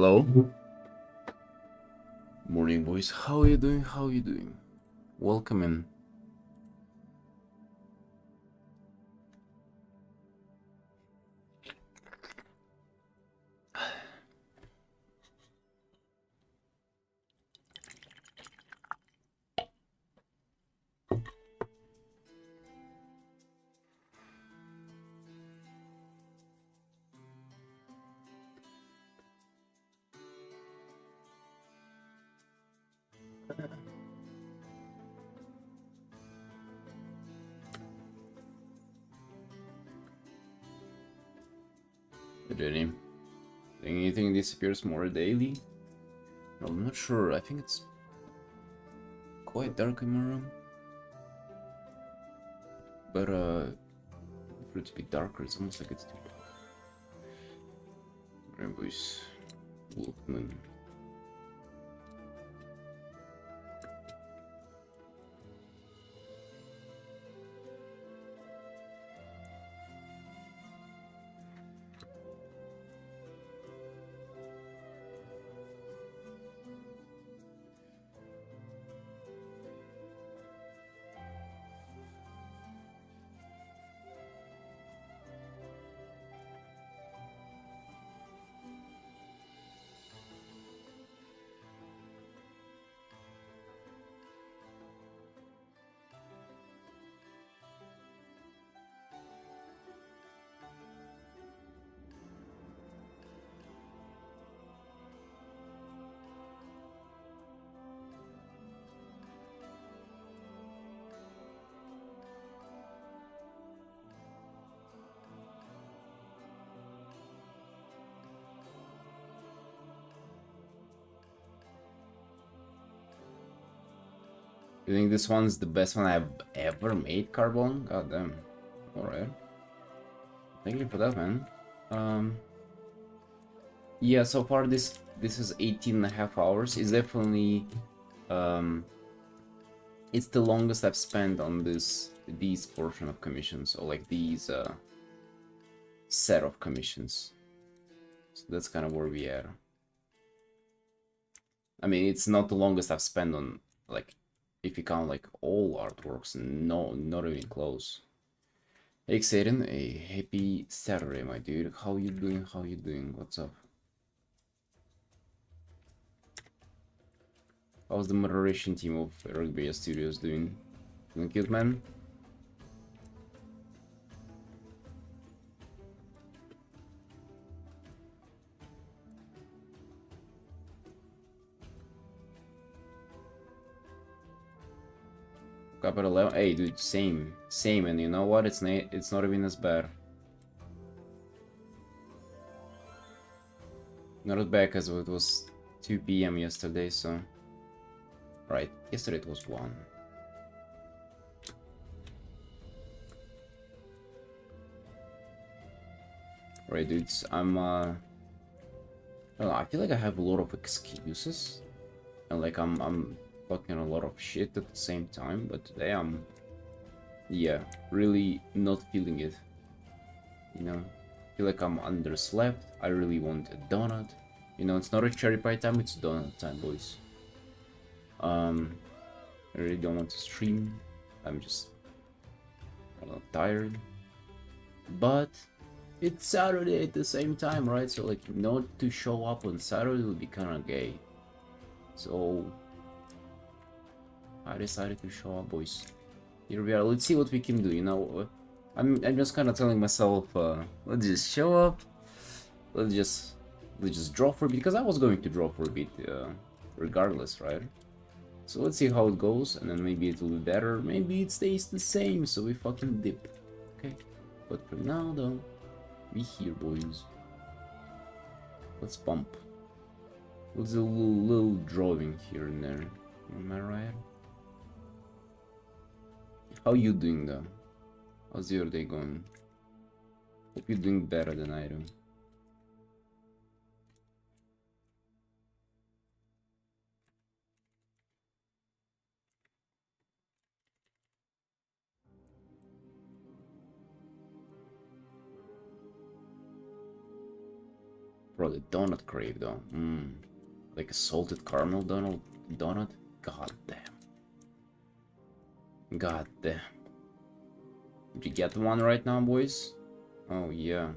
Hello? Morning, boys. How are you doing? How are you doing? Welcome in. Jenny, anything disappears more daily? Well, I'm not sure. I think it's quite dark in my room. But, for it to be darker, it's almost like it's too dark. Alright, boys. Welcome in. You think this one's the best one I've ever made, Carbon? God damn. Alright. Thank you for that, man. Yeah, so far this is 18.5 hours. It's definitely it's the longest I've spent on these portion of commissions, or like these set of commissions. So that's kind of where we are. I mean, it's not the longest I've spent on, like, if you count like all artworks. No, not even close. Hey Xaden, a happy Saturday, my dude. How you doing? How you doing? What's up? How's the moderation team of Eregbueye Studios doing? Doing good, man? Got 11. Hey, dude, same, and you know what? It's not even as bad. Not as bad as it was 2 p.m. yesterday, so... Right, yesterday it was 1. Right, dudes, I'm, I don't know, I feel like I have a lot of excuses. And, like, I'm talking a lot of shit at the same time, but today I'm... Yeah, really not feeling it. You know? I feel like I'm underslept. I really want a donut. You know, it's not a cherry pie time, it's donut time, boys. I really don't want to stream. I'm just, I don't know, tired. But it's Saturday at the same time, right? So like, not to show up on Saturday would be kind of gay. So I decided to show up, boys. Here we are. Let's see what we can do. You know, I'm just kind of telling myself, let's just show up. Let's just draw for a bit, because I was going to draw for a bit, regardless, right? So let's see how it goes, and then maybe it will be better, maybe it stays the same, so we fucking dip. Okay, but for now though, we here, boys. Let's pump. Let's do a little drawing here and there. Am I right? How you doing though? How's your day going? Hope you're doing better than I do. Bro, the donut crave though. Like a salted caramel donut? God damn. God damn. Did you get one right now, boys? Oh yeah.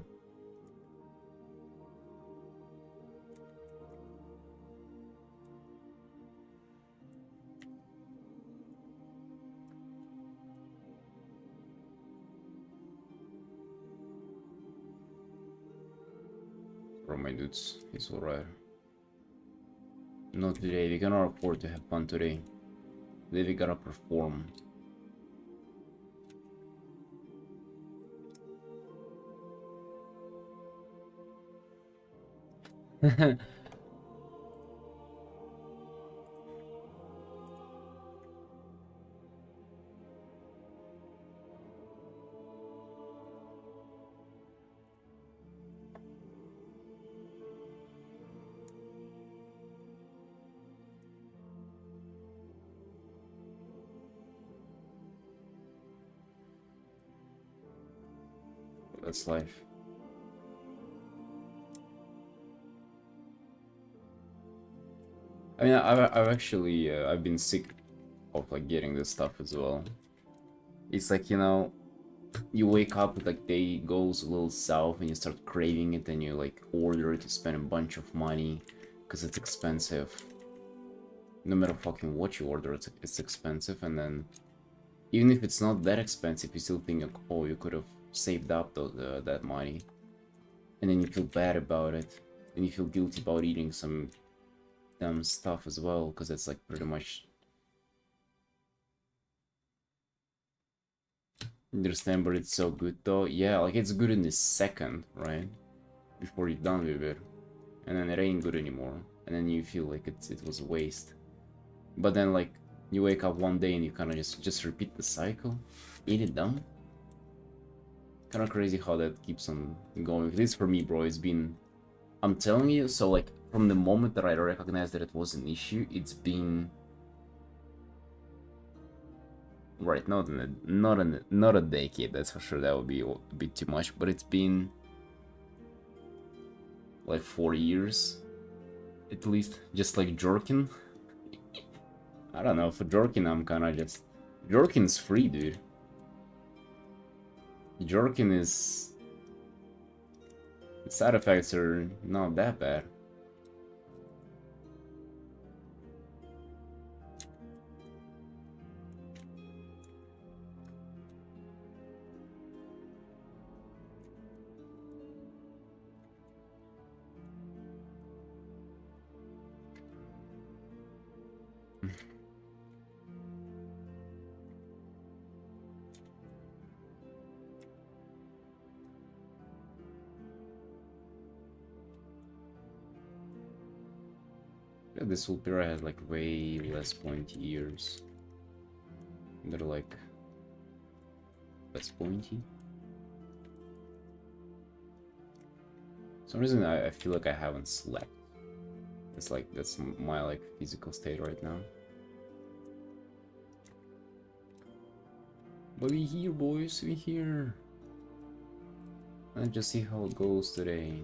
Bro, my dudes, it's alright. Not today, we cannot afford to have fun today. Today we gotta perform. That's life. I mean, I've actually I've been sick of like getting this stuff as well. It's like, you know, you wake up, like day goes a little south and you start craving it and you like order it to spend a bunch of money because it's expensive. No matter fucking what you order, it's expensive, and then even if it's not that expensive, you still think like, oh, you could have saved up that money, and then you feel bad about it, and you feel guilty about eating some dumb stuff as well because it's like pretty much. Understand, but it's so good though. Yeah, like it's good in the second, right? Before you're done with it. And then it ain't good anymore. And then you feel like it was a waste. But then like you wake up one day and you kinda just repeat the cycle. Eat it done. Kinda crazy how that keeps on going. At least for me, bro, it's been, I'm telling you, so like from the moment that I recognized that it was an issue, it's been right, not a decade, that's for sure. That would be a bit too much, but it's been like 4 years at least, just like jerking. I don't know, for jerking I'm kind of just, jerking's free, dude. Jerking is, the side effects are not that bad. Yeah, this Ulpira has like way less pointy ears. They're like less pointy. For some reason I feel like I haven't slept. It's like that's my like physical state right now. But we here, boys, we here. Let's just see how it goes today.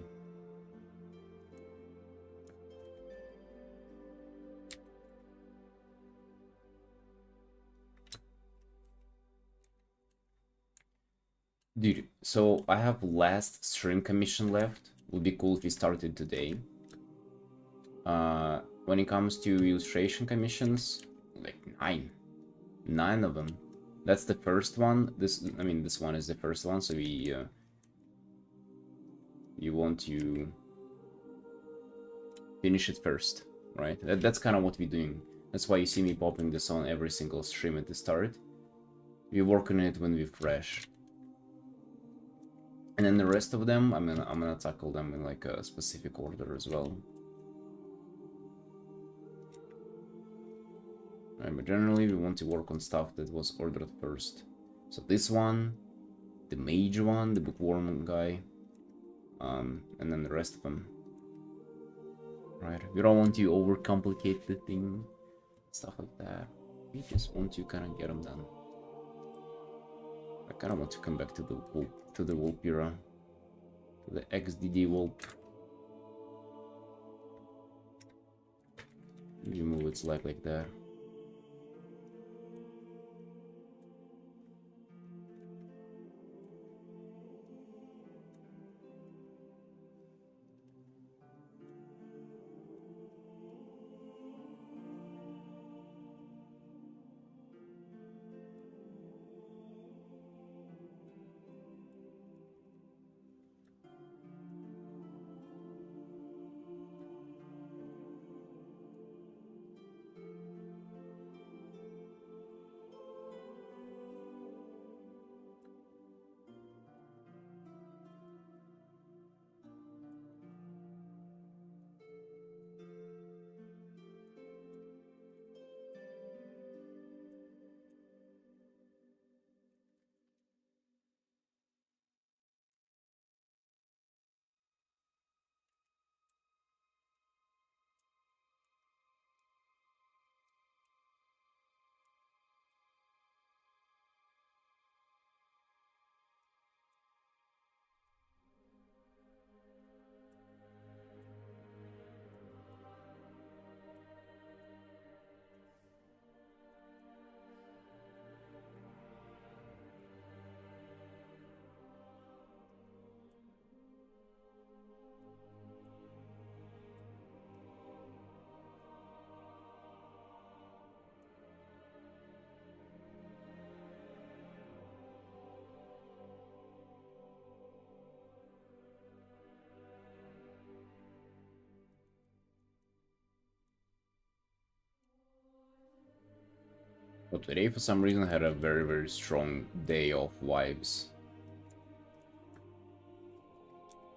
Dude, so I have last stream commission left. Would be cool if we started today. When it comes to illustration commissions, like 9 of them. That's the first one. This one is the first one, so we you want to finish it first, right? That's kind of what we're doing. That's why you see me popping this on every single stream at the start. We work on it when we're fresh. And then the rest of them, I'm gonna tackle them in like a specific order as well. Right, but generally we want to work on stuff that was ordered first. So this one, the mage one, the bookworm guy, and then the rest of them. Right, we don't want to overcomplicate the thing, stuff like that. We just want to kind of get them done. I kind of want to come back to the Wolp era, to the XDD Wolp. You move its leg like that. But today, for some reason, had a very, very strong day off vibes.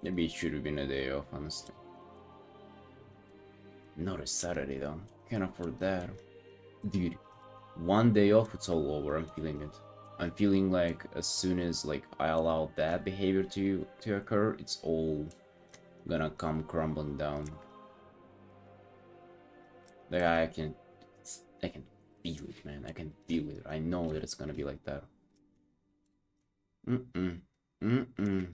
Maybe it should have been a day off, honestly. Not a Saturday, though. Can't afford that. Dude, one day off, it's all over. I'm feeling it. I'm feeling like as soon as like I allow that behavior to occur, it's all gonna come crumbling down. Like I can feel it, man. I can feel it. I know that it's gonna be like that. Mm-mm. Mm-mm.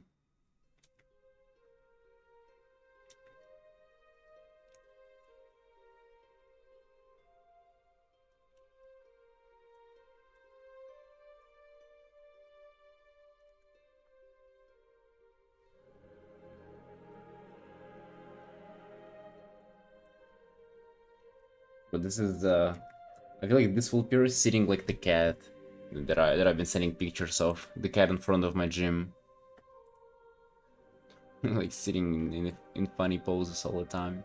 But this is I feel like this Vulpir is sitting like the cat that I've been sending pictures of. The cat in front of my gym. Like sitting in funny poses all the time.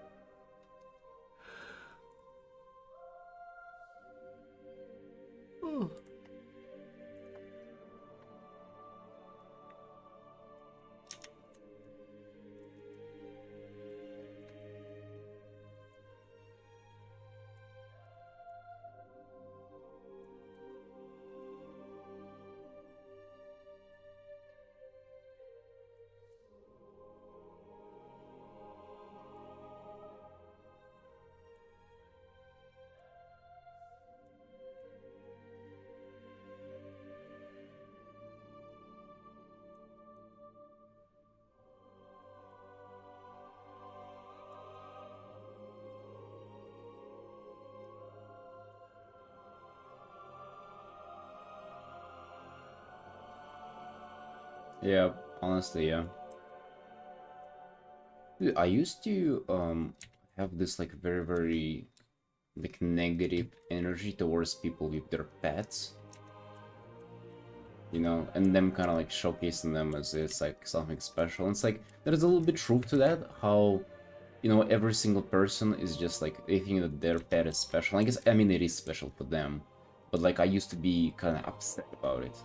Yeah, honestly, yeah. Dude, I used to have this like very, very like negative energy towards people with their pets. You know, and them kind of like showcasing them as it's like something special. And it's like there's a little bit truth to that, how you know every single person is just like they think that their pet is special. I guess I mean it is special for them, but like I used to be kind of upset about it.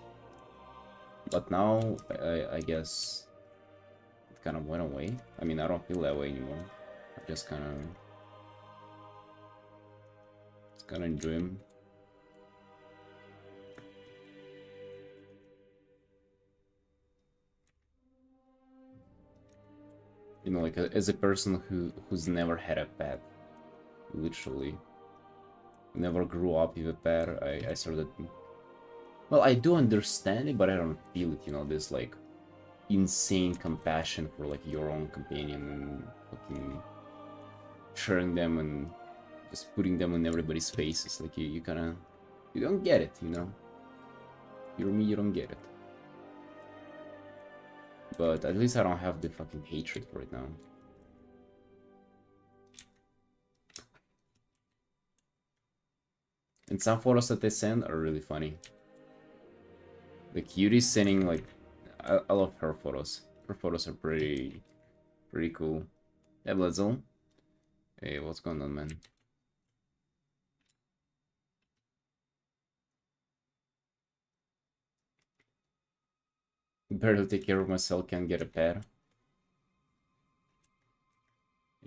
But now I guess it kind of went away. I mean I don't feel that way anymore. I just kind of enjoy them. You know, like as a person who's never had a pet, literally never grew up with a pet, I started. Well, I do understand it, but I don't feel it. You know, this like insane compassion for like your own companion and fucking sharing them and just putting them on everybody's faces. Like you kind of, you don't get it, you know. You're me, you don't get it. But at least I don't have the fucking hatred for it now. And some photos that they send are really funny. The cutie sending like, I love her photos. Her photos are pretty cool. Yeah, Blitzel. Hey, what's going on, man? Better to take care of myself, can't get a pet.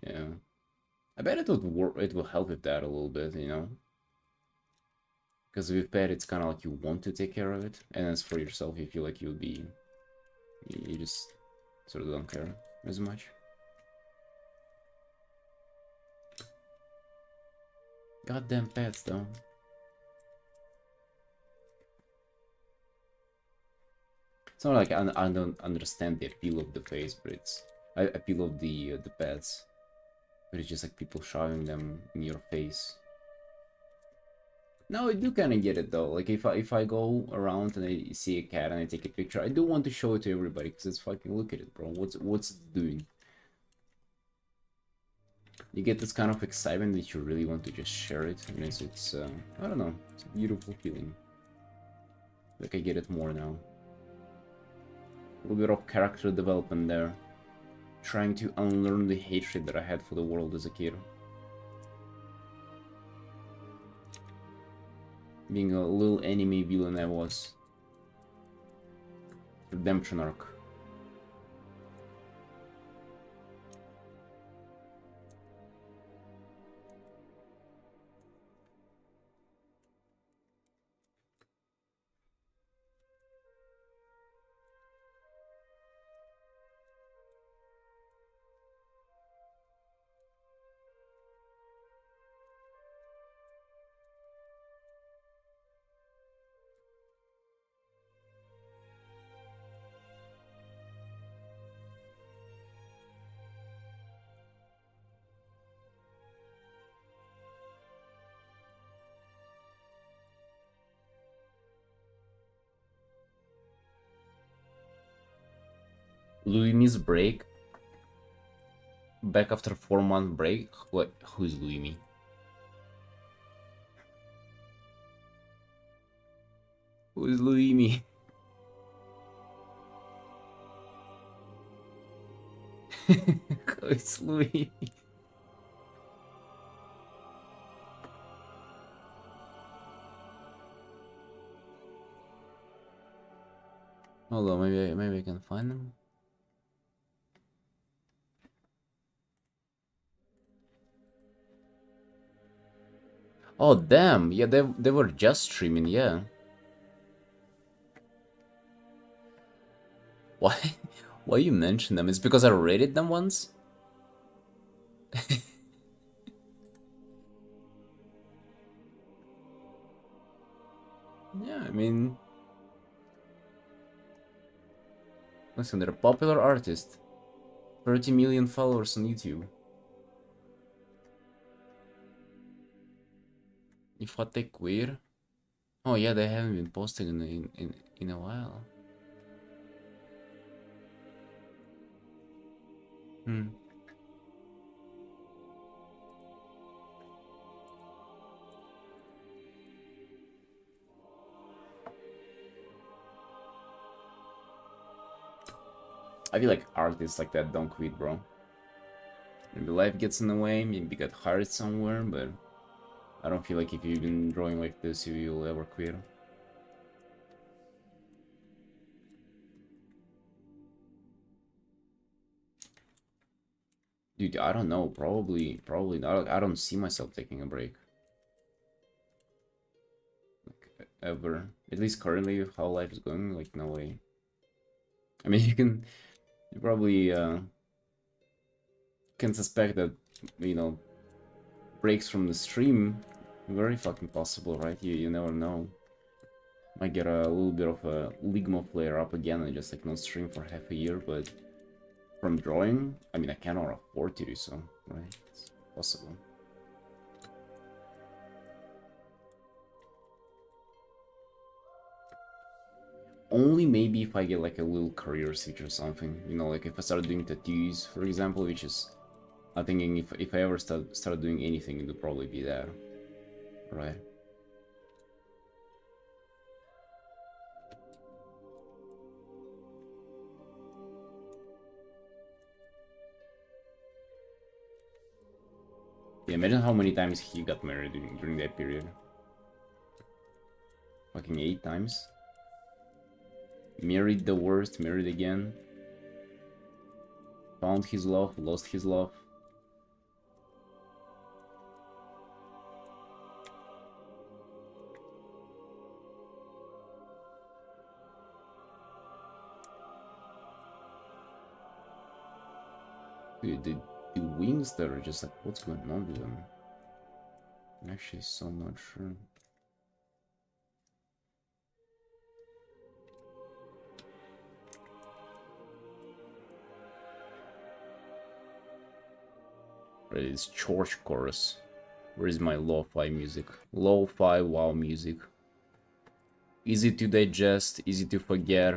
Yeah. I bet it would work, it will help with that a little bit, you know? Because with pet, it's kind of like you want to take care of it, and as for yourself, you feel like you'll be... You just sort of don't care as much. Goddamn pets, though. It's not like I don't understand the appeal of the face, but it's... appeal of the pets. But it's just like people shoving them in your face. No, I do kind of get it though. Like if I go around and I see a cat and I take a picture, I do want to show it to everybody because it's fucking, look at it, bro. What's it doing? You get this kind of excitement that you really want to just share it, and it's I don't know, it's a beautiful feeling. Like I get it more now. A little bit of character development there. Trying to unlearn the hatred that I had for the world as a kid. Being a little anime villain I was. Redemption arc. Luimi's break. Back after 4-month break. What? Who's Luimi? Who's Luimi? Who's Luimi? Hold on, maybe I can find them. Oh damn! Yeah, they were just streaming. Yeah. Why? Why you mention them? It's because I rated them once. Yeah, I mean, listen, they're a popular artist. 30 million followers on YouTube. If I take queer. Oh yeah, they haven't been posting in a while. Hmm. I feel like artists like that don't quit, bro. Maybe life gets in the way, maybe get hired somewhere, but I don't feel like if you've been drawing like this, you'll ever quit. Dude, I don't know. Probably not. I don't see myself taking a break. Like, ever. At least currently, how life is going, like, no way. I mean, you probably can suspect that, you know, breaks from the stream, very fucking possible, right? You never know. Might get a little bit of a Ligma flare up again and just like not stream for half a year, but from drawing, I mean, I cannot afford to do so, right? It's possible. only maybe if I get like a little career switch or something, you know, like if I start doing tattoos, for example, which is, I'm thinking if I ever start doing anything, it would probably be that, right? Yeah, imagine how many times he got married during that period. Fucking 8 times. Married the worst, married again. Found his love, lost his love. Dude, the wings that are just like, what's going on with them? I'm actually so not sure. Right, it's church chorus. Where is my lo-fi music? Lo-fi wow music. Easy to digest, easy to forget.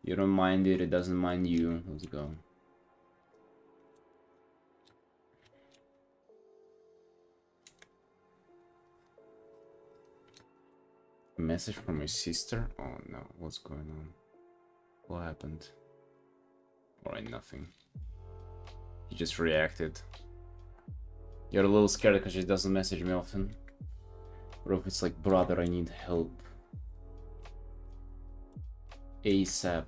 You don't mind it, it doesn't mind you. Let's go. A message from my sister? Oh no, what's going on? What happened? Alright, nothing. He just reacted. You're a little scared because she doesn't message me often. Or if it's like, brother, I need help. ASAP.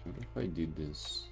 What if I do this?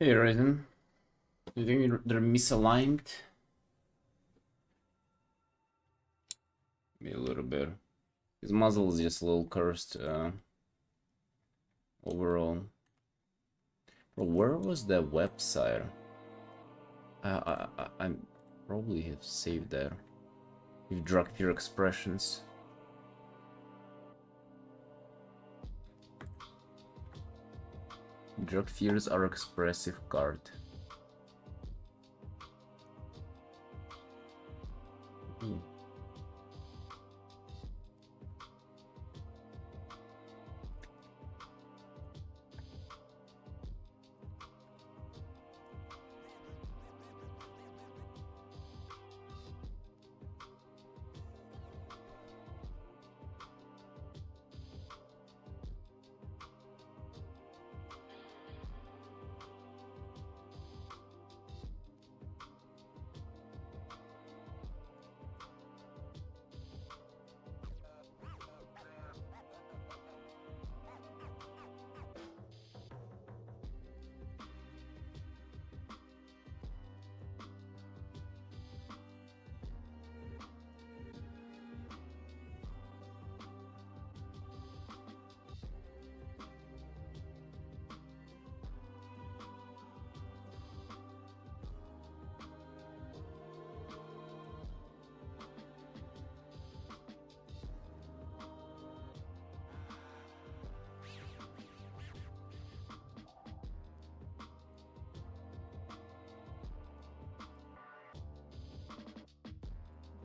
Hey, Raiden. You think they're misaligned? Maybe a little bit. His muzzle is just a little cursed overall. Bro, where was that website? I probably have saved that. With drug fear expressions. Drug fears are expressive card. Ooh.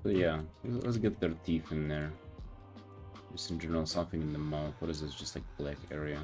So yeah, let's get their teeth in there. Just in general, something in the mouth. What is this? Just like black area.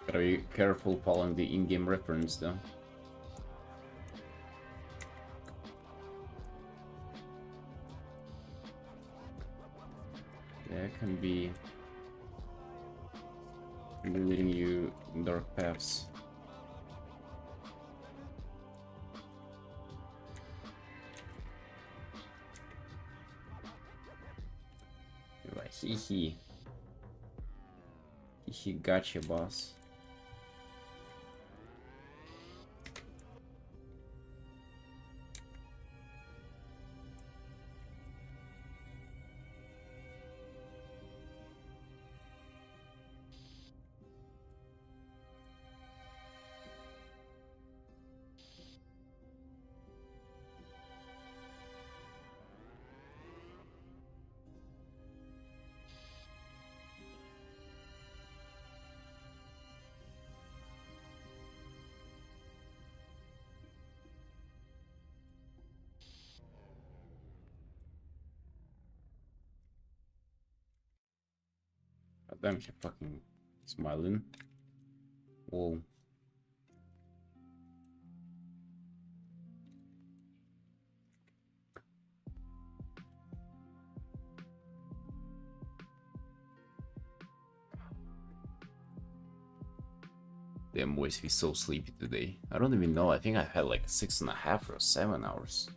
Gotta be careful following the in-game reference though. That can be leading you in dark paths. You're like, hee hee. Hee hee, gotcha, boss. God damn, she fucking smiling. Whoa. Damn, boys, be so sleepy today. I don't even know. I think I had like 6.5 or 7 hours.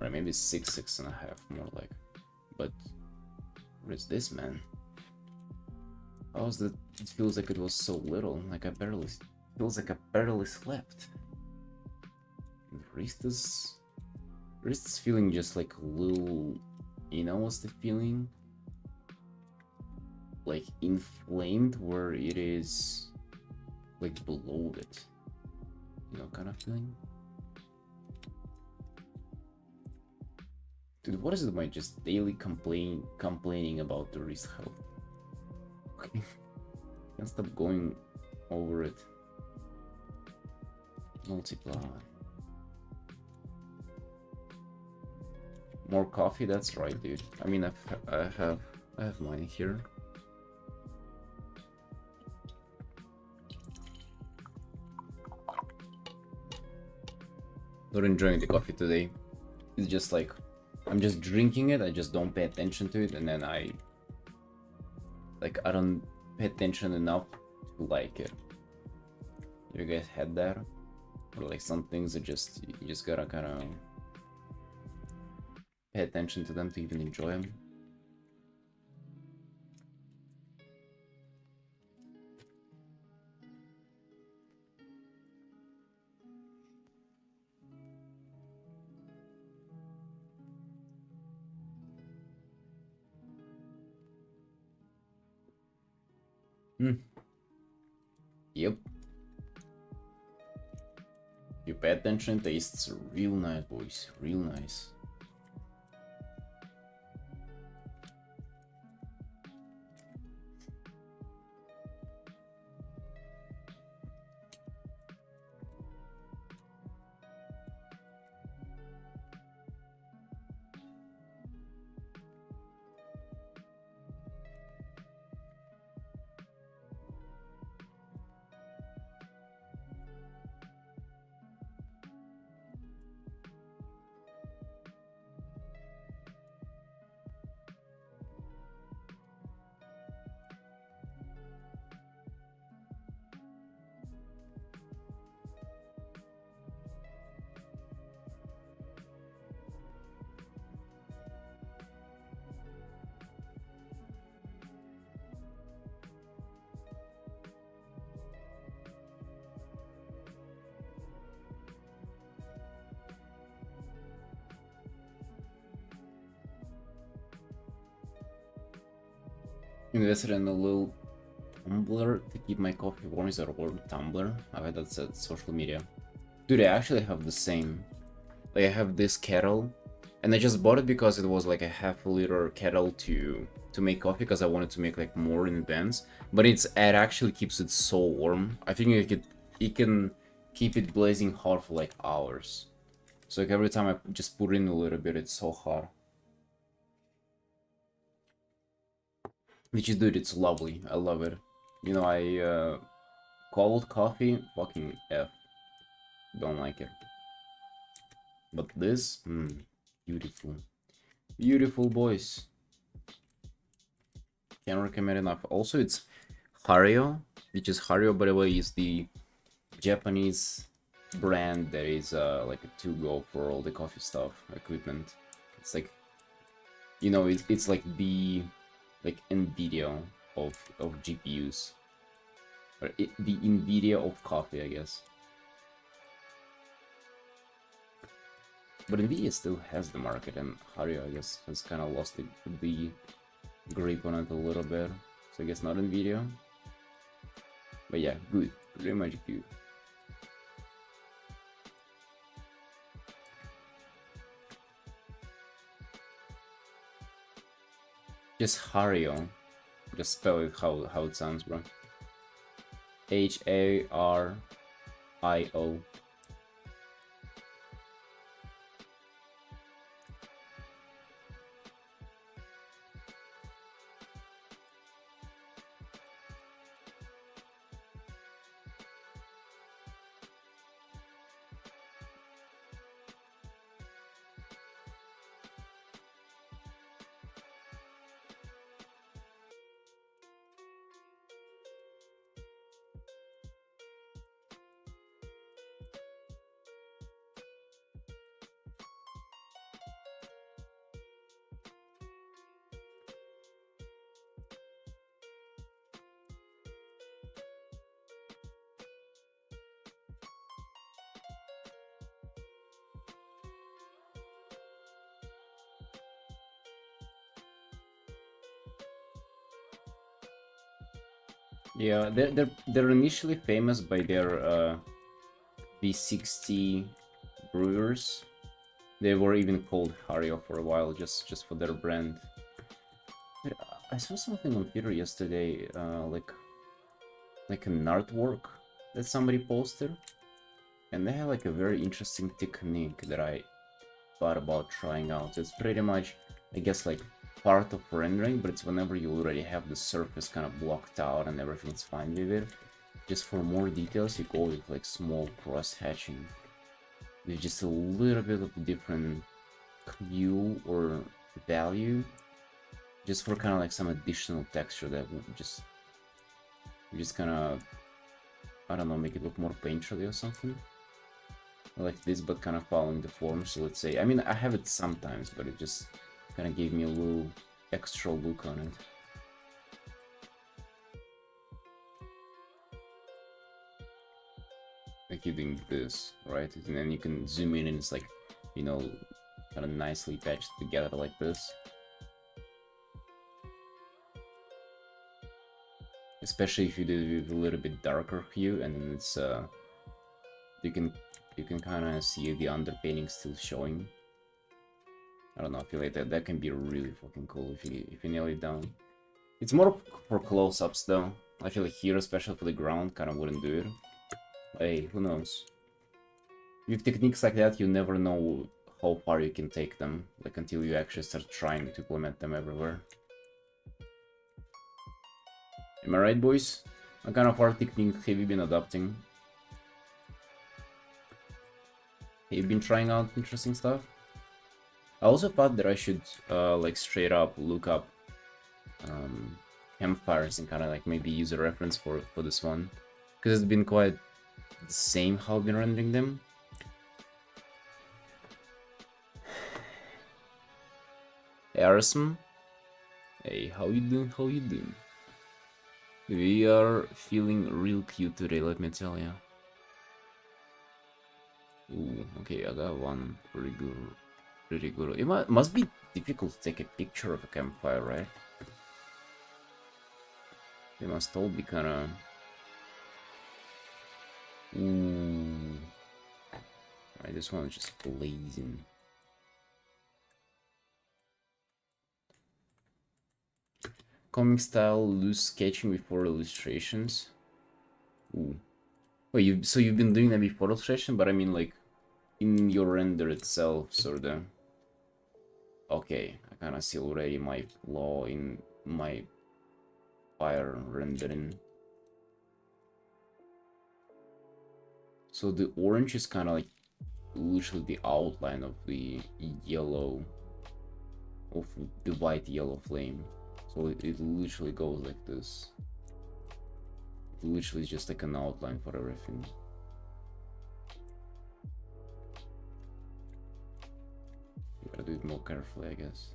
Or maybe 6.5 more like. But what is this, man? How is that? It feels like it was so little. Like I barely. Feels like I barely slept. And the wrist is feeling just like a little. You know what's the feeling? Like inflamed where it is. Like below it. You know, kind of feeling. Dude, what is it? My just daily complaining about the wrist health. Okay. Can't stop going over it. Multiply. More coffee? That's right, dude. I mean, I have mine here. Not enjoying the coffee today. It's just like I'm just drinking it. I just don't pay attention to it, and then I don't pay attention enough to like it. You guys had that? Or like some things are just you just gotta kind of pay attention to them to even enjoy them. Yep. You pay attention, tastes real nice, boys. Real nice. Invested in a little tumbler to keep my coffee warm. Is that a word? Tumbler? I bet that's social media. Dude, I actually have the same. Like, I have this kettle, and I just bought it because it was like a half-liter kettle to make coffee, because I wanted to make like more in advance. But it actually keeps it so warm. I think it can keep it blazing hot for like hours. So like every time I just put in a little bit, it's so hot. Which is, dude, it's lovely. I love it. You know, cold coffee, fucking F. Don't like it. But this, beautiful. Beautiful, boys. Can't recommend enough. Also, it's Hario, which is Hario, by the way, is the Japanese brand that is like a to-go for all the coffee stuff, equipment. It's like, you know, it's like the NVIDIA of GPUs. Or the NVIDIA of coffee, I guess. But NVIDIA still has the market, and Hario, I guess, has kind of lost the grip on it a little bit. So I guess not NVIDIA. But yeah, good. Pretty much good. Just Hario. Just spell it how it sounds, bro. Hario. Yeah, they're initially famous by their V60 brewers. They were even called Hario for a while, just for their brand. But I saw something on Twitter yesterday, like an artwork that somebody posted, and they have like a very interesting technique that I thought about trying out. It's pretty much, I guess, like part of rendering, but it's whenever you already have the surface kind of blocked out and everything's fine with it. Just for more details, you go with like small cross hatching with just a little bit of different hue or value, just for kind of like some additional texture that would just kind of, I don't know, make it look more painterly or something. Like this, but kind of following the form. So let's say, I mean, I have it sometimes, but it just kind of gave me a little extra look on it. Like you're doing this, right? And then you can zoom in and it's like, you know, kind of nicely patched together like this. Especially if you do it with a little bit darker hue, and then it's you can kind of see the underpainting still showing. I don't know, I feel like that can be really fucking cool if you nail it down. It's more for close-ups though. I feel like here, especially for the ground, kind of wouldn't do it. Hey, who knows? With techniques like that, you never know how far you can take them, like until you actually start trying to implement them everywhere. Am I right, boys? What kind of art technique have you been adopting? Have you been trying out interesting stuff? I also thought that I should like straight up look up campfires and kind of like maybe use a reference for this one, because it's been quite the same how I've been rendering them. Artin, hey, how you doing? How you doing? We are feeling real cute today, let me tell ya. Ooh, okay, I got one pretty good. Pretty good. It must be difficult to take a picture of a campfire, right? They must all be kinda... Ooh. Alright, this one is just blazing. Comic style, loose sketching before illustrations. Ooh. Wait, so you've been doing that before illustration, but I mean like in your render itself, sort of. Okay, I kind of see already my flaw in my fire rendering. So the orange is kind of like literally the outline of the yellow, of the white yellow flame. So it literally goes like this. It literally is just like an outline for everything. You gotta do it more carefully, I guess.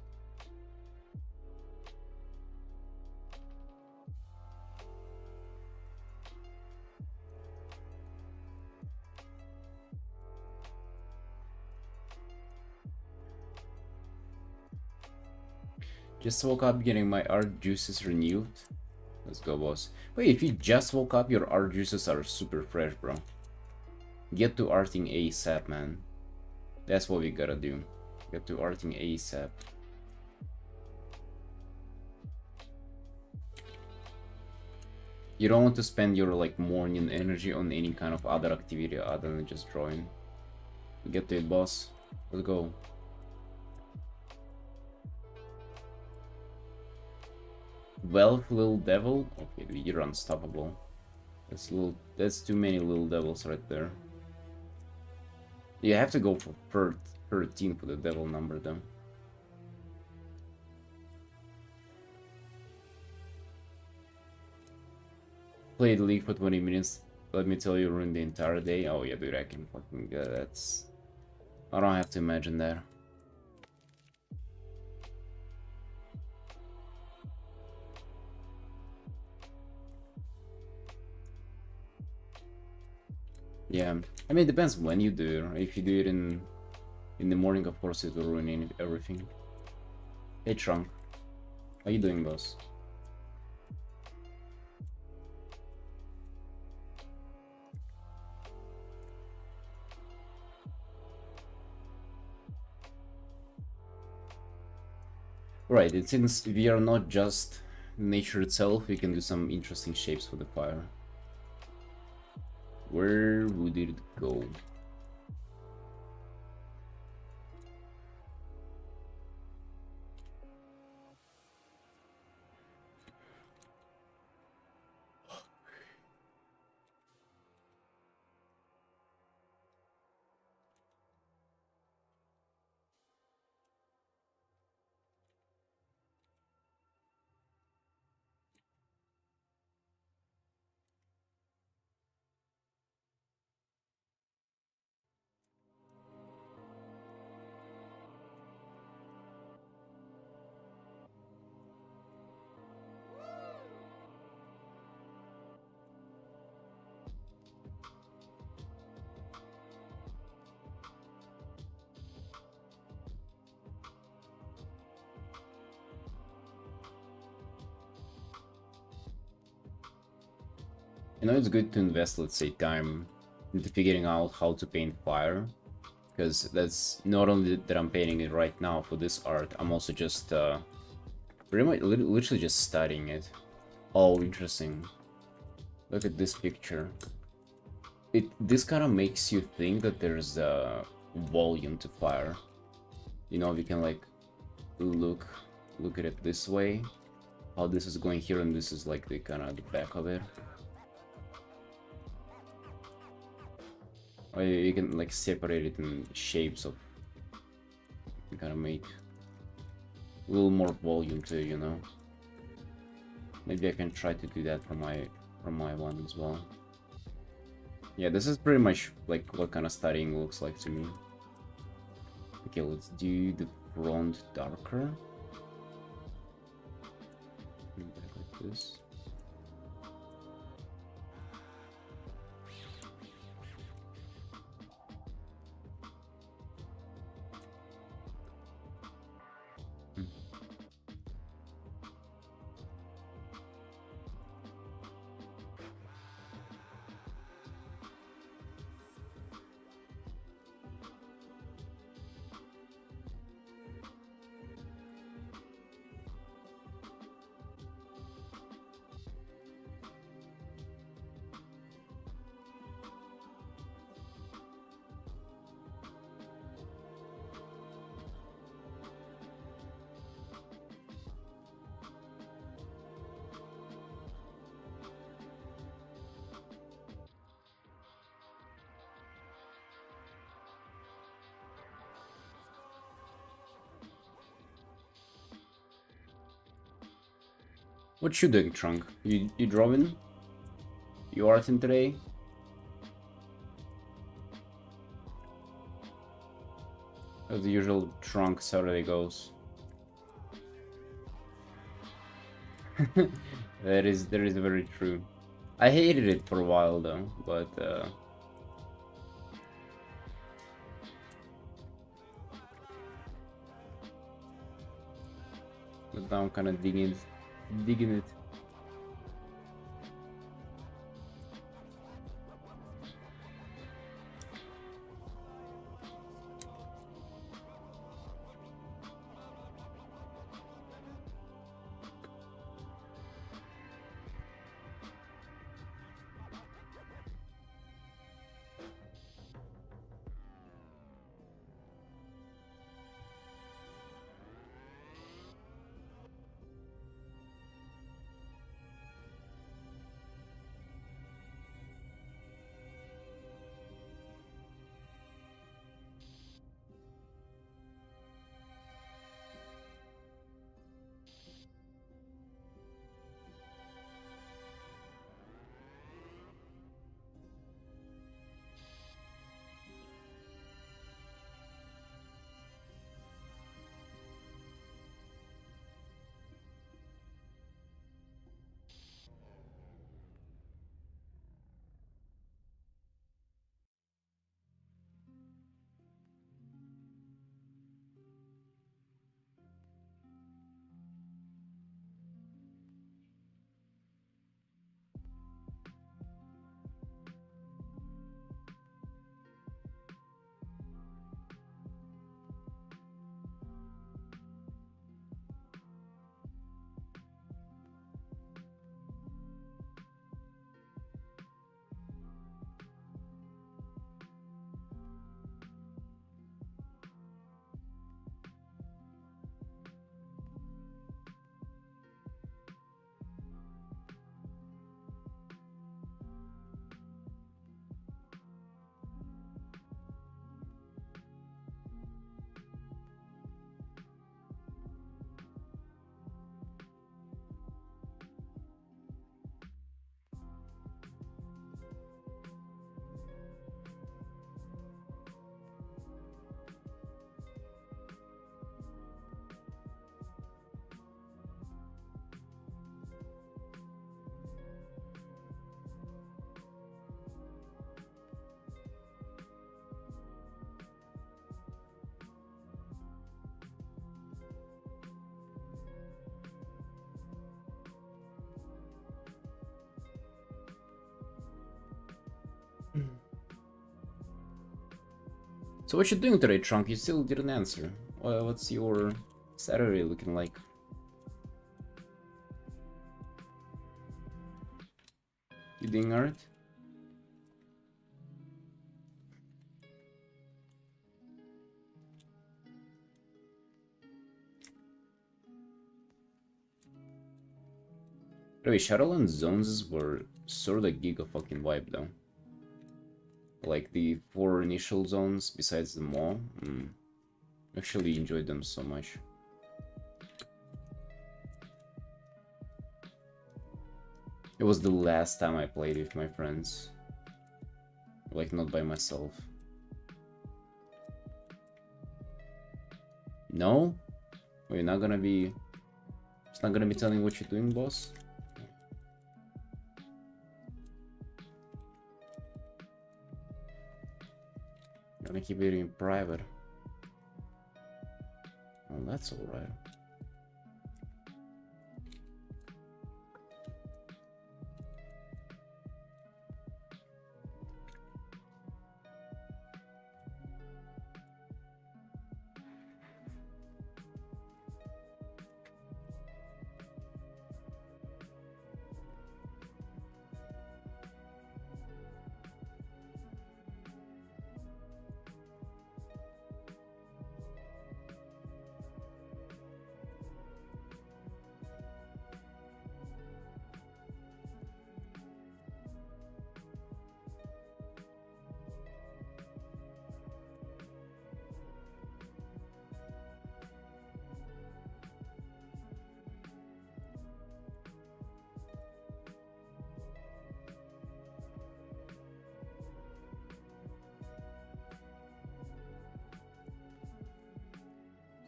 Just woke up getting my art juices renewed. Let's go, boss. Wait, if you just woke up, your art juices are super fresh, bro. Get to arting ASAP, man. That's what we gotta do. Get to arting ASAP. You don't want to spend your like morning energy on any kind of other activity other than just drawing. Get to it, boss. Let's go. Wealth, little devil. Okay, you're unstoppable. That's too many little devils right there. You have to go for 13 for the devil number though. Played League for 20 minutes. Let me tell you, ruined the entire day. Oh yeah, dude, I can fucking that's... I don't have to imagine that. Yeah, I mean, it depends when you do it. If you do it in the morning, of course, it will ruin everything. Hey, Trunk. How you doing, boss? Right, since we are not just nature itself, we can do some interesting shapes for the fire. Where would it go? You know, it's good to invest, let's say, time into figuring out how to paint fire, because that's not only that I'm painting it right now for this art, I'm also just pretty much literally just studying it. Oh, interesting. Look at this picture. This kind of makes you think that there's a volume to fire. You know, we can like look at it this way, how this is going here, and this is like the kind of the back of it. Or you can like separate it in shapes of, you kind of make a little more volume to it, you know. Maybe I can try to do that from my one as well. Yeah, this is pretty much like what kind of studying looks like to me. Okay, let's do the front darker. Like this. What you doing, Trunk? You drawing? You Artin today? As the usual Trunk Saturday goes. That is very true. I hated it for a while though, but now I'm kind of digging it. So what you doing today, Trunk? You still didn't answer. What's your Saturday looking like? You doing alright? Anyway, Shadowland Zones were sort of a giga fucking vibe though. Like the 4 initial zones besides the mall. Actually enjoyed them so much. It was the last time I played with my friends. Like, not by myself. No? You're not gonna be... It's not gonna be telling what you're doing, boss? I'm gonna keep it in private. Oh, that's alright.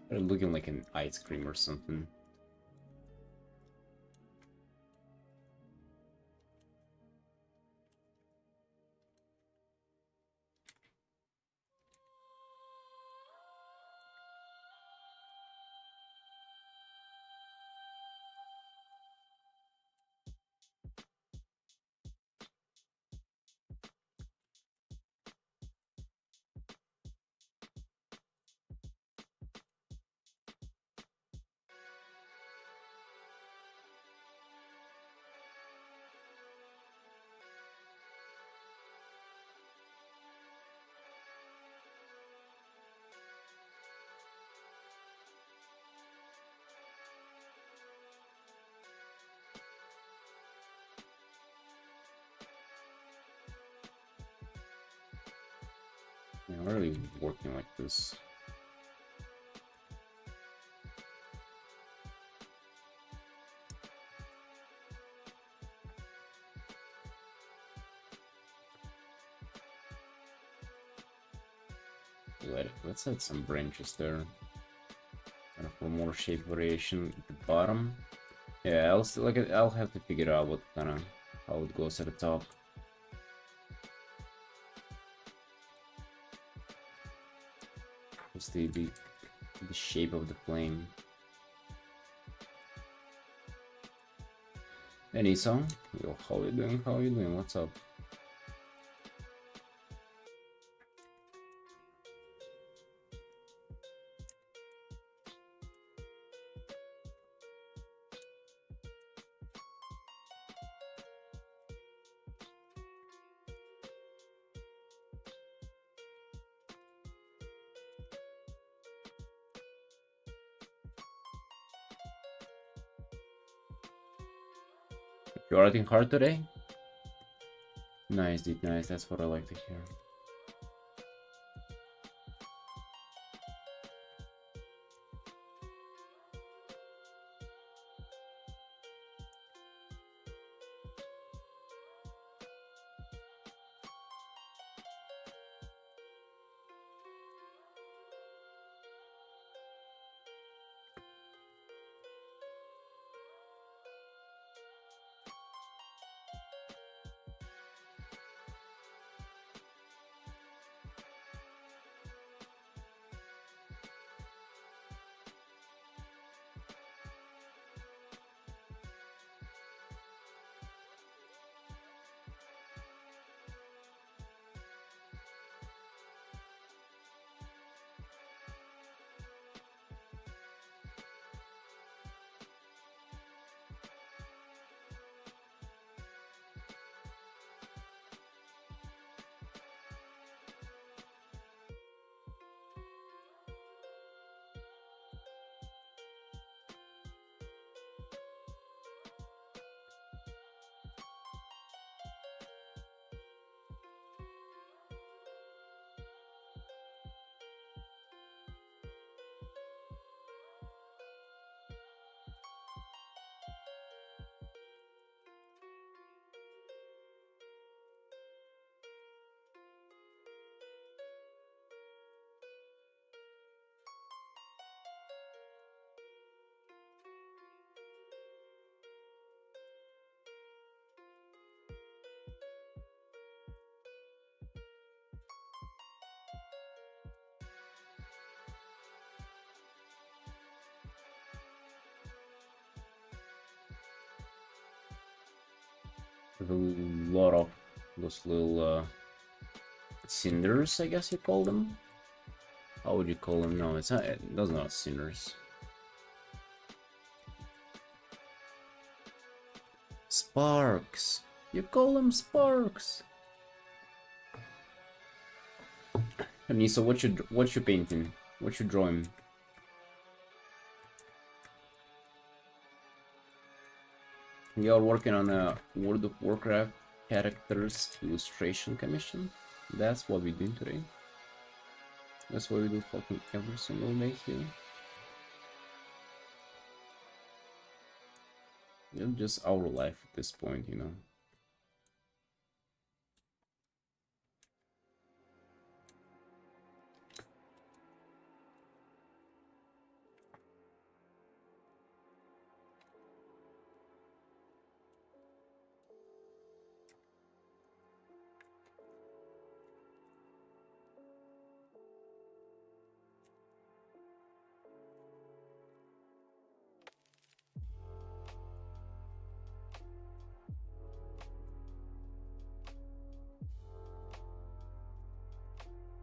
They're looking like an ice cream or something. Yeah, I'm really working like this. Let's add some branches there. Kind of for more shape variation at the bottom. Yeah, I'll still I'll have to figure out what kind of how it goes at the top. Just the shape of the flame. Hey Nissan, yo, how you doing? How you doing? What's up? You're working hard today? Nice, dude, nice. That's what I like to hear. With a lot of those little cinders, I guess you call them. How would you call them? No, it's not. Those are not cinders. Sparks. You call them sparks. Anissa, what you painting? What you drawing? We are working on a World of Warcraft characters illustration commission. That's what we're doing today. That's what we do fucking every single day here. It's just our life at this point, you know.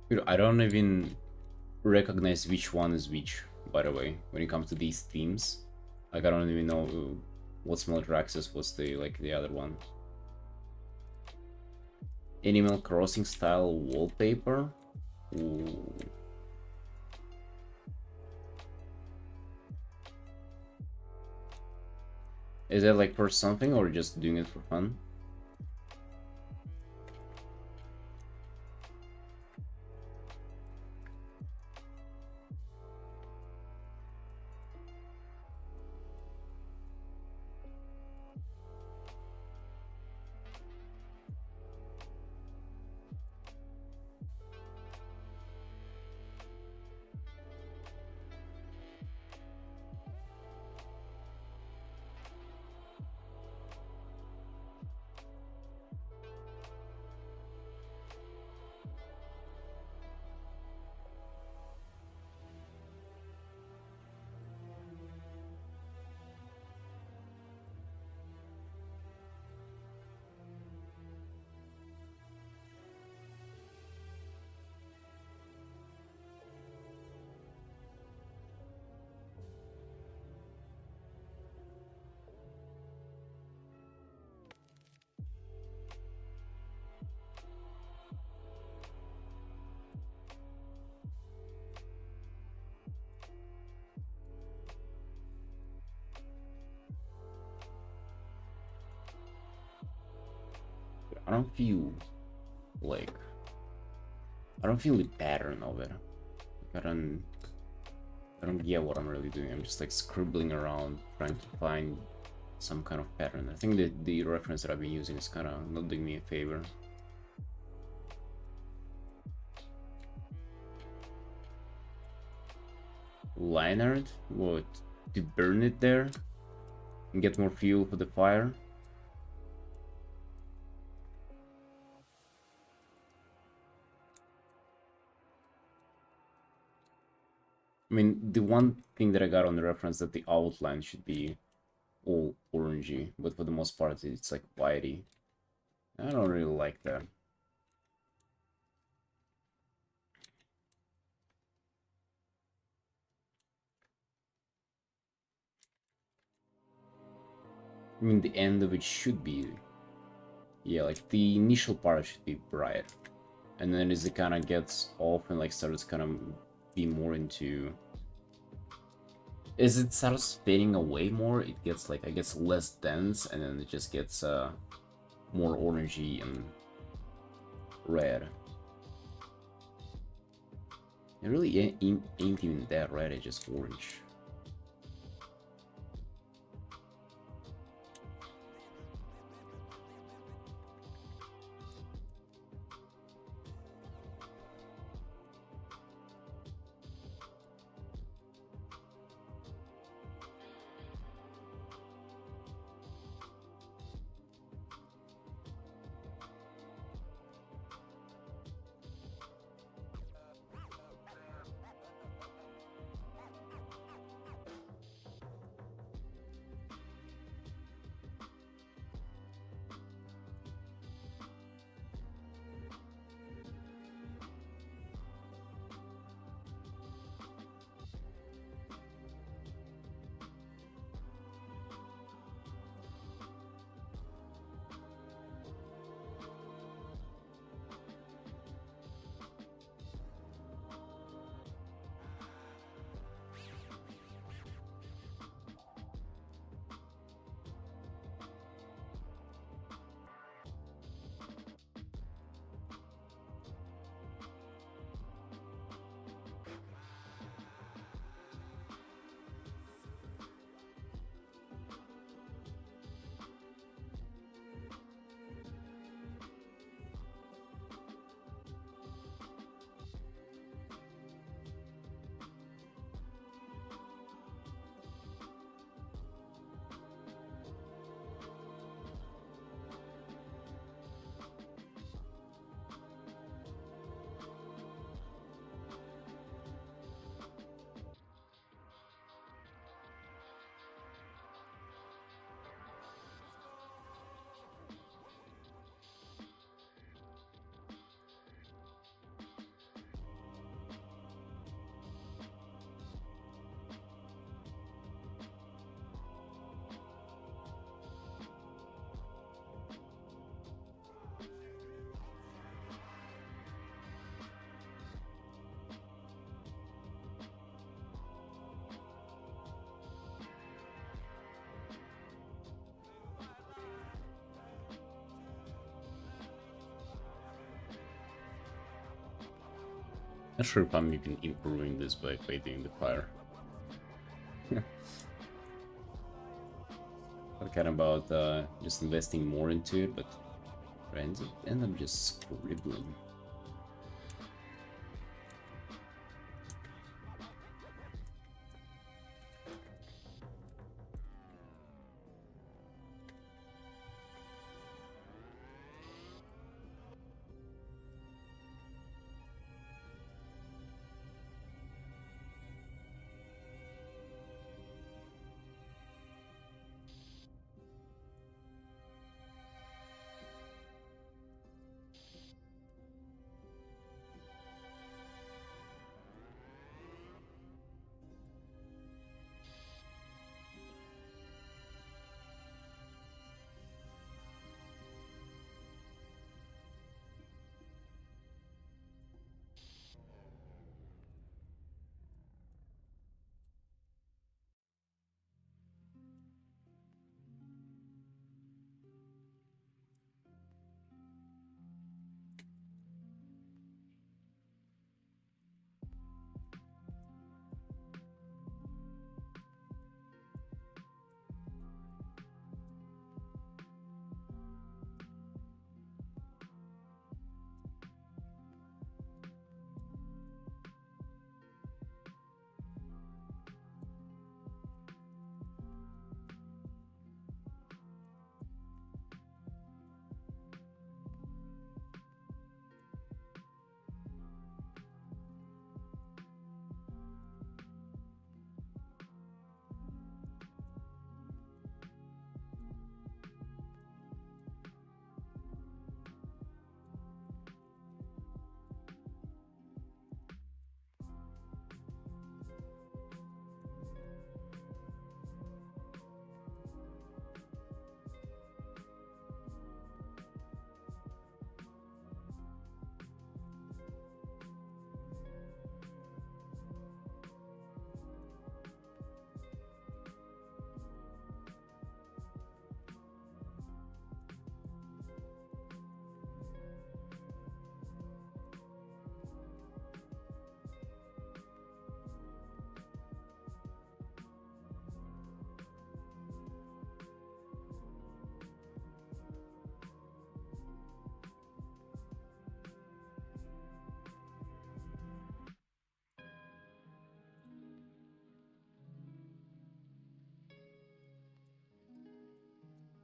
Dude, I don't even recognize which one is which, by the way, when it comes to these themes. Like, I don't even know what's Multraxis, what's the, like, the other one. Animal Crossing style wallpaper? Ooh. Is that like for something or just doing it for fun? I don't feel like I don't feel the pattern of it. Like, I don't get what I'm really doing. I'm just like scribbling around trying to find some kind of pattern. I think that the reference that I've been using is kind of not doing me a favor. Lineart? What? To burn it there and get more fuel for the fire? I mean, the one thing that I got on the reference that the outline should be all orangey, but for the most part it's like whitey. I don't really like that. I mean, the end of it should be, yeah, like the initial part should be bright, and then as it kind of gets off and like starts kind of be more into, as it starts fading away more, it gets like, I guess, less dense, and then it just gets more orangey and red. It really ain't even that red, it's just orange. Not sure if I'm even improving this by doing the fire. I'm kind of about just investing more into it, but I end up just scribbling.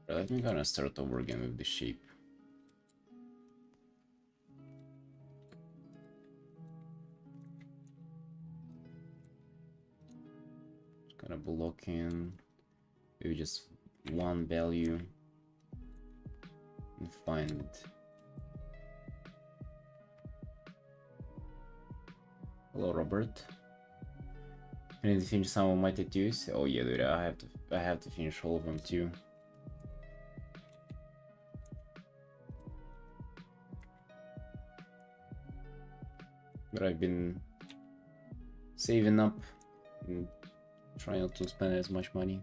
Let me kind of start over again with the shape. Just kind of blocking, maybe just one value and find. Hello, Robert. I need to finish some of my tattoos. Oh yeah, dude, I have to finish all of them too. But I've been saving up and trying not to spend as much money.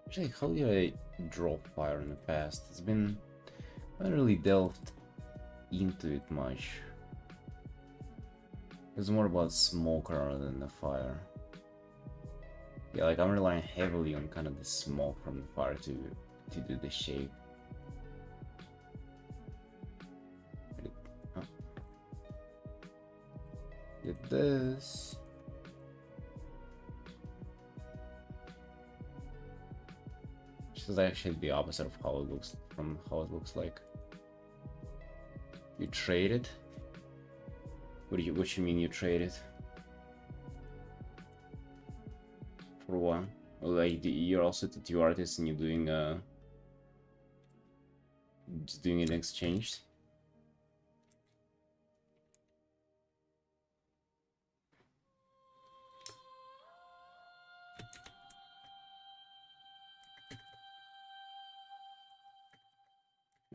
Actually, how did I draw fire in the past? It's been, I haven't really delved into it much. It's more about smoke rather than the fire. Yeah, like I'm relying heavily on kind of the smoke from the fire to do the shape. Huh. Get this. This is actually the opposite of how it looks from how it looks like. You trade it? What you mean you trade it? For what? Well, like you're also a tattoo artist and you're doing just doing an exchange?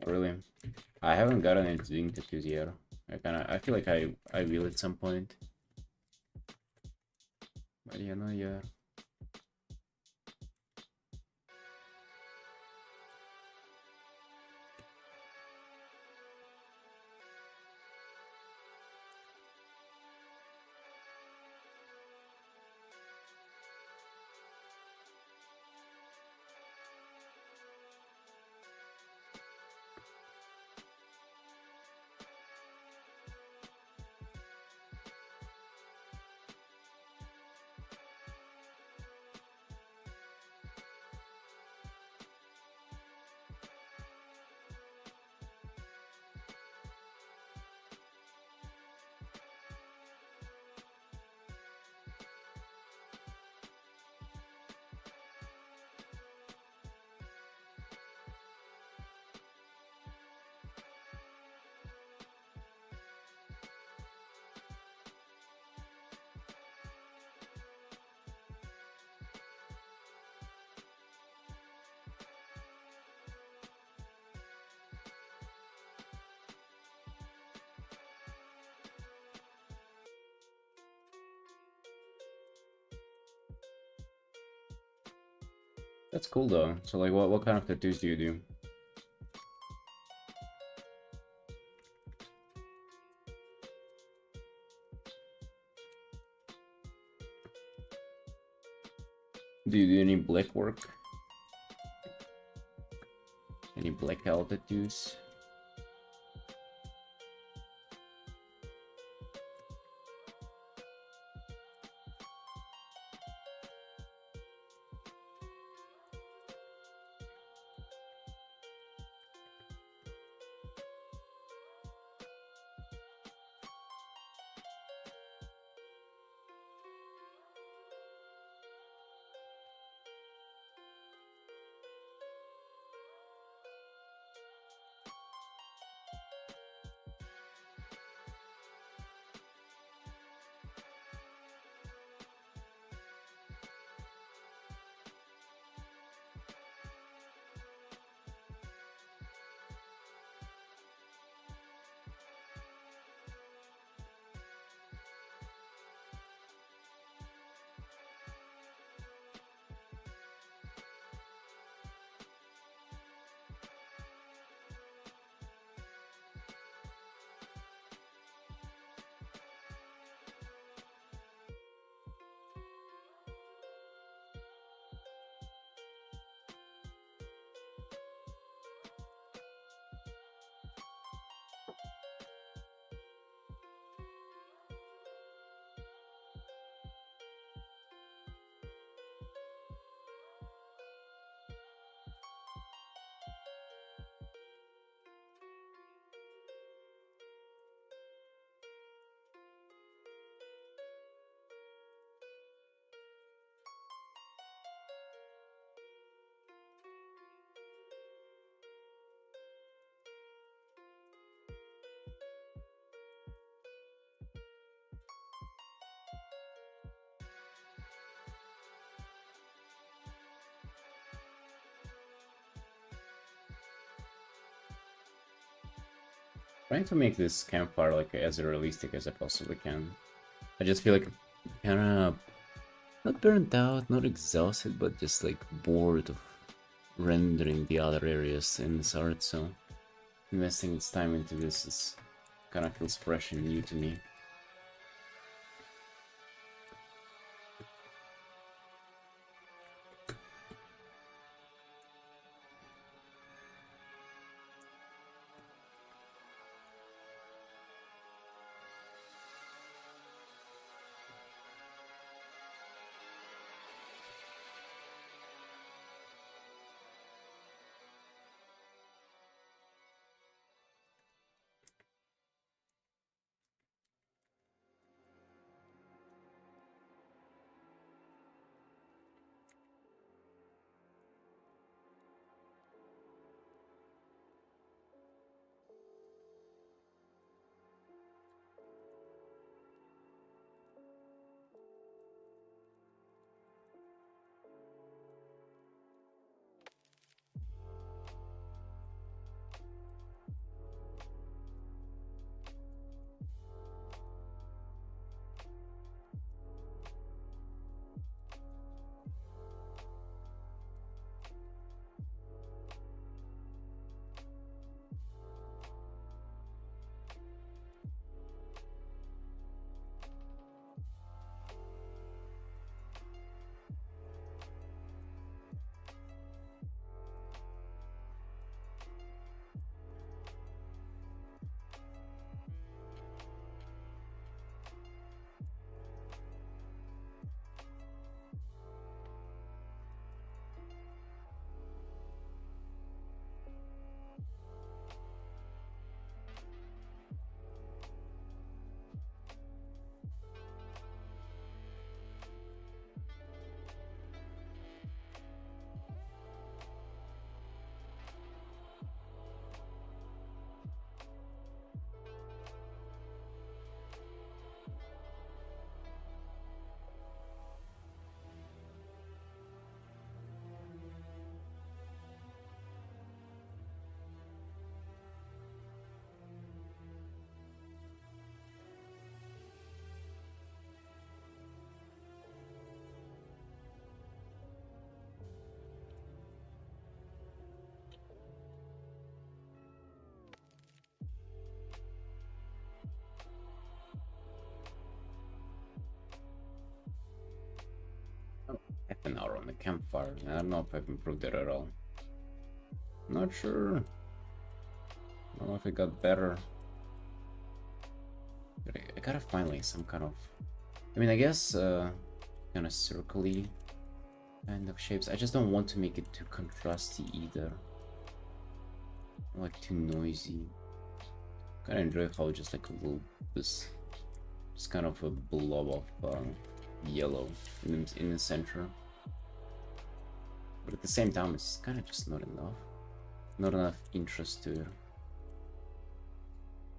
Really, I haven't gotten into doing tattoos yet. I feel like I will at some point. But yeah, no, yeah. That's cool though. So like, what kind of tattoos do you do? Do you do any black work? Any blackout tattoos? Trying to make this campfire like as realistic as I possibly can. I just feel like kind of not burnt out, not exhausted, but just like bored of rendering the other areas in this art. So investing its time into this is kind of feels fresh and new to me. hour on the campfire. I don't know if I've improved it at all. Not sure. I don't know if it got better. But I gotta find like some kind of... I mean, I guess kind of circly kind of shapes. I just don't want to make it too contrasty either. Like too noisy. Kinda enjoy how just like a little this just kind of a blob of yellow in the center. But at the same time it's kinda just not enough. Not enough interest to it.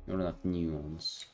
Not enough nuance.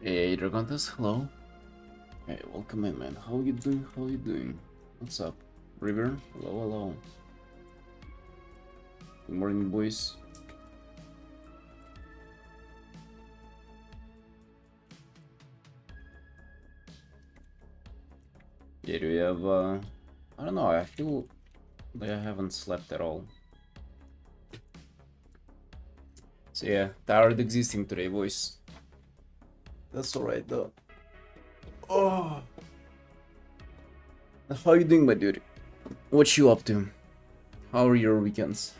Hey, Dragontas, hello. Hey, welcome in, man. How you doing? How you doing? What's up? River? Hello, hello. Good morning, boys. Yeah, do we have, I don't know, I feel like I haven't slept at all. So yeah, tired existing today, boys. That's alright, though. Oh. How you doing, my dude? What you up to? How are your weekends?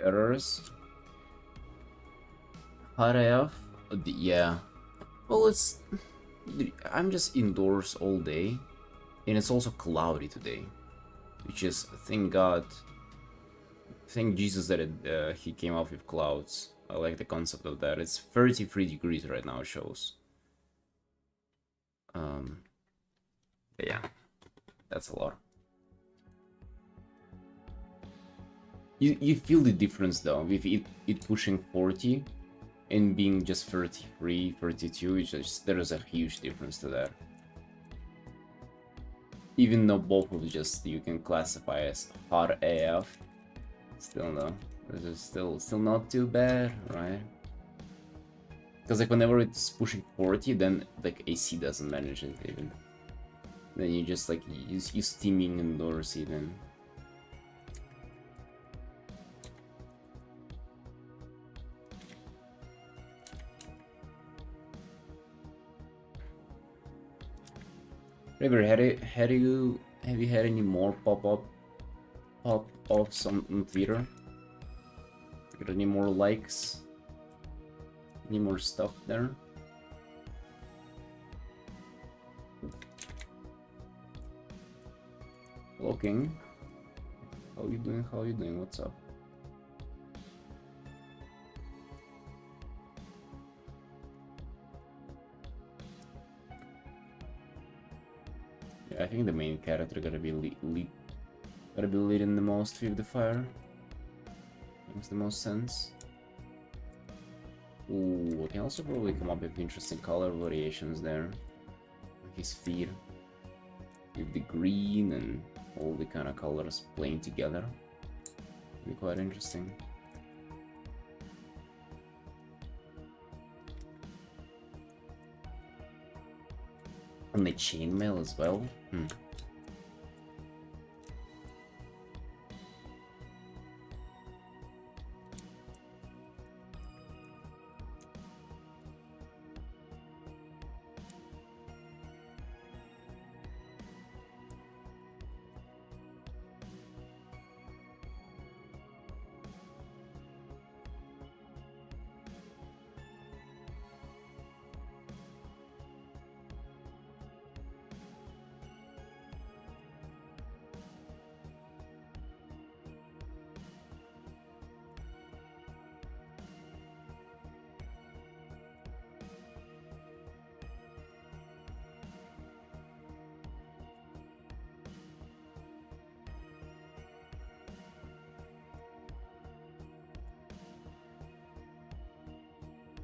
Errors? Hot AF? Yeah. Well, I'm just indoors all day, and it's also cloudy today, which is, thank God, thank Jesus that he came up with clouds. I like the concept of that. It's 33 degrees right now, it shows. Um, yeah, that's a lot. You feel the difference though, with it pushing 40 and being just 33, 32, there is a huge difference to that. Even though both of just you can classify as hot AF, still no, this is still not too bad, right? Because like whenever it's pushing 40, then like AC doesn't manage it even. Then you just like you steaming indoors even. River, have you had any more pop-ups on Twitter? Got any more likes? Any more stuff there? Hello, King. How you doing? How you doing? What's up? Yeah, I think the main character gotta be leading the most with the fire. Makes the most sense. Ooh, I can also probably come up with interesting color variations there. His feet with the green and all the kind of colors playing together. Be quite interesting. And the chainmail as well.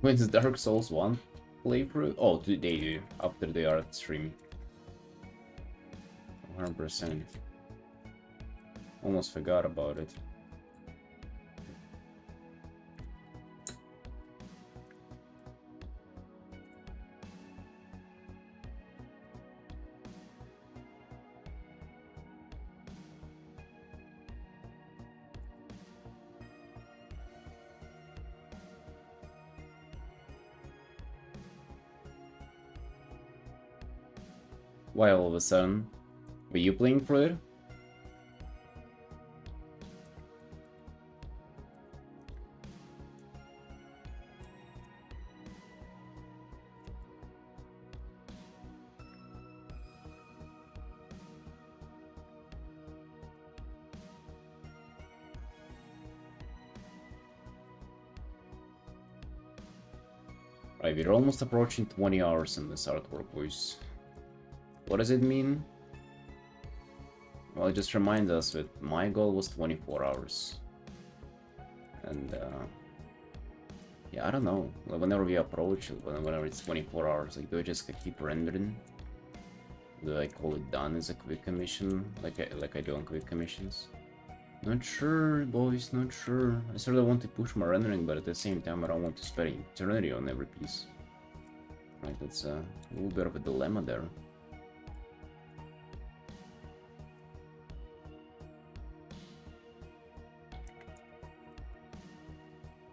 When does Dark Souls 1 playthrough? Oh, they do, after the art stream. 100%. Almost forgot about it. Why all of a sudden? Were you playing for it? Right, we're almost approaching 20 hours in this artwork, boys. What does it mean? Well, it just reminds us that my goal was 24 hours. And, yeah, I don't know. Like, whenever we approach, whenever it's 24 hours, like, do I just keep rendering? Do I call it done as a quick commission, like I do on quick commissions? Not sure, boys, not sure. I sort of want to push my rendering, but at the same time, I don't want to spend eternity on every piece. Right, that's a little bit of a dilemma there.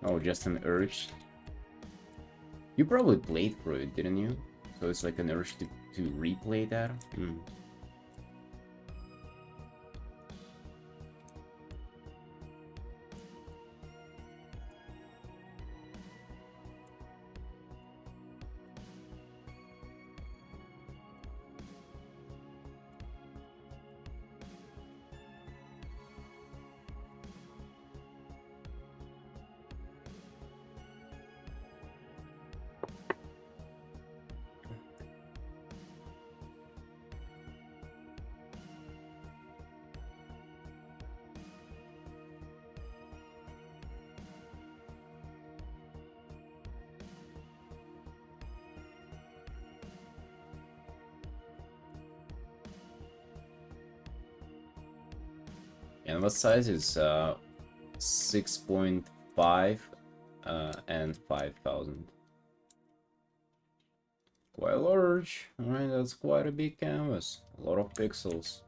Oh, just an urge. You probably played through it, didn't you? So it's like an urge to replay that? Hmm. And what size is 6.5 and 5,000. Quite large. Alright, that's quite a big canvas. A lot of pixels.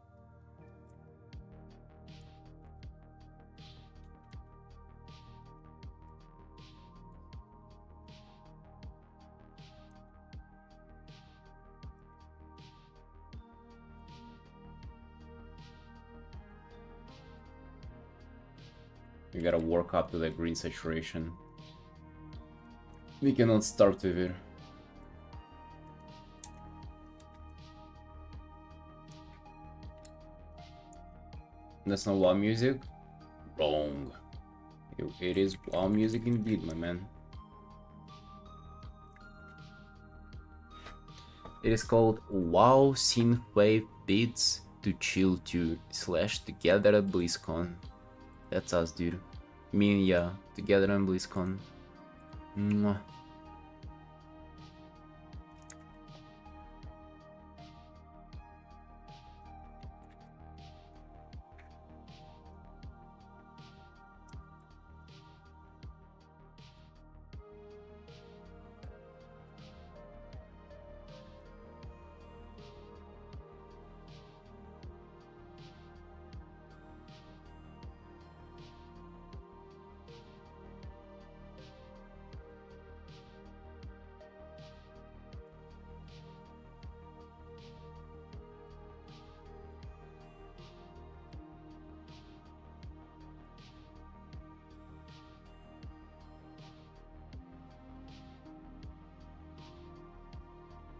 You gotta work up to the green saturation. We cannot start with it. That's not WoW music? Wrong. It is WoW music indeed, my man. It is called WoW Synthwave Beats to Chill to / Together at BlizzCon. That's us, dude. Me and yeah, together on BlizzCon. Mwah.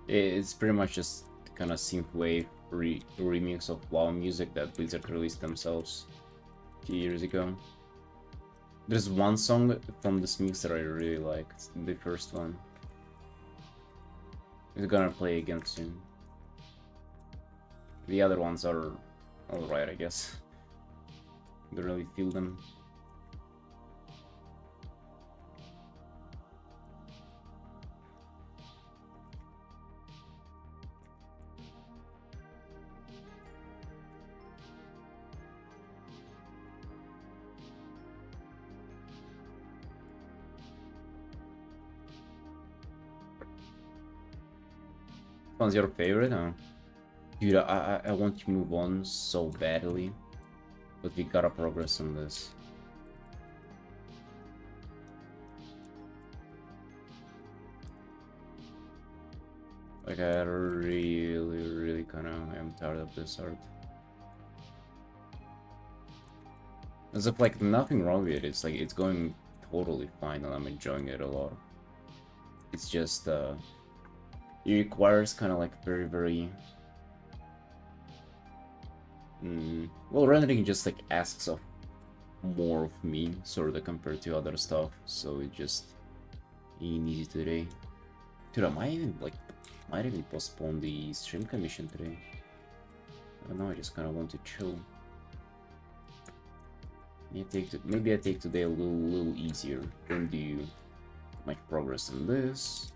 It's pretty much just kind of synthwave remix of WoW music that Blizzard released themselves a few years ago. There's one song from this mix that I really like. It's the first one. It's gonna play again soon. The other ones are alright, I guess. Don't really feel them. One's your favorite, huh? Dude, I want to move on so badly, but we gotta progress on this. Like, I really kinda am tired of this art. As if, like, nothing wrong with it, it's like, it's going totally fine and I'm enjoying it a lot. It's just, it requires kind of like very well, rendering just like asks of more of me sort of compared to other stuff, so it just ain't easy today. Dude, I might even postpone the stream commission today. I don't know, I just kind of want to chill. Maybe I take today a little easier. Don't do much progress on this.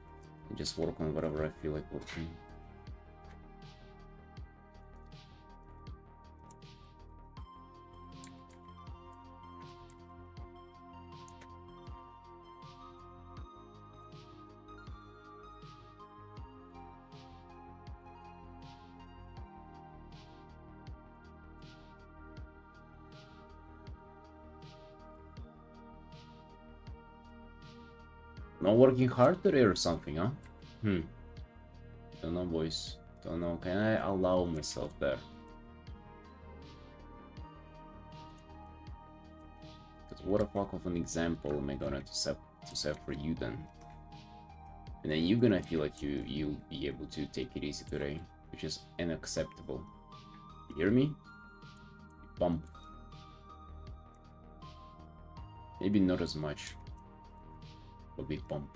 And just work on whatever I feel like working. Not working hard today or something, huh? Don't know, boys. Don't know. Can I allow myself there? Because what a fuck of an example am I gonna to set for you then? And then you're gonna feel like you'll be able to take it easy today, which is unacceptable. You hear me? Bump. Maybe not as much. A big bump.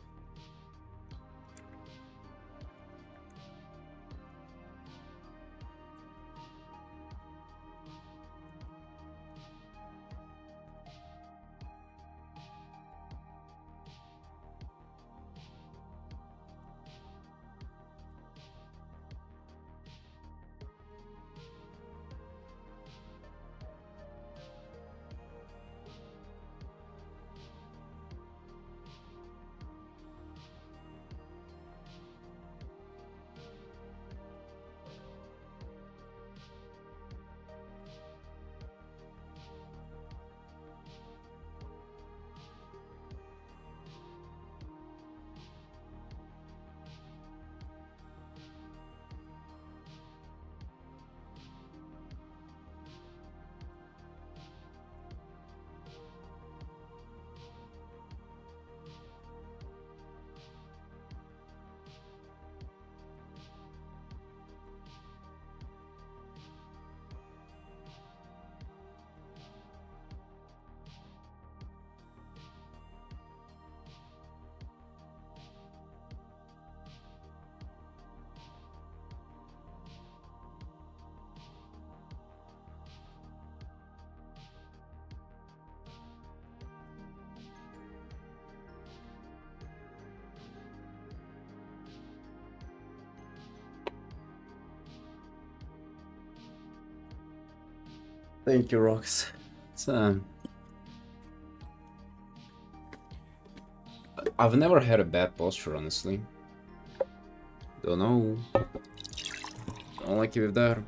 Thank you, Rox. It's, I've never had a bad posture, honestly. Don't know. Don't like you with that.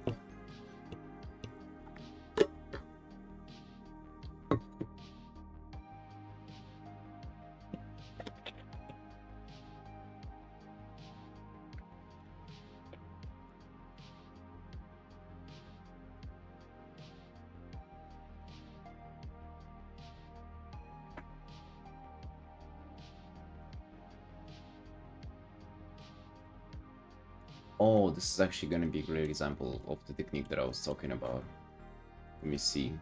Oh, this is actually gonna be a great example of the technique that I was talking about. Let me see.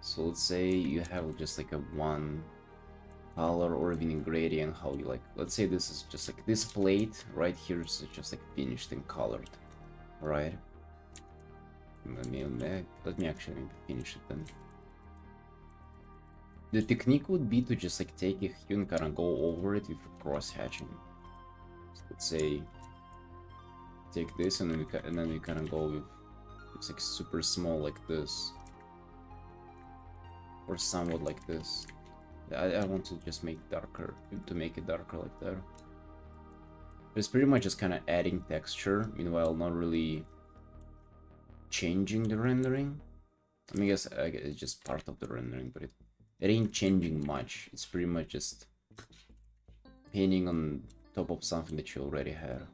So let's say you have just like a one color or even in gradient, how you like, let's say this is just like this plate right here is just like finished and colored, right? Let me actually finish it then. The technique would be to just like take a hue and kind of go over it with cross hatching. So let's say take this and then we kind of go with it's like super small like this, or somewhat like this. I want to just make darker, to make it darker like that. It's pretty much just kind of adding texture, meanwhile not really changing the rendering. I mean, I guess it's just part of the rendering, but it ain't changing much. It's pretty much just painting on top of something that you already had.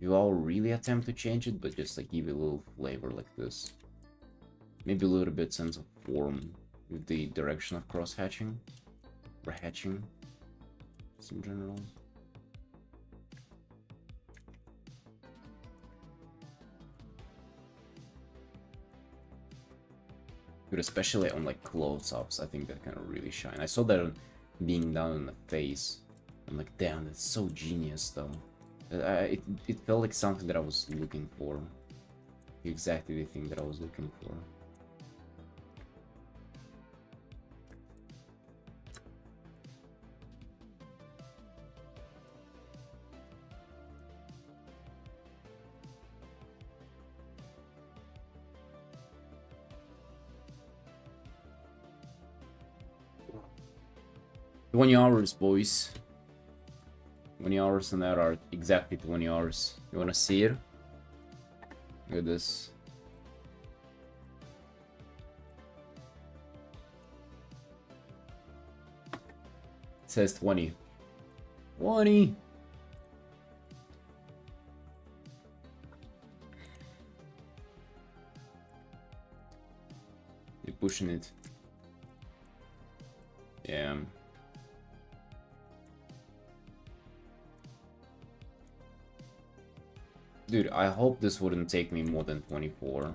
You all really attempt to change it, but just like give it a little flavor like this. Maybe a little bit sense of form with the direction of cross hatching or hatching in general. But especially on like close-ups, I think that kind of really shine. I saw that being done in the face I'm like, damn, that's so genius, though. It felt like something that I was looking for. Exactly the thing that I was looking for. $20, boys. 20 hours on that art. Exactly 20 hours. You wanna see it? Look at this. It says 20. 20! You're pushing it. Yeah. Dude, I hope this wouldn't take me more than 24.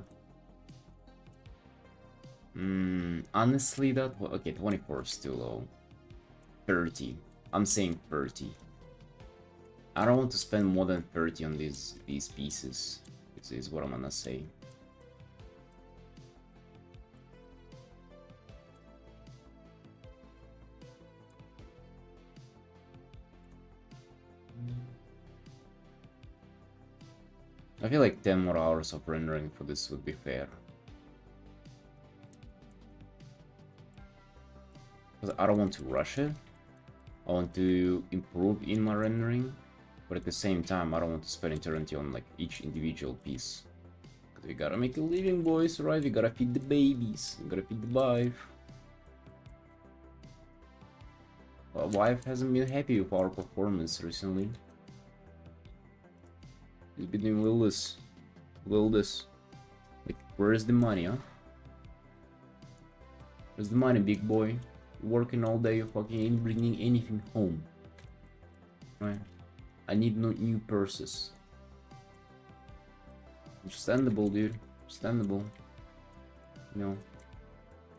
Honestly, that... Okay, 24 is too low. 30. I'm saying 30. I don't want to spend more than 30 on these pieces. This is what I'm gonna say. I feel like 10 more hours of rendering for this would be fair. Because I don't want to rush it. I want to improve in my rendering. But at the same time, I don't want to spend eternity on like each individual piece. Because we gotta make a living, boys, right? We gotta feed the babies. We gotta feed the wife. Well, wife hasn't been happy with our performance recently. He's been doing Lilith's. Like, where's the money, huh? Where's the money, big boy? You're working all day, you fucking ain't bringing anything home. Right? I need no new purses. Understandable, dude. Understandable. You know,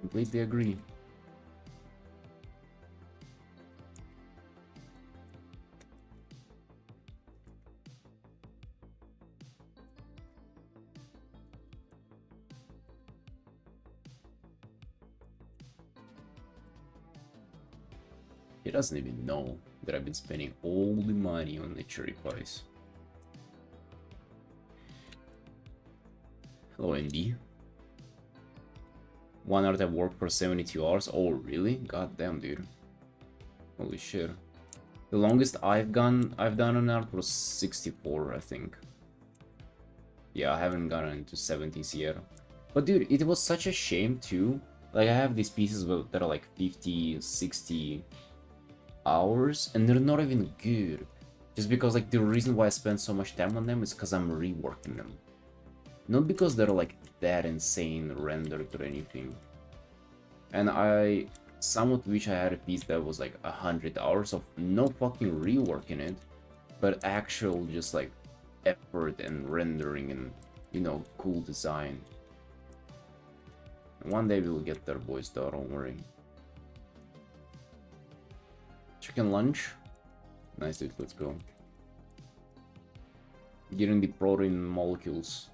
completely agree. He doesn't even know that I've been spending all the money on the cherry pies. Hello, ND. 1 hour that worked for 72 hours. Oh, really? God damn, dude. Holy shit. The longest I've done an art was 64, I think. Yeah, I haven't gotten into 70s yet. But dude, it was such a shame too. Like, I have these pieces that are like 50, 60 hours, and they're not even good. Just because, like, the reason why I spend so much time on them is because I'm reworking them. Not because they're, like, that insane rendered or anything. And I somewhat wish I had a piece that was, like, 100 hours of no fucking reworking it, but actual just, like, effort and rendering and, you know, cool design. And one day we will get there, boys, though, don't worry. Chicken lunch? Nice, dude, let's go. Getting the protein molecules.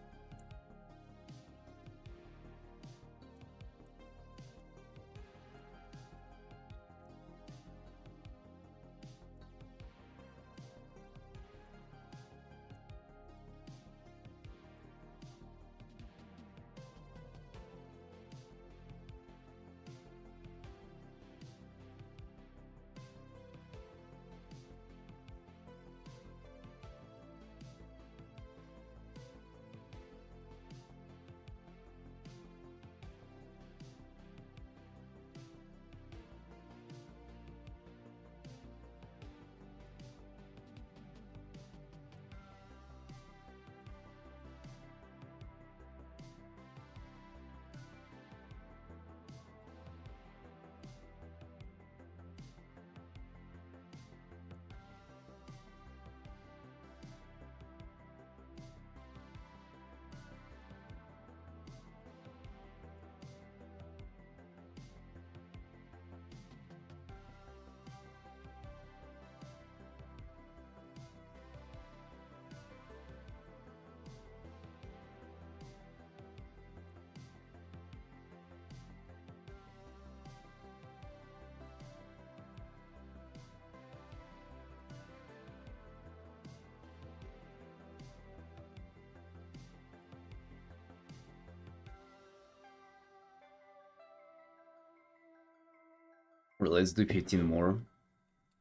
Let's do 15 more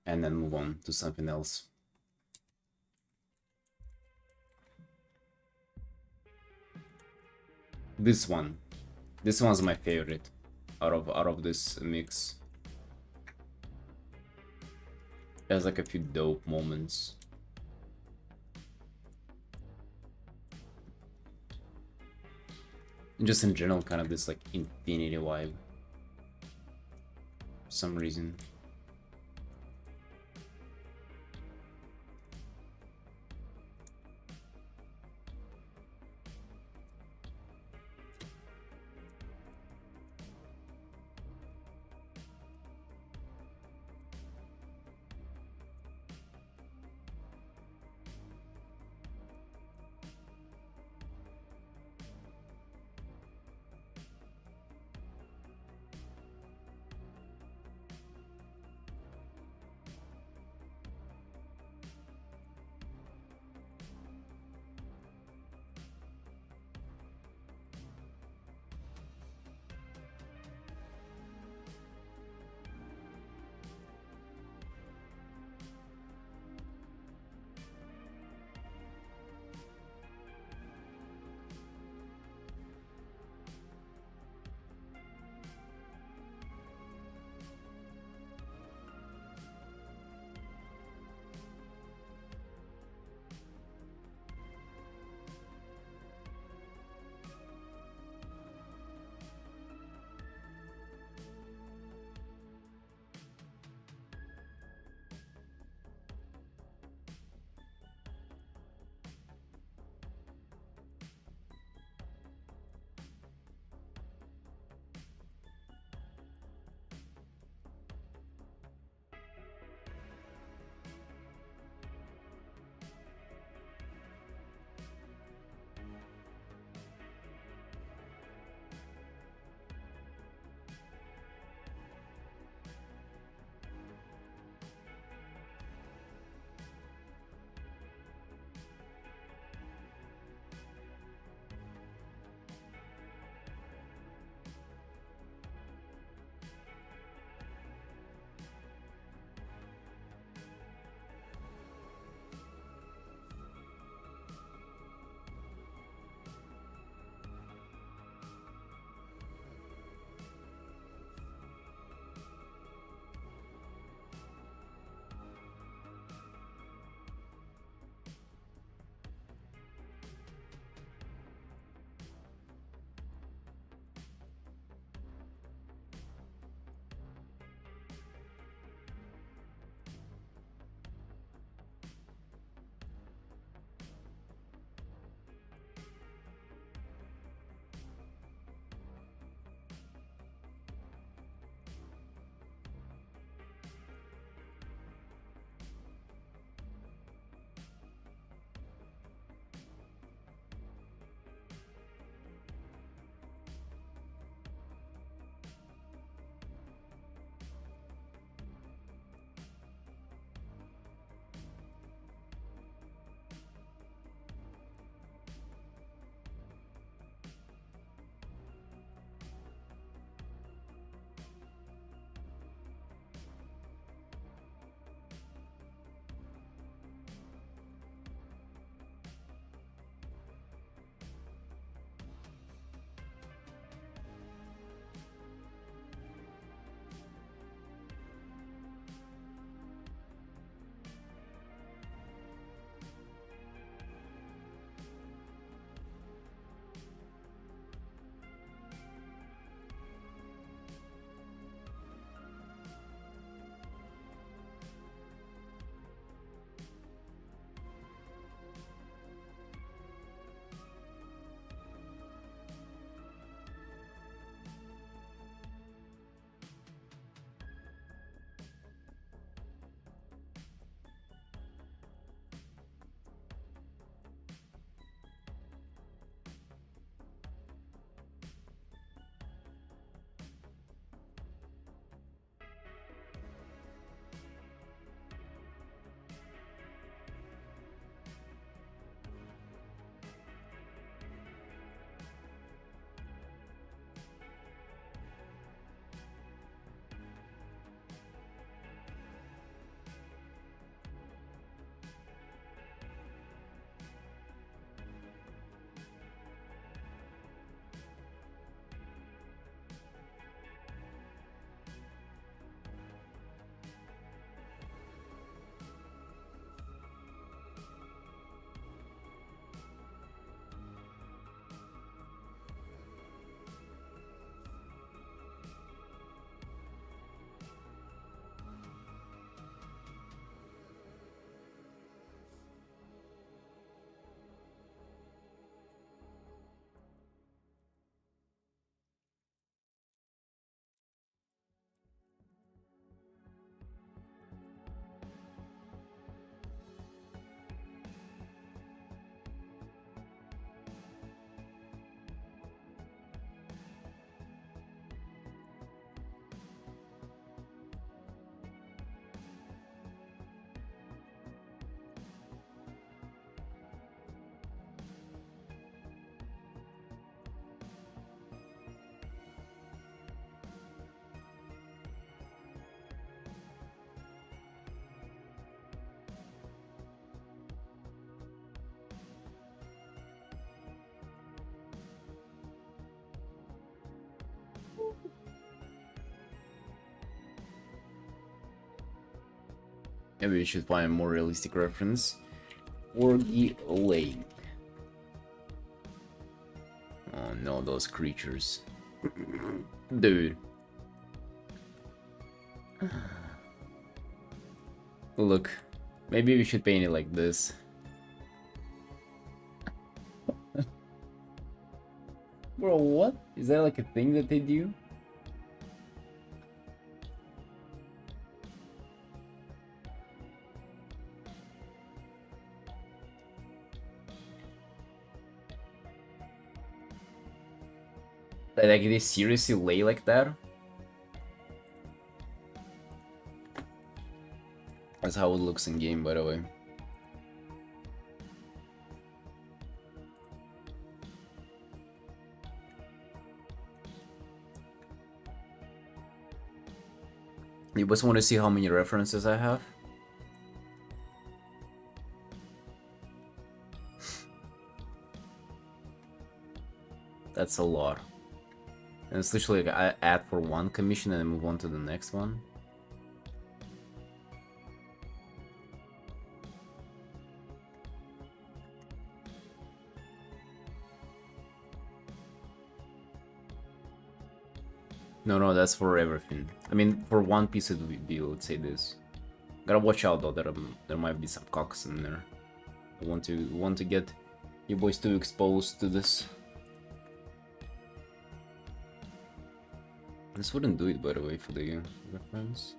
and then move on to something else. This one. This one's my favorite out of this mix. It has like a few dope moments. And just in general, kind of this like infinity vibe. For some reason. Maybe we should find a more realistic reference for the lake. Oh no, those creatures. Dude. Look, maybe we should paint it like this. Bro, what? Is that like a thing that they do? Like, they seriously lay like that? That's how it looks in game, by the way. You just want to see how many references I have? That's a lot. And it's literally like I add for one commission and then move on to the next one. No, that's for everything. I mean, for one piece it would be, let's say this. Gotta watch out though, there might be some cocks in there. I want to get you boys too exposed to this. This wouldn't do it, by the way, for the reference.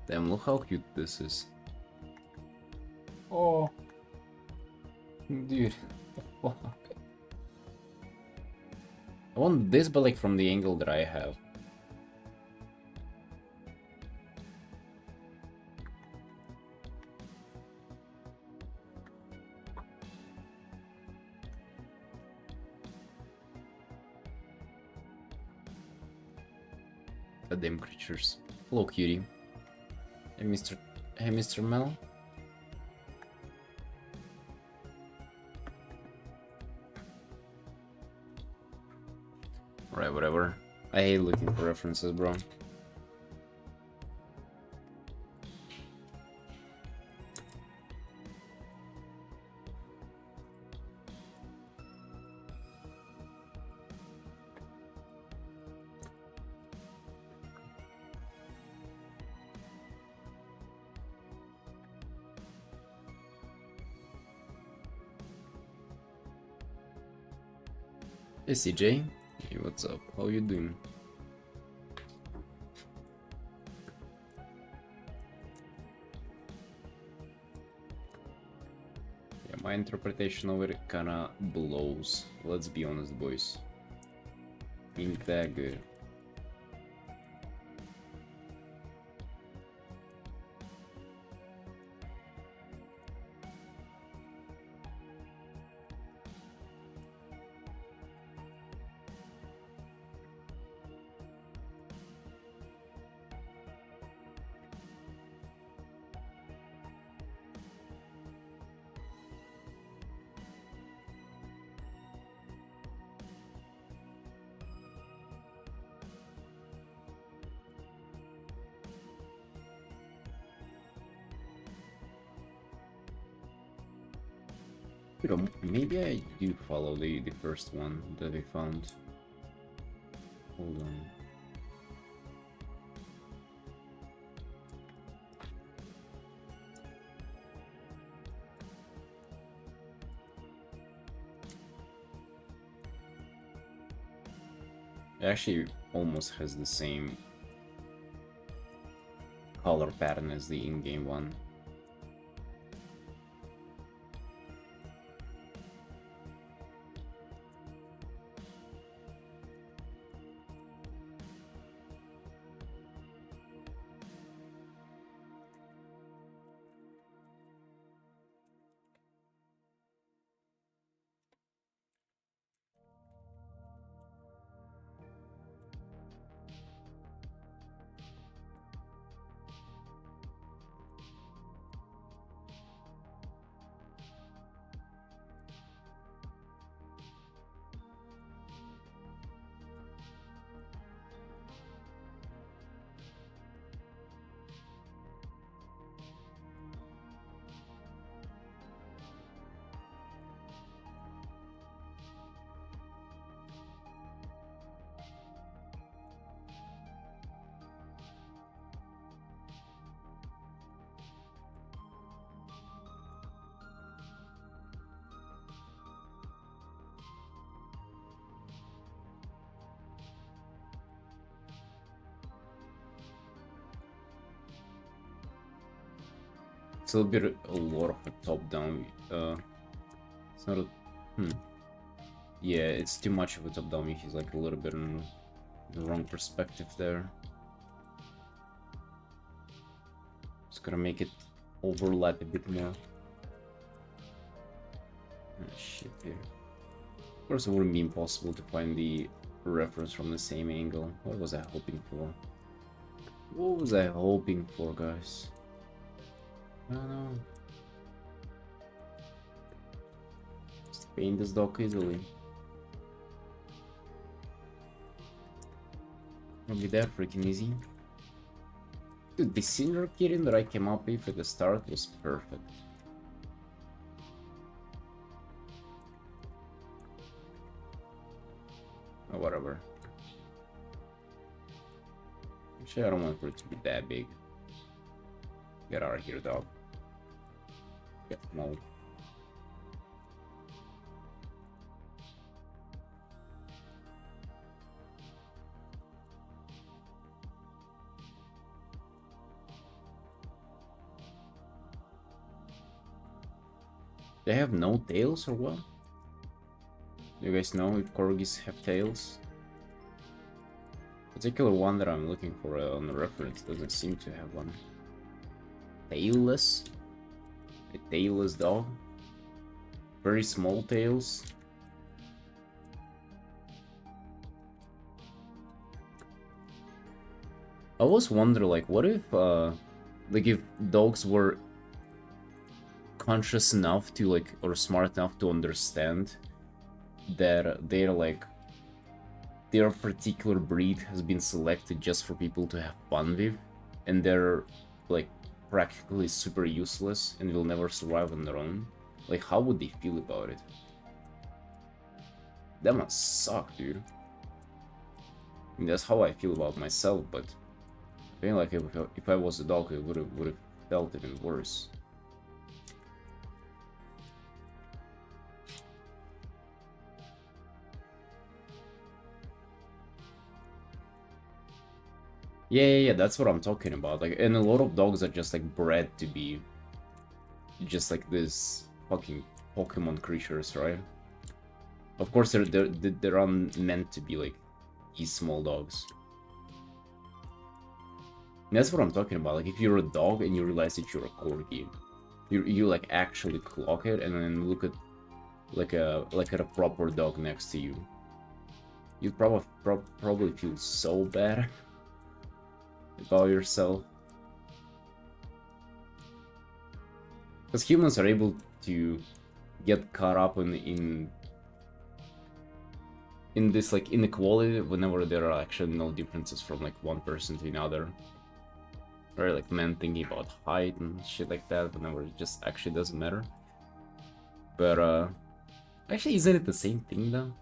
Damn, look how cute this is. Oh, dude, what the fuck? I want this, but like from the angle that I have. Goddamn creatures. Hello, cutie. Hey, Mr. Mel. Alright, whatever. I hate looking for references, bro. Hey, CJ. Hey, what's up? How you doing? Yeah, my interpretation of it kinda blows. Let's be honest, boys. Ain't that good. Maybe I do follow the first one that I found. Hold on. It actually almost has the same color pattern as the in-game one. It's a little bit a lot of a top-down. It's not a. Yeah, it's too much of a top-down. He's like a little bit in the wrong perspective there. Just gotta make it overlap a bit more. Ah, shit, here. Of course, it wouldn't be impossible to find the reference from the same angle. What was I hoping for? What was I hoping for, guys? I don't know. Just paint this dog easily. It'll be that freaking easy. Dude, the senior kitten that I came up with at the start was perfect. Oh, whatever. Actually, I don't want for it to be that big. Get out of here, dog. Get small. They have no tails or what? Do you guys know if corgis have tails? The particular one that I'm looking for on the reference doesn't seem to have one. Tailless? A tailless dog? Very small tails? I always wonder, like, what if, like, if dogs were conscious enough to, like, or smart enough to understand that they're, like, their particular breed has been selected just for people to have fun with, and they're, like, practically super useless and will never survive on their own. Like, how would they feel about it? That must suck, dude. I mean, that's how I feel about myself, but I feel like if I was a dog, it would have felt even worse. Yeah, that's what I'm talking about. Like, and a lot of dogs are just like bred to be just like this fucking Pokemon creatures, right? Of course, they're meant to be like these small dogs. And that's what I'm talking about. Like, if you're a dog and you realize that you're a corgi, you like actually clock it and then look at like at a proper dog next to you. You'd probably feel so bad about yourself, because humans are able to get caught up in this like inequality whenever there are actually no differences from like one person to another, right? Like men thinking about height and shit like that whenever it just actually doesn't matter. But actually, isn't it the same thing though?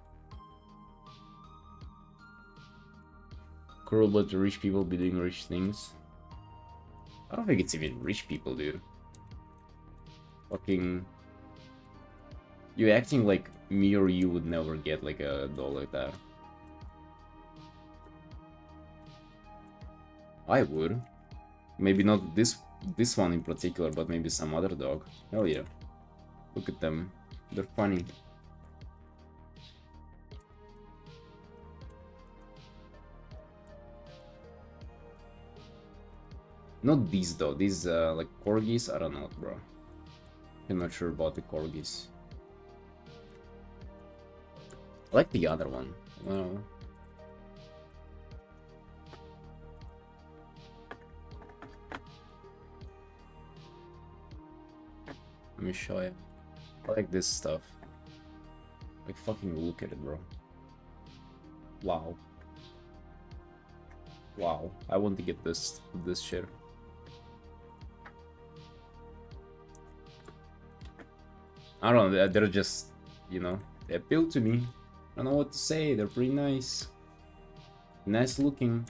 Cruel but rich people be doing rich things. I don't think it's even rich people, dude. Fucking... You acting like me or you would never get like a dog like that. I would. Maybe not this one in particular, but maybe some other dog. Hell yeah. Look at them. They're funny. Not these though. These like corgis. I don't know, bro. I'm not sure about the corgis. I like the other one. Well, let me show you. I like this stuff. Like, fucking look at it, bro. Wow. Wow. I want to get this shit. I don't know, they're just, you know, they appeal to me. I don't know what to say, they're pretty nice. Nice looking.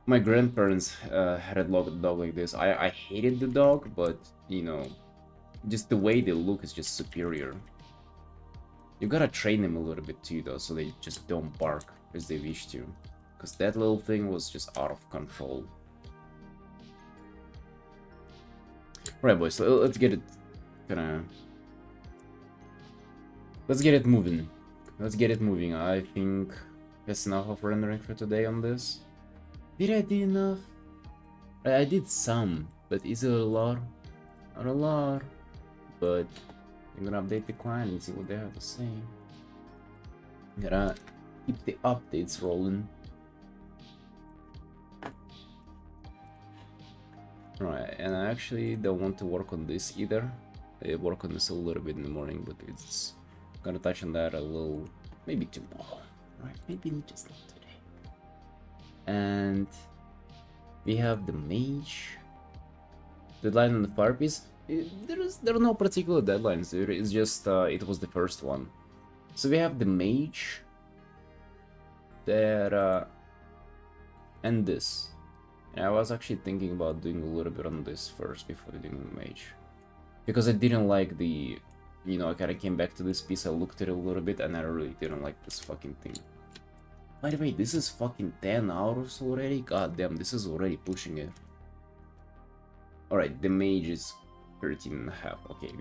My grandparents had a dog like this. I hated the dog, but, you know, just the way they look is just superior. You gotta train them a little bit too, though, so they just don't bark as they wish to. Because that little thing was just out of control. Right, boys, so let's get it kinda... Let's get it moving. Let's get it moving. I think that's enough of rendering for today on this. Did I do enough? I did some, but is it a lot? Not a lot. But I'm gonna update the client and see what they have to say. I'm gonna keep the updates rolling. Right, and I actually don't want to work on this either. I work on this a little bit in the morning, but it's gonna touch on that a little, maybe tomorrow. Right, maybe just not today. And we have the mage. Deadline on the firepiece. There are no particular deadlines. It's just it was the first one. So we have the mage. There and this. And I was actually thinking about doing a little bit on this first before doing the mage, because I didn't like the, you know, I kind of came back to this piece. I looked at it a little bit and I really didn't like this fucking thing. By the way, this is fucking 10 hours already. God damn, this is already pushing it. Alright, the mage is 13.5. Okay,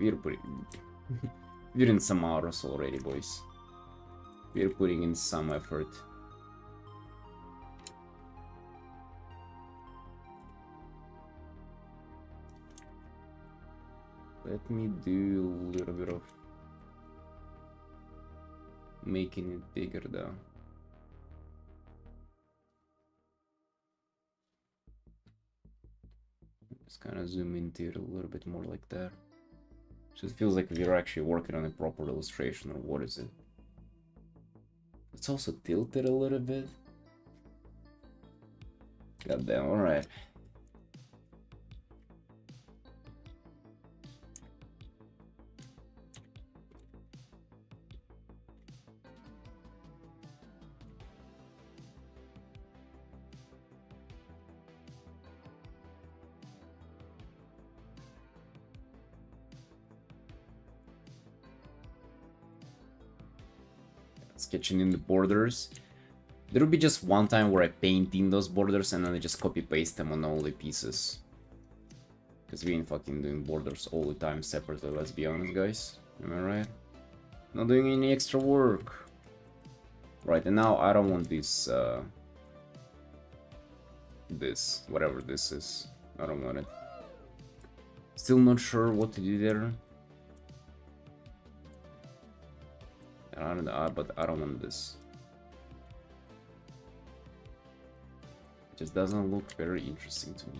we're in some hours already, boys. We're putting in some effort. Let me do a little bit of making it bigger though. Just kind of zoom into it a little bit more like that. So it feels like we're actually working on a proper illustration, or what is it? Let's also tilt it a little bit. God damn, alright. Sketching in the borders. There will be just one time where I paint in those borders and then I just copy paste them on all the pieces. Because we ain't fucking doing borders all the time separately, let's be honest, guys. Am I right? Not doing any extra work. Right, and now I don't want this, whatever this is. I don't want it. Still not sure what to do there. But I don't want this. It just doesn't look very interesting to me.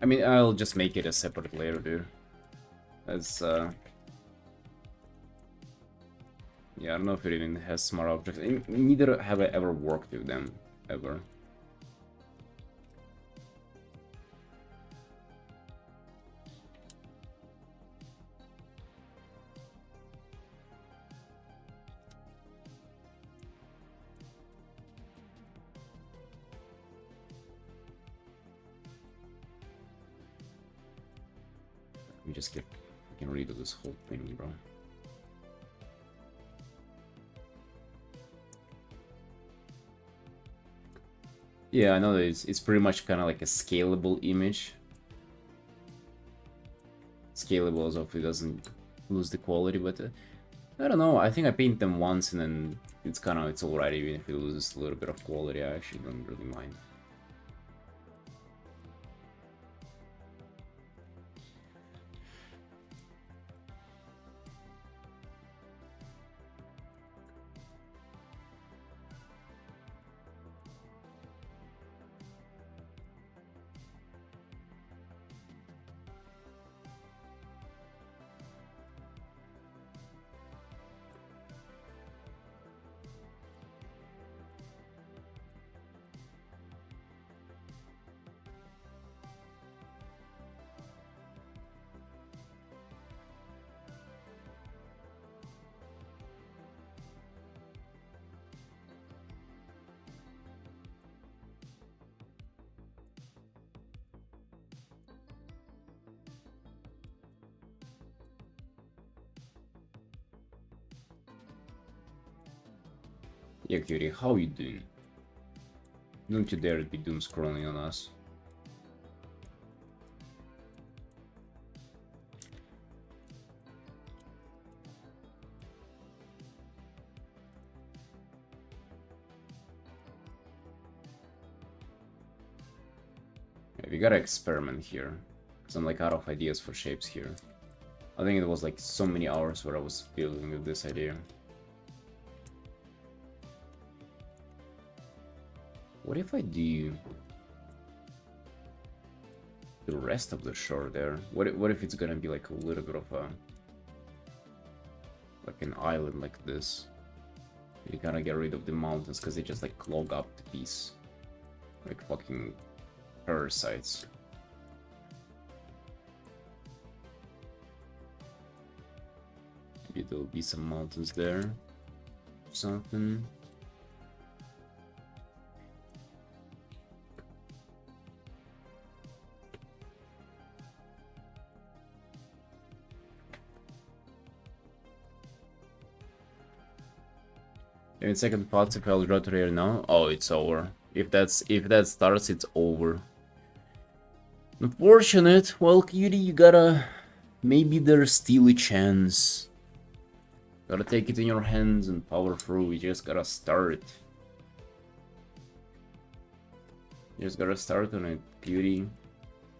I mean, I'll just make it a separate layer, dude. As yeah, I don't know if it even has smart objects. Neither have I ever worked with them, ever. We just get getting rid of this whole thing, bro. Yeah, I know that it's pretty much kind of like a scalable image. Scalable as if it doesn't lose the quality, but I don't know. I think I paint them once and then it's alright even if it loses a little bit of quality. I actually don't really mind. Yeah, Cutie, how you doing? Don't you dare be doom scrolling on us. Yeah, we gotta experiment here. Because I'm like out of ideas for shapes here. I think it was like so many hours where I was building with this idea. What if I do the rest of the shore there? What if it's gonna be like a little bit of a... like an island like this? You gotta get rid of the mountains because they just like clog up the piece. Like fucking parasites. Maybe there'll be some mountains there. Something. In second parts, if I'll draw to here now. Oh, it's over. If that starts, it's over. Unfortunate. Well, Cutie, you gotta... maybe there's still a chance. Gotta take it in your hands and power through. You just gotta start. You just gotta start on it, Cutie.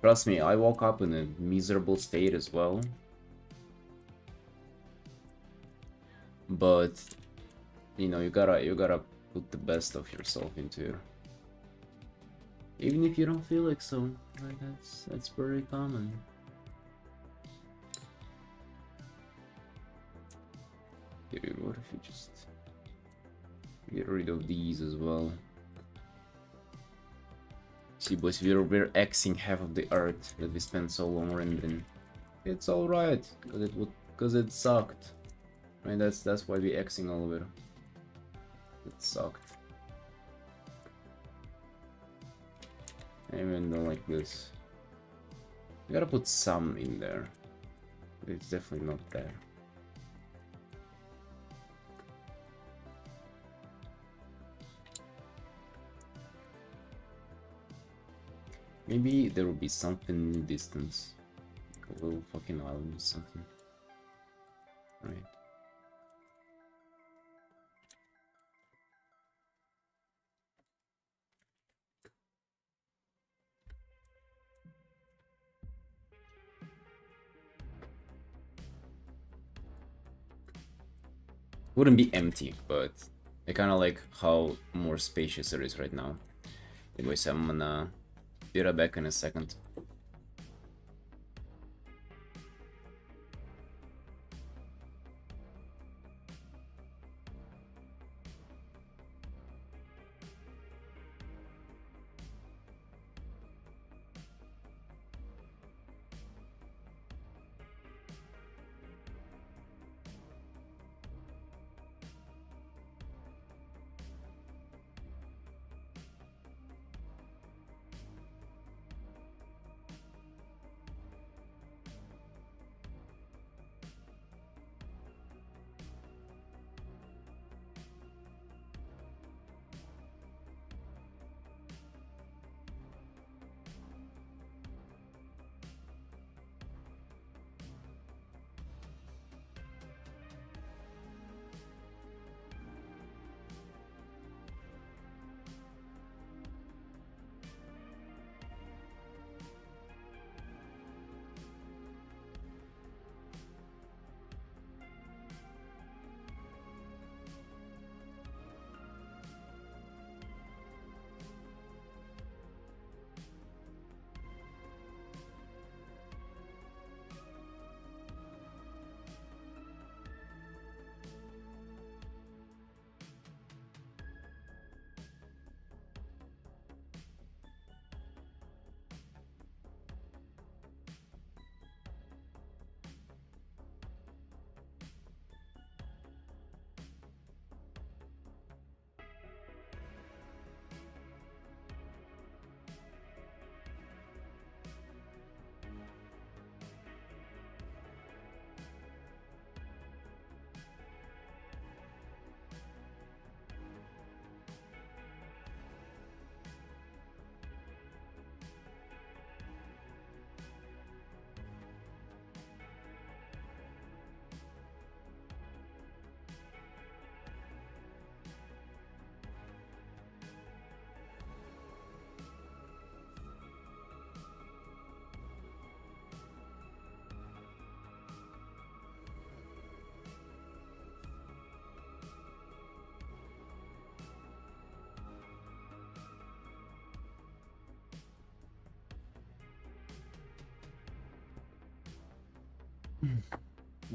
Trust me, I woke up in a miserable state as well. But you know, you gotta put the best of yourself into it. Even if you don't feel like so. Like that's very common. Dude, what if you just get rid of these as well? See, boys, we're Xing half of the art that we spent so long rendering. It's alright, cause it sucked. I mean, that's why we Xing all of it. It sucked. I even don't like this. You gotta put some in there. It's definitely not there. Maybe there will be something in the distance. Like a little fucking island or something. Right. Wouldn't be empty, but I kind of like how more spacious it is right now. Anyways, I'm gonna be right back in a second.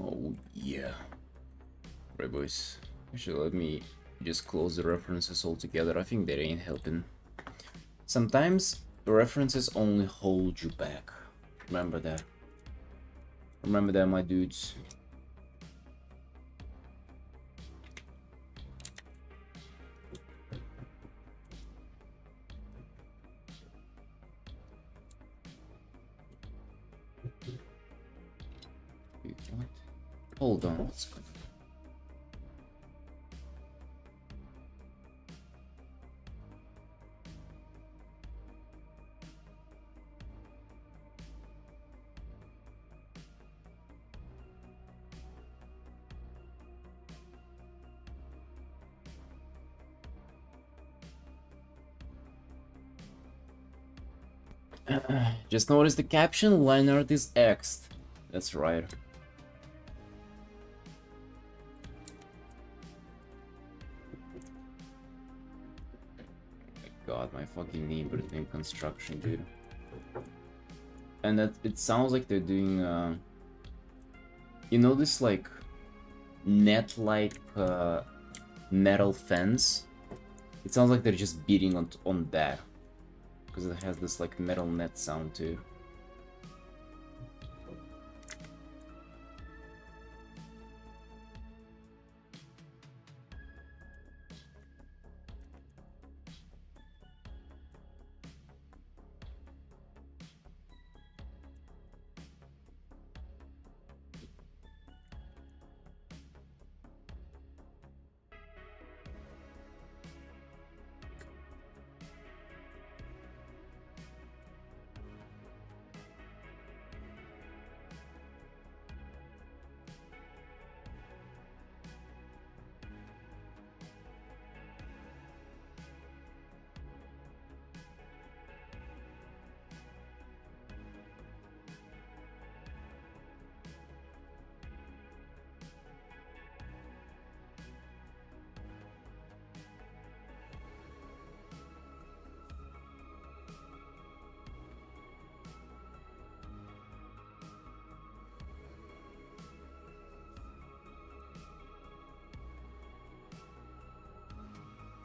Oh yeah. Right, boys. Actually, let me just close the references altogether. I think that ain't helping. Sometimes references only hold you back. Remember that. Remember that, my dudes. Wait, what? Hold on. What's going on? Just notice the caption, Lineart is X'd. That's right. God, my fucking knee in construction, dude. And that it sounds like they're doing you know this like net like metal fence? It sounds like they're just beating on that. Because it has this like metal net sound too.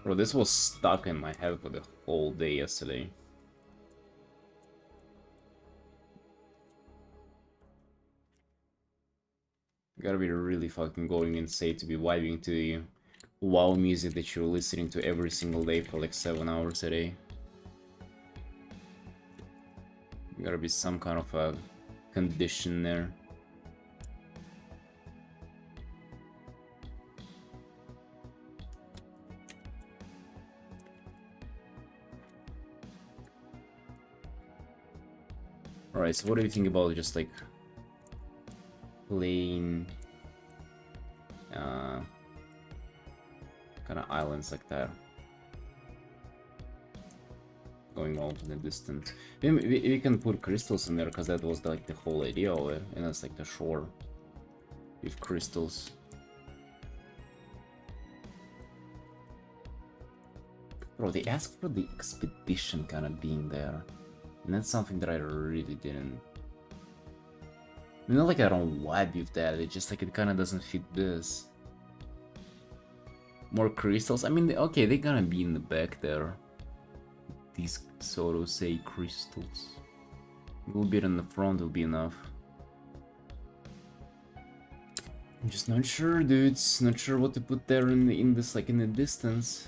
Bro, this was stuck in my head for the whole day yesterday. You gotta be really fucking going insane to be vibing to the WoW music that you're listening to every single day for like 7 hours a day. You gotta be some kind of a condition there. Alright, so what do you think about just like plain kind of islands like that? Going off in the distance. We can put crystals in there because that was like the whole idea of it, and that's like the shore with crystals. Bro, they asked for the expedition kind of being there, and that's something that I really didn't. Not like I don't vibe with that, it's just like it kind of doesn't fit this. More crystals? I mean, okay, they're gonna be in the back there. These so to say crystals. A little bit in the front will be enough. I'm just not sure, dudes. Not sure what to put there in this like in the distance.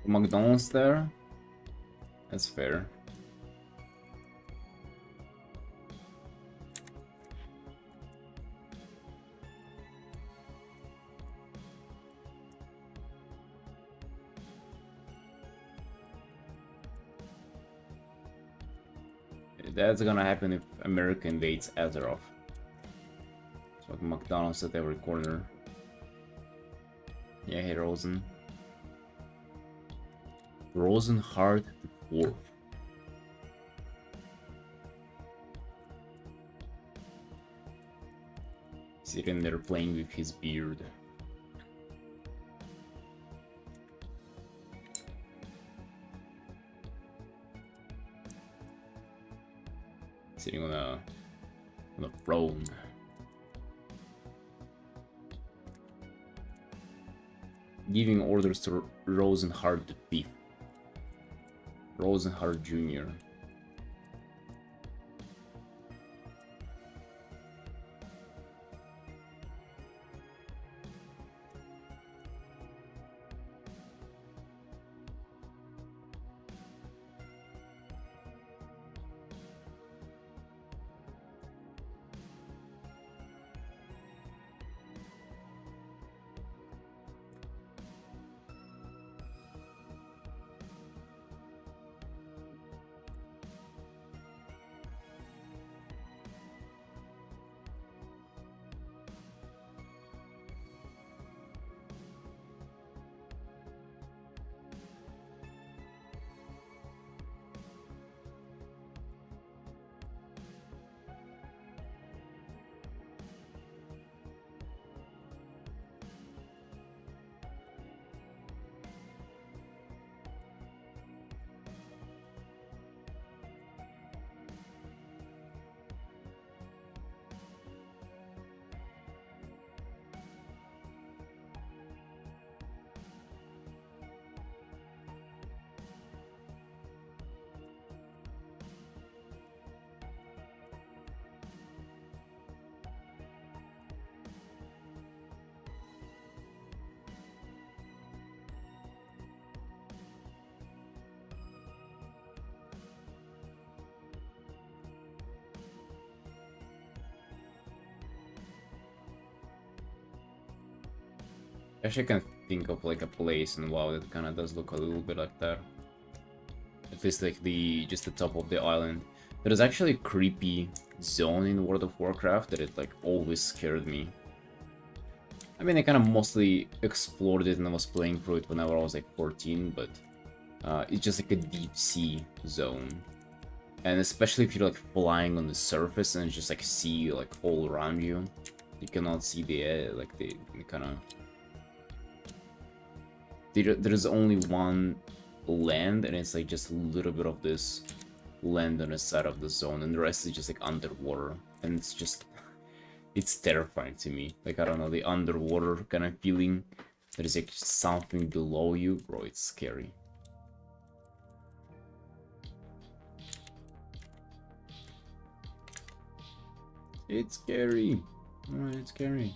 McDonald's there? That's fair. That's gonna happen if America invades Azeroth. It's like McDonald's at every corner. Yeah, hey Rosen. Rosenhard the Fourth. Sitting there playing with his beard. Sitting on a throne. Giving orders to Rosenhard the Fifth. Rosenhard Jr. Actually, I can think of like a place in WoW that kind of does look a little bit like that. At least like just the top of the island. There is actually a creepy zone in World of Warcraft that it like always scared me. I mean, I kind of mostly explored it and I was playing through it whenever I was like 14, but it's just like a deep sea zone. And especially if you're like flying on the surface and it's just like sea like all around you, you cannot see the air, like the kind of. There's only one land, and it's like just a little bit of this land on the side of the zone, and the rest is just like underwater, and it's just, it's terrifying to me. Like, I don't know, the underwater kind of feeling that is like something below you, bro, it's scary. It's scary. Oh, it's scary.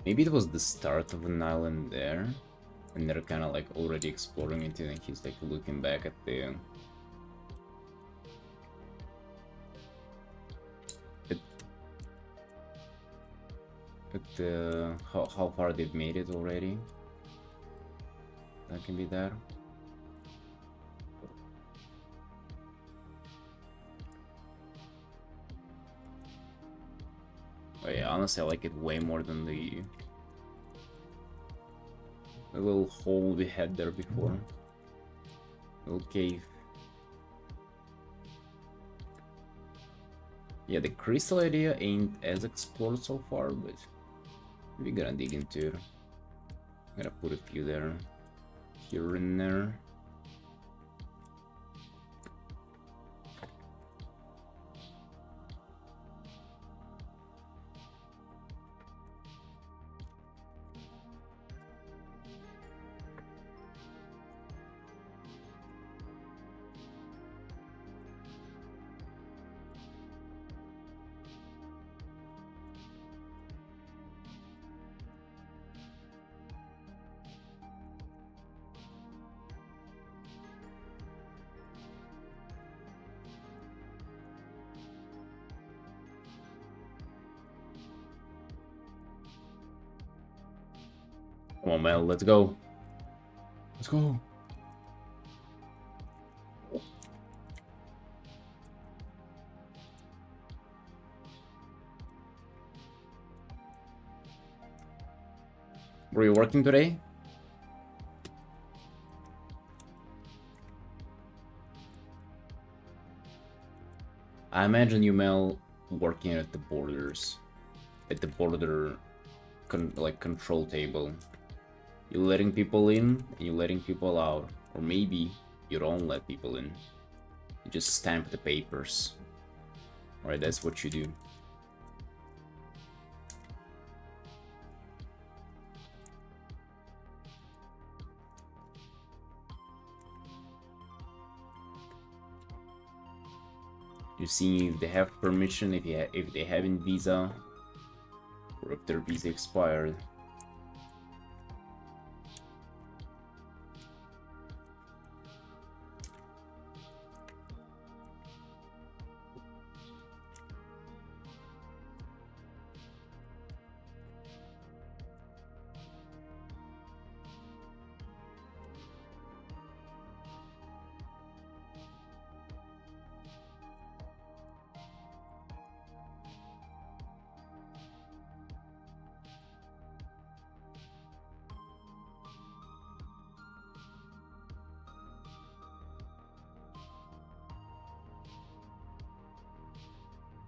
Maybe it was the start of an island there, and they're kind of like already exploring it, and he's like looking back at the how far they've made it already. That can be that. Oh yeah, honestly, I like it way more than the little hole we had there before. Little cave. Yeah, the crystal idea ain't as explored so far, but we're gonna dig into it. I'm gonna put a few there, here and there. Come on, Mel, let's go. Let's go. Were you working today? I imagine you, Mel, working at the borders. At the border, like, control table. You're letting people in, and you're letting people out. Or maybe you don't let people in. You just stamp the papers. Alright, that's what you do. You see if they have permission, if they have in visa, or if their visa expired.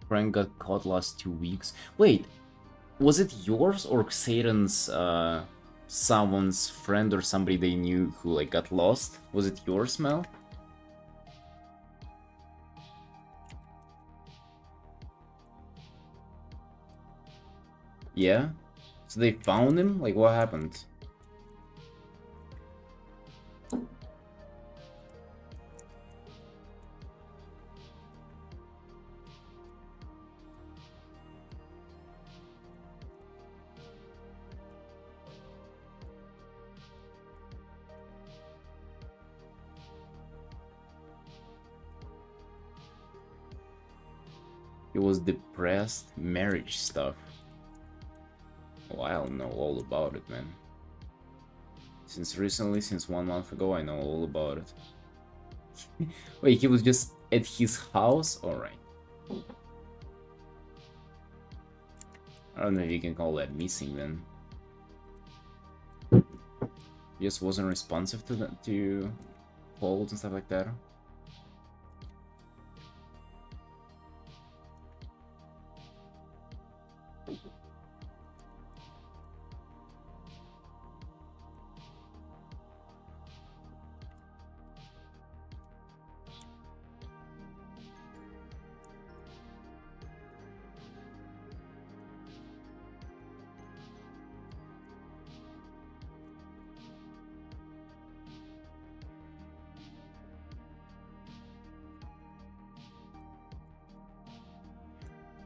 Frank got caught last 2 weeks. Wait, was it yours or Satan's someone's friend or somebody they knew who like got lost? Was it yours, Mel? Yeah? So they found him? Like, what happened? It was depressed marriage stuff. Oh, I don't know all about it, man. Since recently, since 1 month ago, I know all about it. Wait, he was just at his house? Alright. I don't know if you can call that missing then. He just wasn't responsive to calls and stuff like that.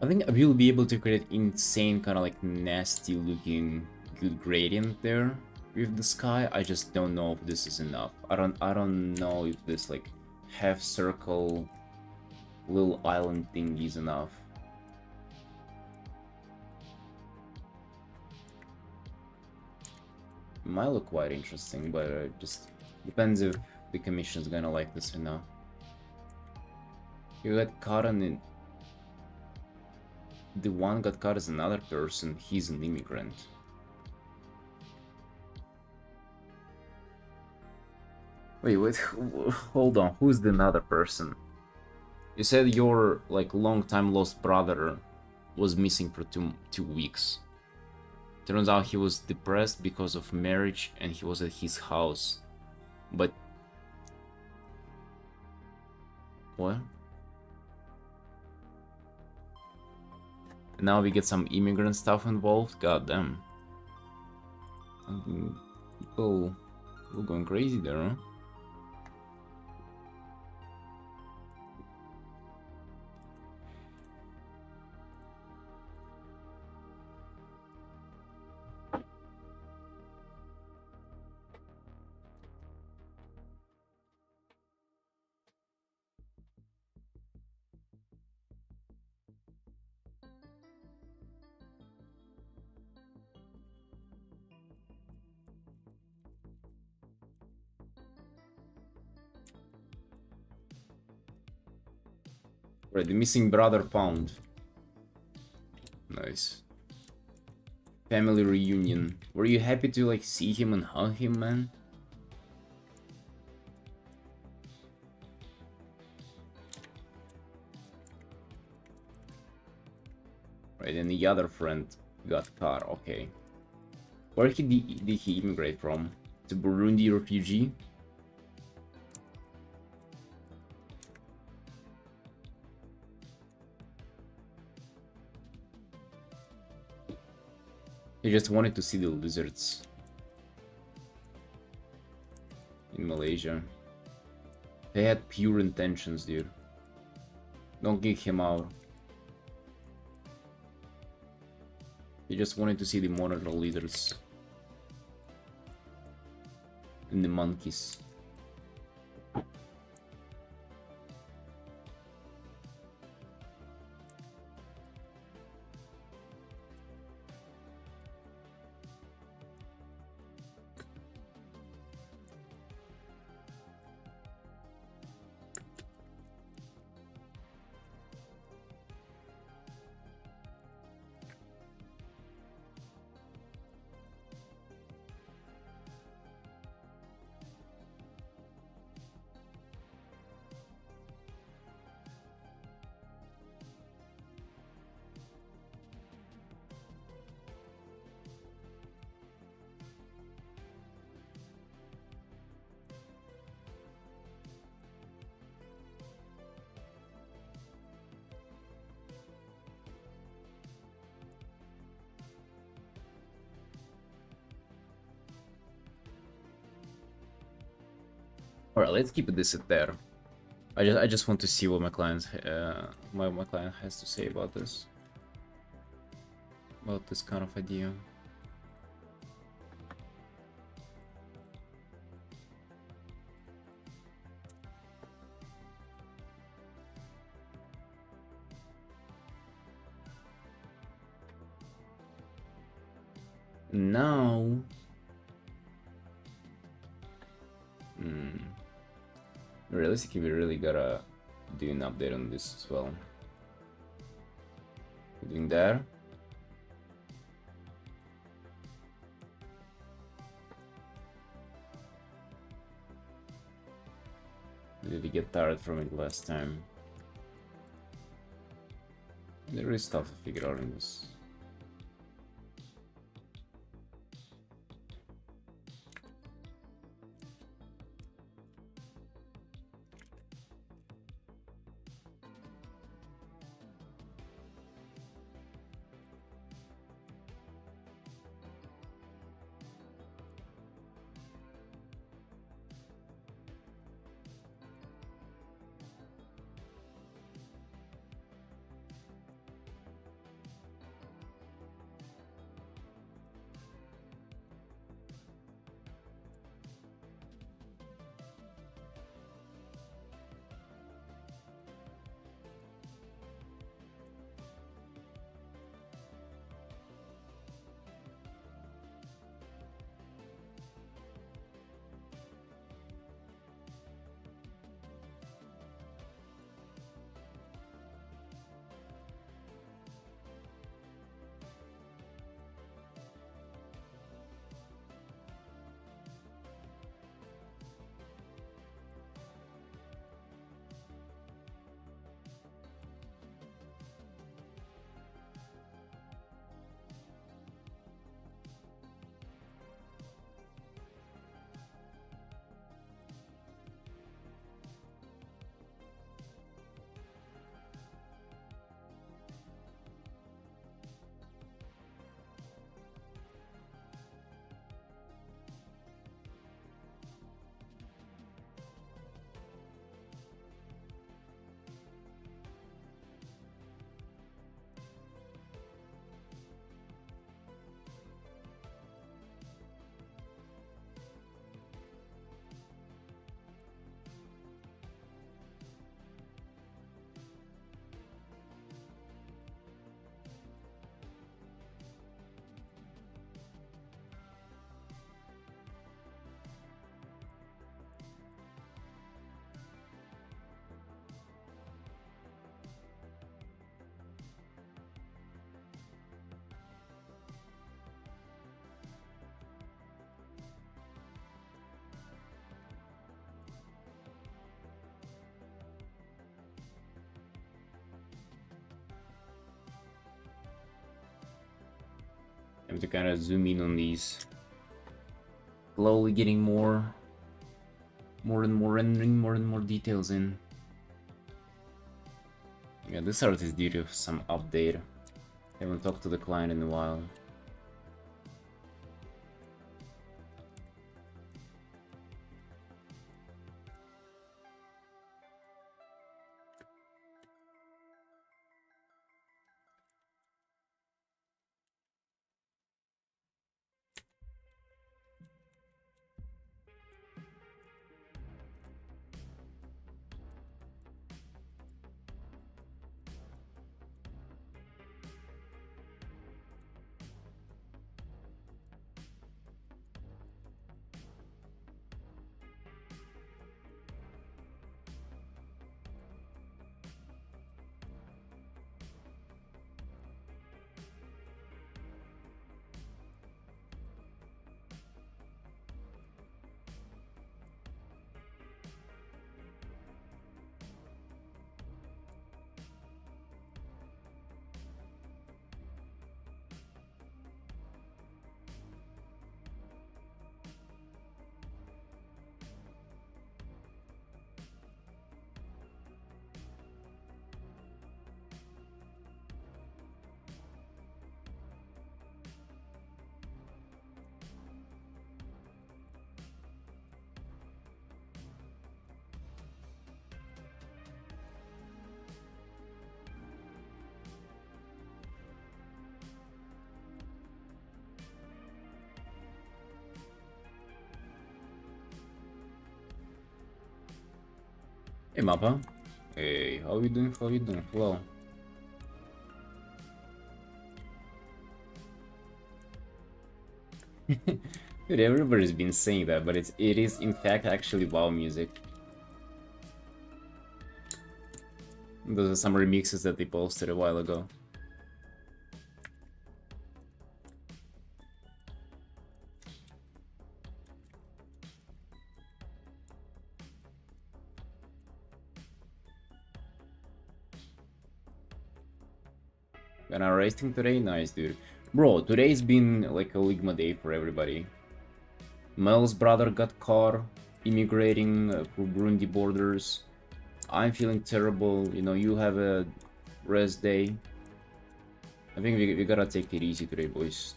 I think we'll be able to create insane kind of like nasty looking good gradient there with the sky. I just don't know if this is enough. I don't know if this like half circle little island thing is enough. It might look quite interesting, but it just depends if the commission's gonna like this or not. You got caught on it. The one got caught as another person, he's an immigrant. Wait, hold on, who's the another person? You said your like long time lost brother was missing for two weeks. Turns out he was depressed because of marriage and he was at his house. But what? And now we get some immigrant stuff involved. God damn. People going crazy there, huh? Right, the missing brother found. Nice. Family reunion. Were you happy to like see him and hug him, man? Right, and the other friend got caught. Okay. Where did he immigrate from? To Burundi refugee? He just wanted to see the lizards in Malaysia. They had pure intentions, dude. Don't kick him out. He just wanted to see the monitor leaders and the monkeys. Alright, let's keep this at there. I just want to see what my client my client has to say about this. About this kind of idea. Now realistically, we really gotta do an update on this as well. Doing that. Did we get tired from it last time? There is stuff to figure out in this. I have to kind of zoom in on these. Slowly getting more and more rendering, more and more details in. Yeah, this art is due to some update. Haven't talked to the client in a while. Hey Mappa. Hey, how you doing? How you doing? Hello. Dude, everybody's been saying that, but it is in fact actually WoW music. Those are some remixes that they posted a while ago. Gonna racing today? Nice, dude. Bro, today's been like a Ligma day for everybody. Mel's brother got caught immigrating through Burundi borders. I'm feeling terrible. You know, you have a rest day. I think we gotta take it easy today, boys.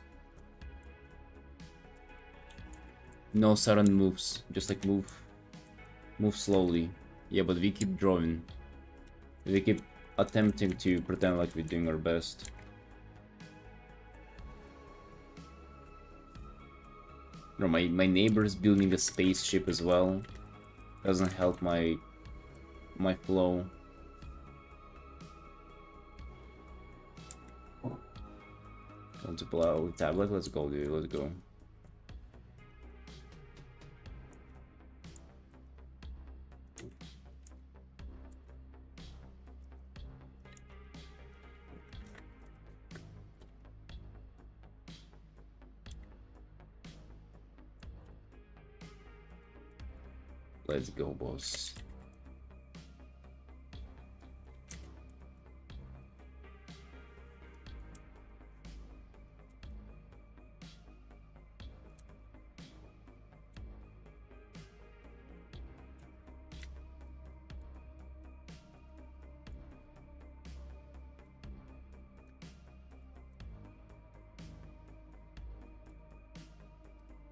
No sudden moves. Just like move slowly. Yeah, but we keep drawing. We keep attempting to pretend like we're doing our best. You know, my neighbor's building a spaceship as well. Doesn't help my flow. Want to pull out the tablet? Let's go, dude. Let's go. Let's go, boss.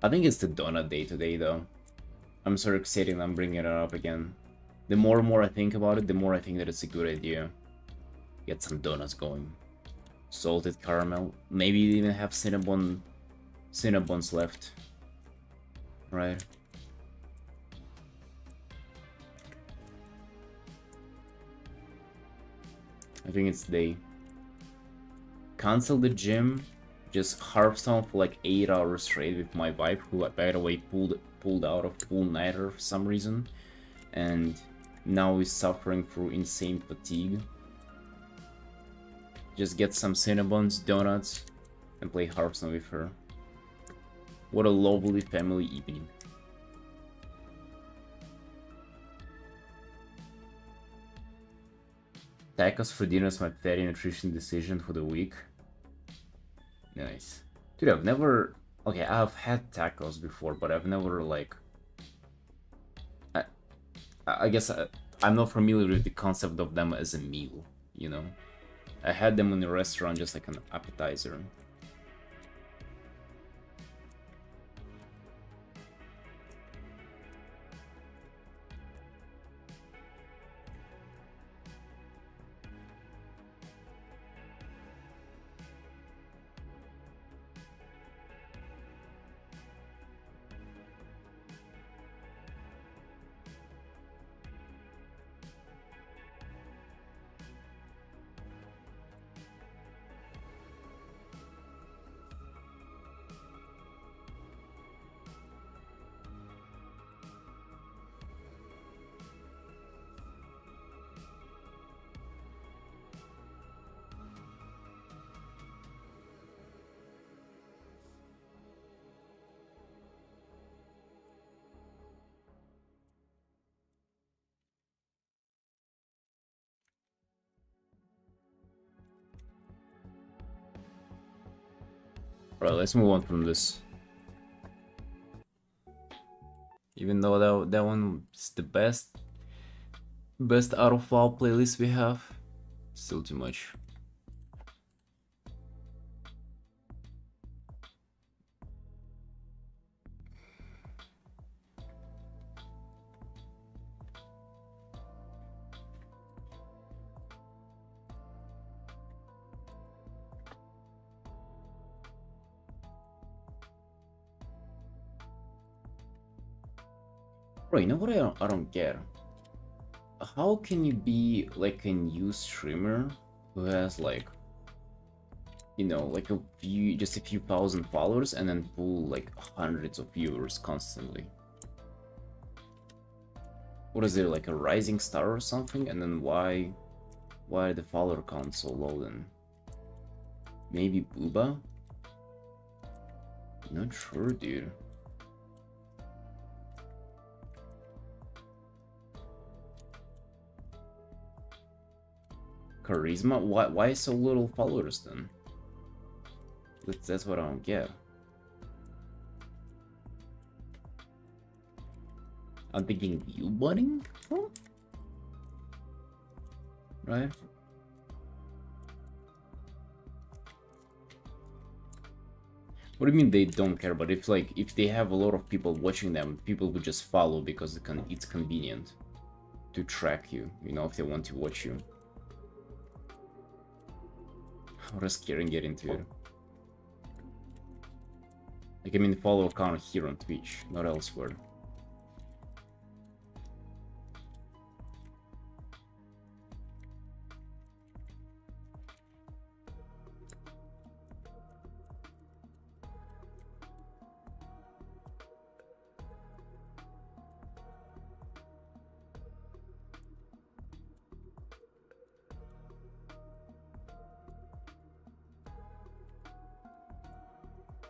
I think it's the donut day today, though. I'm so excited I'm bringing it up again. The more and more I think about it, the more I think that it's a good idea. Get some donuts going. Salted caramel. Maybe even have Cinnabons left. Right? I think it's day. Cancel the gym. Just Hearthstone for like 8 hours straight with my wife, who by the way pulled out of Full Nighter for some reason, and now is suffering through insane fatigue. Just get some Cinnabons, donuts, and play Hearthstone with her. What a lovely family evening. Tacos for dinner is my fatty nutrition decision for the week. Nice. Dude, I've never... Okay, I've had tacos before, but I've never, like... I, I guess I'm not familiar with the concept of them as a meal, you know? I had them in the restaurant just like an appetizer. Alright, let's move on from this. Even though that one is the best out of all playlists we have, still too much. Bro, you know what I don't get? How can you be like a new streamer who has like, you know, like just a few thousand followers and then pull like hundreds of viewers constantly? What is there, like a rising star or something? And then why are the follower count so low then? Maybe Booba? Not sure, dude. Charisma? Why so little followers then? That's what I don't get. I'm thinking view butting? Huh? Right? What do you mean they don't care? But if they have a lot of people watching them, people would just follow because it's convenient to track you, you know, if they want to watch you. How does Kieran get into it? Like, I mean, follower count here on Twitch, not elsewhere.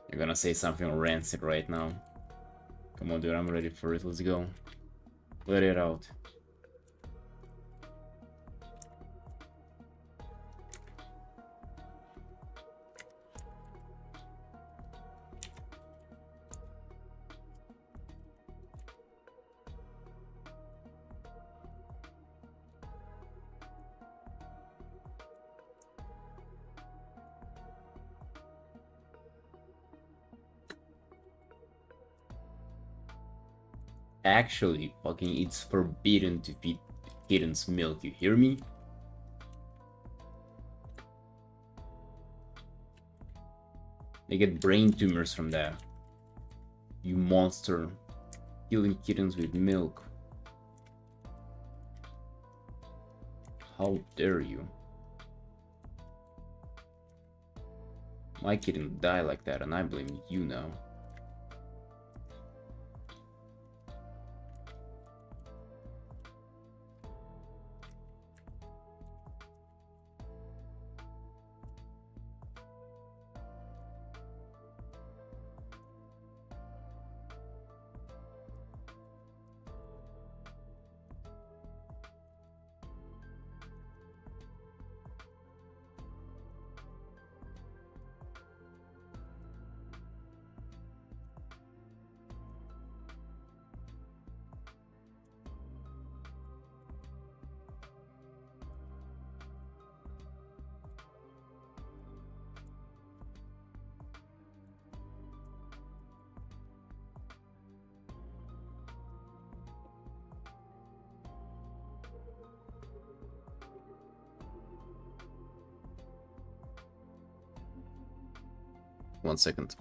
You're gonna say something rancid right now. Come on, dude, I'm ready for it. Let's go. Let it out. Actually, fucking, it's forbidden to feed kittens milk, you hear me? They get brain tumors from that. You monster. Killing kittens with milk. How dare you? My kitten died like that and I blame you now. 1 second.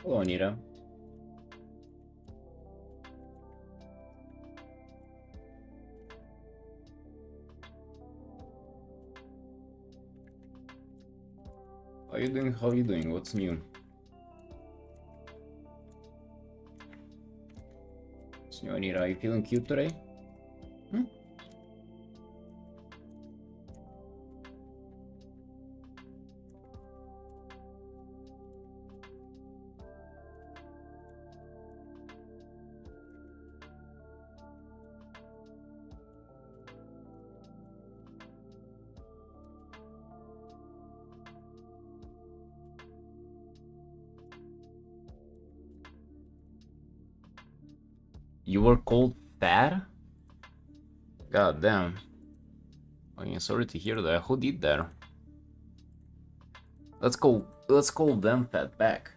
Hello, Anita. How you doing? How you doing? What's new? What's new, Anita? Are you feeling cute today? Hmm? You were called fat? God damn. I mean, sorry to hear that. Who did that? Let's call them fat back.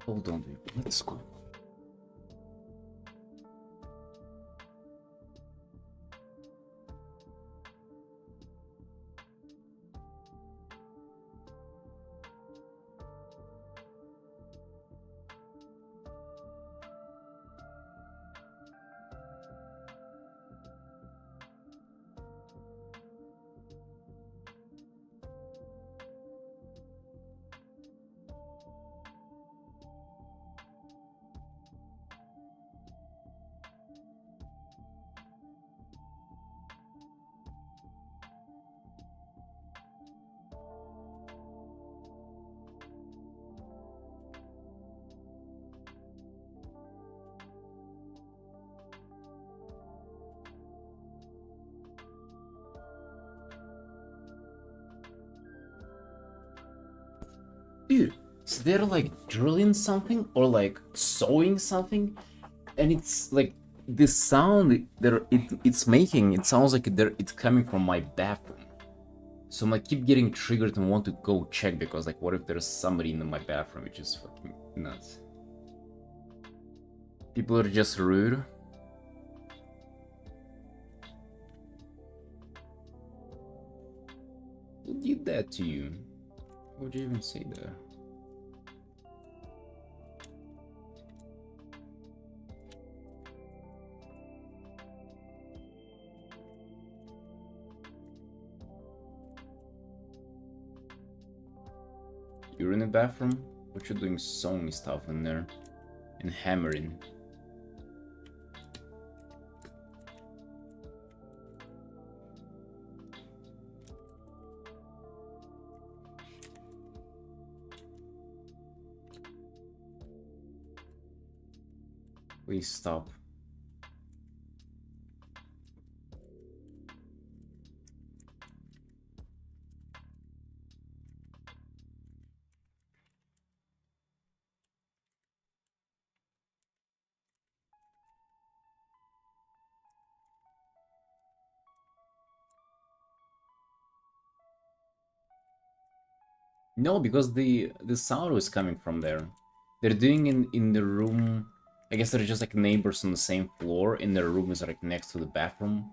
Hold on, dude. Let's go. Dude, so they're like drilling something or like sewing something, and it's like this sound it's making. It sounds like it's coming from my bathroom. So I'm like keep getting triggered and want to go check because like what if there's somebody in my bathroom, which is fucking nuts. People are just rude. Who did that to you? What would you even say there? You're in the bathroom? What you doing sewing stuff in there? And hammering? Please stop. No, because the sound was coming from there. They're doing in the room. I guess they're just like neighbors on the same floor, and their room is like next to the bathroom.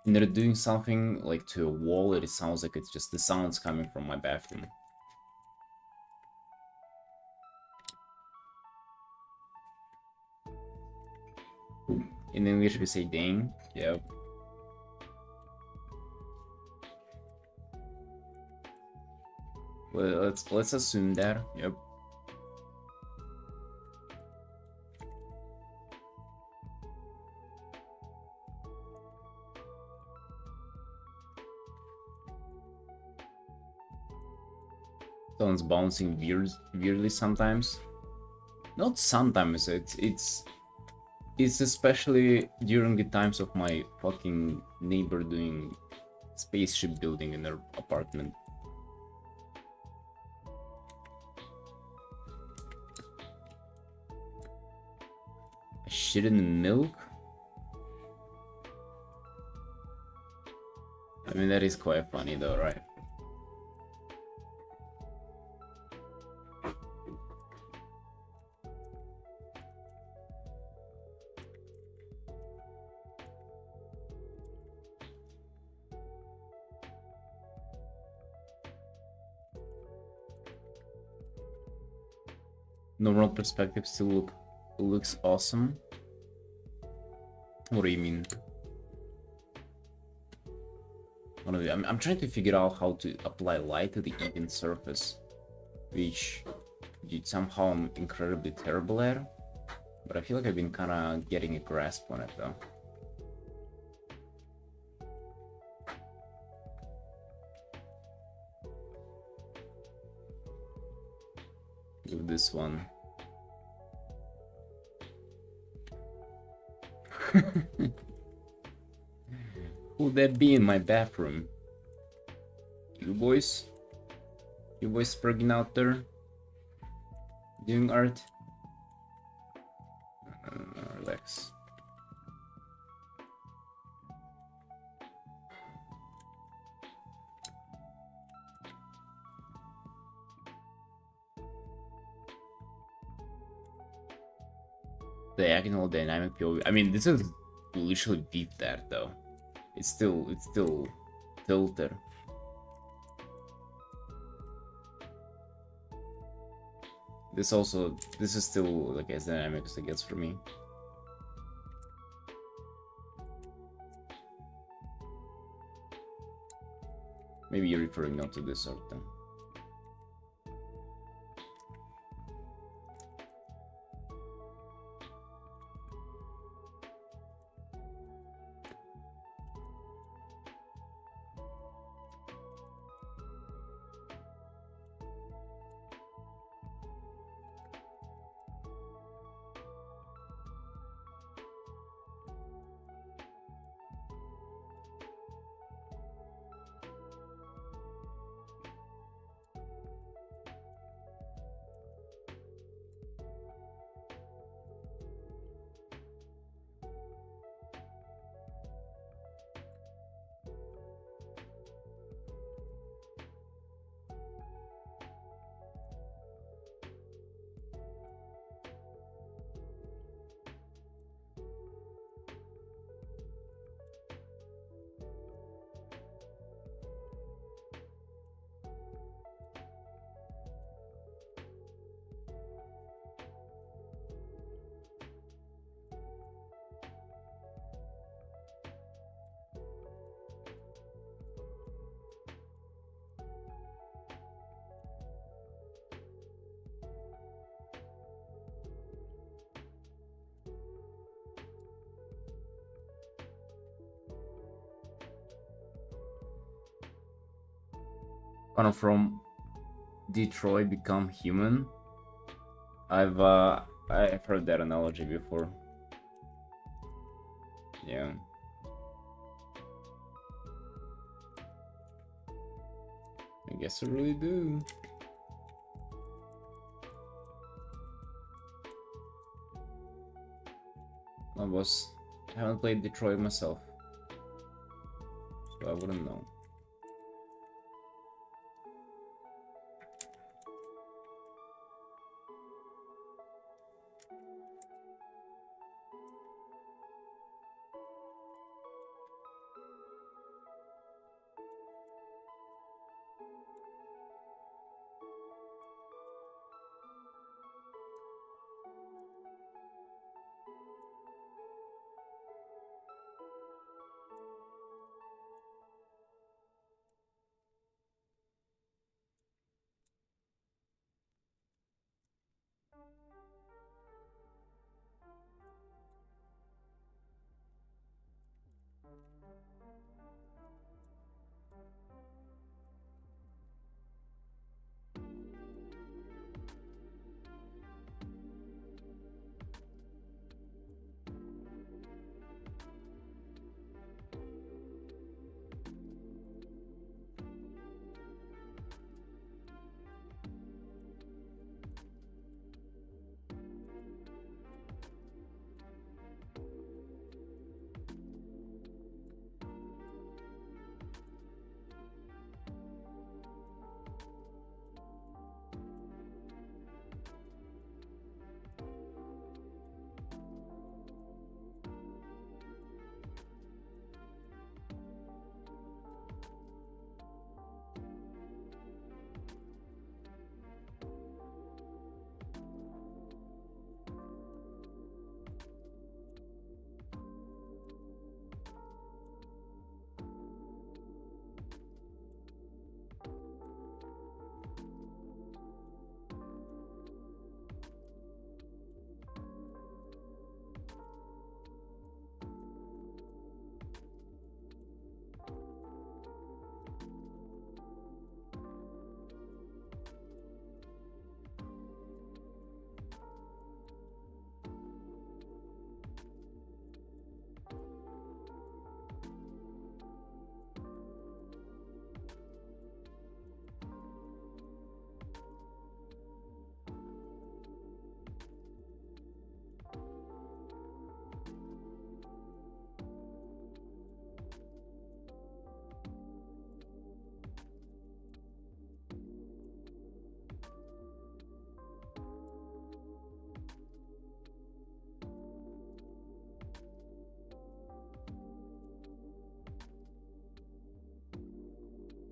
And they're doing something like to a wall, and it sounds like it's just the sounds coming from my bathroom. In English, we say dang. Yeah. Well, let's assume that. Yep. Someone's bouncing weirdly sometimes. Not sometimes. It's especially during the times of my fucking neighbor doing spaceship building in their apartment. Shit in the milk? I mean, that is quite funny though, right? Normal perspective still looks awesome. What do you mean? I'm trying to figure out how to apply light to the even surface, which somehow I'm incredibly terrible at. But I feel like I've been kind of getting a grasp on it though. With this one. Who'd that be in my bathroom? You boys? You boys spreading out there? Doing art? No, relax. diagonal dynamic POV. I mean, this is literally beat that though. It's still tilted. This is still like as dynamic as it gets for me. Maybe you're referring not to this art then. Kind of from Detroit become human. I've heard that analogy before. Yeah. I guess I really do. I haven't played Detroit myself, so I wouldn't know.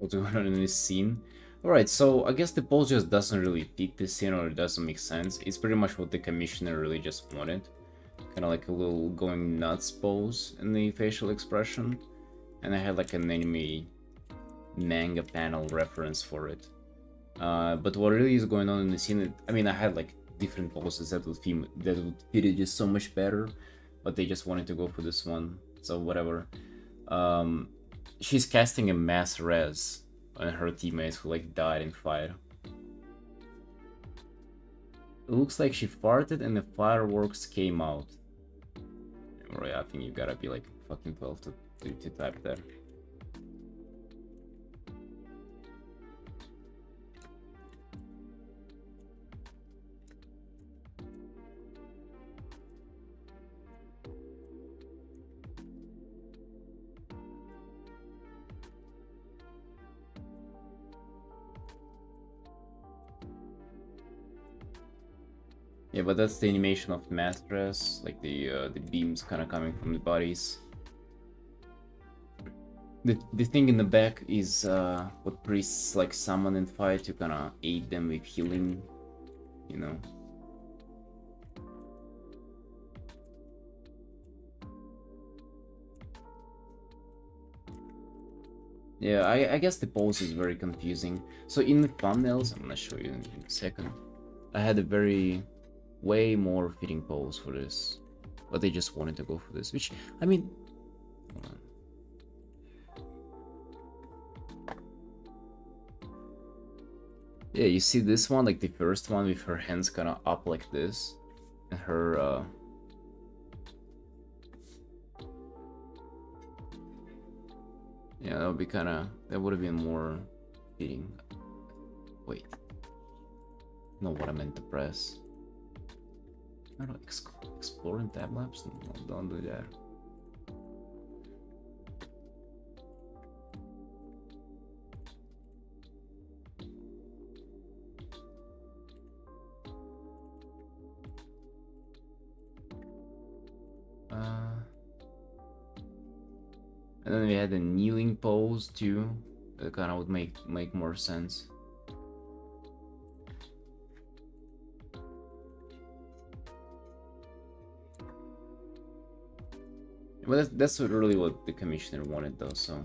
what's going on in this scene. Alright, so I guess the pose just doesn't really fit the scene, or it doesn't make sense. It's pretty much what the commissioner really just wanted. Kind of like a little going nuts pose in the facial expression. And I had like an anime manga panel reference for it. But what really is going on in the scene, I mean, I had like different poses that would fit it just so much better, but they just wanted to go for this one, so whatever. She's casting a mass res on her teammates who like died in fire. It looks like she farted and the fireworks came out. Right, I think you gotta be like fucking 12 to type there. Yeah, but that's the animation of mass dress, like the beams kind of coming from the bodies. The thing in the back is what priests like summon and fight to kind of aid them with healing, you know. Yeah, I guess the pose is very confusing. So in the thumbnails, I'm gonna show you in a second, I had a way more fitting pose for this, but they just wanted to go for this, which, I mean, hold on. Yeah, you see this one, like the first one with her hands kind of up like this, and her yeah, that would be kind of, that would have been more fitting. Wait, no, what I meant to press. I don't know, exploring tab labs? No, don't do that. And then we had a kneeling pose too. That kind of would make more sense. But that's really what the commissioner wanted, though. So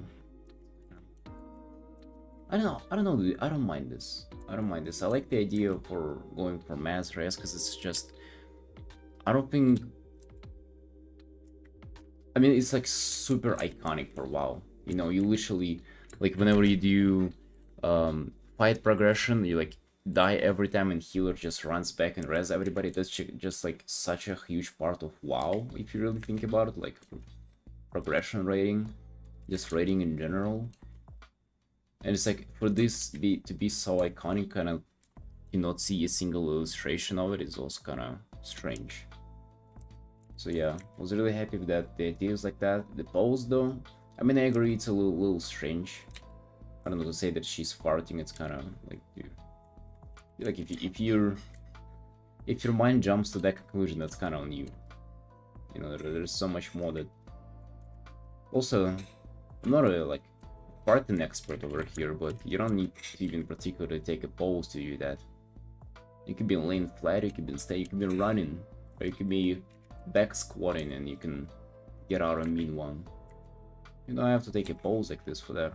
I don't know. I don't know. I don't mind this. I don't mind this. I like the idea for going for mass res because it's just. I don't think. I mean, it's like super iconic for WoW. You know, you literally like whenever you do fight progression, you like die every time and healer just runs back and res everybody. That's just like such a huge part of WoW if you really think about it, like progression rating, just rating in general. And it's like for this to be so iconic, kind of you not see a single illustration of it is also kind of strange. So yeah, I was really happy with that. The idea is like that. The pose though, I mean, I agree it's a little strange. I don't know, to say that she's farting. It's kind of like, dude, like if your mind jumps to that conclusion, that's kind of on you. You know, there's so much more that. Also, I'm not a like Artin expert over here, but you don't need to even particularly take a pose to do that. You could be laying flat, you could be stay, you could be running, or you could be back squatting and you can get out a mean one. You don't have to take a pose like this for that.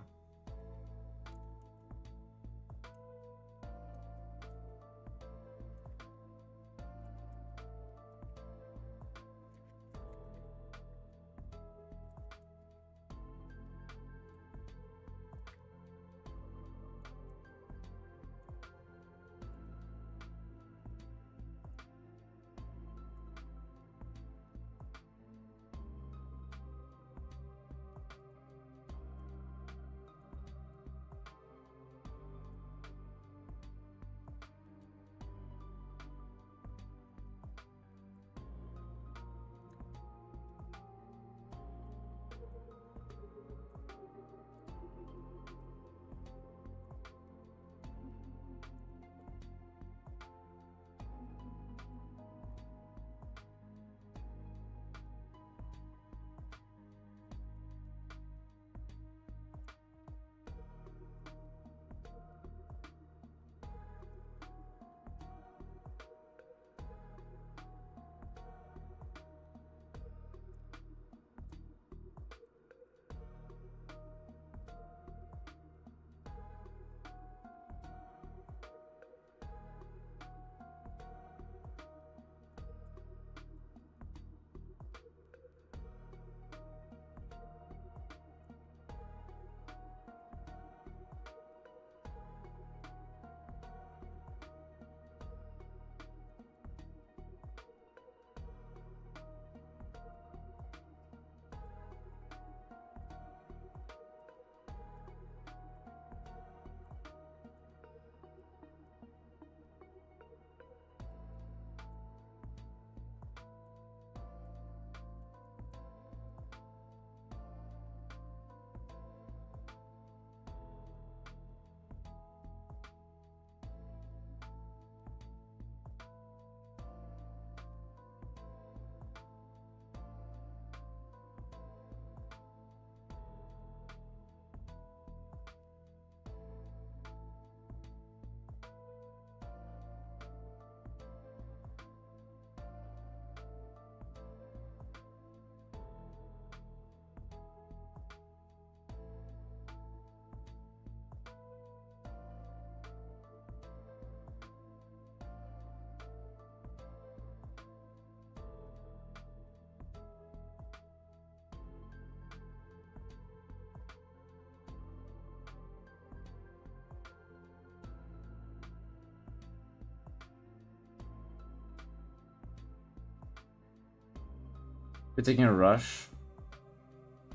We're taking a rush.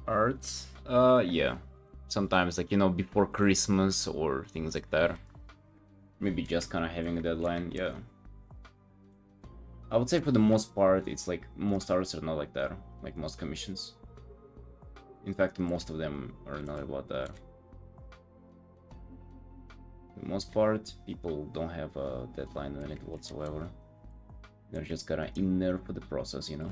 Art. Yeah. Sometimes, like, you know, before Christmas or things like that. Maybe just kind of having a deadline, yeah. I would say for the most part, it's like most arts are not like that, like most commissions. In fact, most of them are not about that. For the most part, people don't have a deadline on it whatsoever. They're just kind of in there for the process, you know?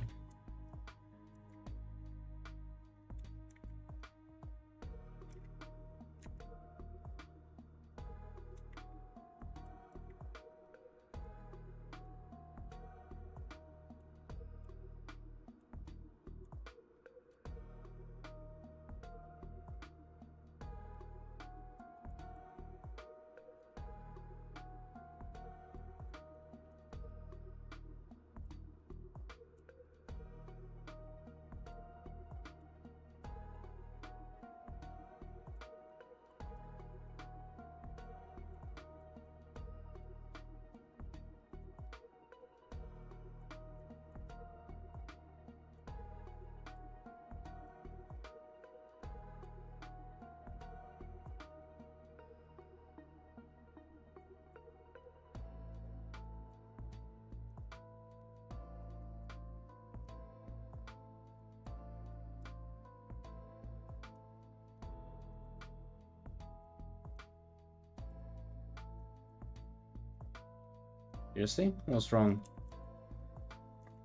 Seriously? What's wrong?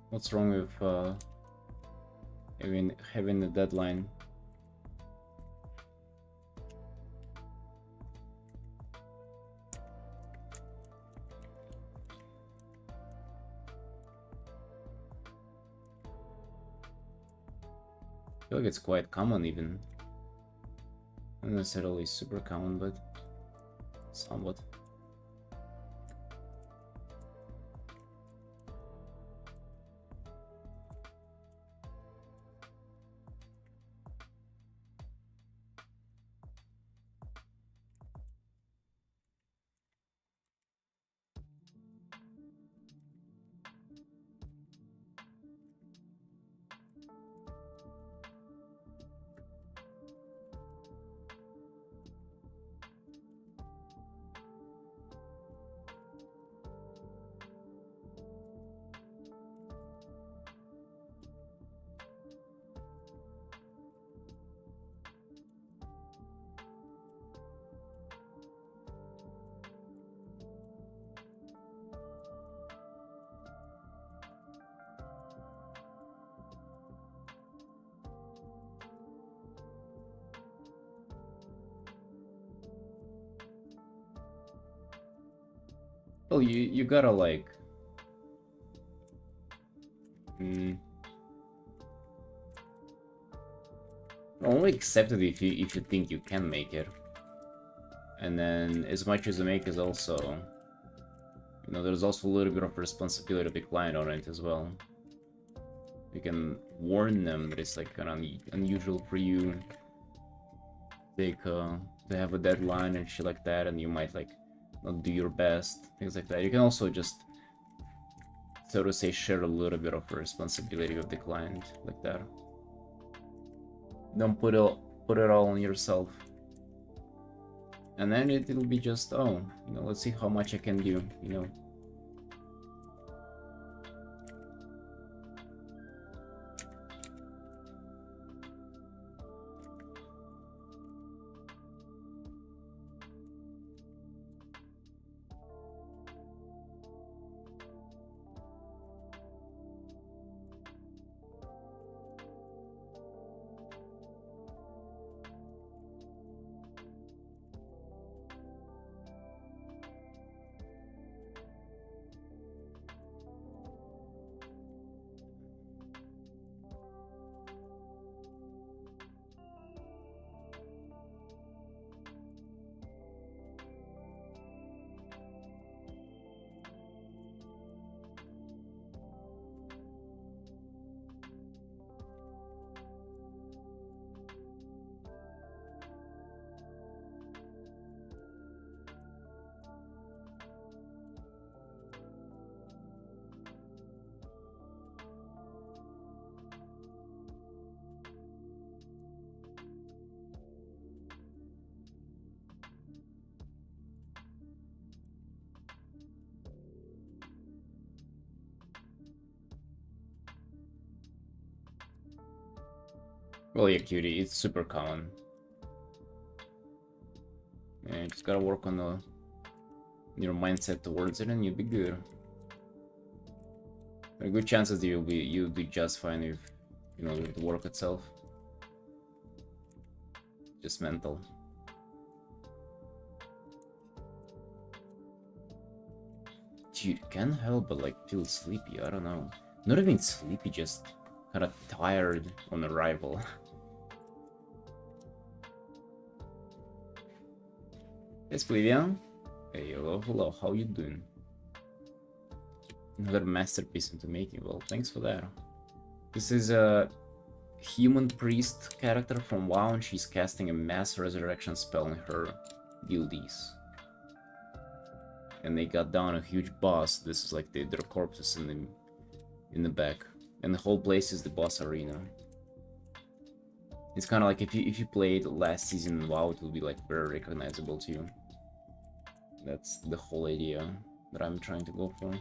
What's wrong with having a deadline? I feel like it's quite common even. Not necessarily super common, but somewhat. Well, you gotta like only accept it if you think you can make it. And then as much as you make is also, you know, there's also a little bit of responsibility of the client on it as well. You can warn them that it's like kind of unusual for you to have a deadline and shit like that, and you might like not do your best, things like that. You can also just, so to say, share a little bit of responsibility with the client like that. Don't put it all on yourself. And then it'll be just, oh, you know, let's see how much I can do, you know. Well, yeah, cutie, it's super common. Yeah, you just gotta work on your mindset towards it, and you'll be good. There are good chances that you'll be just fine with, you know, with the work itself. Just mental. Dude, can't help but like feel sleepy. I don't know. Not even sleepy, just kind of tired on arrival. Yes, Bolivia. Hey, hello, hello. How you doing? Another masterpiece into making. Well, thanks for that. This is a human priest character from WoW, and she's casting a mass resurrection spell in her guildies. And they got down a huge boss. This is like their corpses in the back, and the whole place is the boss arena. It's kind of like if you played last season WoW, it will be like very recognizable to you. That's the whole idea that I'm trying to go for.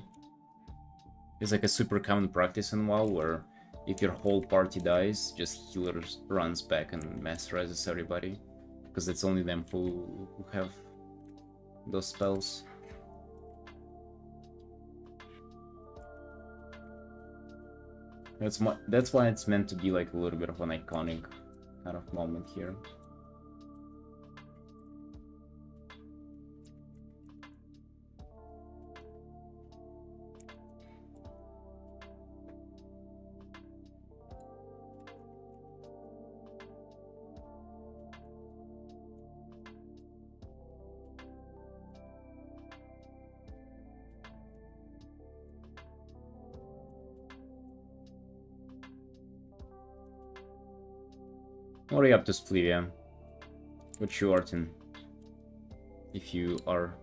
It's like a super common practice in WoW where if your whole party dies, just healers runs back and mass reses everybody, because it's only them who have those spells. That's why it's meant to be like a little bit of an iconic kind of moment here. What are you up to, Splevia? What's you, Artin? If you are...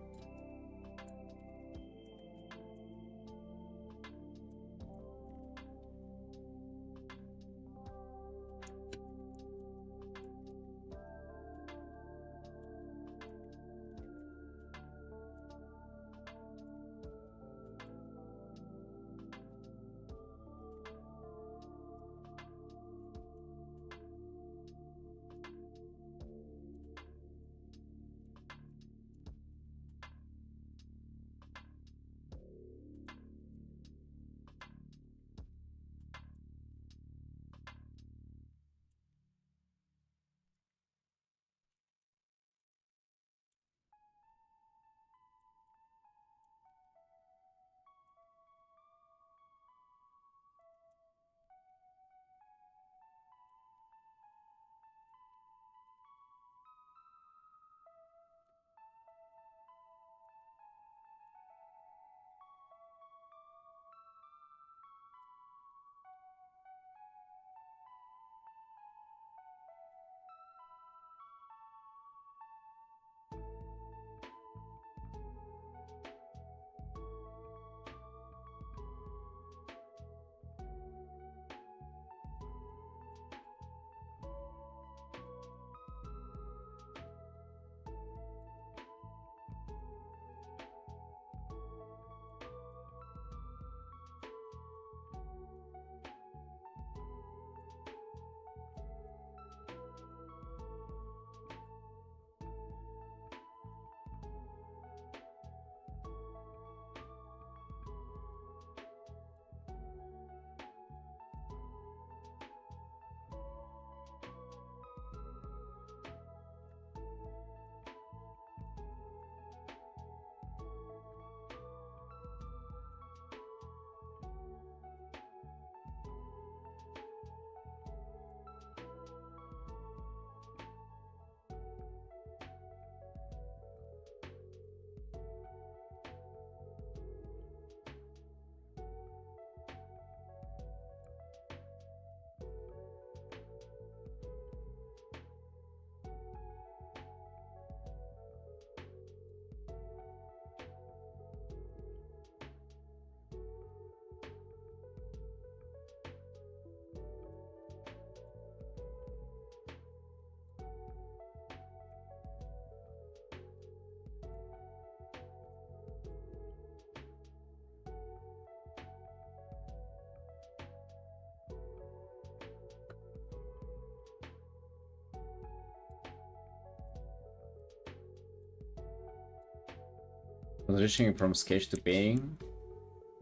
Transitioning from sketch to painting,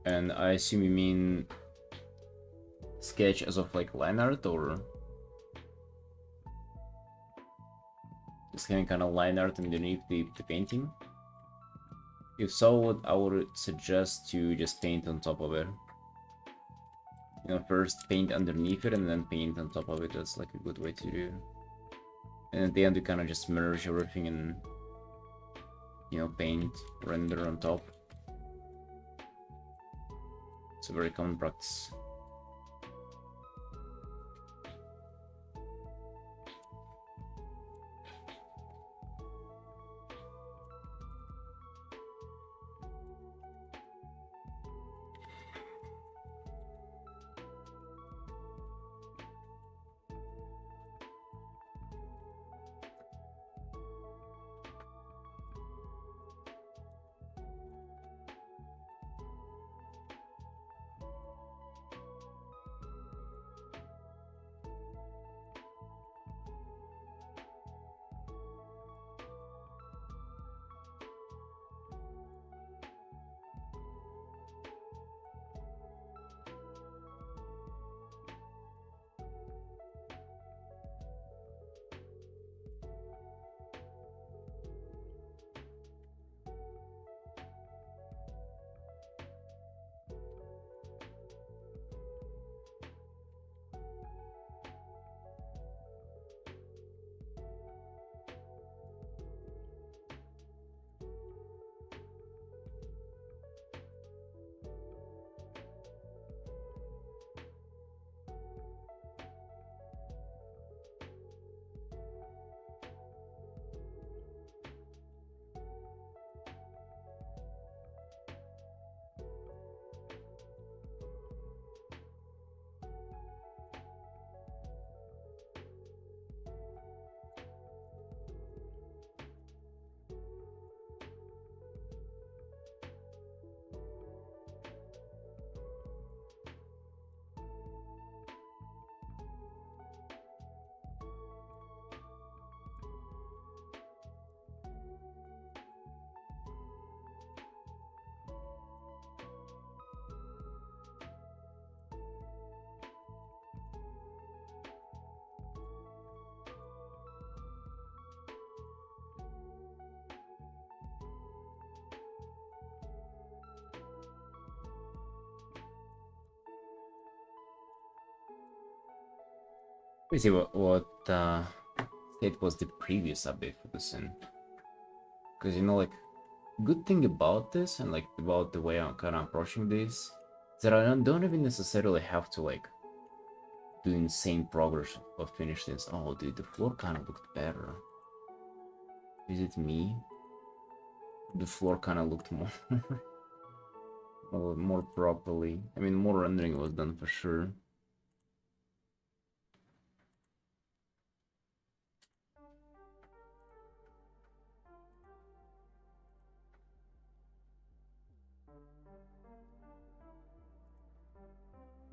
and I assume you mean sketch as of like line art, or just having kind of line art underneath the painting? If so, I would suggest to just paint on top of it. You know, first paint underneath it and then paint on top of it. That's like a good way to do it. And at the end, you kind of just merge everything and, you know, paint, render on top. It's a very common practice. Let me see what state was the previous update for this in. Because, you know, like, good thing about this and like about the way I'm kind of approaching this is that I don't even necessarily have to like do insane progress of finish this. Oh, dude, the floor kind of looked better. Is it me? The floor kind of looked more more properly. I mean, more rendering was done for sure.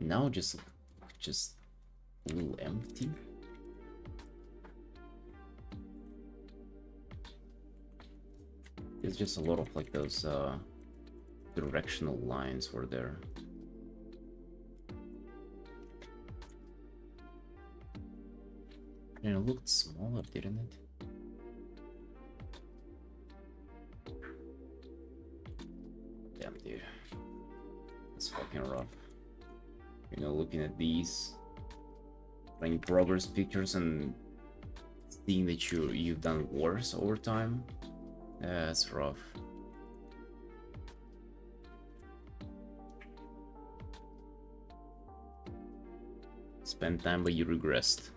Now just a little empty. It's just a lot of like those directional lines were there. And it looked smaller, didn't it? Damn, dude. It's fucking rough. You know, looking at these playing progress pictures and seeing that you've done worse over time. That's rough. Spend time, but you regressed.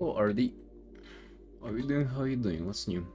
Oh, RD. How are you doing? How are you doing? What's new?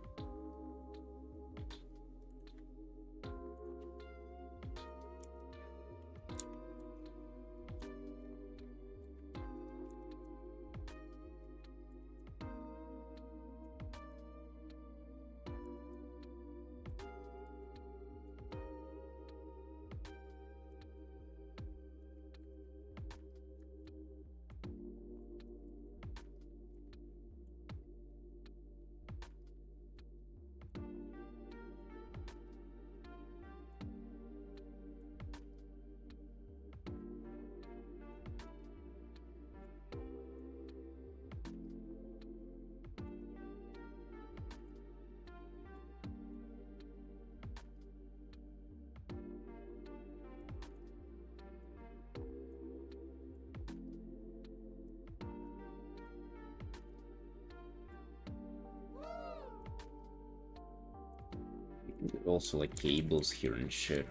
Also like cables here and shit.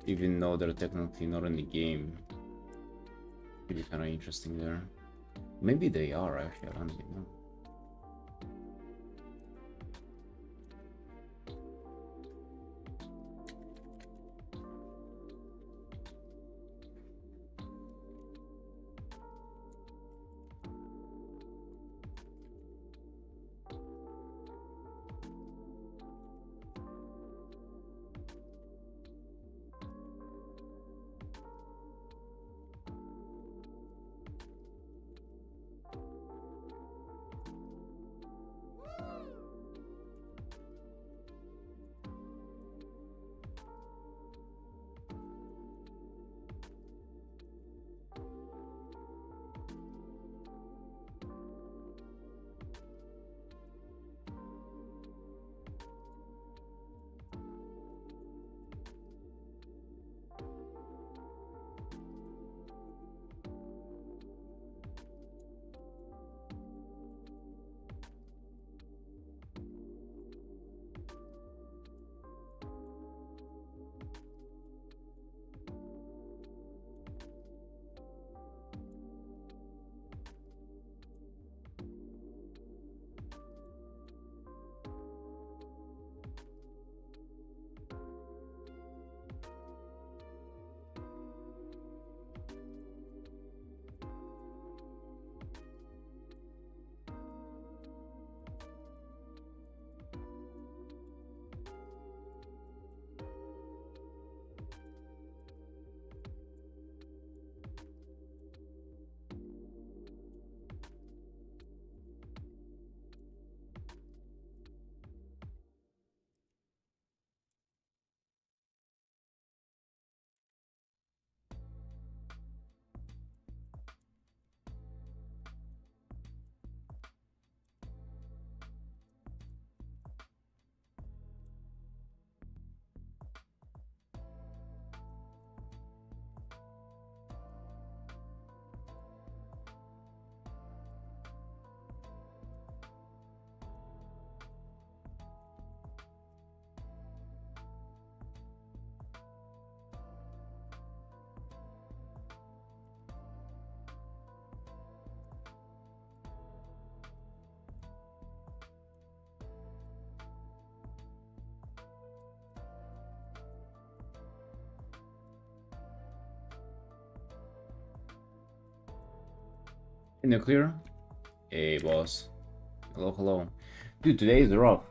Even though they're technically not in the game. Pretty kind of interesting there. Maybe they are actually, I don't even know. In the clear? Hey boss. Hello, hello. Dude, today is rough.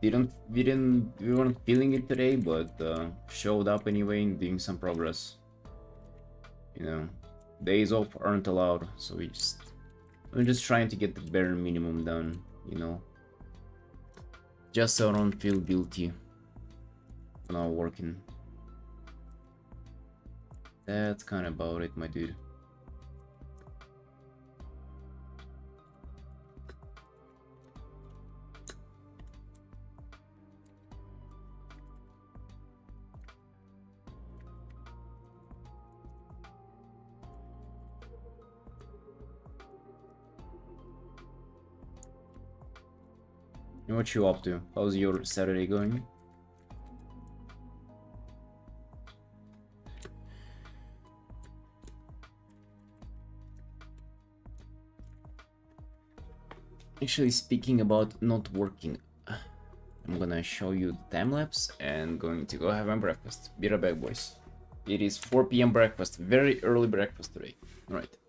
We weren't feeling it today, but showed up anyway and doing some progress. You know, days off aren't allowed, so we're just trying to get the bare minimum done, you know. Just so I don't feel guilty when I'm working. That's kind of about it, my dude. And what you up to? How's your Saturday going? Actually, speaking about not working, I'm gonna show you the time lapse and going to go have my breakfast. Be right back, boys. It is 4 p.m. breakfast, very early breakfast today. Alright.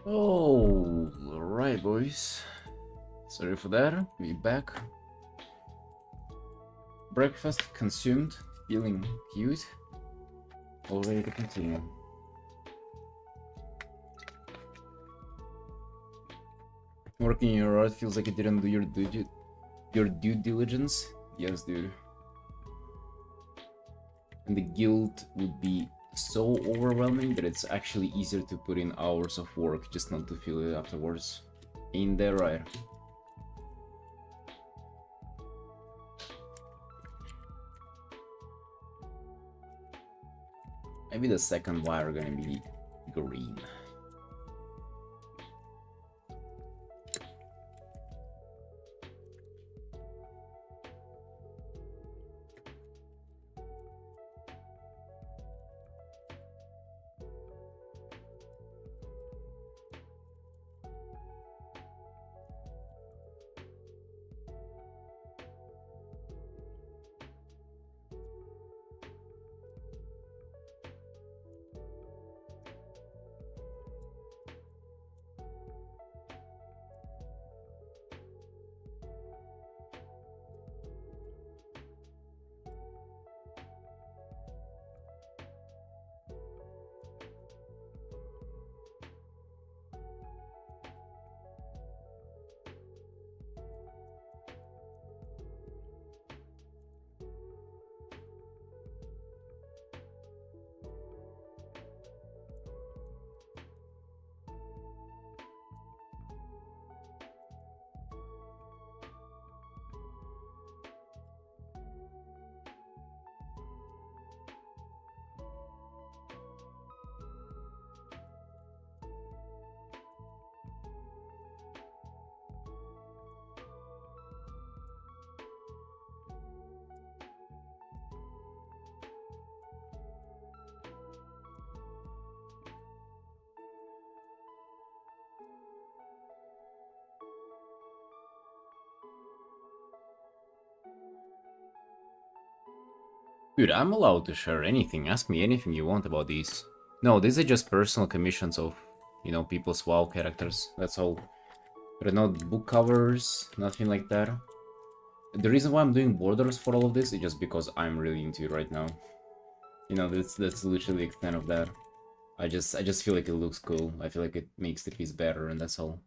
Oh, alright, boys. Sorry for that. We back. Breakfast consumed. Feeling cute. All ready to continue. Working in your art feels like you didn't do your due diligence. Yes, dude. And the guilt would be so overwhelming that it's actually easier to put in hours of work just not to feel it afterwards. Ain't that right? Maybe the second wire gonna be green. Dude, I'm allowed to share anything. Ask me anything you want about these. No, these are just personal commissions of, people's WoW characters. That's all. They're not book covers, nothing like that. The reason why I'm doing borders for all of this is just because I'm really into it right now. That's literally the extent of that. I just feel like it looks cool. I feel like it makes the piece better, and that's all.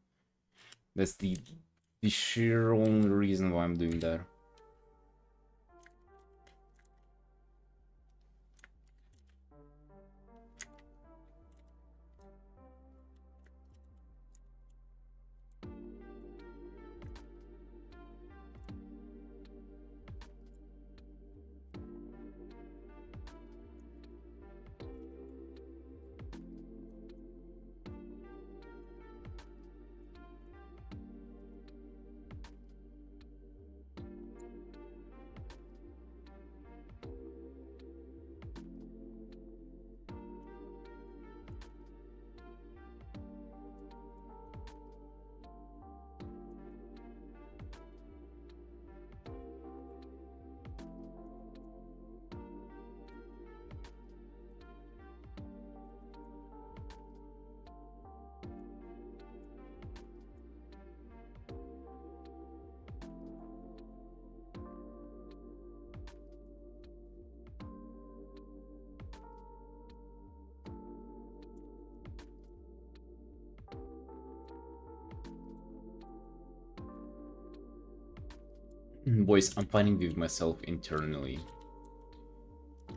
That's the sheer only reason why I'm doing that. Boys, I'm fighting with myself internally.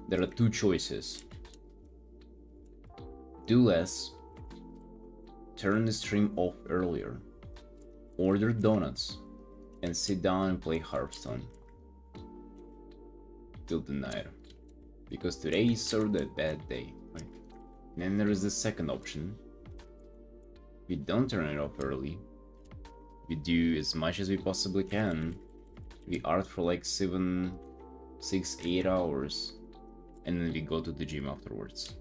There are two choices. Do less, turn the stream off earlier, order donuts, and sit down and play Hearthstone till the night. Because today is sort of a bad day, right? And then there is the second option. We don't turn it off early. We do as much as we possibly can. We art for like 8 hours. And then we go to the gym afterwards.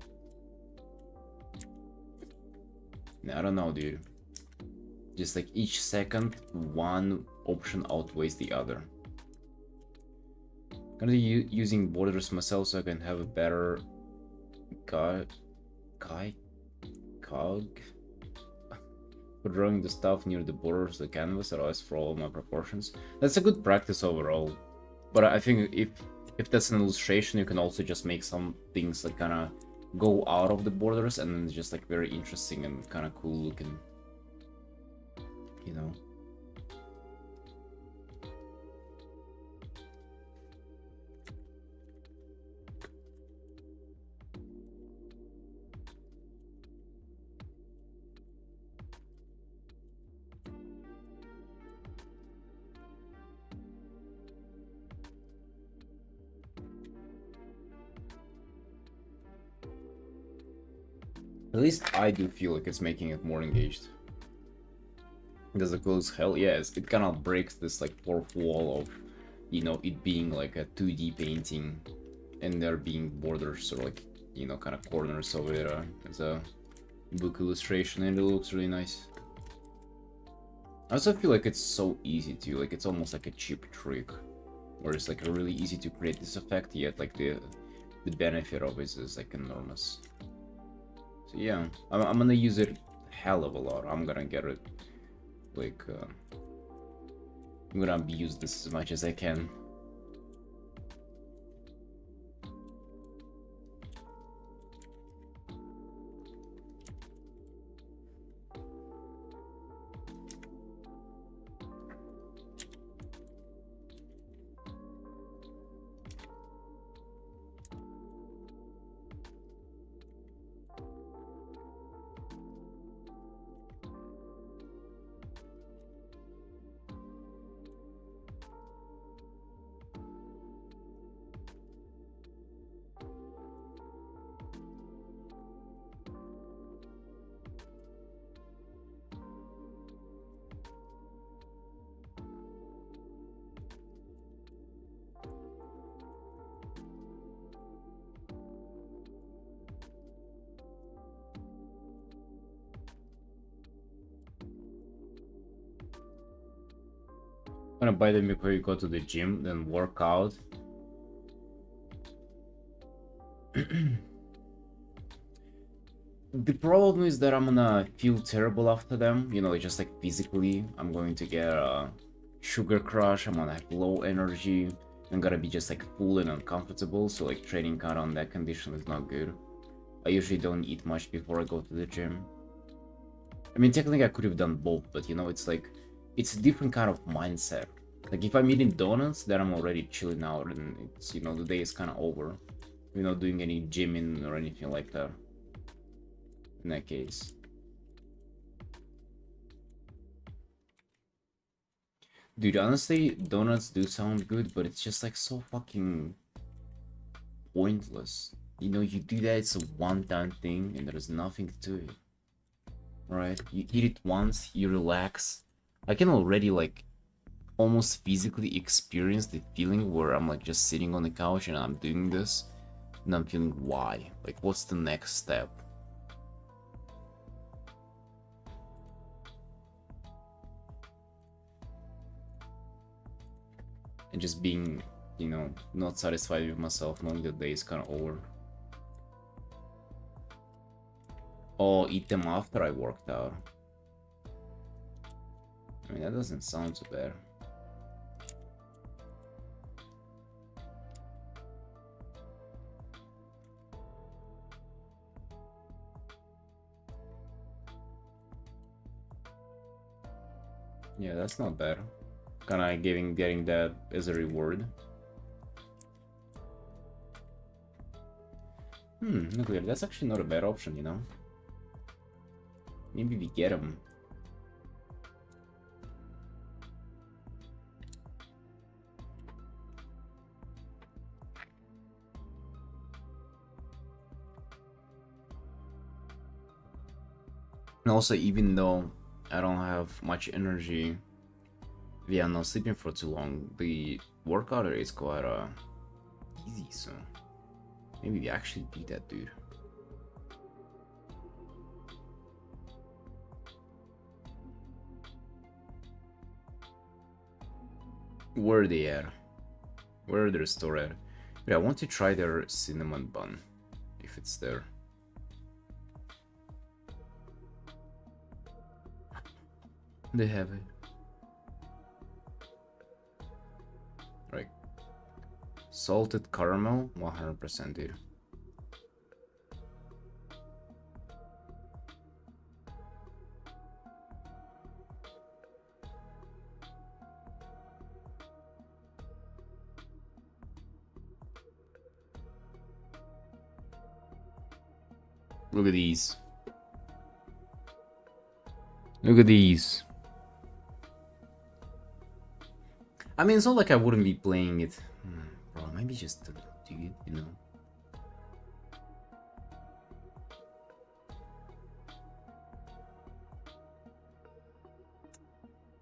I don't know, dude. Just like each second, one option outweighs the other. I'm gonna be using borders myself so I can have a better cog. for drawing the stuff near the borders of the canvas, otherwise for all my proportions. That's a good practice overall. But I think if that's an illustration, you can also just make some things that kind of go out of the borders and then just like very interesting and kind of cool looking, you know. At least I do feel like it's making it more engaged. Does it close hell? Yes, it kind of breaks this like fourth wall of, you know, it being like a 2D painting and there being borders or like, you know, kind of corners of it as a book illustration, and it looks really nice. I also feel like it's so easy to, like, it's almost like a cheap trick, where it's like really easy to create this effect, yet like the benefit of it is like enormous. So yeah, I'm gonna use it hell of a lot. I'm gonna get it, like, I'm gonna abuse this as much as I can. I'm gonna buy them before you go to the gym, then work out. The problem is that I'm gonna feel terrible after them, you know, just like physically. I'm going to get a sugar crush, I'm gonna have low energy, I'm gonna be just like full and uncomfortable, so like training out on that condition is not good. I usually don't eat much before I go to the gym. I mean, technically I could have done both, but you know, it's like, it's a different kind of mindset. Like if I'm eating donuts, then I'm already chilling out and it's, you know, the day is kind of over. You're not doing any gymming or anything like that. In that case. Dude, honestly, donuts do sound good, but it's just like so fucking pointless. You know, you do that, it's a one-time thing and there's nothing to it. Right? You eat it once, you relax. I can already like almost physically experience the feeling where I'm like just sitting on the couch and I'm doing this and I'm feeling why? Like what's the next step? And just being, you know, not satisfied with myself knowing the day is kind of over. Or eat them after I worked out. I mean, that doesn't sound too bad. Yeah, that's not bad. Kinda getting that as a reward. Nuclear, that's actually not a bad option, you know? Maybe we get him. And also, even though I don't have much energy via not sleeping for too long, the workout area is quite easy, so maybe we actually beat that dude. Where are they at? Where are their store at? Yeah, I want to try their cinnamon bun, if it's there. They have it. Right. Salted caramel, 100%, dude. Look at these. Look at these. I mean, it's not like I wouldn't be playing it. Bro, maybe just do it, you know?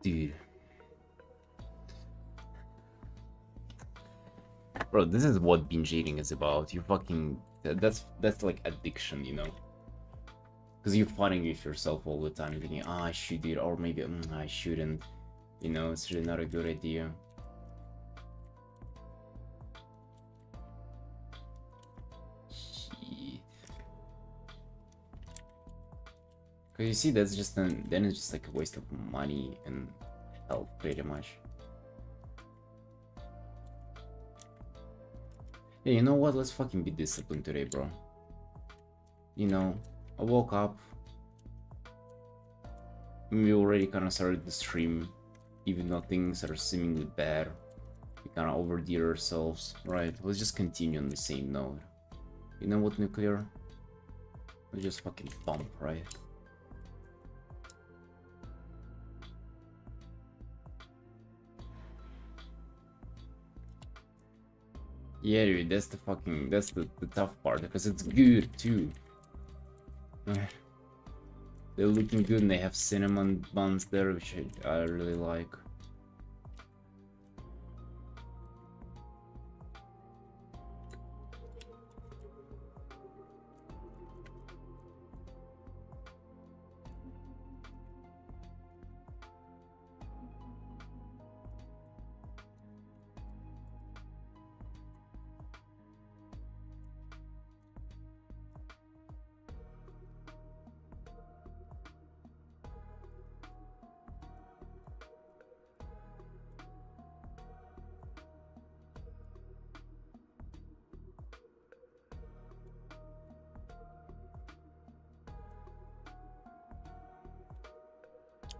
Dude. Bro, this is what binge eating is about. You fucking... That's like addiction, you know? Because you're fighting with yourself all the time, thinking, ah, I should do it, or maybe I shouldn't. You know, it's really not a good idea. Shit. Because you see, that's just then it's just like a waste of money and health, pretty much. Yeah, you know what? Let's fucking be disciplined today, bro. You know, I woke up. We already kind of started the stream, even though things are seemingly bad. We kind of overdid ourselves, right? Let's just continue on the same note. You know what, Nuclear? Let's just fucking bump, right? Yeah, dude, that's the tough part, because it's good too. They're looking good and they have cinnamon buns there, which I really like.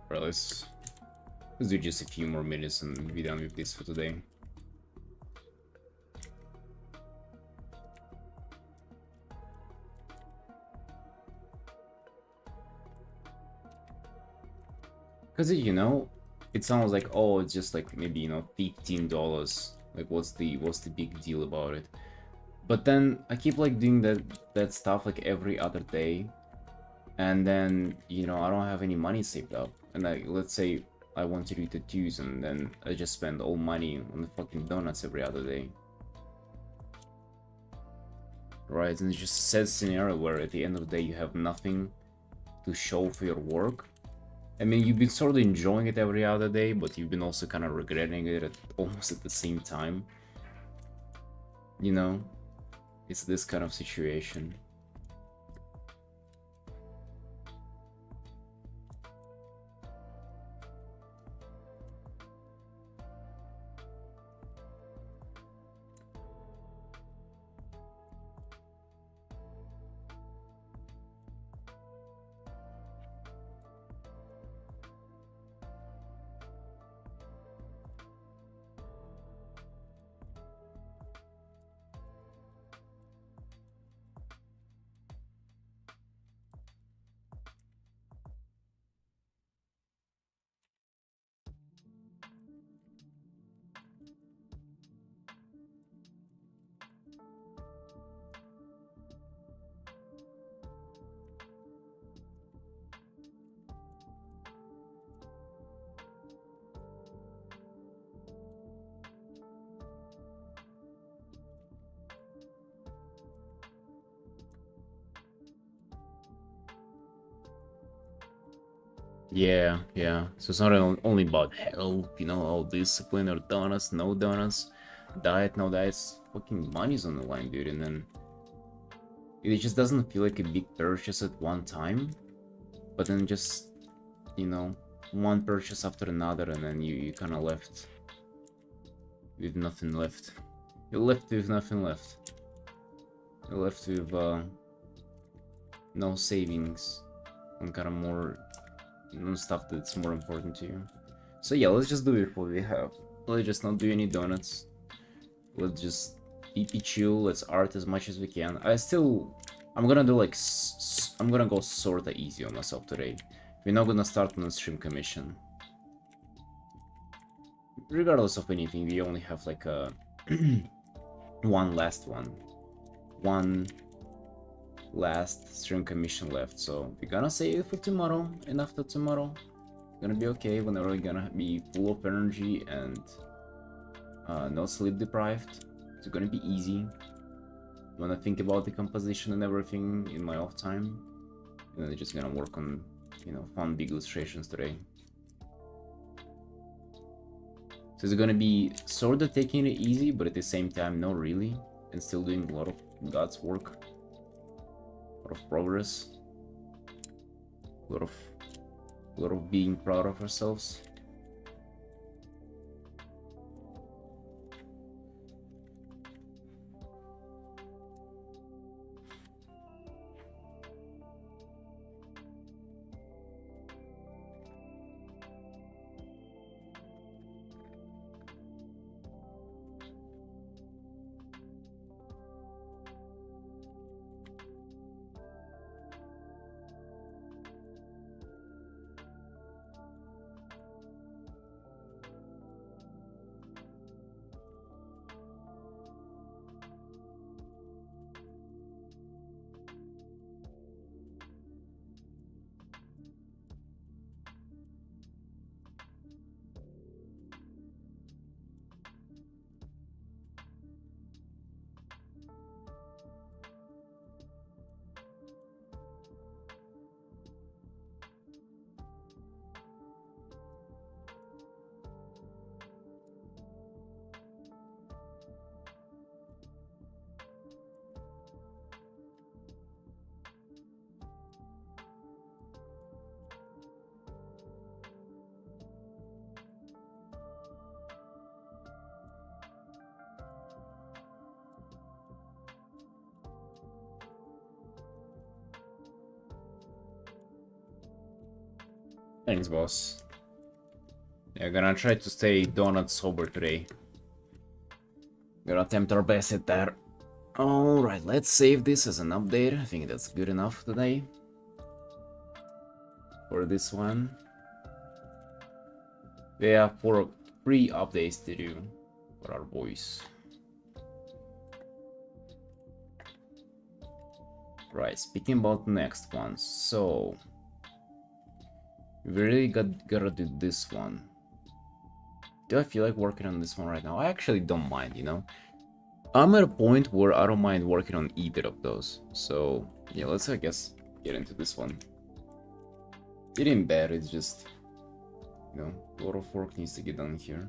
Bro, let's do just a few more minutes and be done with this for today. Because, you know, it sounds like, oh, it's just like maybe, you know, $15. Like, what's the big deal about it? But then I keep like doing that stuff like every other day, and then, you know, I don't have any money saved up. And like, let's say I want to do tattoos, and then I just spend all money on the fucking donuts every other day. Right, and it's just a sad scenario where at the end of the day you have nothing to show for your work. I mean, you've been sort of enjoying it every other day, but you've been also kind of regretting it almost at the same time. You know? It's this kind of situation. Yeah, yeah. So it's not only about health, you know, all discipline or donuts, no donuts, diet, no diets. Fucking money's on the line, dude. And then it just doesn't feel like a big purchase at one time, but then just, you know, one purchase after another, and then you kind of left with nothing left. You left with nothing left. You left with no savings on kind of more on stuff that's more important to you. So yeah, let's just do it what we have. Let's just not do any donuts. Let's just PP chill. Let's art as much as we can. I'm gonna do like I'm gonna go sorta easy on myself today. We're not gonna start on a stream commission. Regardless of anything, we only have like a one last stream commission left, so we're gonna save it for tomorrow, and after tomorrow gonna be okay. Whenever we're gonna be full of energy and not sleep deprived, it's gonna be easy. When I think about the composition and everything in my off time, and then just gonna work on, you know, fun big illustrations today. So it's gonna be sort of taking it easy, but at the same time, not really, and still doing a lot of God's work, a lot of progress, a lot of being proud of ourselves. Thanks, boss. Yeah, gonna try to stay donut sober today. Gonna attempt our best at that. Alright, let's save this as an update. I think that's good enough today. For this one. We have 3 updates to do for our boys. Right, speaking about the next one, so we really gotta do this one. Do I feel like working on this one right now? I actually don't mind, you know? I'm at a point where I don't mind working on either of those. So yeah, let's I guess get into this one. It ain't bad, it's just, you know, a lot of work needs to get done here.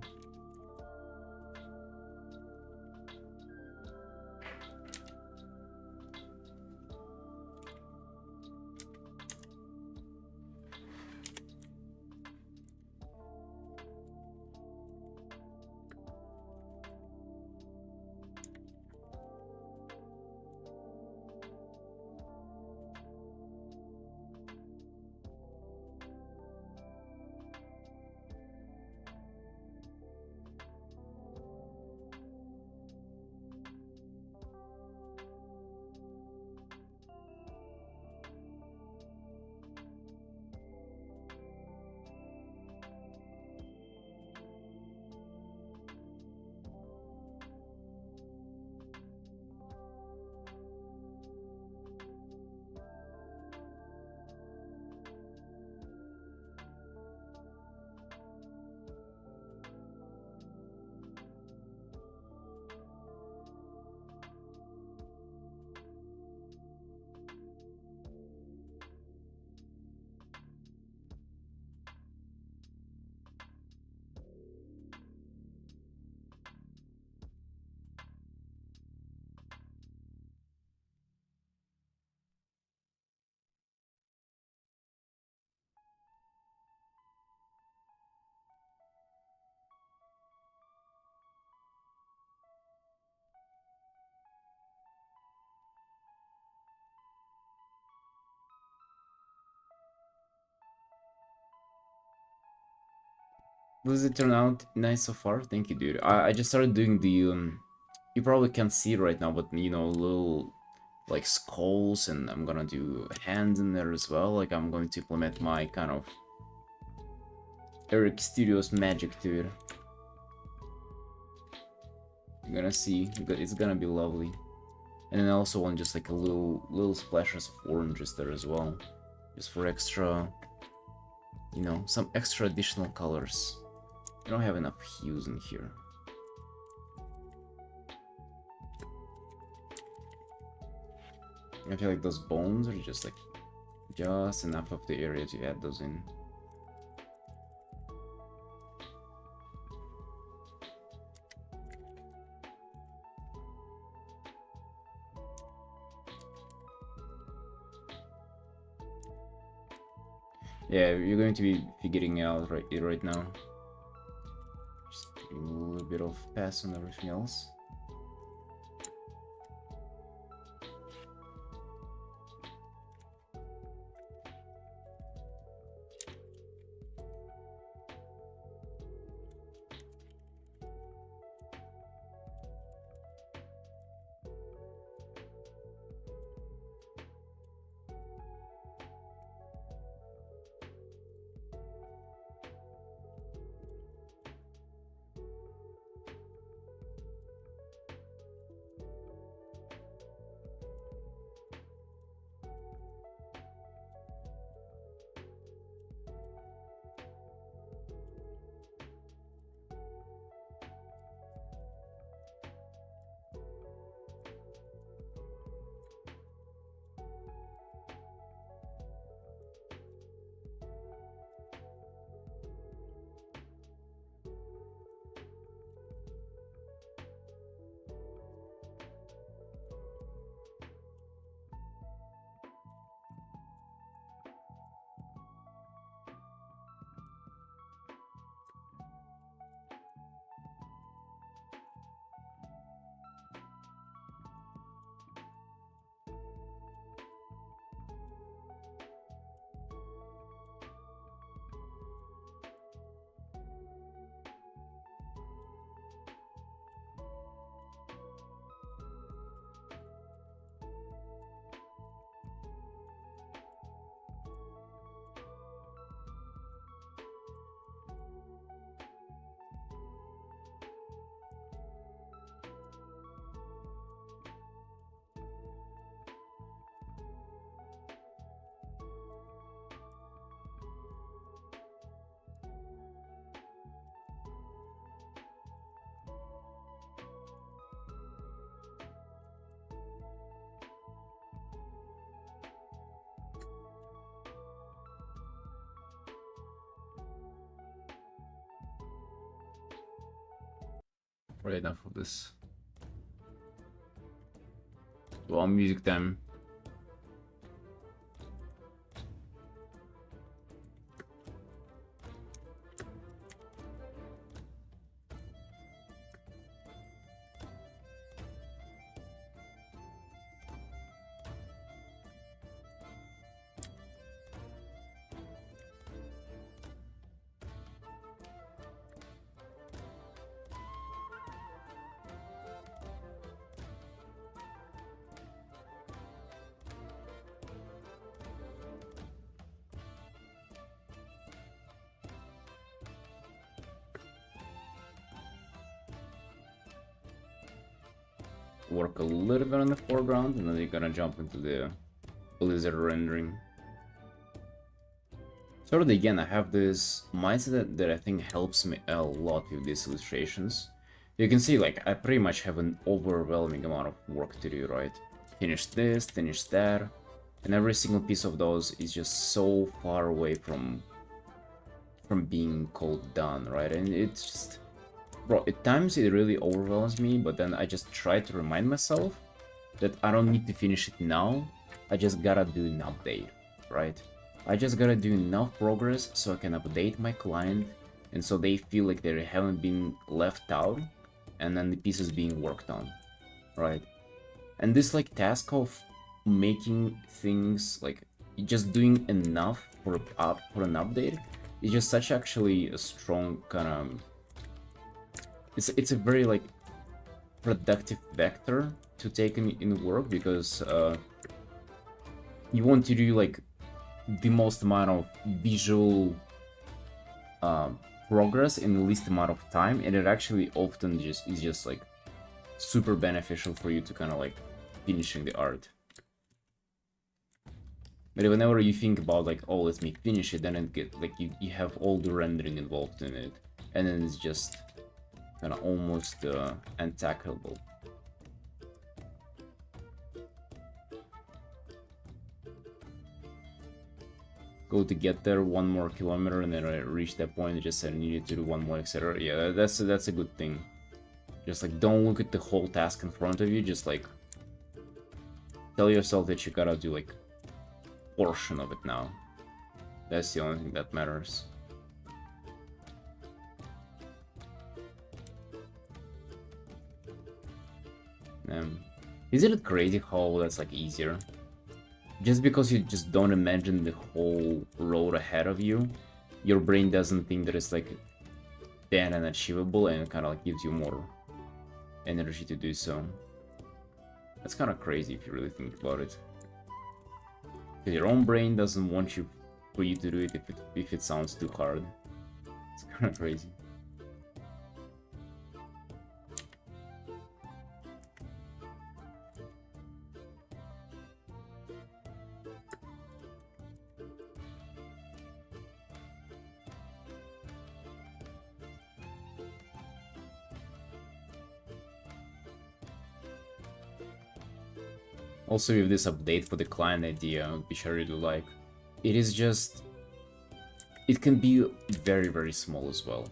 Does it turn out nice so far? Thank you, dude. I just started doing the you probably can't see it right now, but you know, little like skulls, and I'm gonna do hands in there as well. Like I'm going to implement my kind of Eric Studios magic to it. You're gonna see, it's gonna be lovely. And then I also want just like a little splashes of oranges there as well, just for extra, you know, some extra additional colors. I don't have enough hues in here. I feel like those bones are just like just enough of the area to add those in. Yeah, you're going to be figuring out right now. Just giving a little bit of pass on everything else. Right, enough of this. Well, music time. Work a little bit on the foreground, and then you're gonna jump into the blizzard rendering. So again, I have this mindset that I think helps me a lot with these illustrations. You can see, like, I pretty much have an overwhelming amount of work to do, right? Finish this, finish that, and every single piece of those is just so far away from being called done, right? And it's just, bro, at times it really overwhelms me, but then I just try to remind myself that I don't need to finish it now, I just gotta do an update, right? I just gotta do enough progress so I can update my client, and so they feel like they haven't been left out, and then the pieces being worked on, right? And this like task of making things like just doing enough for an update It's just such actually a strong kind of... It's a very like productive vector to take in work, because you want to do like the most amount of visual progress in the least amount of time, and it actually often just is just like super beneficial for you to kind of like finishing the art. But whenever you think about like, oh, let me finish it, then it get like you have all the rendering involved in it, and then it's just kind of almost untackleable. Go to get there 1 more kilometer, and then I reach that point. I just said I needed to do 1 more, etc. Yeah, that's a good thing. Just like don't look at the whole task in front of you. Just like tell yourself that you gotta do like portion of it now. That's the only thing that matters. Isn't it crazy how that's like easier? Just because you just don't imagine the whole road ahead of you, your brain doesn't think that it's like that unachievable, and it kind of like gives you more energy to do so. That's kind of crazy if you really think about it. Because your own brain doesn't want you for you to do it if it sounds too hard. It's kind of crazy. Also, with this update for the client idea, which I really like, it is just... it can be very, very small as well.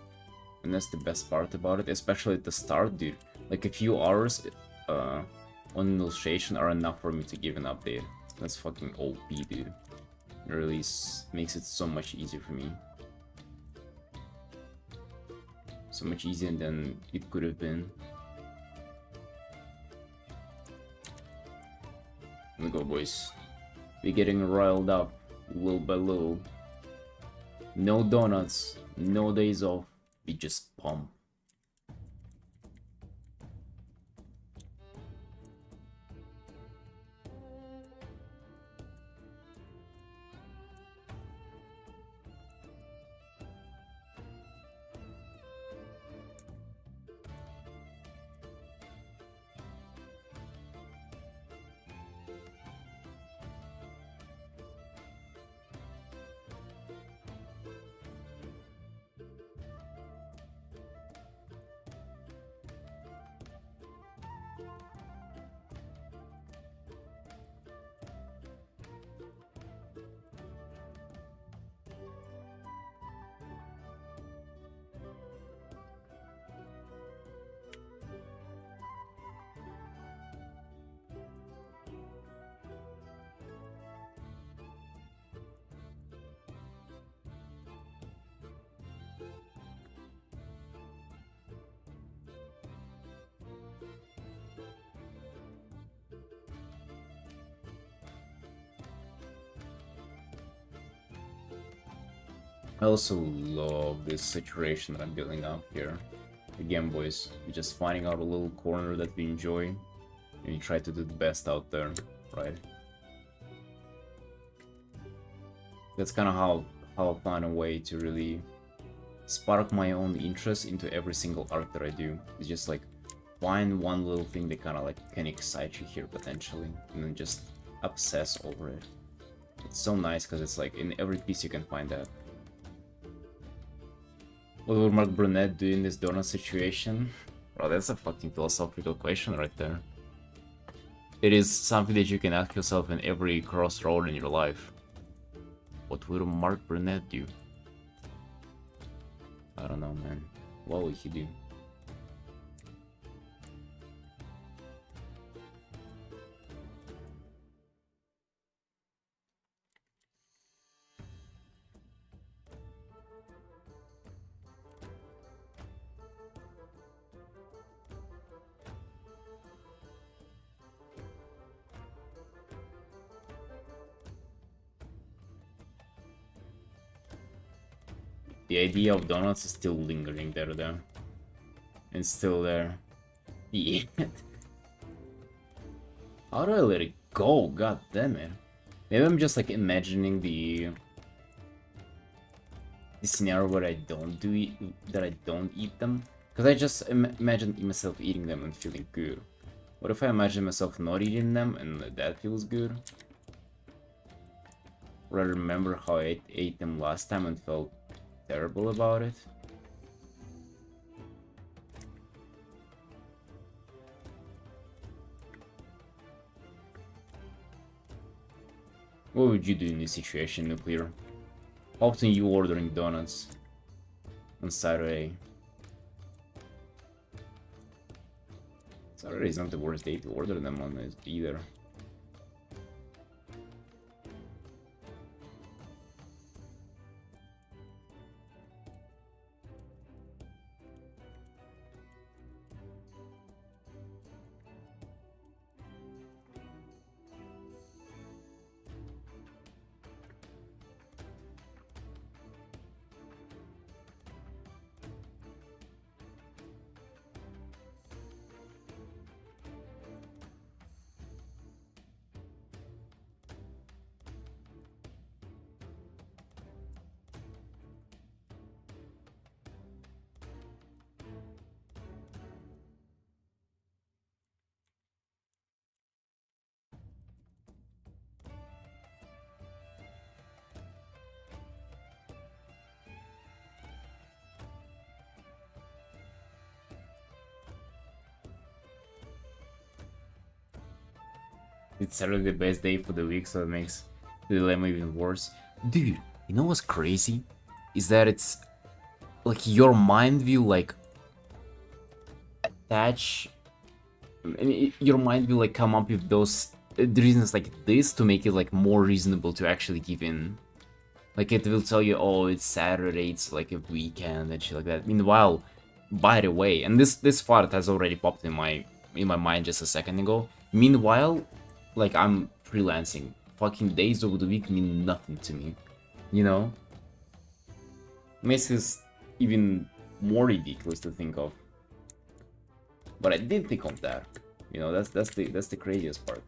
And that's the best part about it, especially at the start, dude. Like, a few hours on illustration are enough for me to give an update. That's fucking OP, dude. It really makes it so much easier for me. So much easier than it could have been. Let me go, boys. We're getting riled up little by little. No donuts, no days off. We just pump. I also love this situation that I'm building up here. Again, boys, we're just finding out a little corner that we enjoy, and we try to do the best out there, right? That's kind of how I find a way to really spark my own interest into every single art that I do. It's just like find one little thing that kind of like can excite you here potentially, and then just obsess over it. It's so nice because it's like in every piece you can find that. What would Mark Burnett do in this donut situation? Bro, that's a fucking philosophical question right there. It is something that you can ask yourself in every crossroad in your life. What would Mark Burnett do? I don't know, man. What would he do? The idea of donuts is still lingering there, though. It's still there. Yeah. How do I let it go? God damn it. Maybe I'm just like imagining the scenario where I don't eat them. Because I just imagine myself eating them and feeling good. What if I imagine myself not eating them and that feels good? Or I remember how I ate them last time and felt terrible about it. What would you do in this situation, Nuclear? How often you ordering donuts on Saturday? Saturday is not the worst day to order them on either. It's Saturday the best day for the week, so it makes the dilemma even worse. Dude, you know what's crazy? Is that it's like your mind view like attach your mind will like come up with those reasons like this to make it like more reasonable to actually give in. Like it will tell you, oh, it's Saturday, it's like a weekend and shit like that. Meanwhile, by the way, and this thought has already popped in my mind just a second ago. Meanwhile, like I'm freelancing. Fucking days of the week mean nothing to me. You know? Makes this even more ridiculous to think of. But I did think of that. You know, that's the craziest part.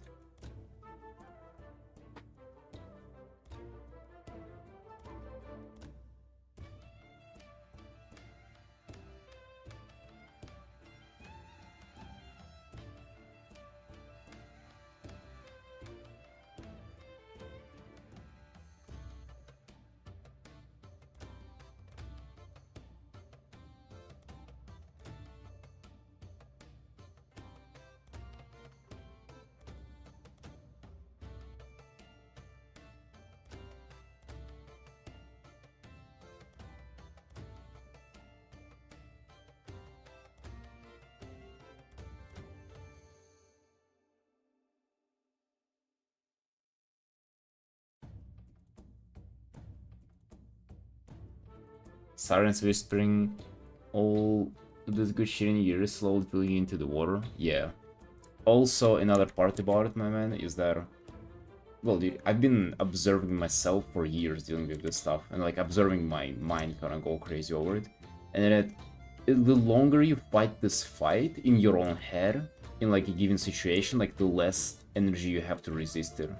Sirens whispering all this good shit in your ears, slowly pulling you into the water. Yeah. Also, another part about it, my man, is that, well, dude, I've been observing myself for years dealing with this stuff, and like observing my mind kind of go crazy over it. And then the longer you fight this fight in your own head, in like a given situation, like the less energy you have to resist it.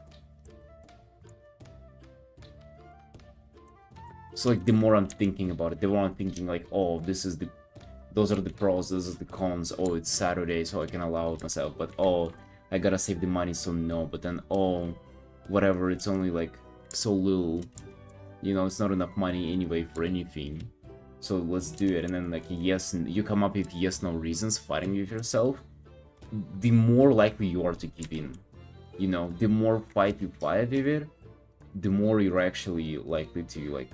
So like the more I'm thinking about it, the more I'm thinking like, oh, those are the pros, those are the cons. Oh, it's Saturday, so I can allow it myself. But oh, I gotta save the money, so no. But then oh, whatever, it's only like so little. You know, it's not enough money anyway for anything. So let's do it. And then like yes, you come up with yes no reasons fighting with yourself. The more likely you are to give in. You know, the more fight you fight with it, the more you're actually likely to like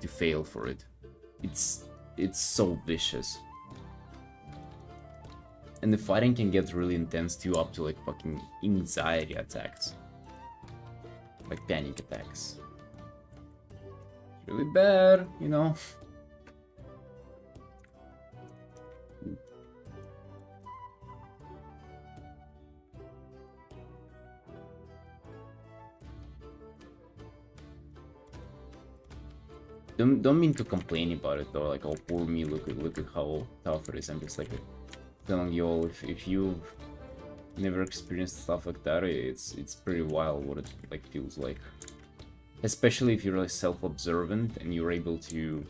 to fail for it. It's so vicious. And the fighting can get really intense too, up to like fucking anxiety attacks. Like panic attacks. It's really bad, you know? Don't mean to complain about it though, like, oh, poor me, look at how tough it is. I'm just like telling you all, if you've never experienced stuff like that, it's pretty wild what it like feels like. Especially if you're like self-observant and you're able to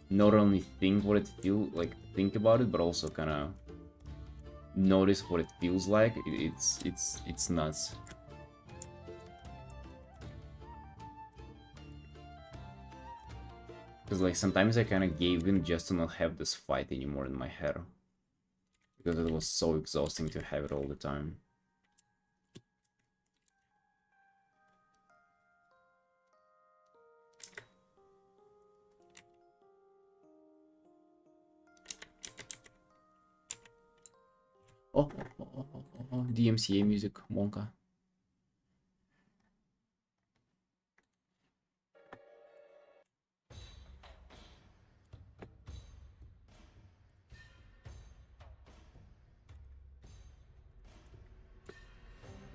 not only think what it feels like, think about it, but also kind of notice what it feels like. It's nuts. Because like sometimes I kind of gave in just to not have this fight anymore in my head. Because it was so exhausting to have it all the time. Oh, DMCA music, Monka.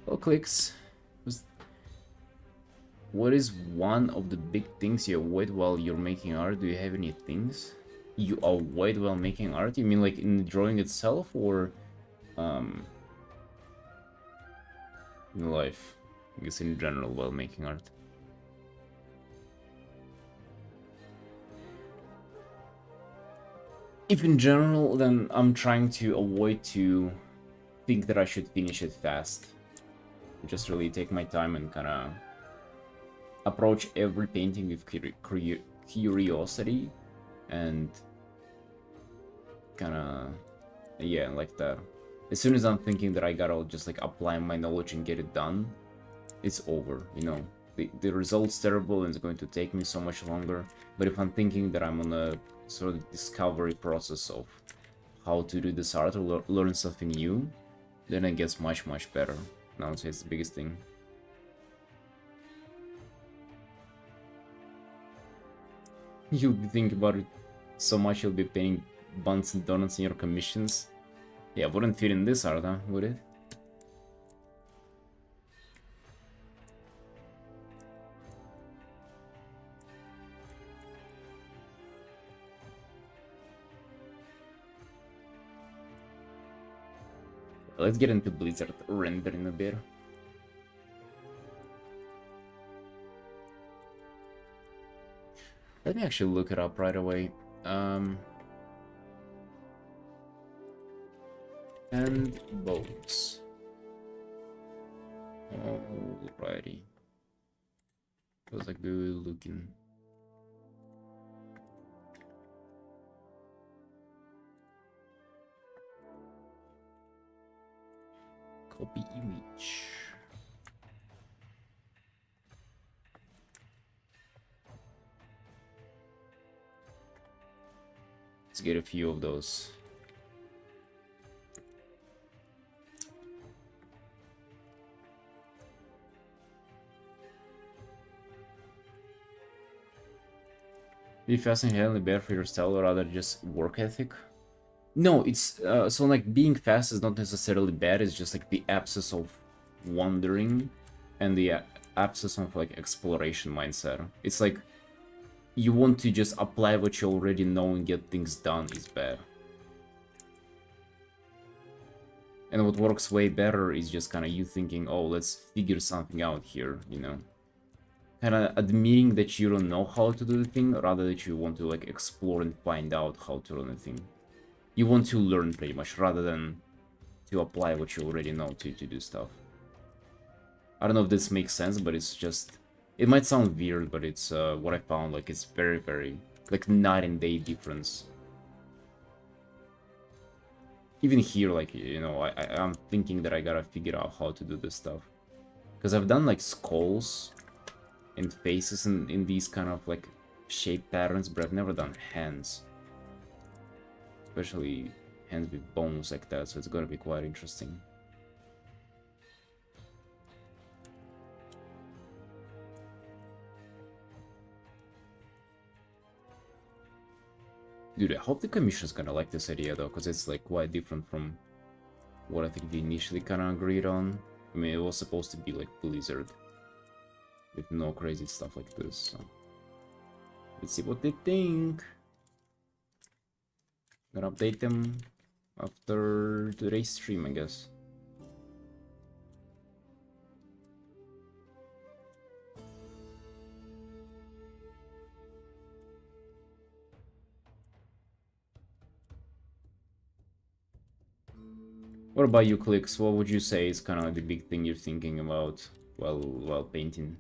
Oh, clicks. What is one of the big things you avoid while you're making art? Do you have any things you avoid while making art? You mean like in the drawing itself, or in life? I guess in general while making art. If in general, then I'm trying to avoid to think that I should finish it fast. Just really take my time and kind of approach every painting with curiosity and kind of, yeah, like that. As soon as I'm thinking that I gotta just like apply my knowledge and get it done, it's over, you know. The result's terrible and it's going to take me so much longer. But if I'm thinking that I'm on a sort of discovery process of how to do this art or learn something new, then it gets much better. And I would say it's the biggest thing. You'll be thinking about it so much you'll be painting buns and donuts in your commissions. Yeah, wouldn't fit in this art, huh? Would it? Let's get into Blizzard rendering a bit. Let me actually look it up right away. And boats. Alrighty. Feels like good looking. Copy image. Let's get a few of those. Be fast and inherently bad for your style, or rather just work ethic? No, it's so like being fast is not necessarily bad. It's just like the absence of wandering and the absence of like exploration mindset. It's like you want to just apply what you already know and get things done is bad. And what works way better is just kind of you thinking, oh, let's figure something out here, you know? Kind of admitting that you don't know how to do the thing, rather that you want to like explore and find out how to run the thing. You want to learn pretty much, rather than to apply what you already know to do stuff. I don't know if this makes sense, but it's just... It might sound weird, but it's what I found, like, it's very, like, night and day difference. Even here, like, you know, I'm thinking that I gotta figure out how to do this stuff. Because I've done, like, skulls and faces in these kind of, like, shape patterns, but I've never done hands. Especially hands with bones like that, so it's gonna be quite interesting. Dude, I hope the commission's gonna like this idea though, because it's like quite different from what I think they initially kind of agreed on. I mean, it was supposed to be like Blizzard with no crazy stuff like this, so Let's see what they think. Gonna update them after today's stream, I guess. What about you, Clicks? What would you say is kind of the big thing you're thinking about while painting?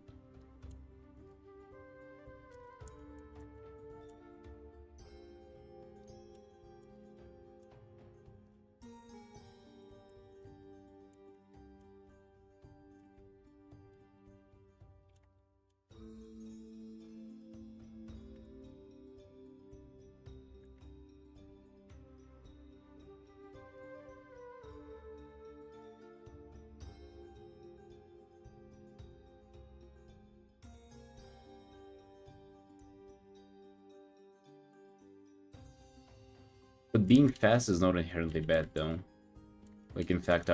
But being fast is not inherently bad, though. Like, in fact,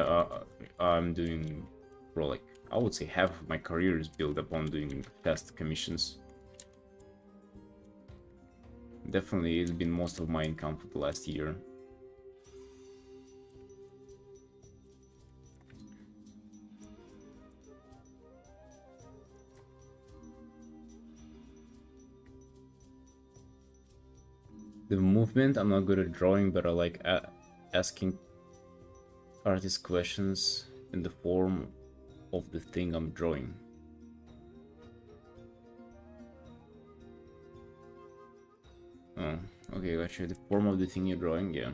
I'm doing, bro, like, I would say half of my career is built upon doing fast commissions. Definitely, it's been most of my income for the last year. The movement, I'm not good at drawing, but I like asking artists questions in the form of the thing I'm drawing. Oh, okay, gotcha. The form of the thing you're drawing, yeah.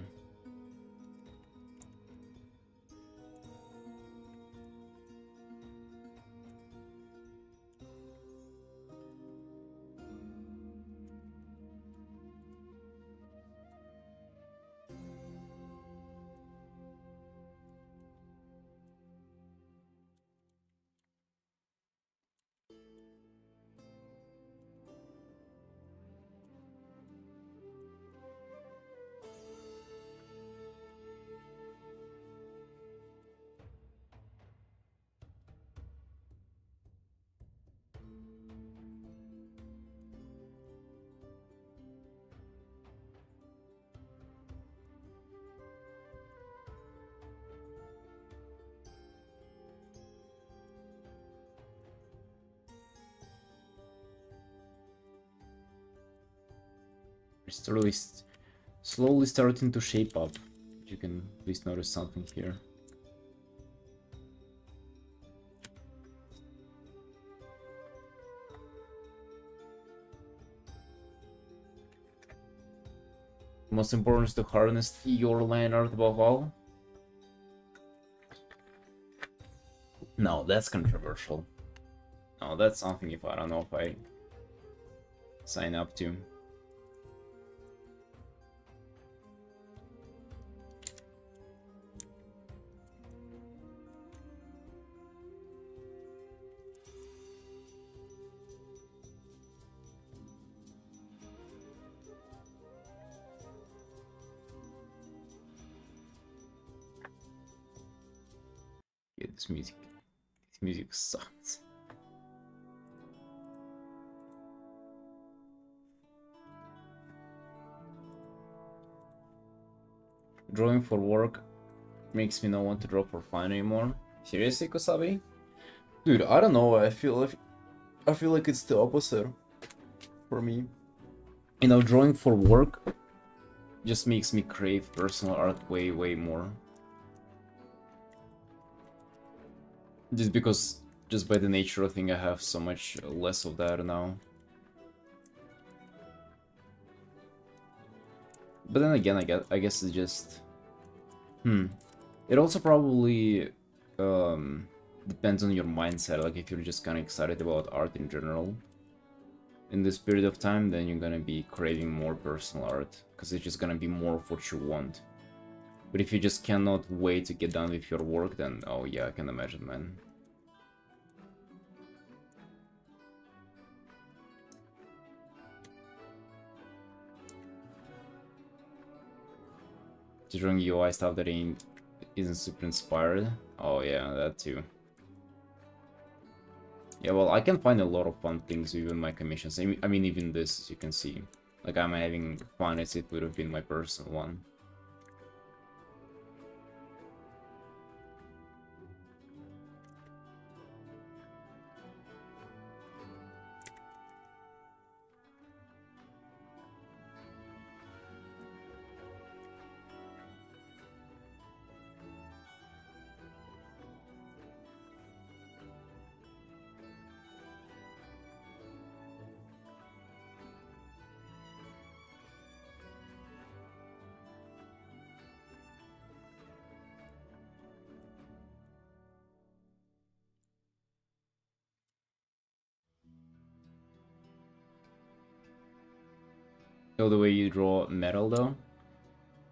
It's really slowly starting to shape up. You can at least notice something here. Most important is to harness your line art above all. No, that's controversial. No, that's something if I don't know if I sign up to. Yeah, this music sucks. Drawing for work makes me not want to draw for fun anymore. Seriously, Kosabi? Dude, I don't know. I feel like it's the opposite for me. You know, drawing for work just makes me crave personal art way more. Just by the nature of thing, I have so much less of that now. But then again, I guess it's just... It also probably depends on your mindset. Like, if you're just kind of excited about art in general in this period of time, then you're gonna be craving more personal art, because it's just gonna be more of what you want. But if you just cannot wait to get done with your work, then oh yeah, I can imagine, man. Drawing UI stuff that isn't super inspired. Oh yeah, that too. Yeah, well, I can find a lot of fun things even my commissions. I mean, even this, as you can see. Like, I'm having fun as it would have been my personal one. You know the way you draw metal, though?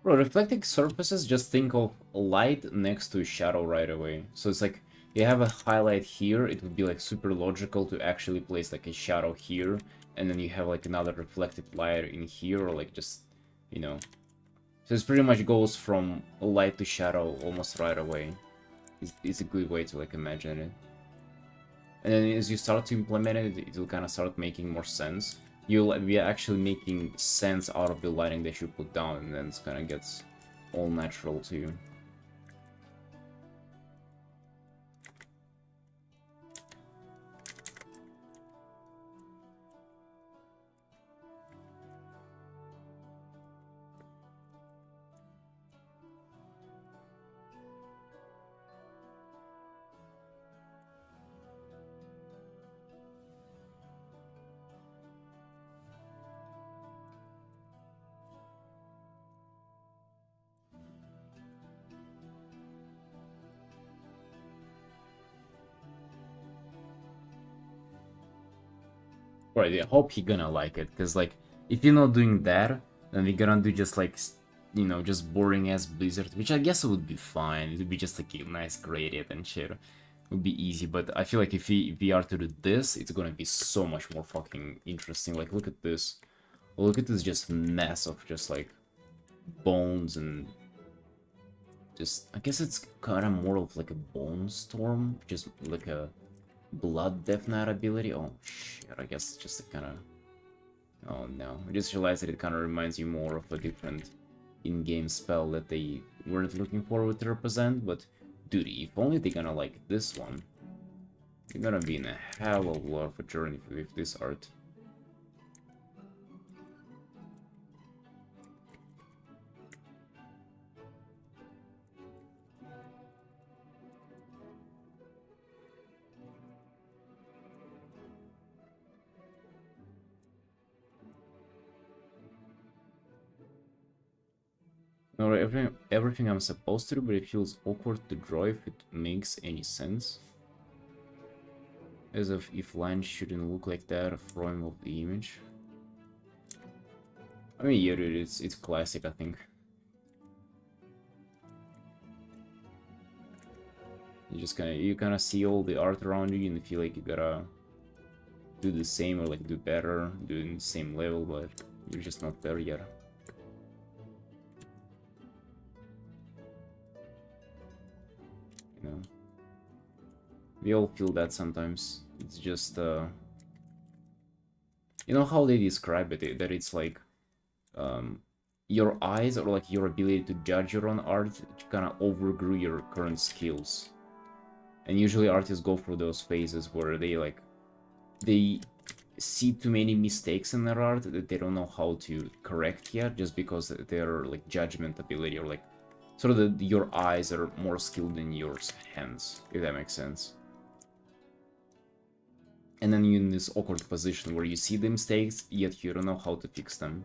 Bro, reflecting surfaces, just think of light next to a shadow right away. So it's like, you have a highlight here, it would be like super logical to actually place like a shadow here, and then you have like another reflected light in here, or like just, you know. So it pretty much goes from light to shadow almost right away. It's a good way to like imagine it. And then as you start to implement it, it will kind of start making more sense. You'll be actually making sense out of the lighting that you put down, and then it kind of gets all natural to you. Right, I hope he gonna like it, because like, if you're not doing that, then we're gonna do just like, you know, just boring ass Blizzard, which I guess would be fine. It would be just like a nice gradient and shit. It would be easy, but I feel like if we are to do this, it's gonna be so much more fucking interesting. Like, look at this. Look at this just mess of just like bones and just, I guess it's kind of more of like a bone storm, just like a blood death knight ability. Oh shit, I guess it's just a kind of, oh no, I just realized that it kind of reminds you more of a different in-game spell that they weren't looking forward to represent. But dude, if only they're gonna like this one, you're gonna be in a hell of a lot of a journey with this art. No, everything I'm supposed to do, but it feels awkward to draw if it makes any sense. As if lines shouldn't look like that, frame of the image. I mean, yeah, dude, it's classic, I think. You kind of see all the art around you, and you feel like you gotta do the same or like do better, do in the same level, but you're just not there yet. You know, we all feel that sometimes. It's just you know how they describe it, that it's like your eyes or like your ability to judge your own art kind of overgrew your current skills. And usually artists go through those phases where they see too many mistakes in their art that they don't know how to correct yet, just because their like judgment ability or like sort of your eyes are more skilled than your hands, if that makes sense. And then you're in this awkward position where you see the mistakes, yet you don't know how to fix them.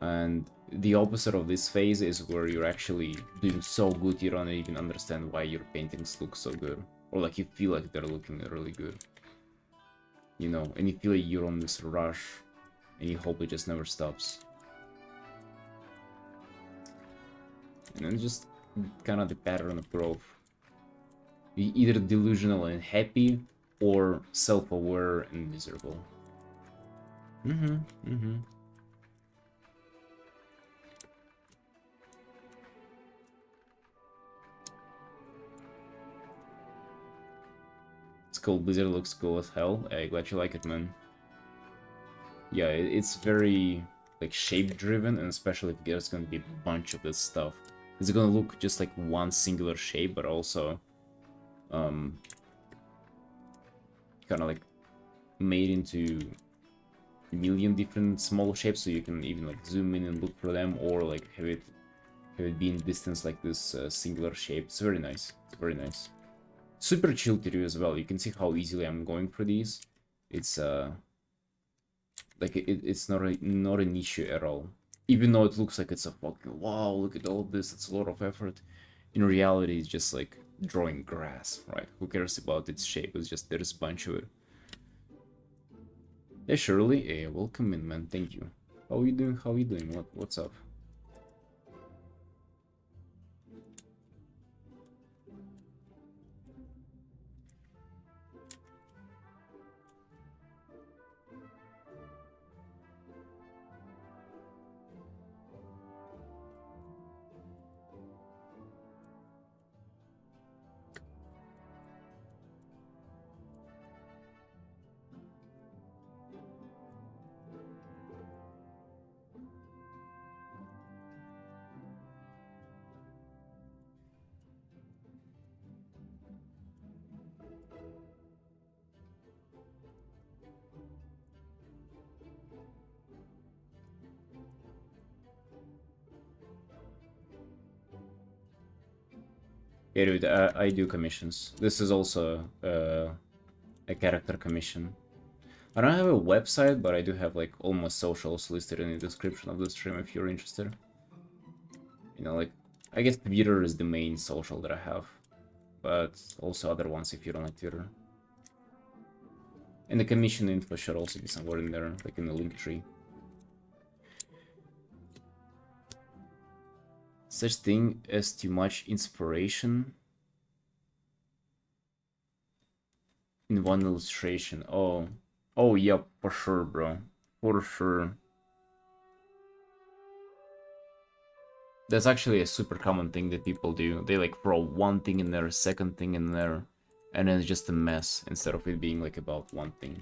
And the opposite of this phase is where you're actually doing so good you don't even understand why your paintings look so good. Or like you feel like they're looking really good. You know, and you feel like you're on this rush, and you hope it just never stops. And then just kind of the pattern of growth. You're either delusional and happy, or self-aware and miserable. It's cool. Blizzard looks cool as hell. I'm glad you like it, man. Yeah, it's very like shape driven, and especially if there's gonna be a bunch of this stuff, it's gonna look just like one singular shape, but also kind of like made into a million different small shapes, so you can even like zoom in and look for them, or like have it be in distance like this singular shape. It's very nice. It's very nice. Super chill to do as well. You can see how easily I'm going for these. It's like it's not an issue at all. Even though it looks like it's a fucking wow, look at all this, it's a lot of effort. In reality, it's just like drawing grass, right? Who cares about its shape? It's just there's a bunch of it. Yeah, Shirley, hey, welcome in, man. Thank you. How are you doing? How are you doing? What's up? Yeah, dude, I do commissions. This is also a character commission. I don't have a website, but I do have like all my socials listed in the description of the stream if you're interested. You know, like, I guess Twitter is the main social that I have, but also other ones if you don't like Twitter. And the commission info should also be somewhere in there, like in the link tree. Such thing as too much inspiration in one illustration. Oh, yeah, for sure, bro. For sure. That's actually a super common thing that people do. They like throw one thing in there, a second thing in there, and then it's just a mess instead of it being like about one thing.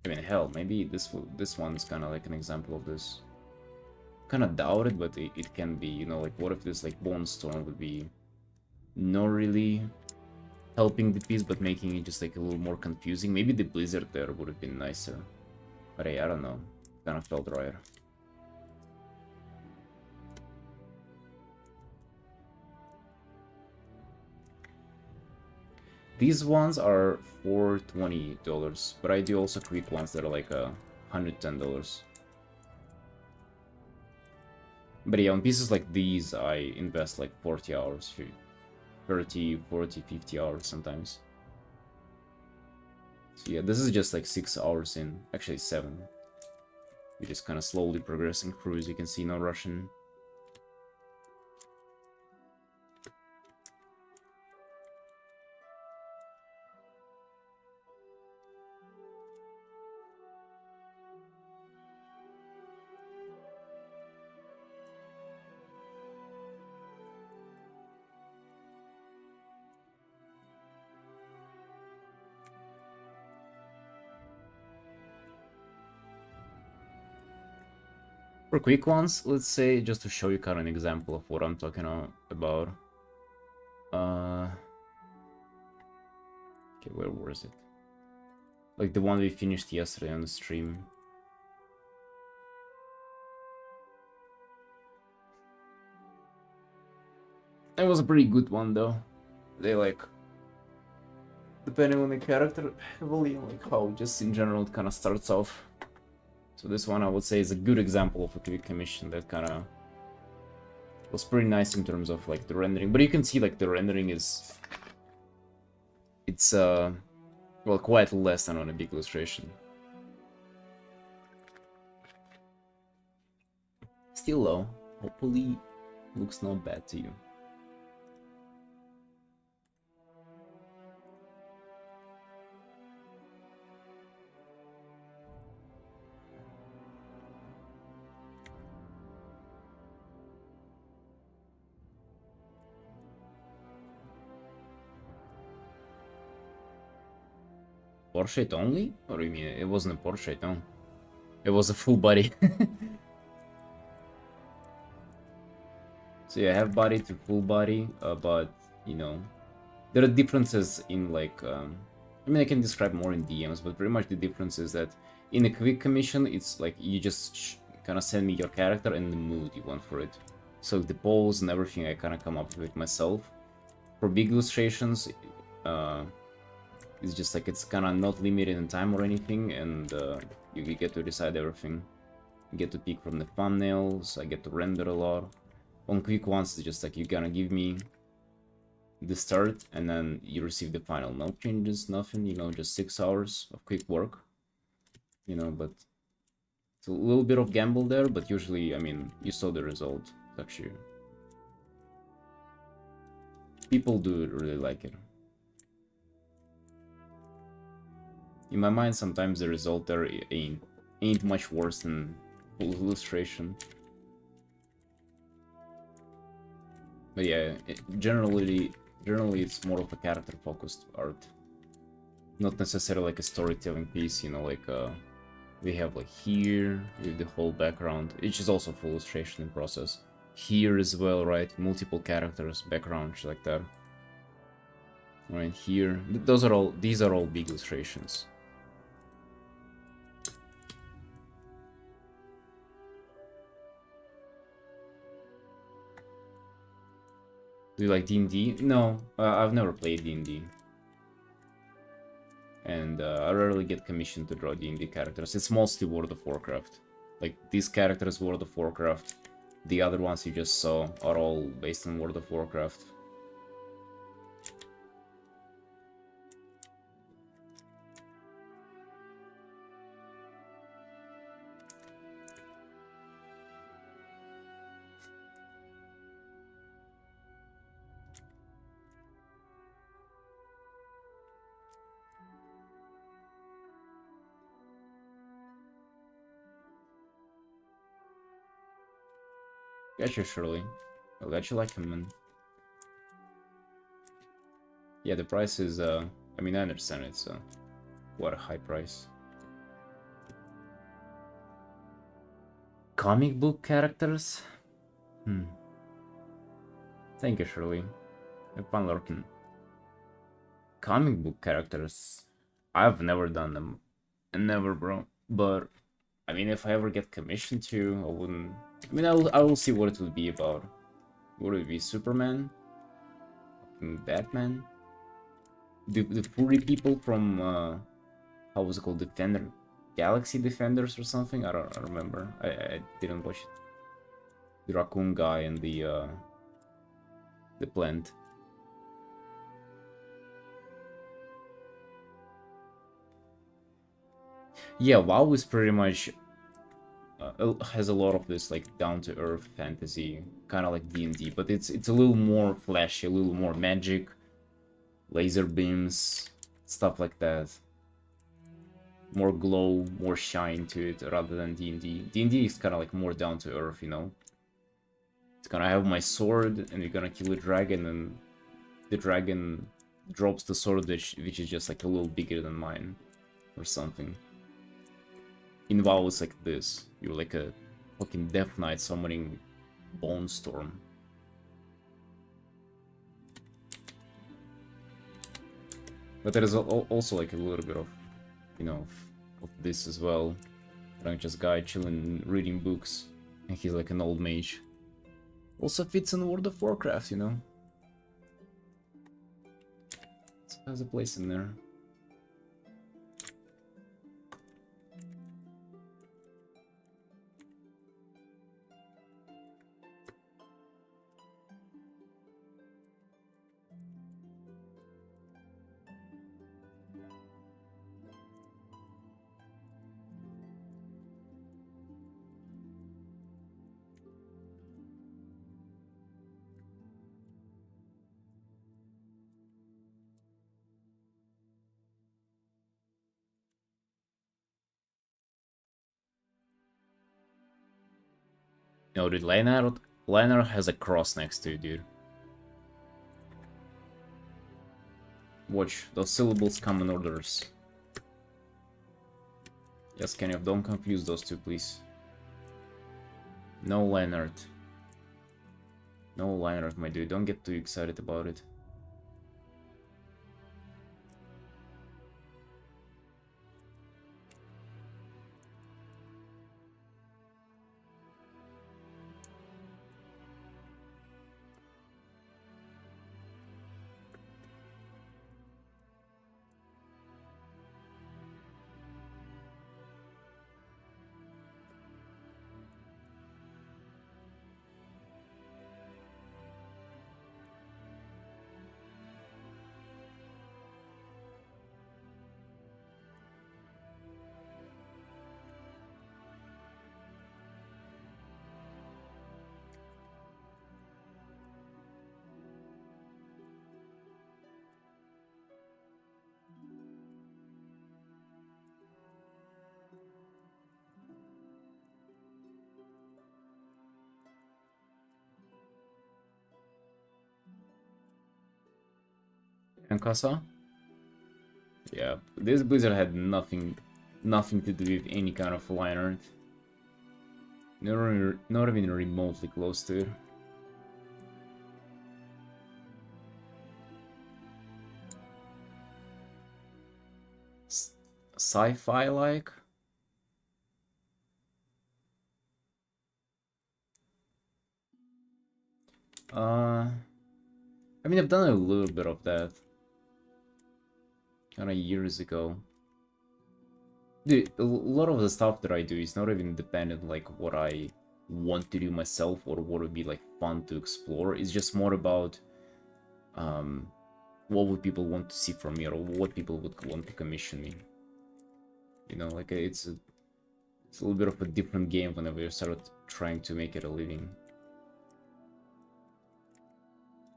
I mean, hell, maybe this one's kind of like an example of this. Kind of doubt it, but it can be, you know, like what if this like Bone Storm would be not really helping the piece, but making it just like a little more confusing. Maybe the Blizzard there would have been nicer. But hey, I don't know. Kind of felt right. These ones are $420, but I do also quick ones that are like $110. But yeah, on pieces like these, I invest like 40 hours, 30, 40, 50 hours sometimes. So yeah, this is just like 6 hours in, actually 7. We're just kind of slowly progressing through, as you can see, no rushing. For quick ones, let's say, just to show you kind of an example of what I'm talking about. Okay, where was it? Like the one we finished yesterday on the stream. It was a pretty good one though. They like, depending on the character, heavily like how just in general it kind of starts off. So this one I would say is a good example of a quick commission that kind of was pretty nice in terms of like the rendering. But you can see like the rendering is, it's well, quite less than on a big illustration. Still low. Hopefully looks not bad to you. portrait only? Or do you mean it wasn't a portrait? No, it was a full body. So yeah, half body to full body, but you know, there are differences in like. I mean, I can describe more in DMs, but pretty much the difference is that in a quick commission, it's like you just kind of send me your character and the mood you want for it. So the pose and everything I kind of come up with myself. For big illustrations, it's just like it's kind of not limited in time or anything, and you get to decide everything. You get to pick from the thumbnails, I get to render a lot. On quick ones, it's just like you're gonna give me the start and then you receive the final. No changes, nothing, you know, just 6 hours of quick work. You know, but it's a little bit of gamble there, but usually, I mean, you saw the result. It's actually... people do really like it. In my mind, sometimes the result there ain't much worse than full illustration. But yeah, generally it's more of a character-focused art. Not necessarily like a storytelling piece, you know, like we have like here with the whole background, which is also full illustration in process. Here as well, right? Multiple characters, backgrounds like that. Right here, these are all big illustrations. Do you like D&D? No, I've never played D&D. And I rarely get commissioned to draw D&D characters. It's mostly World of Warcraft. Like, these characters, World of Warcraft. The other ones you just saw are all based on World of Warcraft. Gotcha, Shirley. I'll let you like him, man. Yeah, the price is, I mean, I understand it's, what a high price. Comic book characters? Thank you, Shirley. Have fun lurking. Comic book characters? I've never done them. Never, bro. But, I mean, if I ever get commissioned to, I wouldn't... I mean, I will see what it would be about. Would it be Superman? Batman? The furry people from, how was it called? Defender? Galaxy Defenders or something? I don't remember. I didn't watch it. The raccoon guy and the plant. Yeah, WoW is pretty much has a lot of this like down-to-earth fantasy, kind of like D&D, but it's a little more flashy, a little more magic, laser beams, stuff like that. More glow, more shine to it rather than D&D. D&D is kind of like more down-to-earth, you know. It's gonna have my sword, and you're gonna kill a dragon, and the dragon drops the sword, which is just like a little bigger than mine, or something. In WoW, it's like this. You're like a fucking Death Knight summoning Bone Storm. But there is also like a little bit of, you know, of this as well. Like just guy chilling, reading books, and he's like an old mage. Also fits in World of Warcraft, you know. It has a place in there. No, dude, Lineart has a cross next to it, dude. Watch, those syllables come in orders. Yes, Kenneth, don't confuse those two, please. No Leonard. No Leonard, my dude. Don't get too excited about it. And Casa? Yeah, this Blizzard had nothing to do with any kind of line art. Not even remotely close to it. Sci-fi like? I mean, I've done a little bit of that. Kind of years ago. Dude, a lot of the stuff that I do is not even dependent like what I want to do myself or what would be like fun to explore. It's just more about what would people want to see from me or what people would want to commission me. You know, like it's a little bit of a different game whenever you start trying to make it a living.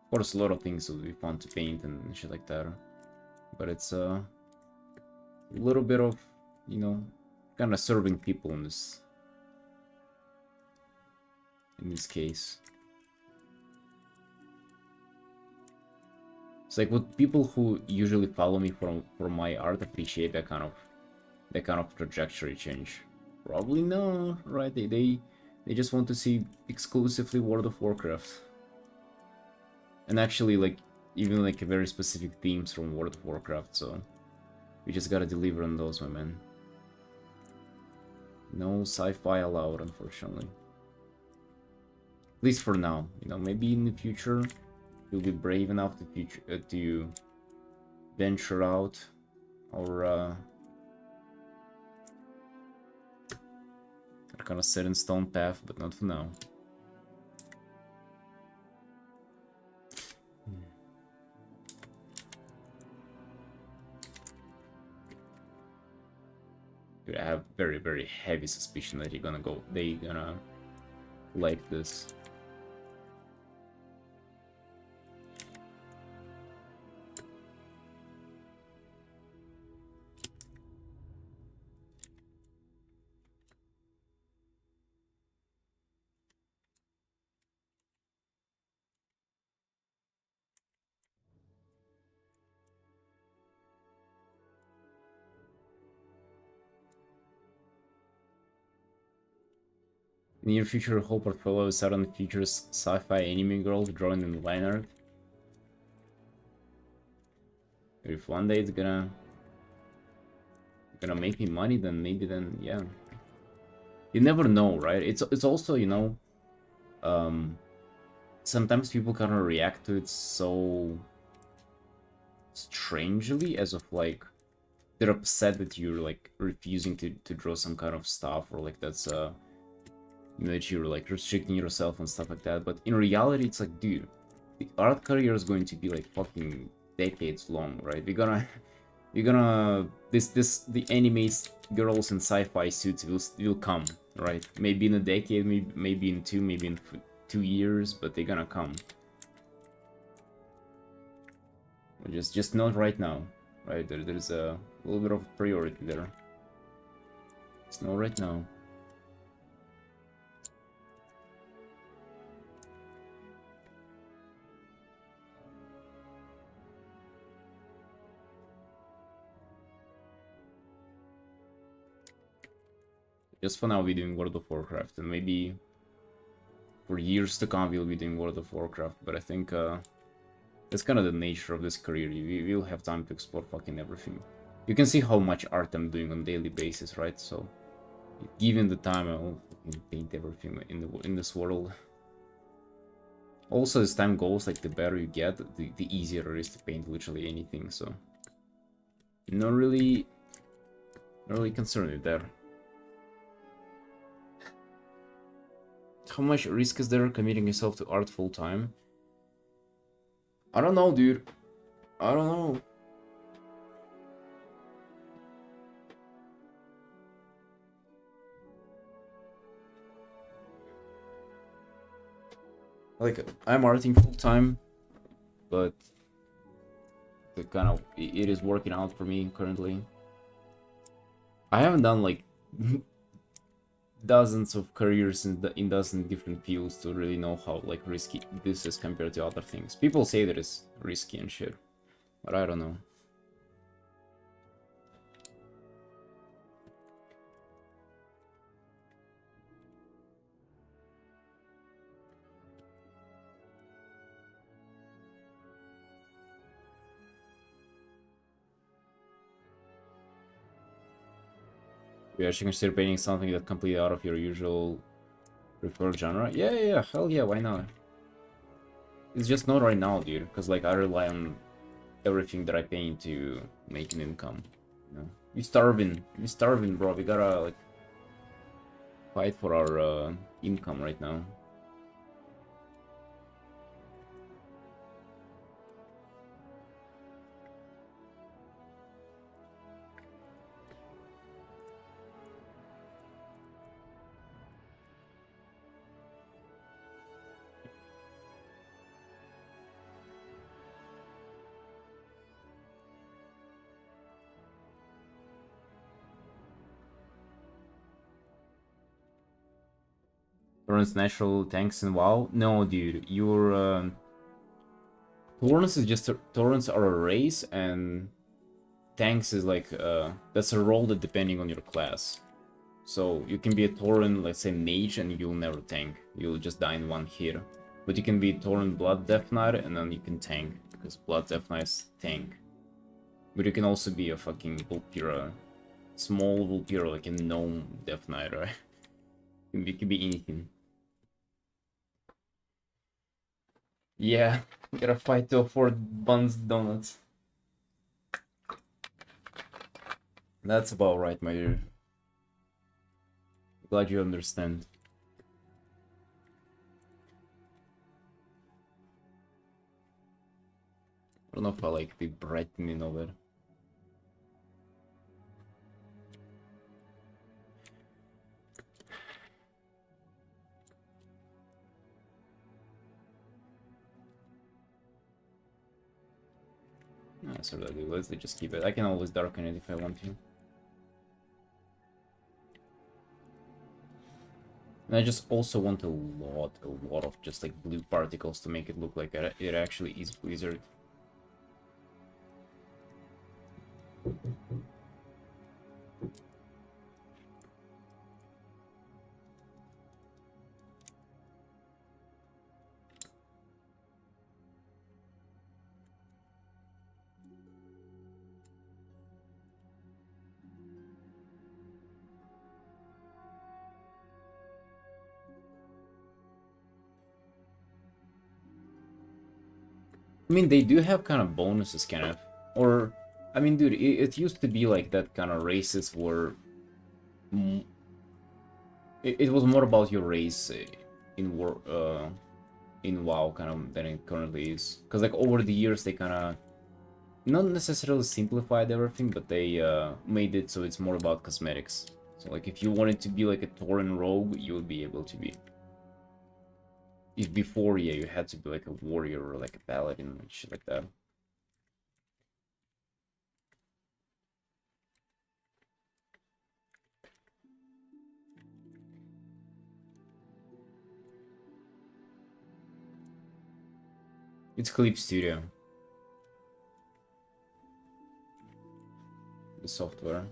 Of course, a lot of things would be fun to paint and shit like that, but it's a little bit of, you know, kind of serving people in this case. It's like what people who usually follow me for my art appreciate that kind of trajectory change. Probably no, right? They just want to see exclusively World of Warcraft. And actually, like, even like very specific themes from World of Warcraft, so we just gotta deliver on those, my man. No sci-fi allowed, unfortunately. At least for now, you know, maybe in the future you'll be brave enough to venture out or kind of set in stone path, but not for now. Dude, I have very, very heavy suspicion that they're gonna like this. In your future whole portfolio suddenly features sci-fi anime girls drawn in line art. If one day it's gonna make me money, then maybe yeah. You never know, right? It's also, you know, sometimes people kind of react to it so strangely, as of like they're upset that you're like refusing to draw some kind of stuff, or like that's you know, that you're like restricting yourself and stuff like that. But in reality, it's like, dude, the art career is going to be like fucking decades long, right? The anime girls in sci-fi suits will come, right? Maybe in a decade, maybe in two, maybe in 2 years, but they're gonna come. Just not right now, right? There's a little bit of priority there. It's not right now. Just for now, we're doing World of Warcraft, and maybe for years to come, we'll be doing World of Warcraft. But I think that's kind of the nature of this career. We'll have time to explore fucking everything. You can see how much art I'm doing on a daily basis, right? So, given the time, I'll paint everything in this world. Also, as time goes, like the better you get, the easier it is to paint literally anything. So, not really concerned with that. How much risk is there committing yourself to art full time? I don't know, dude. I don't know. Like, I'm arting full time, but the kind of it is working out for me currently. I haven't done like dozens of careers in dozen different fields to really know how like risky this is compared to other things. People say that it's risky and shit, but I don't know. You actually consider painting something that's completely out of your usual preferred genre? Yeah, hell yeah, why not? It's just not right now, dude, because like I rely on everything that I paint to make an income. You know, we starving, bro. We gotta like fight for our income right now. Torrent's natural tanks and WoW? No, dude, your Torrents is just Torrents are a race, and tanks is like that's a role that depending on your class. So you can be a Torrent, let's say mage, and you'll never tank. You'll just die in one hit. But you can be Torrent Blood Death Knight, and then you can tank because Blood Death Knight's tank. But you can also be a fucking Vulpira, small Vulpira, like a gnome Death Knight, right? It can be anything. Yeah, we gotta fight to afford buns, donuts. That's about right, my dear. Glad you understand. I don't know if I like the brightening of it. Nah, sort of, let's just keep it. I can always darken it if I want to. And I just also want a lot of just like blue particles to make it look like it actually is Blizzard. I mean, they do have kind of bonuses, kind of. Or, I mean, dude, it used to be like that kind of races were... It was more about your race in in WoW kind of than it currently is. Because like over the years they kind of not necessarily simplified everything, but they made it so it's more about cosmetics. So like if you wanted to be like a Tauren rogue, you would be able to be. If before, yeah, you had to be like a warrior or like a paladin and shit like that. It's Clip Studio. The software.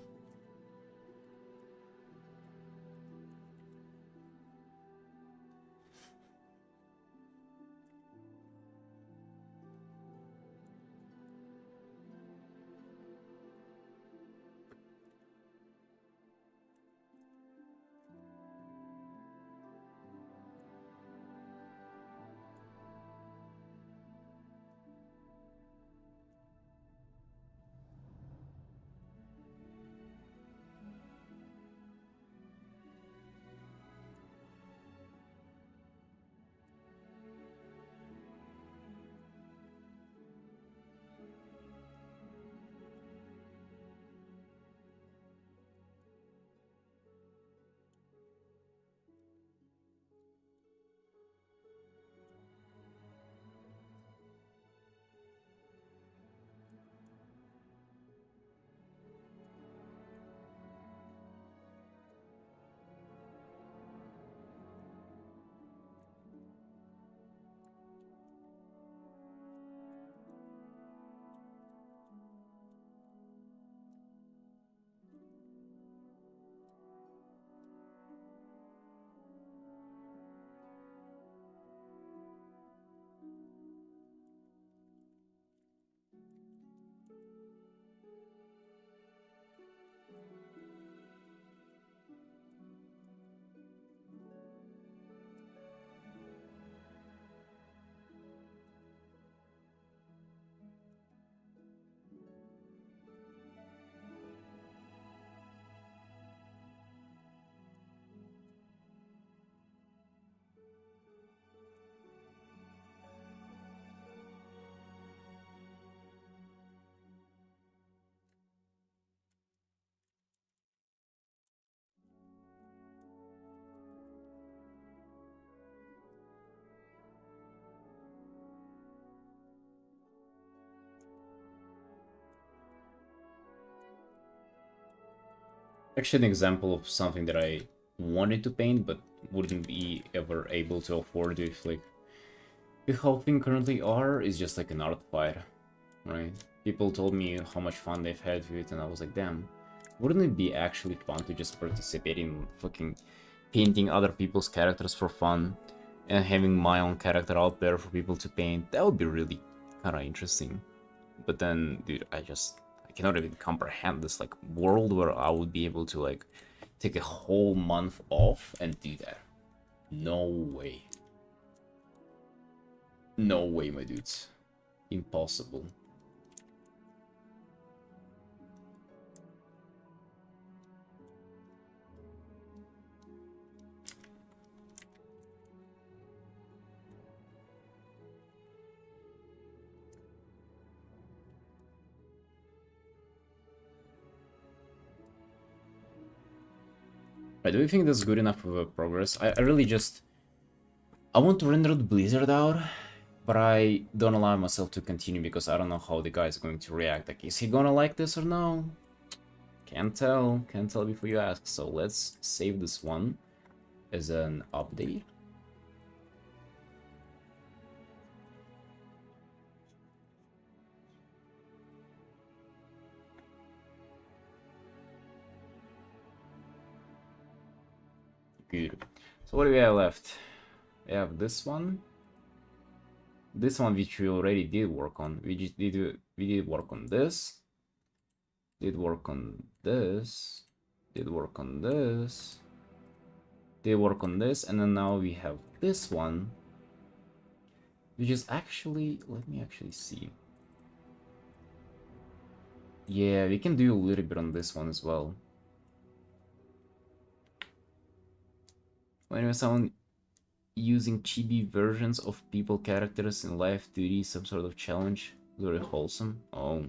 Actually, an example of something that I wanted to paint, but wouldn't be ever able to afford if, like, with how things currently are, is just like an art fight, right? People told me how much fun they've had with it, and I was like, damn, wouldn't it be actually fun to just participate in fucking painting other people's characters for fun and having my own character out there for people to paint? That would be really kind of interesting. But then, dude, I cannot even comprehend this like world where I would be able to like take a whole month off and do that. No way. No way, my dudes. Impossible. I do think that's good enough of a progress. I really just... I want to render the Blizzard out, but I don't allow myself to continue because I don't know how the guy is going to react. Like, is he gonna like this or no? Can't tell. Can't tell before you ask. So let's save this one as an update. Good. So what do we have left? We have this one. This one which we already did work on. We did work on this. Did work on this. Did work on this. Did work on this, and then now we have this one. Which is actually, let me actually see. Yeah, we can do a little bit on this one as well. When someone using chibi versions of people characters in live duty, some sort of challenge, very wholesome. Oh,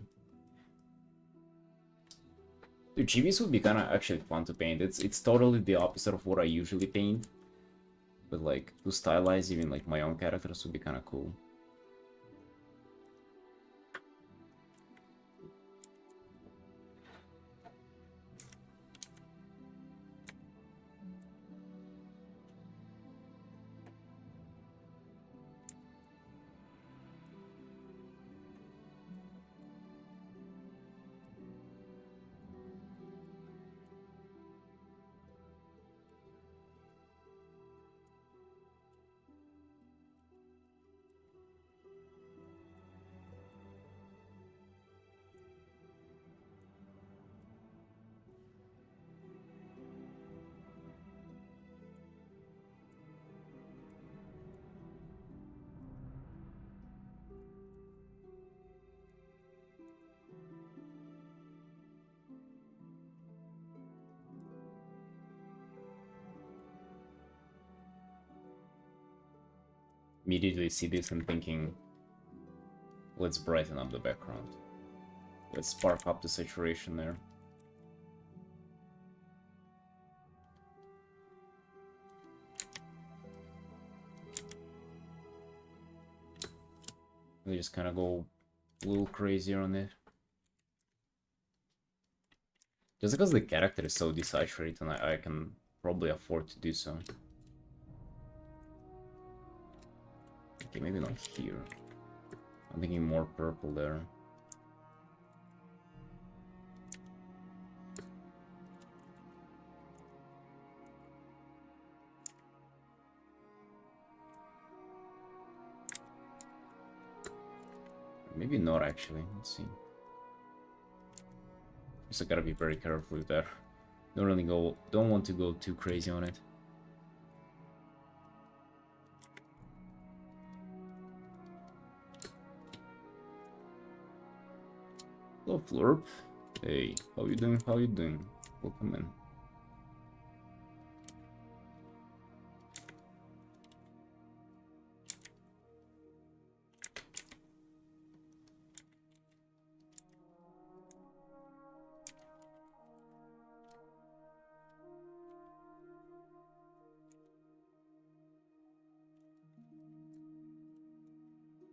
dude, chibis would be kind of actually fun to paint. It's totally the opposite of what I usually paint, but like to stylize even like my own characters would be kind of cool. Immediately see this and thinking, let's brighten up the background. Let's spark up the saturation there. We just kind of go a little crazier on it. Just because the character is so desaturated, and I can probably afford to do so. Okay, maybe not here. I'm thinking more purple there. Maybe not actually. Let's see. Just gotta be very careful with that. Don't want to go too crazy on it. Hello, Flurp. Hey, how you doing? How you doing? Welcome in.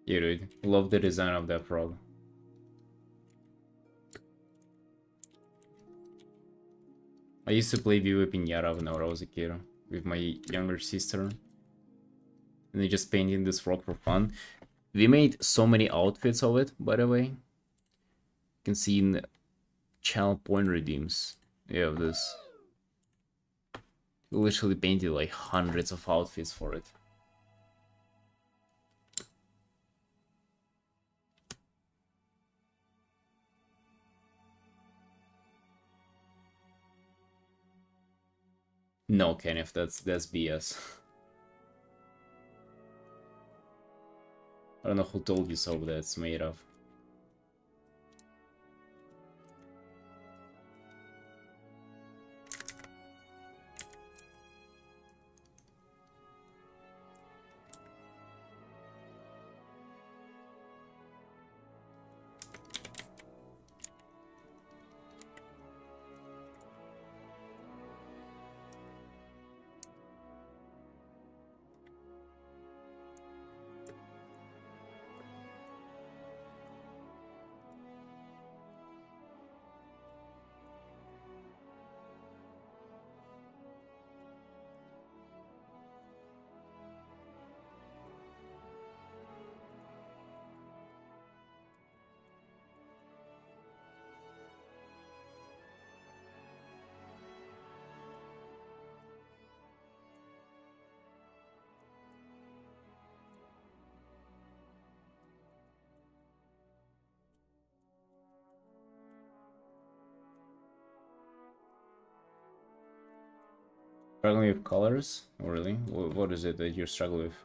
Yeah, dude. Love the design of that frog. I used to play Viva Pinata whenever I was a kid with my younger sister. And they just painted this frog for fun. We made so many outfits of it, by the way. You can see in the channel point redeems. We have this. We literally painted like hundreds of outfits for it. No, Kenneth, that's BS. I don't know who told you so that's made of. Struggling with colors? Oh, really? What is it that you're struggling with?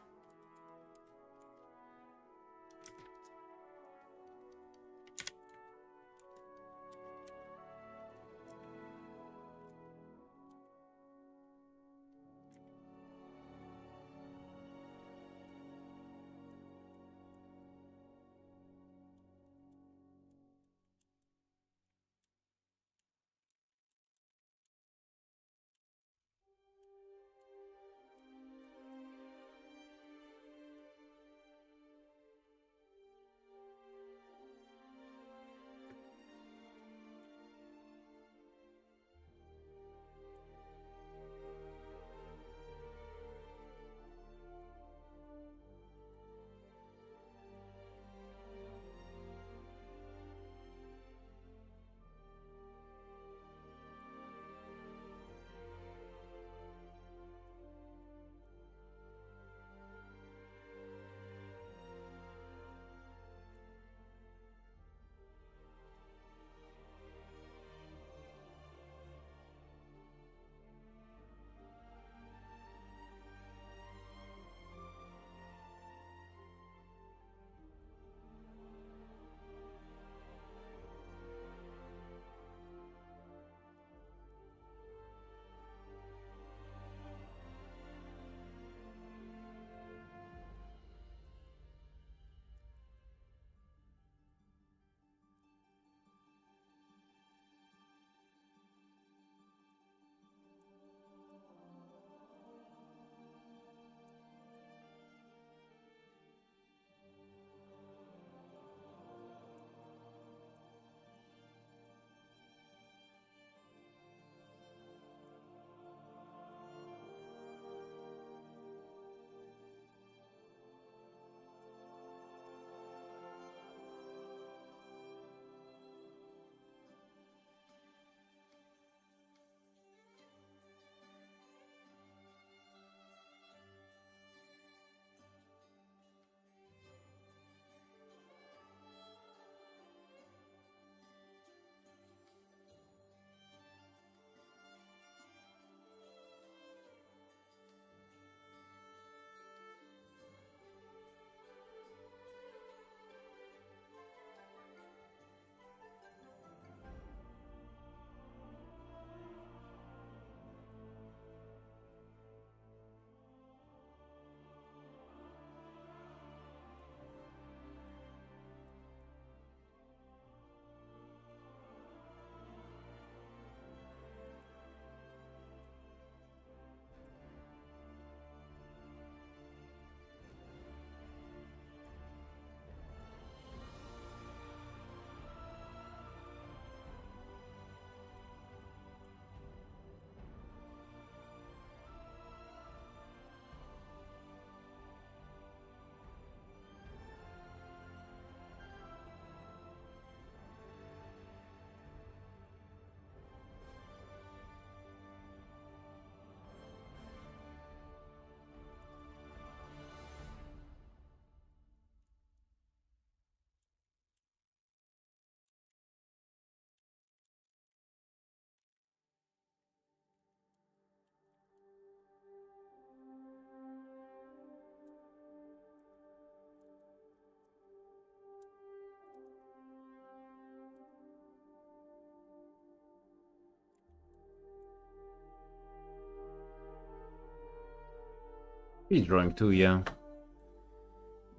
He's drawing too, yeah.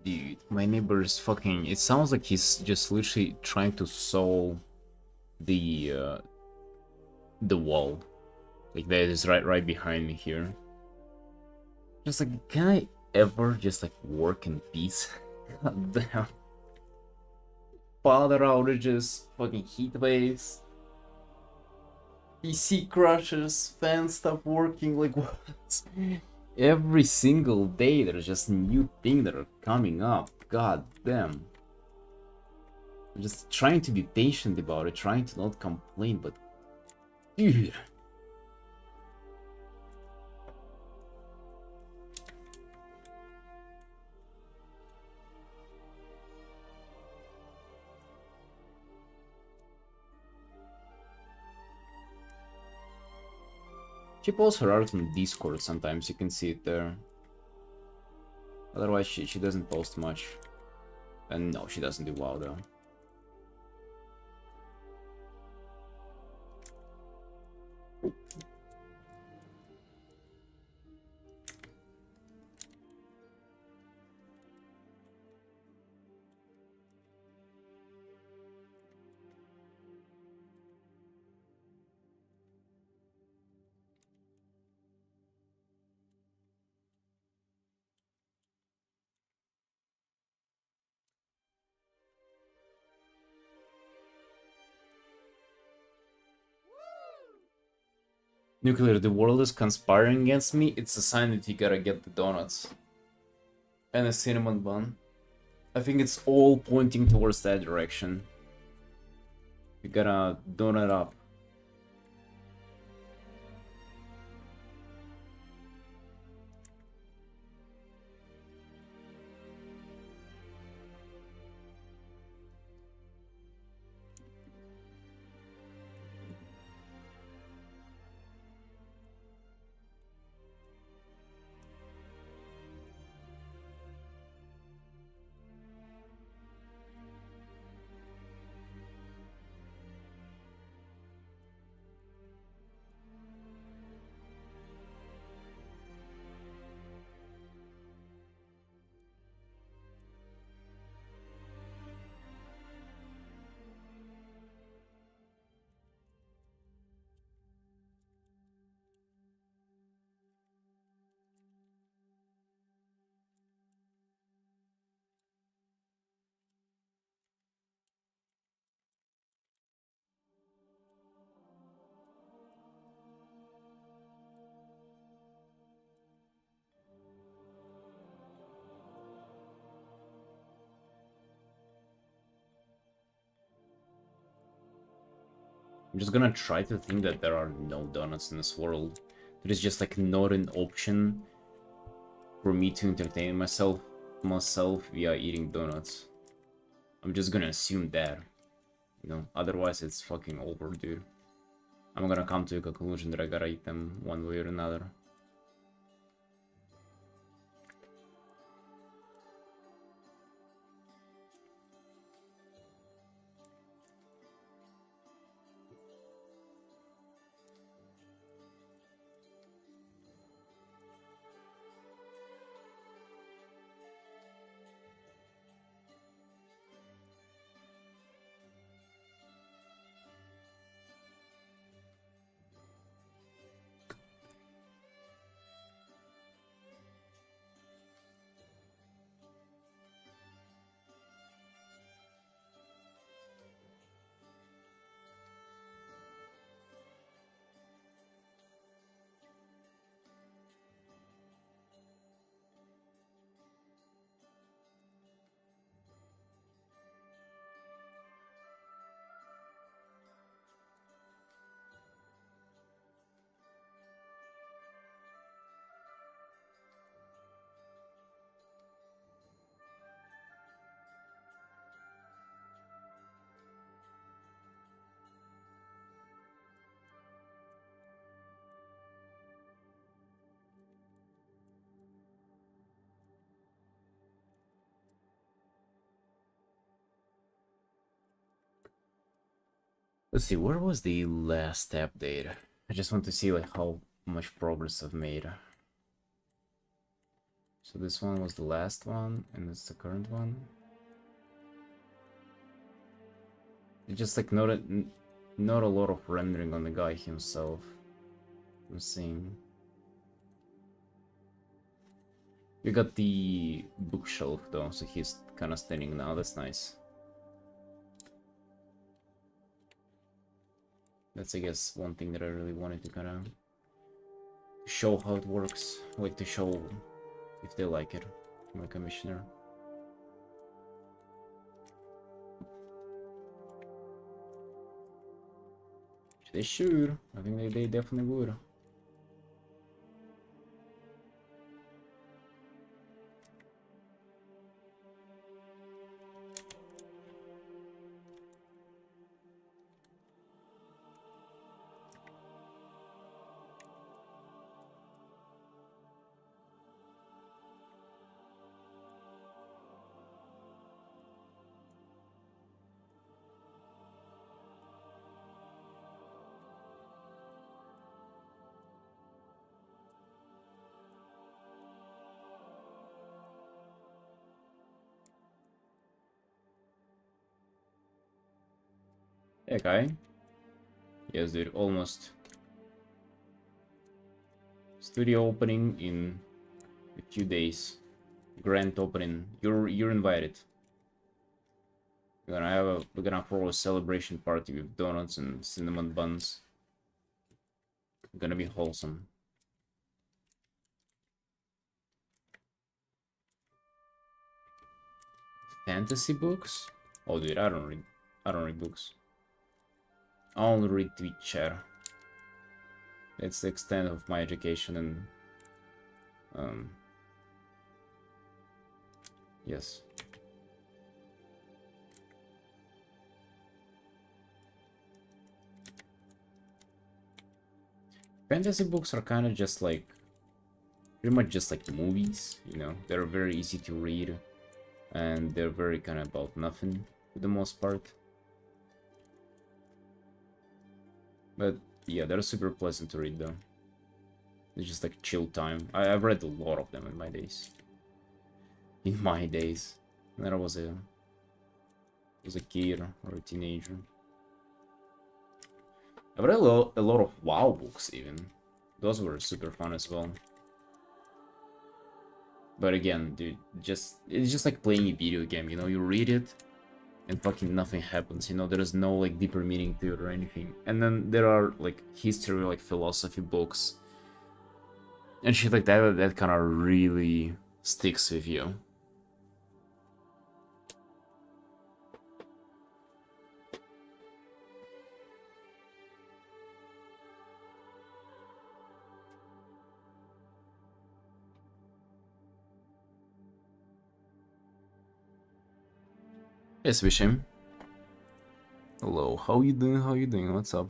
Dude, my neighbor is fucking. It sounds like he's just literally trying to saw the wall. Like that is right behind me here. Just like, can I ever just like work in peace? God damn. Power outages, fucking heat waves, PC crashes, fans stop working. Like what? Every single day there's just new things that are coming up. God damn. I'm just trying to be patient about it, trying to not complain, but dude. She posts her art on Discord sometimes, you can see it there. Otherwise she doesn't post much. And no, she doesn't do WoW though. Nuclear, the world is conspiring against me. It's a sign that you gotta get the donuts. And a cinnamon bun. I think it's all pointing towards that direction. You gotta donut up. I'm just gonna try to think that there are no donuts in this world. There is just like not an option for me to entertain myself via eating donuts. I'm just gonna assume that, you know, otherwise it's fucking over, dude. I'm gonna come to a conclusion that I gotta eat them one way or another. Let's see, where was the last update? I just want to see like how much progress I've made. So this one was the last one, and it's the current one. It's just like not a lot of rendering on the guy himself. I'm seeing. We got the bookshelf though, so he's kind of standing now. That's nice. That's, I guess, one thing that I really wanted to kind of show how it works, like to show if they like it, my commissioner. They should. I think they definitely would. Yeah, guy. Yes, dude, almost. Studio opening in a few days. Grand opening. You're invited. We're gonna throw a celebration party with donuts and cinnamon buns. Gonna be wholesome. Fantasy books? Oh, dude, I don't read books. I only read Twitch chat. It's the extent of my education and yes. Fantasy books are kind of just like pretty much just like movies, you know. They're very easy to read and they're very kind of about nothing for the most part. But yeah, they're super pleasant to read though. It's just like chill time. I've read a lot of them in my days. In my days. When I was a kid or a teenager. I've read a lot of WoW books even. Those were super fun as well. But again, dude, it's just like playing a video game, you know, you read it and fucking nothing happens, you know, there's no like deeper meaning to it or anything. And then there are like history, like philosophy books and shit like that that kind of really sticks with you. Yes, Vishim. Hello, how you doing? How you doing? What's up?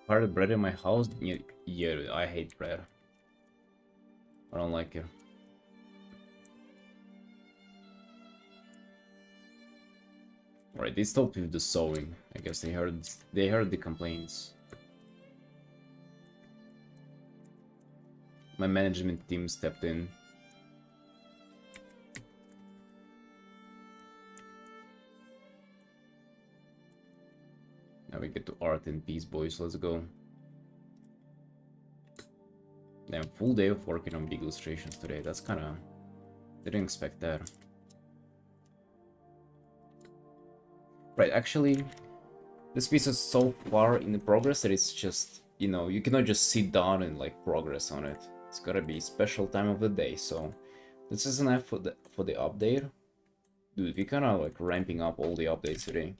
Part of bread in my house? Yeah, I hate bread. I don't like it. Right, they stopped with the sewing. I guess they heard the complaints. My management team stepped in. Now we get to Artin Peace, boys. Let's go. Damn, full day of working on big illustrations today. That's kind of... Didn't expect that. Right, actually, this piece is so far in the progress that it's just, you know, you cannot just sit down and like progress on it. It's gotta be special time of the day. So this is enough for the update. Dude, we kind of like ramping up all the updates today.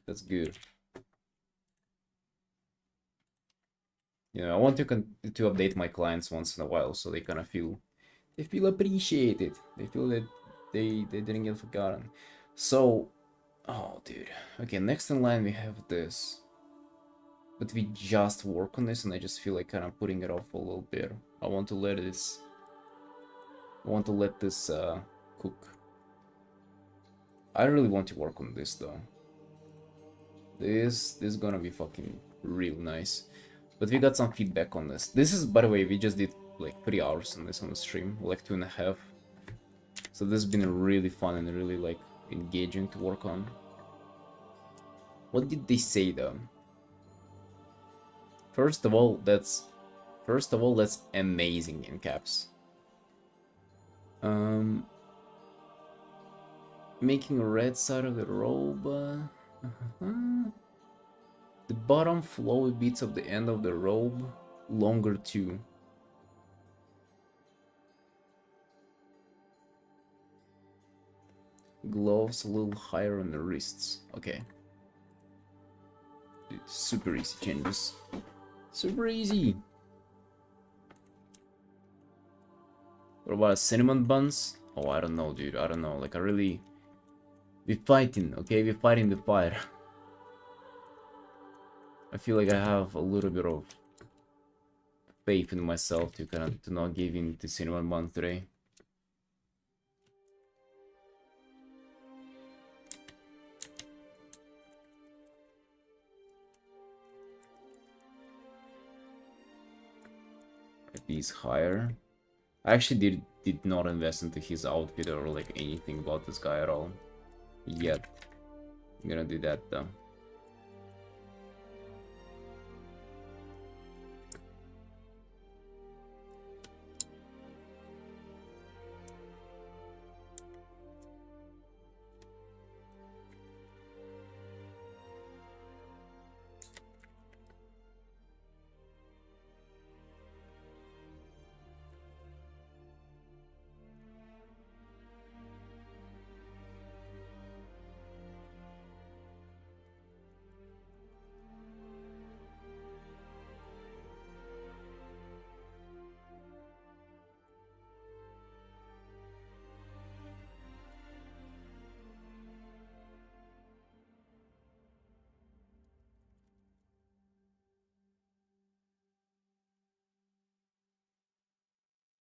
That's good. You know, I want to update my clients once in a while so they kind of feel appreciated. They feel that they didn't get forgotten. So, oh dude. Okay, next in line we have this. But we just work on this and I just feel like kind of putting it off a little bit. I want to let this cook. I really want to work on this though. This is gonna be fucking real nice. But we got some feedback on this. This is, by the way, we just did like 3 hours on this on the stream, like 2.5. So this has been really fun and really like engaging to work on. What did they say though? First of all, that's amazing in caps. Making a red side of the robe. The bottom flowy bits of the end of the robe longer too. Gloves a little higher on the wrists. Okay. Dude, super easy changes. Super easy. What about cinnamon buns? Oh, I don't know, dude. I don't know. Like, I really... We're fighting, okay? We're fighting the fire. I feel like I have a little bit of faith in myself to kind of to not give in to cinnamon buns today. He's higher. I actually did not invest into his outfit or like anything about this guy at all yet. I'm gonna do that though.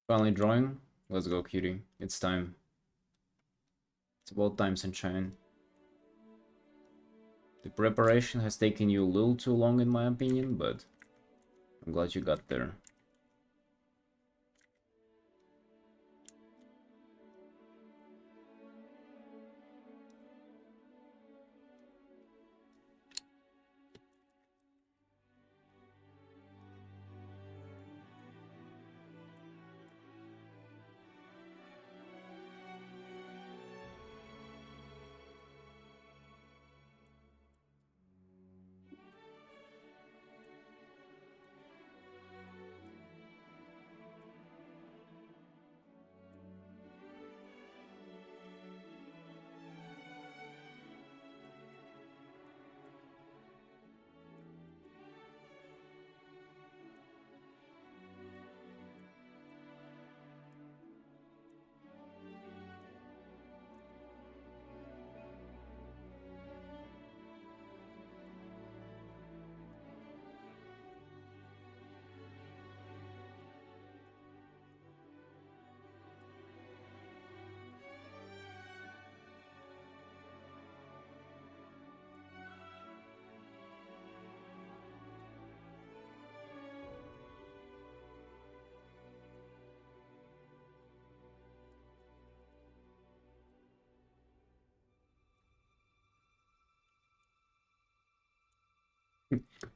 Finally drawing. Let's go, cutie. It's time. It's about time, sunshine. The preparation has taken you a little too long in my opinion, but I'm glad you got there.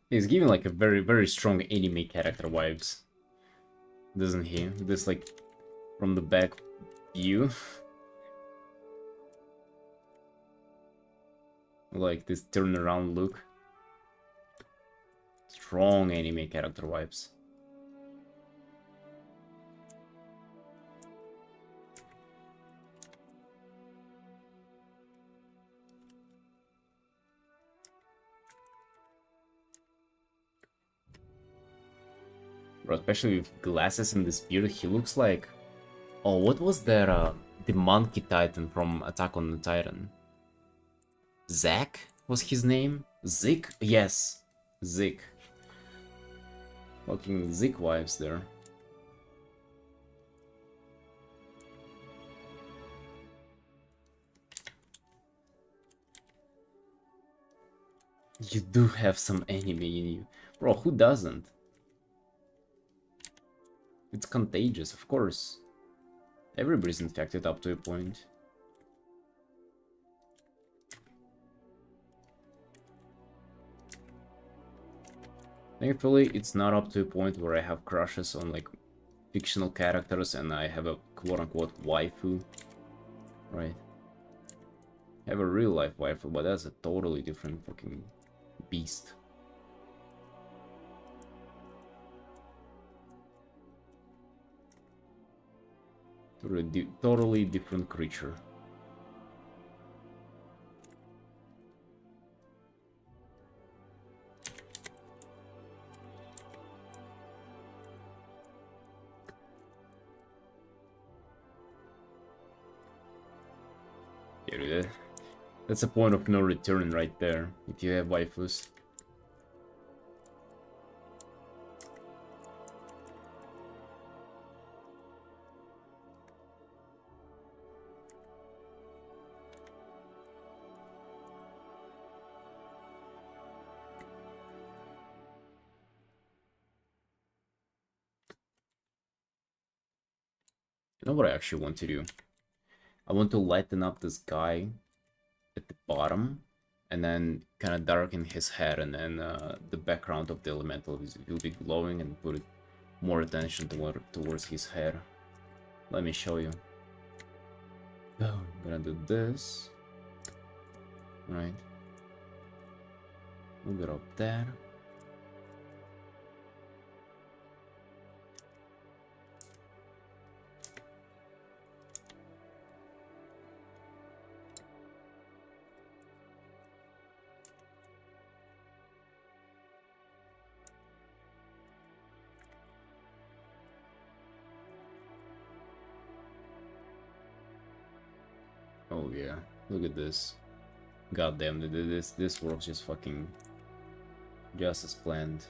He's giving like a very, very strong anime character vibes, doesn't he? This like from the back view. Like this turnaround look. Strong anime character vibes. Bro, especially with glasses and this beard, he looks like... Oh, what was that, the monkey titan from Attack on the Titan? Zack was his name? Zik? Yes, Zik. Fucking Zik vibes there. You do have some anime in you. Bro, who doesn't? It's contagious, of course. Everybody's infected up to a point. Thankfully, it's not up to a point where I have crushes on, like, fictional characters and I have a quote-unquote waifu. Right. I have a real-life waifu, but that's a totally different fucking beast. Totally different creature. Yeah, dude, that's a point of no return right there, if you have waifus. You know what I actually want to do? I want to lighten up this guy at the bottom and then kind of darken his head, and then the background of the elemental will be glowing, and put more attention towards his head. Let me show you. I'm gonna do this. Right. Move it up there. Oh yeah, look at this. God damn, this works just fucking just as planned.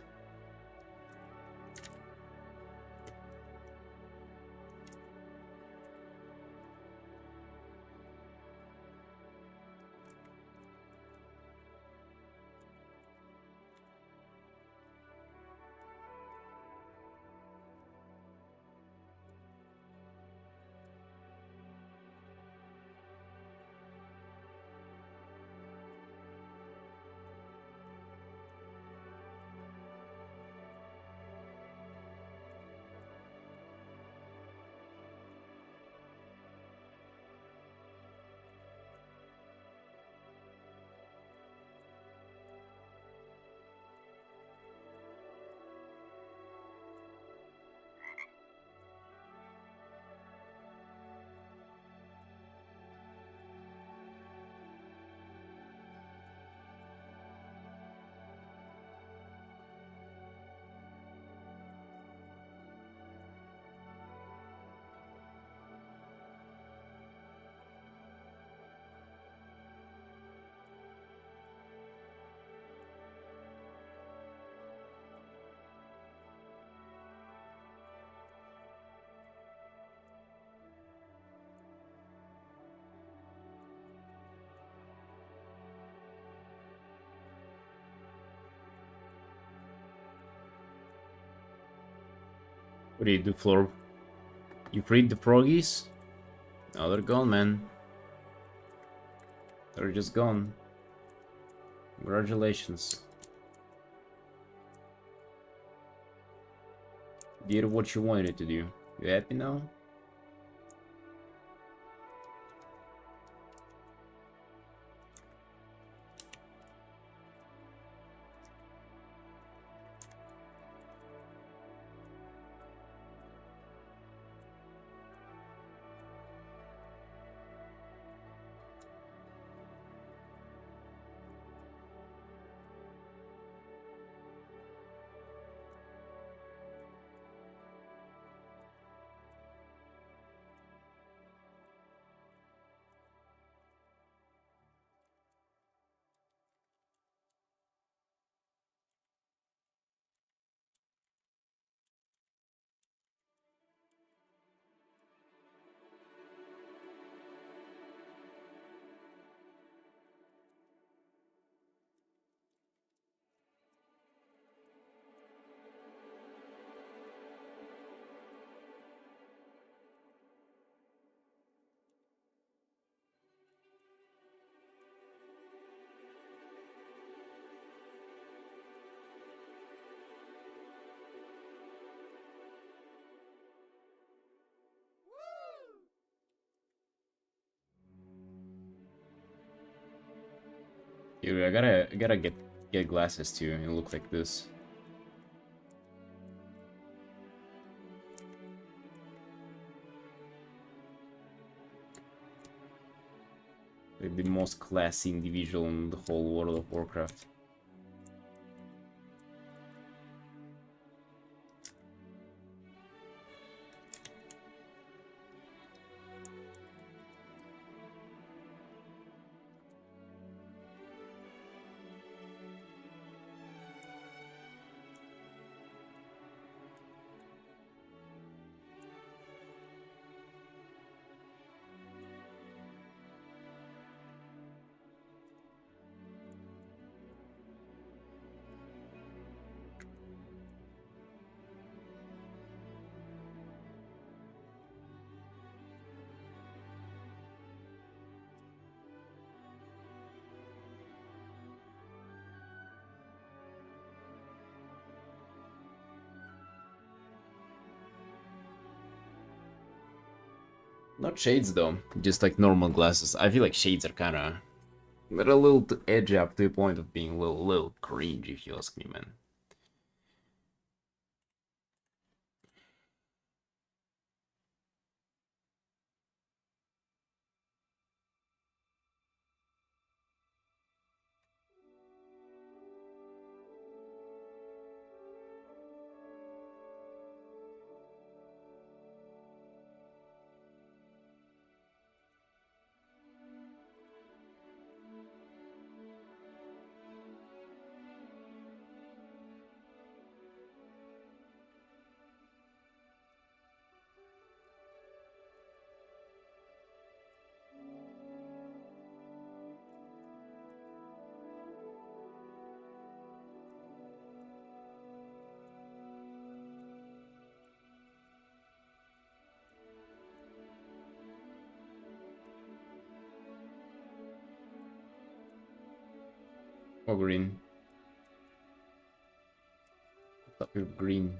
What do you do, Flor? You freed the froggies? Now they're gone, man. They're just gone. Congratulations. did what you wanted to do. You happy now? Dude, I gotta get glasses too and look like this. Like the most classy individual in the whole World of Warcraft. Not shades though, just like normal glasses. I feel like shades are kinda... They're a little too edgy up to the point of being a little cringe, if you ask me, man. Or green. Stop with green.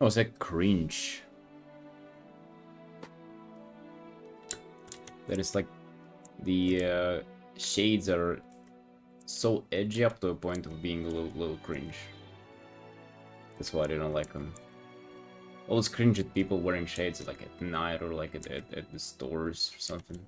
Oh, it's like cringe. That is like the shades are so edgy up to a point of being a little cringe. That's why I don't like them. Always cringe at people wearing shades like at night or like at the stores or something.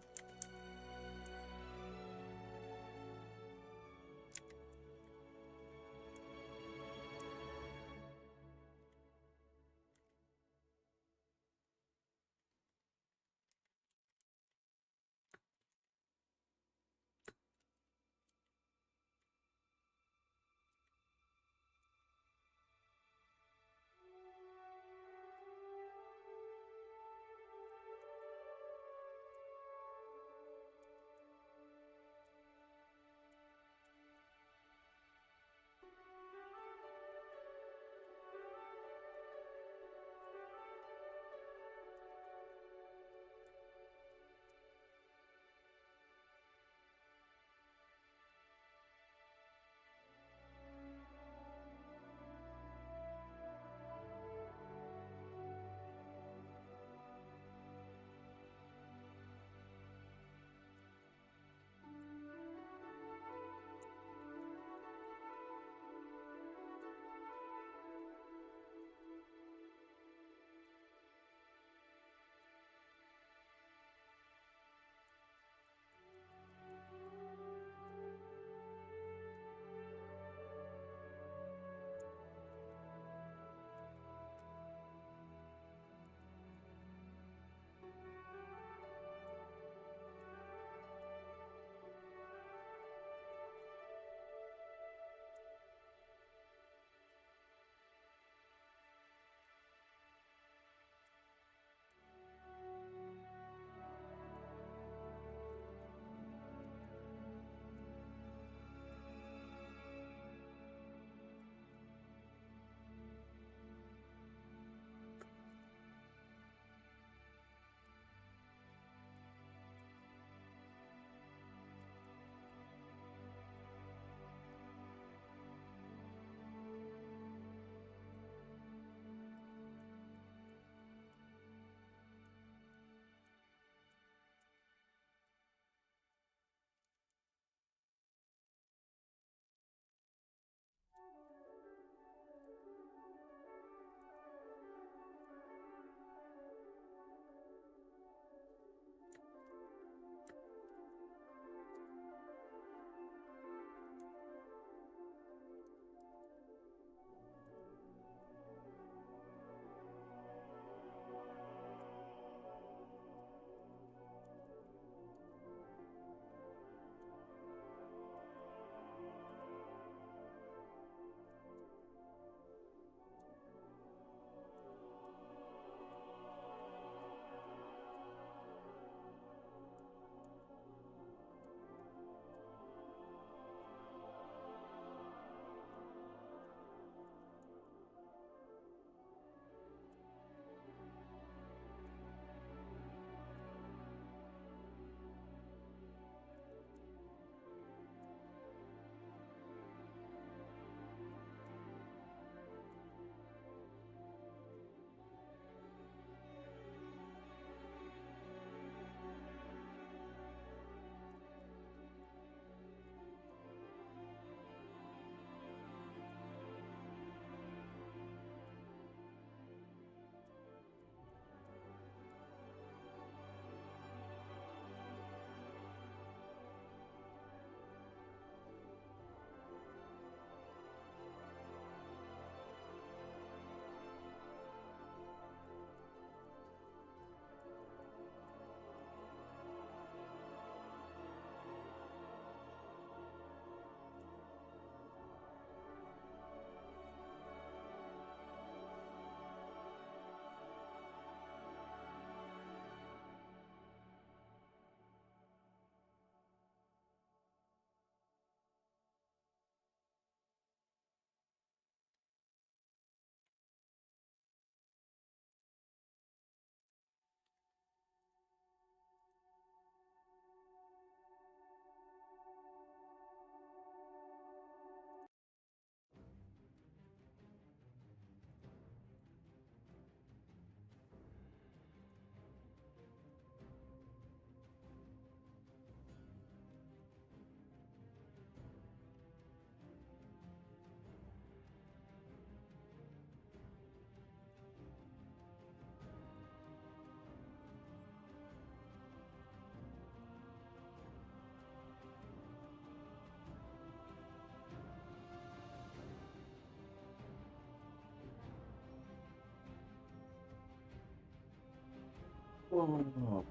Oh,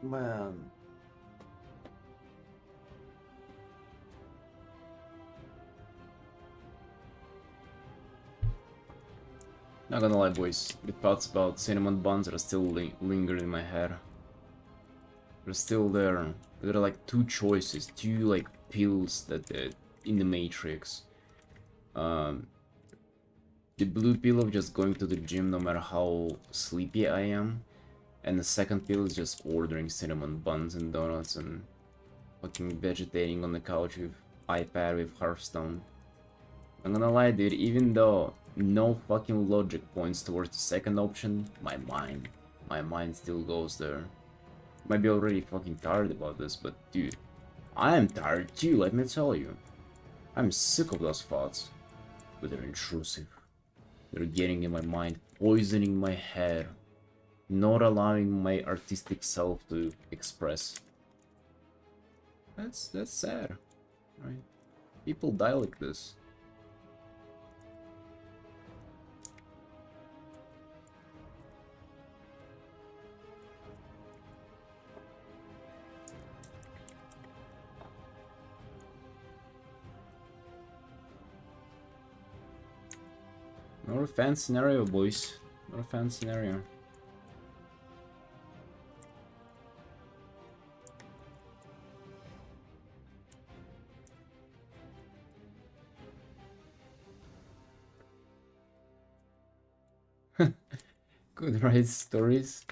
man. Not gonna lie, boys. The thoughts about cinnamon buns are still lingering in my head. They're still there. There are like two choices, two like pills that in the Matrix. Um, the blue pill of just going to the gym no matter how sleepy I am, and the second pill is just ordering cinnamon buns and donuts and fucking vegetating on the couch with iPad with Hearthstone. I'm gonna lie, dude, even though no fucking logic points towards the second option, my mind still goes there. Might be already fucking tired about this, but dude, I am tired too, let me tell you. I'm sick of those thoughts, but they're intrusive. They're getting in my mind, poisoning my head, not allowing my artistic self to express. That's sad, right? People die like this. Not a fan scenario, boys. Not a fan scenario. Could write stories.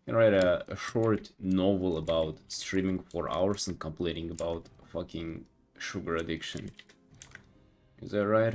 Can write a short novel about streaming for hours and complaining about fucking sugar addiction. Is that right?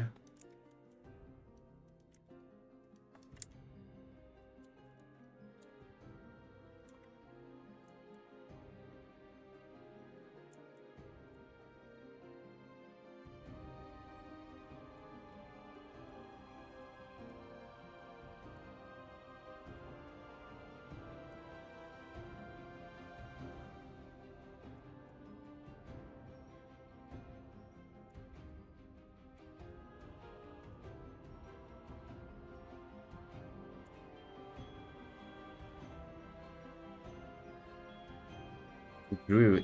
Drew,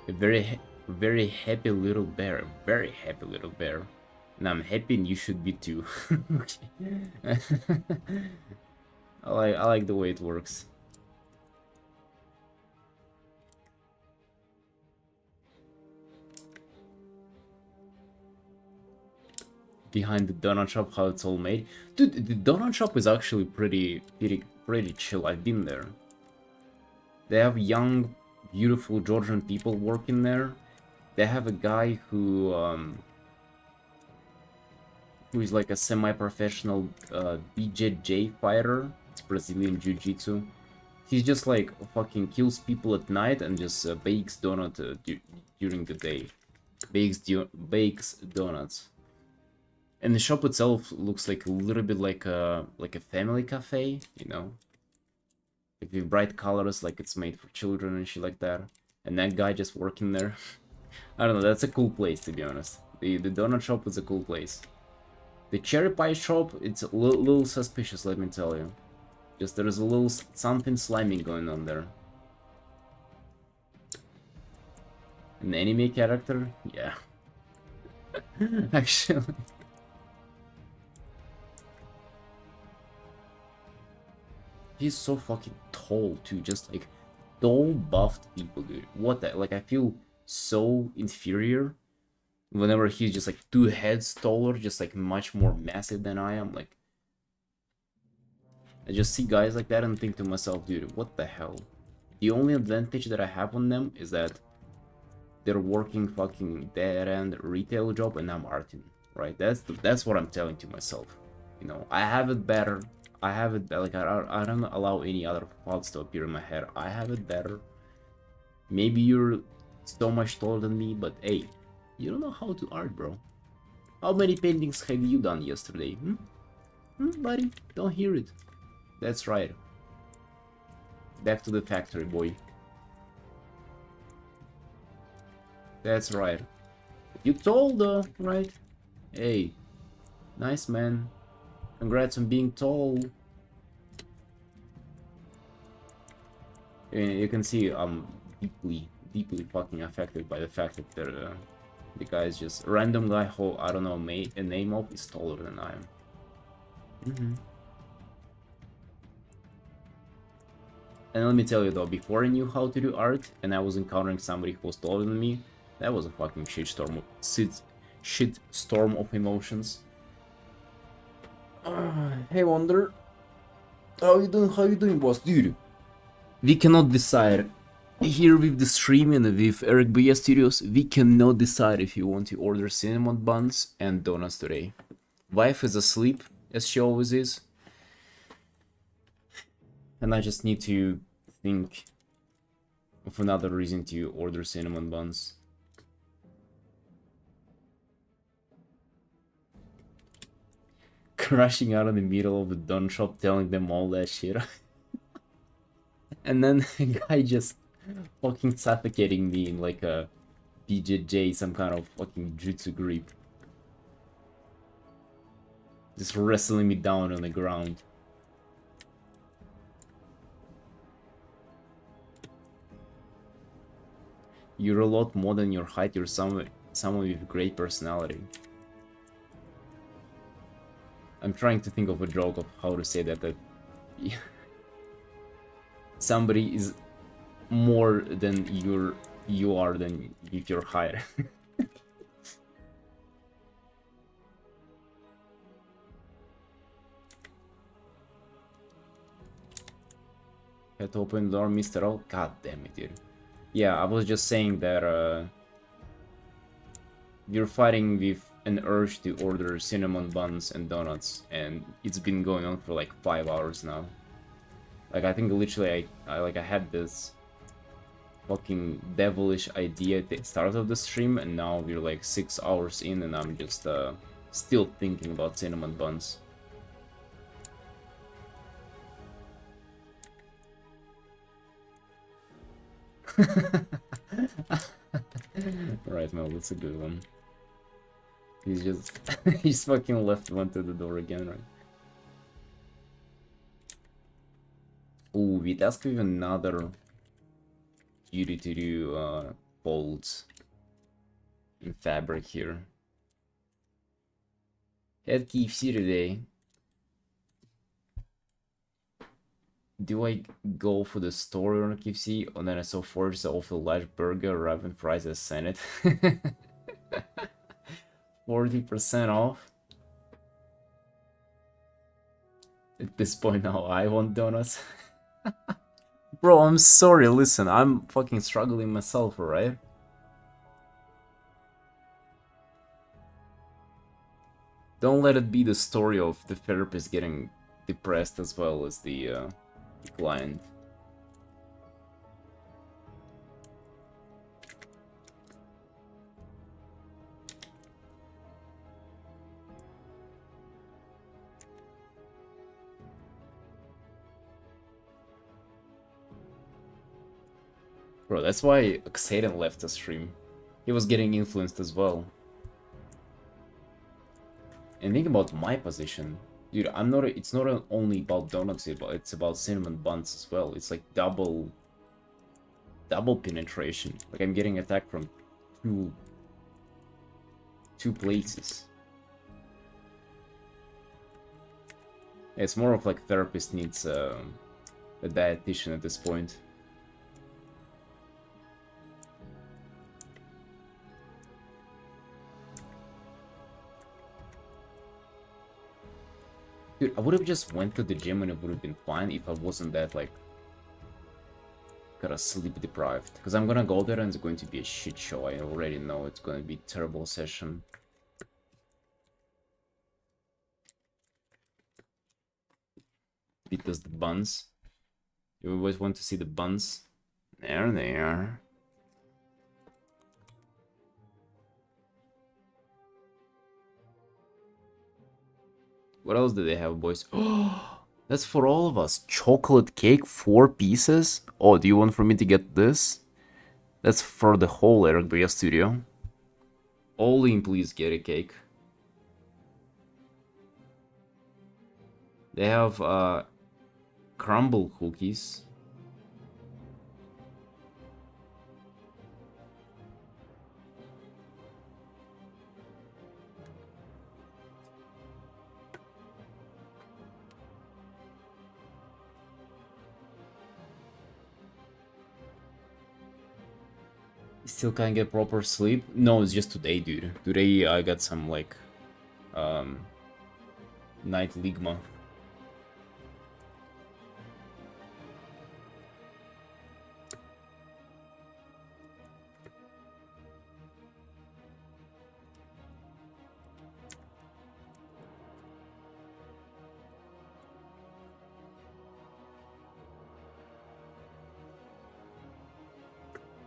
a very happy little bear, very happy little bear, and I'm happy, and you should be too. I like the way it works. Behind the donut shop, how it's all made, dude. The donut shop is actually pretty chill. I've been there. They have young, beautiful Georgian people working there. They have a guy who is like a semi-professional BJJ fighter. It's Brazilian Jiu-Jitsu. He's just like fucking kills people at night and just bakes donut during the day. Bakes donuts. And the shop itself looks like a little bit like a family cafe, you know, like with bright colors, like it's made for children and shit like that. And that guy just working there. I don't know, that's a cool place, to be honest. The donut shop is a cool place. The cherry pie shop, it's a little suspicious, let me tell you. Just there's a little something slimy going on there. An anime character? Yeah. Actually. He's so fucking tall too, just like tall buffed people, dude. What the, like I feel so inferior whenever he's just like 2 heads taller, just like much more massive than I am. Like I just see guys like that and think to myself, dude, what the hell? The only advantage that I have on them is that they're working fucking dead-end retail job and I'm Artin, right? That's what I'm telling to myself. You know, I have it better. I have it, like, I don't allow any other thoughts to appear in my head. I have it better. Maybe you're so much taller than me, but hey, you don't know how to art, bro. How many paintings have you done yesterday? Buddy? Don't hear it. That's right. Back to the factory, boy. That's right. You tall though, right? Hey, nice man. Congrats on being tall. You can see I'm deeply fucking affected by the fact that the guy is just a random guy who I don't know made a name of is taller than I am. And let me tell you though, before I knew how to do art and I was encountering somebody who was taller than me, that was a fucking shit storm of emotions. Hey Wonder, how you doing? How you doing, boss? Dude, we cannot decide. Here with the stream and with Eregbueye Studios, we cannot decide if you want to order cinnamon buns and donuts today. Wife is asleep, as she always is. And I just need to think of another reason to order cinnamon buns. Crashing out in the middle of the don shop telling them all that shit. And then a guy just fucking suffocating me in like a BJJ, some kind of fucking jutsu grip. Just wrestling me down on the ground. You're a lot more than your height, you're someone with great personality. I'm trying to think of a joke of how to say that somebody is more than you are than if you're higher. Had to open the door, Mr. O. God damn it, dude. Yeah, I was just saying that you're fighting with an urge to order cinnamon buns and donuts, and it's been going on for like 5 hours now. Like, I think literally I had this fucking devilish idea at the start of the stream, and now we're like 6 hours in and I'm just still thinking about cinnamon buns. Right, Mel, that's a good one. He's just he's fucking left, went to the door again, right? Ooh, we task with another duty to do folds in fabric here. Had KFC today. Do I go for the story on KFC? And then I saw Forza offer large burger, wrap and fries as Senate. 40% off. At this point now, I want donuts. Bro, I'm sorry, listen, I'm fucking struggling myself, alright? Don't let it be the story of the therapist getting depressed as well as the client. Bro, that's why Xaden left the stream. He was getting influenced as well. And think about my position. Dude, it's not only about donuts, it's about cinnamon buns as well. It's like double penetration. Like I'm getting attacked from two places. It's more of like therapist needs a dietitian at this point. Dude, I would have just went to the gym and it would have been fine if I wasn't that, like, kinda sleep deprived. Because I'm gonna go there and it's going to be a shit show. I already know it's gonna be a terrible session. Because the buns. You always want to see the buns. There they are. What else do they have, boys? Oh, that's for all of us. Chocolate cake, 4 pieces. Oh, do you want for me to get this? That's for the whole Eregbueye studio. Olin, please get a cake. They have crumble cookies. Still can't get proper sleep? No, it's just today, dude. Today I got some, like, um, night ligma.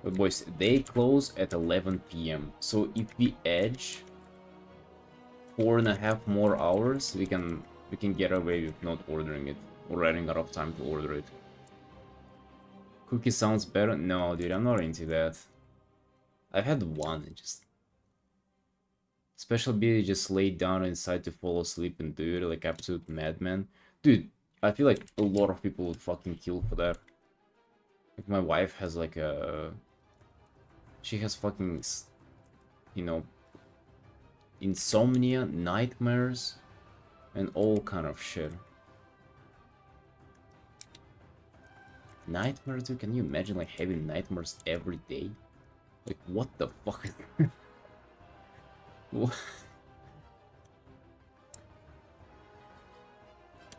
But boys, they close at 11 p.m. So if we edge 4.5 more hours, we can get away with not ordering it or running out of time to order it. Cookie sounds better? No, dude, I'm not into that. I've had one, and just special ability just laid down inside to fall asleep and do it like absolute madman. Dude, I feel like a lot of people would fucking kill for that. Like my wife has like a, she has fucking, you know, insomnia, nightmares, and all kind of shit. Nightmares, dude? Can you imagine like having nightmares every day? Like what the fuck? What?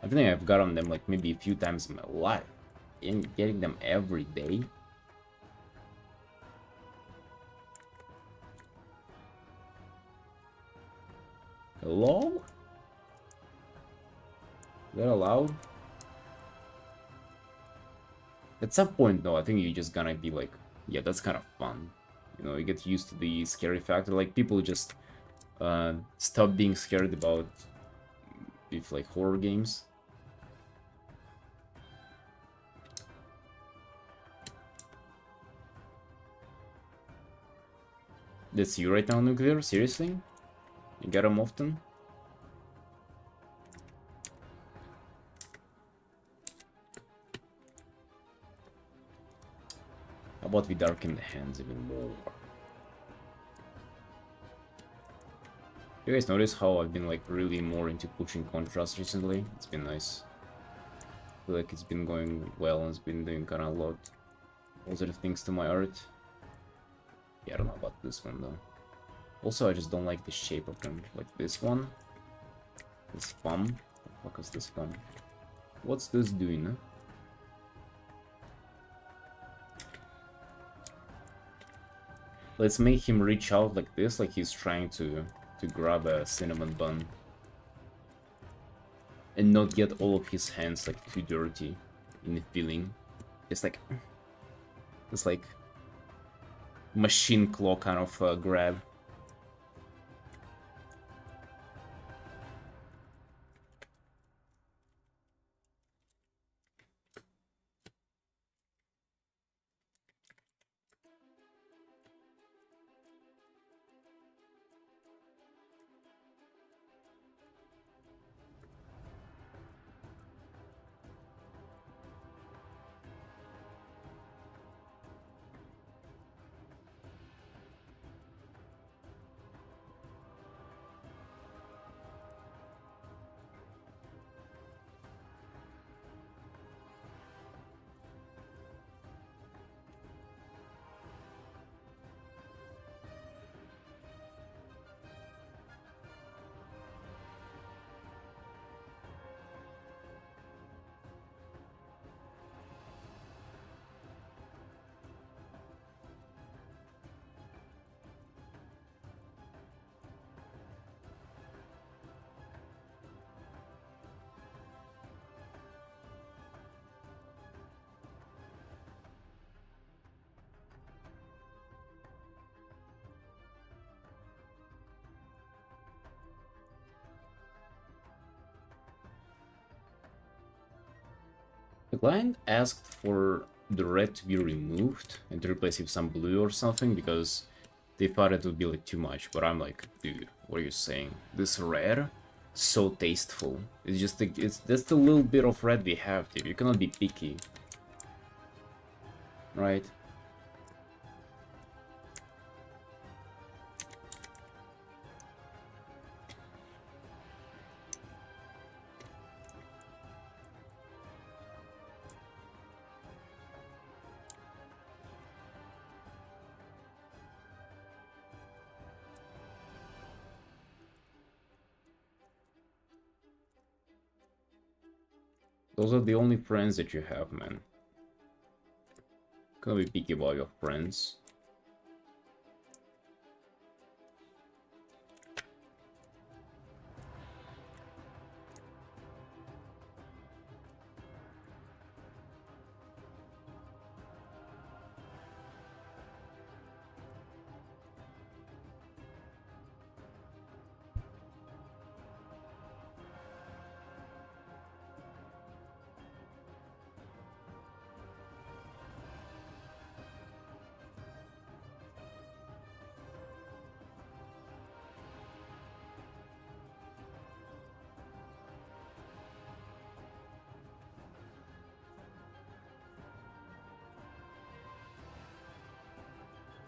I think I've gotten them like maybe a few times in my life. And getting them every day? Hello? Is that allowed? At some point, though, I think you're just gonna be like, yeah, that's kind of fun. You know, you get used to the scary factor. Like, people just stop being scared about, if like, horror games. That's you right now, Nuclear? Seriously? You get them often? How about we darken the hands even more? You guys notice how I've been like really more into pushing contrast recently? It's been nice. I feel like it's been going well and it's been doing kind of a lot positive things to my art. Yeah, I don't know about this one though. Also, I just don't like the shape of them. Like this one. This thumb. What the fuck is this thumb? What's this doing, huh? Let's make him reach out like this, like he's trying to grab a cinnamon bun. And not get all of his hands like too dirty in the feeling. It's like machine claw kind of grab. The client asked for the red to be removed and to replace it with some blue or something because they thought it would be like too much. But I'm like, dude, what are you saying? This red, so tasteful. It's just like, it's just a little bit of red we have, dude. You cannot be picky, right? Those are the only friends that you have, man. Gotta be picky about your friends.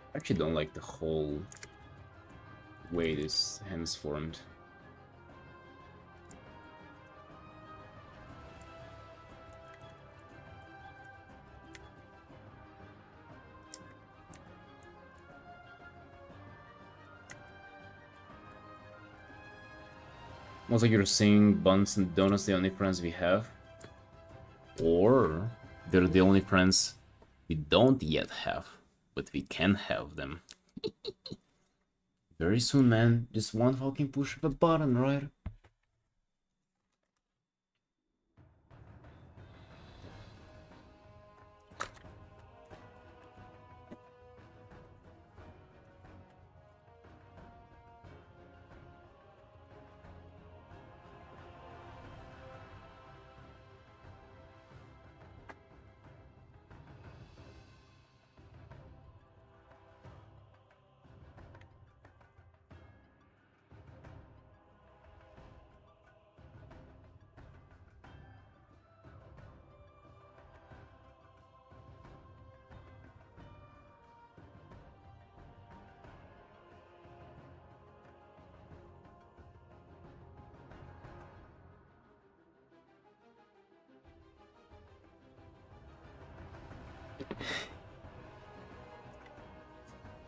I actually don't like the whole way this hand's formed. Almost like you're saying buns and donuts the only friends we have. Or they're the only friends we don't yet have, but we can have them. Very soon, man. Just one fucking push of a button, right?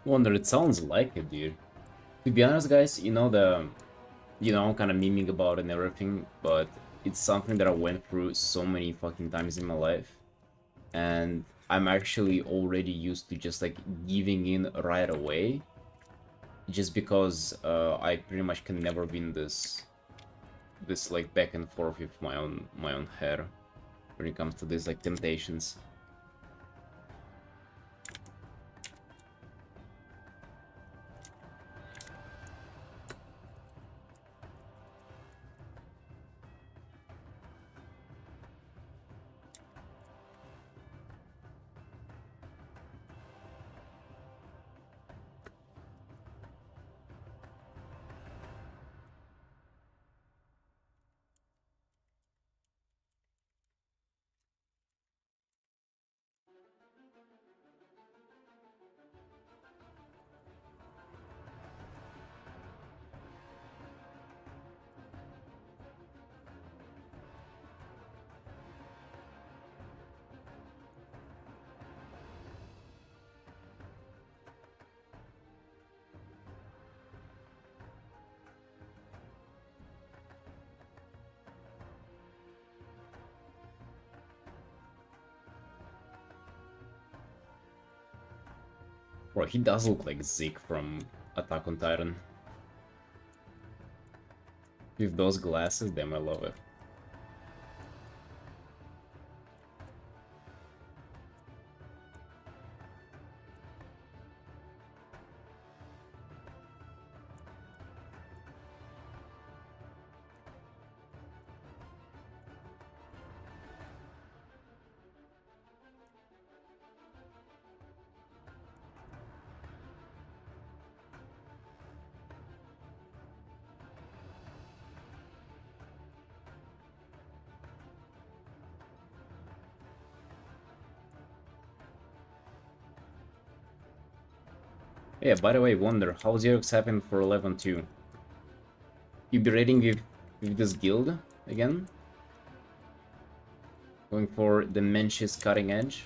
Wonder, it sounds like it, dude. To be honest, guys, I'm kind of memeing about it and everything, but it's something that I went through so many fucking times in my life, and I'm actually already used to just like giving in right away, just because I pretty much can never win this like back and forth with my own head when it comes to these like temptations. Bro, he does look like Zeke from Attack on Titan. With those glasses, damn, I love it. Yeah, by the way, Wonder, how's Xerox happen for 11-2? You be raiding with this guild again? Going for the Mensch's Cutting Edge?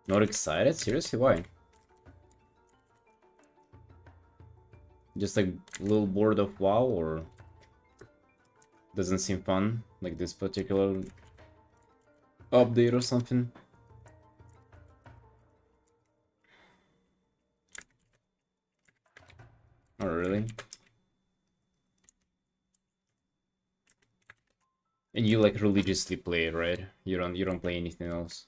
Not excited? Seriously, why? Just like a little bored of WoW, or doesn't seem fun, like this particular update or something? Oh, really? And you like religiously play it, right? You don't play anything else.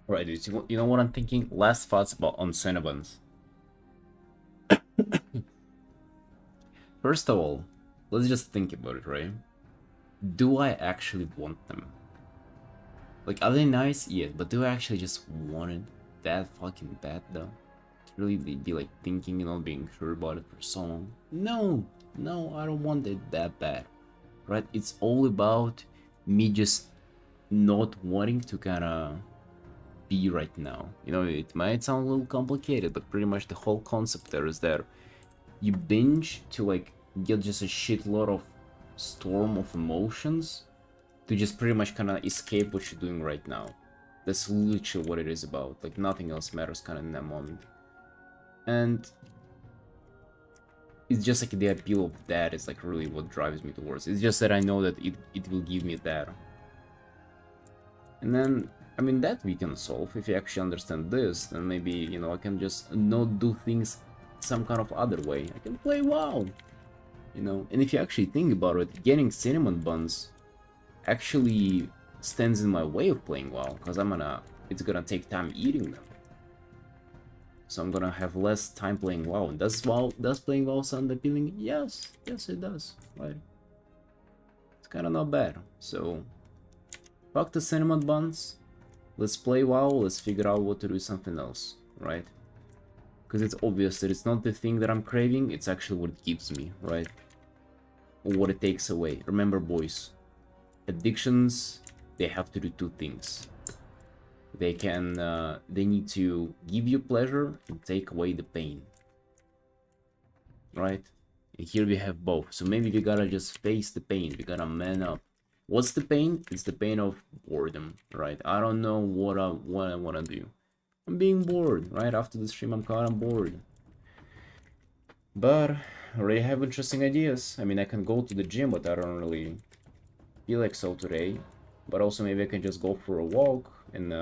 Right, dude. You know what I'm thinking? Last thoughts about on Cinnabons. First of all, let's just think about it, right? Do I actually want them? Like, are they nice? Yes, but do I actually just want it that fucking bad, though? To really be like thinking, being sure about it for so long? No, no, I don't want it that bad, right? It's all about me just not wanting to kind of be right now. It might sound a little complicated, but pretty much the whole concept there is that you binge to like get just a shitload of storm of emotions to just pretty much kind of escape what you're doing right now. That's literally what it is about. Like nothing else matters kind of in that moment. And it's just like the appeal of that is like really what drives me towards. It's just that I know that it will give me that. And then, I mean, that we can solve. If you actually understand this, then maybe, I can just not do things some kind of other way. I can play WoW, And if you actually think about it, getting cinnamon buns actually stands in my way of playing WoW, because it's gonna take time eating them. So I'm gonna have less time playing WoW. And does playing WoW sound appealing? Yes, yes it does, right? It's kinda not bad. So, fuck the cinnamon buns. Let's play WoW, let's figure out what to do with something else, right? Because it's obvious that it's not the thing that I'm craving, it's actually what it gives me, right? Or what it takes away. Remember, boys, addictions, they have to do two things. They need to give you pleasure and take away the pain, right? And here we have both. So maybe we gotta just face the pain. We gotta man up. What's the pain? It's the pain of boredom, right? I don't know what I wanna do. I'm being bored, right? After the stream, I'm kind of bored. But I already have interesting ideas. I mean, I can go to the gym, but I don't really feel like so today. But also maybe I can just go for a walk and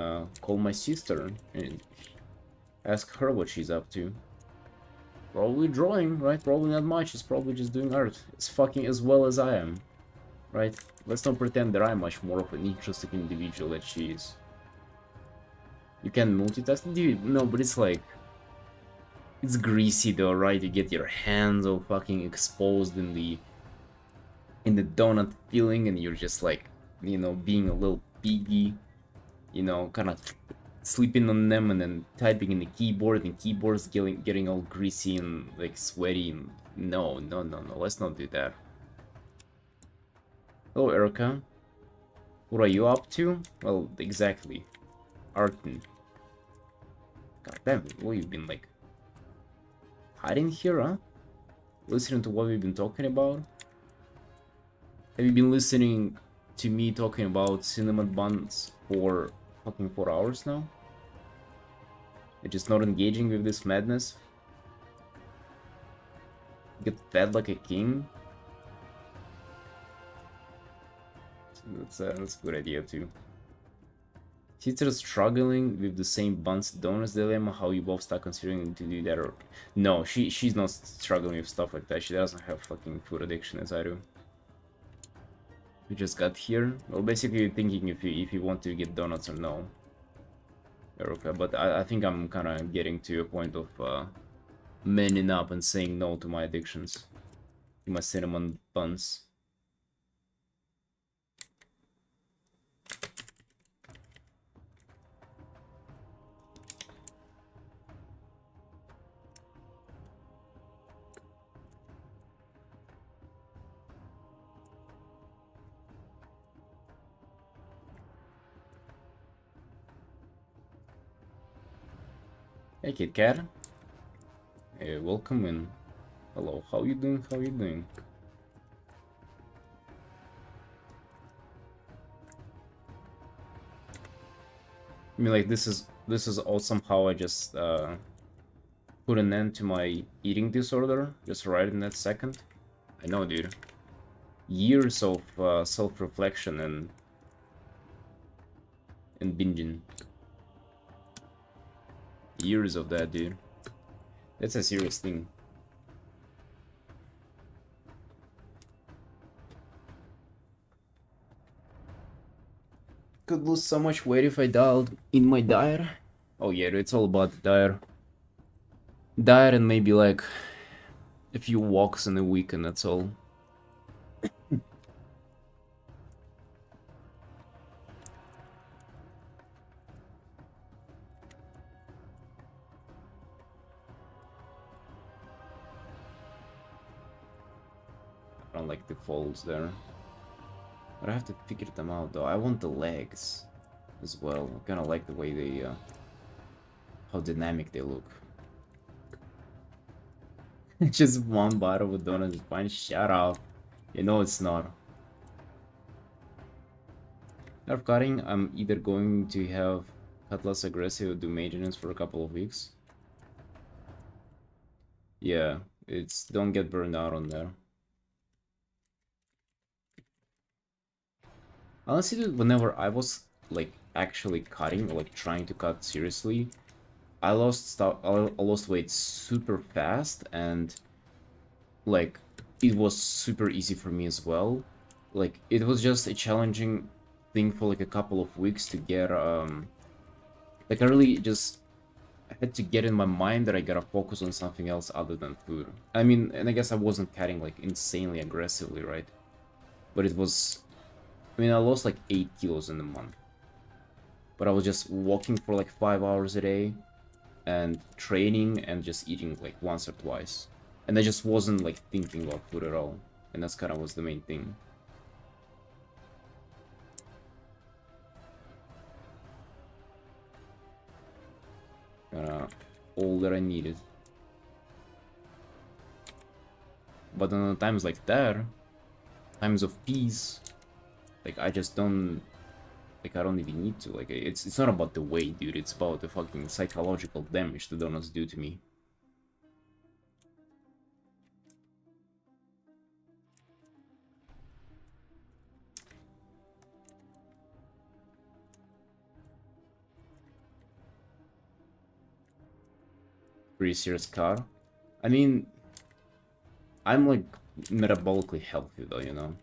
call my sister and ask her what she's up to. Probably drawing, right? Probably not much. It's probably just doing art. It's fucking as well as I am, right? Let's not pretend that I'm much more of an interesting individual that she is. You can multitask, dude. No, but it's like, it's greasy though, right? You get your hands all fucking exposed in the donut filling, and you're just like, you know, being a little piggy, you know, kind of sleeping on them and then typing in the keyboard, and keyboards getting all greasy and like sweaty. And no, no, no, no, let's not do that. Hello, Erica. What are you up to? Well, exactly. Artin. God damn it, what, you've been like hiding here, huh? Listening to what we've been talking about? Have you been listening to me talking about cinnamon buns for fucking 4 hours now? You're just not engaging with this madness? Get fed like a king? That's a good idea too. She's struggling with the same buns donuts dilemma, how you both start considering to do that, or... No, she's not struggling with stuff like that. She doesn't have fucking food addiction as I do. We just got here. Well, basically you're thinking if you want to get donuts or no. Okay, but I think I'm kind of getting to a point of manning up and saying no to my addictions. To my cinnamon buns. Hey, Kit Kat. Hey, welcome in. Hello, how you doing? How you doing? I mean, like, this is awesome how I just put an end to my eating disorder just right in that second. I know, dude. Years of self-reflection and binging. Years of that, dude. That's a serious thing. Could lose so much weight if I dialed in my diet. Oh yeah, it's all about the diet. Diet and maybe like a few walks in a week, and that's all. I don't like the folds there. But I have to figure them out though. I want the legs as well. I kinda like the way they how dynamic they look. Just one bite of a donut is fine. Shut up. You know it's not. Nerf cutting, I'm either going to have cut less aggressive or do maintenance for a couple of weeks. Yeah, it's don't get burned out on there. Honestly, whenever I was like actually cutting, or like trying to cut seriously, I lost weight super fast, and like it was super easy for me as well. Like it was just a challenging thing for like a couple of weeks to get like I really just had to get in my mind that I gotta focus on something else other than food. I mean, and I guess I wasn't cutting like insanely aggressively, right? But it was, I mean, I lost like 8 kilos in a month. But I was just walking for like 5 hours a day and training and just eating like once or twice. And I just wasn't like thinking about food at all. And that's kind of was the main thing. All that I needed. But on times like that, times of peace, like I just don't Like, I don't even need to. Like, it's not about the weight, dude. It's about the fucking psychological damage the donuts do to me. Pretty serious car. I mean, I'm like metabolically healthy though, you know?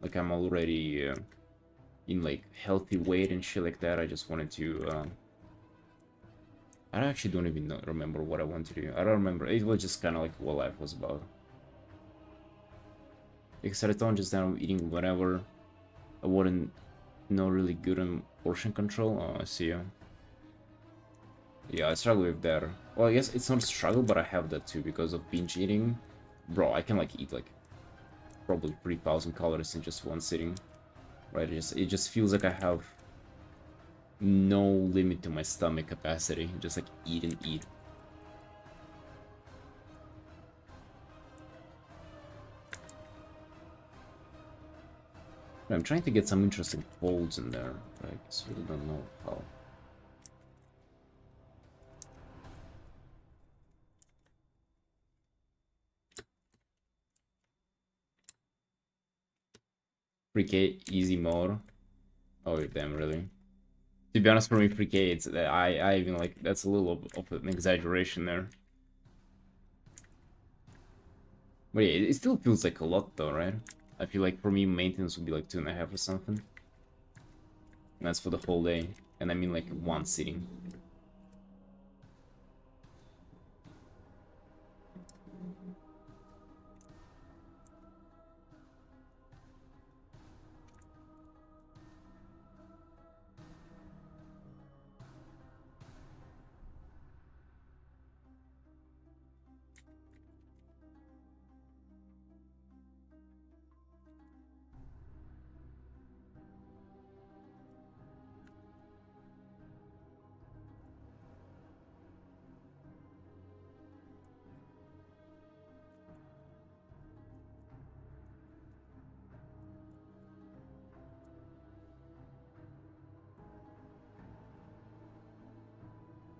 Like, I'm already in like healthy weight and shit like that. I just wanted to I actually don't even remember what I wanted to do. I don't remember. It was just kind of like what life was about. Because I don't just now eating whatever. I wasn't not really good on portion control. Oh, I see you. Yeah, I struggle with that. Well, I guess it's not a struggle, but I have that too because of binge eating. Bro, I can like eat like probably 3,000 calories in just one sitting. Right? It just feels like I have no limit to my stomach capacity. Just like eat and eat. I'm trying to get some interesting folds in there, but I just really don't know how. Free easy mode. Oh damn, really? To be honest, for me, 3K, it's I even like that's a little of an exaggeration there. But yeah, it still feels like a lot though, right? I feel like for me, maintenance would be like 2.5 or something. And that's for the whole day, and I mean like one sitting.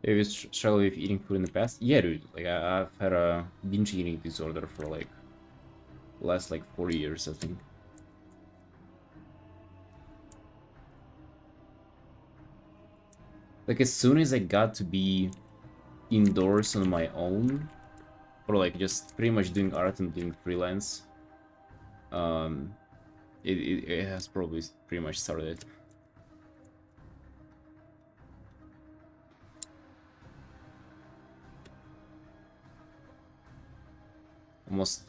Have you struggled with eating food in the past? Yeah, dude. Like I've had a binge eating disorder for like the last like 4 years, I think. Like as soon as I got to be indoors on my own, or like just pretty much doing art and doing freelance, um, it has probably pretty much started. Almost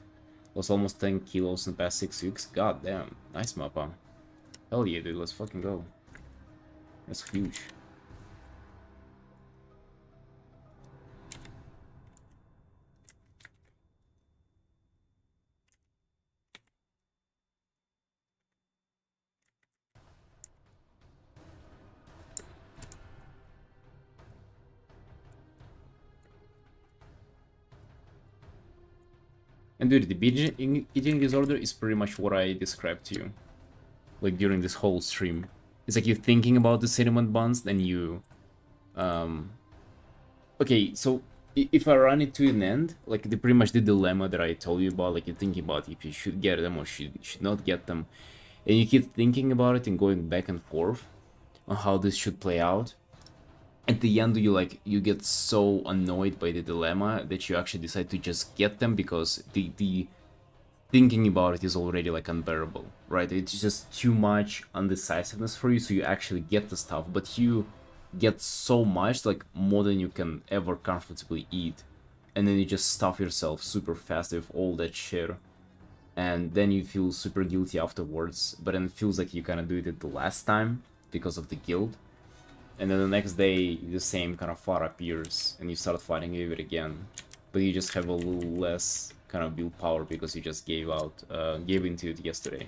lost almost 10 kilos in the past 6 weeks. God damn, nice mappa. Hell yeah, dude, let's fucking go. That's huge. And dude, the binge eating disorder is pretty much what I described to you. Like during this whole stream. It's like you're thinking about the cinnamon buns, then you okay, so if I run it to an end, like pretty much the dilemma that I told you about, like you're thinking about if you should get them or should not get them, and you keep thinking about it and going back and forth on how this should play out. At the end, you get so annoyed by the dilemma that you actually decide to just get them because the thinking about it is already like unbearable, right? It's just too much undecisiveness for you, so you actually get the stuff, but you get so much, like more than you can ever comfortably eat, and then you just stuff yourself super fast with all that shit, and then you feel super guilty afterwards, but then it feels like you kind of do it the last time because of the guilt, and then the next day the same kind of thought appears and you start fighting with it again, but you just have a little less kind of willpower because you just gave into it yesterday.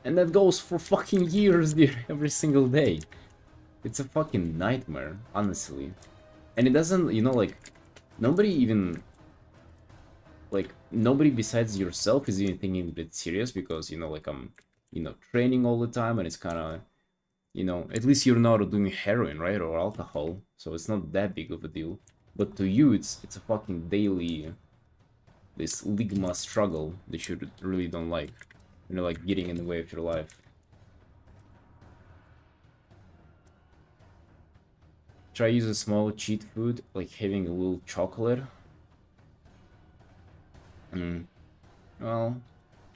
And that goes for fucking years, dude, every single day. It's a fucking nightmare, honestly. And it doesn't, you know, like, nobody even, like, nobody besides yourself is even thinking that it's serious because, you know, like, I'm, you know, training all the time and it's kind of, You know, at least you're not doing heroin, right, or alcohol, so it's not that big of a deal. But to you, it's a fucking daily, this ligma struggle that you really don't like. You know, like getting in the way of your life. Try use a small cheat food, like having a little chocolate. Well,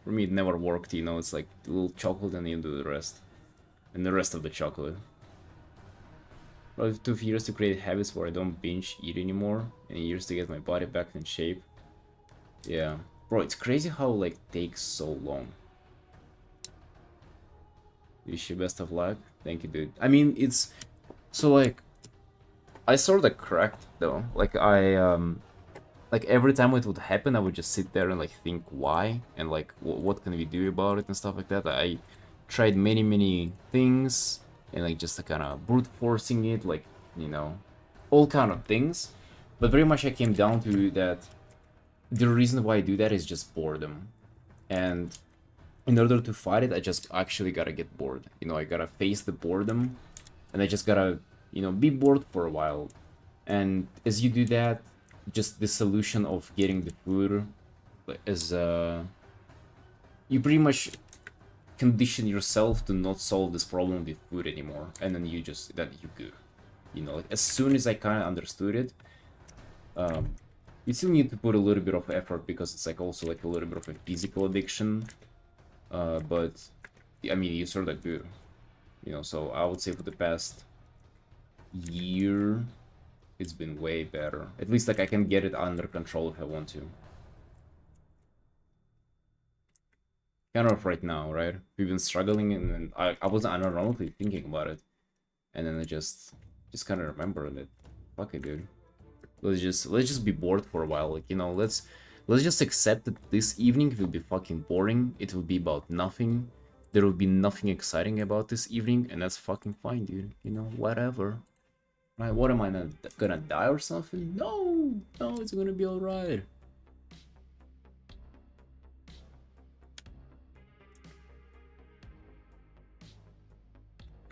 for me it never worked, you know, it's like a little chocolate and you do the rest. And the rest of the chocolate. Well, it took years to create habits where I don't binge eat anymore, and years to get my body back in shape. Yeah. Bro, it's crazy how, like, takes so long. Wish you best of luck. Thank you, dude. I mean, it's... So, like... I sort of cracked, though. Like, every time it would happen, I would just sit there and, like, think why, and, like, what can we do about it and stuff like that. I tried many things, and, like, just kind of brute forcing it, like, you know, all kind of things. But very much I came down to that the reason why I do that is just boredom. And in order to fight it, I just actually gotta get bored. You know, I gotta face the boredom, and I just gotta, you know, be bored for a while. And as you do that, just the solution of getting the food is, you pretty much condition yourself to not solve this problem with food anymore, and then you just, then you go. You know, like, as soon as I kind of understood it, you still need to put a little bit of effort because it's like also like a little bit of a physical addiction, but I mean, you sort of do, you know. So I would say for the past year, it's been way better. At least like I can get it under control if I want to. Kind of right now, right? We've been struggling, and then I wasn't ironically thinking about it, and then I just kind of remembered that. Fuck it, dude. Let's just be bored for a while. Like, you know, let's just accept that this evening will be fucking boring. It will be about nothing. There will be nothing exciting about this evening, and that's fucking fine, dude. You know, whatever. Right? What am I not gonna die or something? No, no, it's gonna be alright.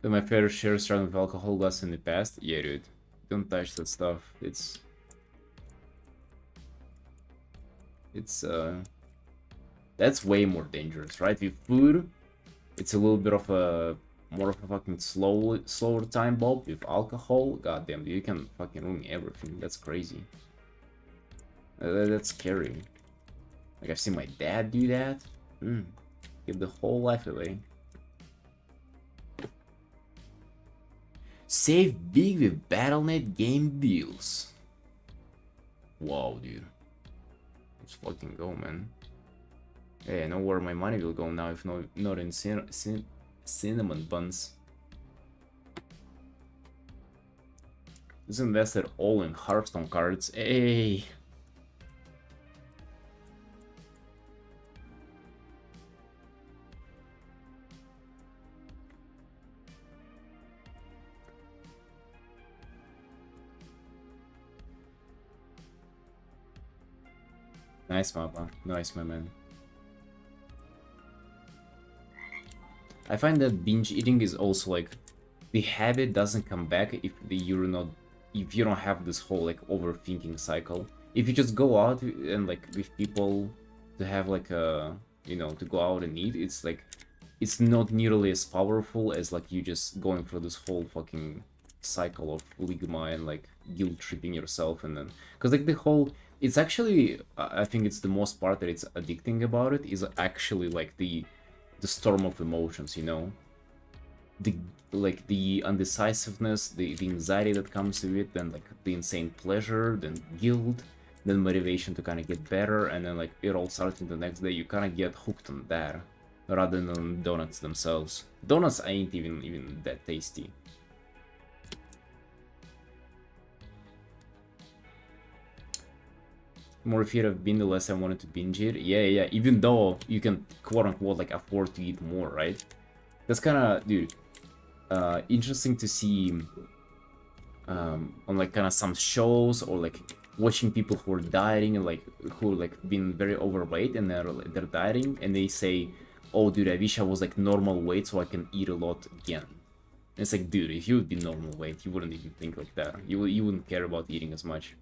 Got my fair share starting with alcohol glass in the past. Yeah, dude. Don't touch that stuff. It's that's way more dangerous, right? With food, it's a little bit of a more of a fucking slower time bomb. With alcohol, goddamn, you can fucking ruin everything. That's crazy. That's scary. Like, I've seen my dad do that. Give the whole life away. Save big with Battle.net game deals. Wow, dude. Let's fucking go, man. Hey, I know where my money will go now if not in cinnamon buns. Just invested all in Hearthstone cards. Hey! Nice, Mapa. Nice, my man. I find that binge eating is also like the habit doesn't come back if you're not, if you don't have this whole like overthinking cycle. If you just go out and like with people to have like a, you know, to go out and eat, it's like it's not nearly as powerful as like you just going through this whole fucking cycle of ligma and like guilt tripping yourself, and then because like the whole, it's actually, I think it's the most part that it's addicting about it is actually like the storm of emotions, you know, the like the undecisiveness, the anxiety that comes with it, then like the insane pleasure, then guilt, then motivation to kind of get better, and then like it all starting the next day. You kind of get hooked on that rather than donuts themselves. Donuts ain't even that tasty. More fear of being, the less I wanted to binge it. Yeah, even though you can quote-unquote like afford to eat more, right? That's kind of, dude, interesting to see on like kind of some shows, or like watching people who are dieting and like who like been very overweight, and they're dieting and they say, oh dude, I wish I was like normal weight so I can eat a lot again. It's like, dude, if you would be normal weight, you wouldn't even think like that. You wouldn't care about eating as much.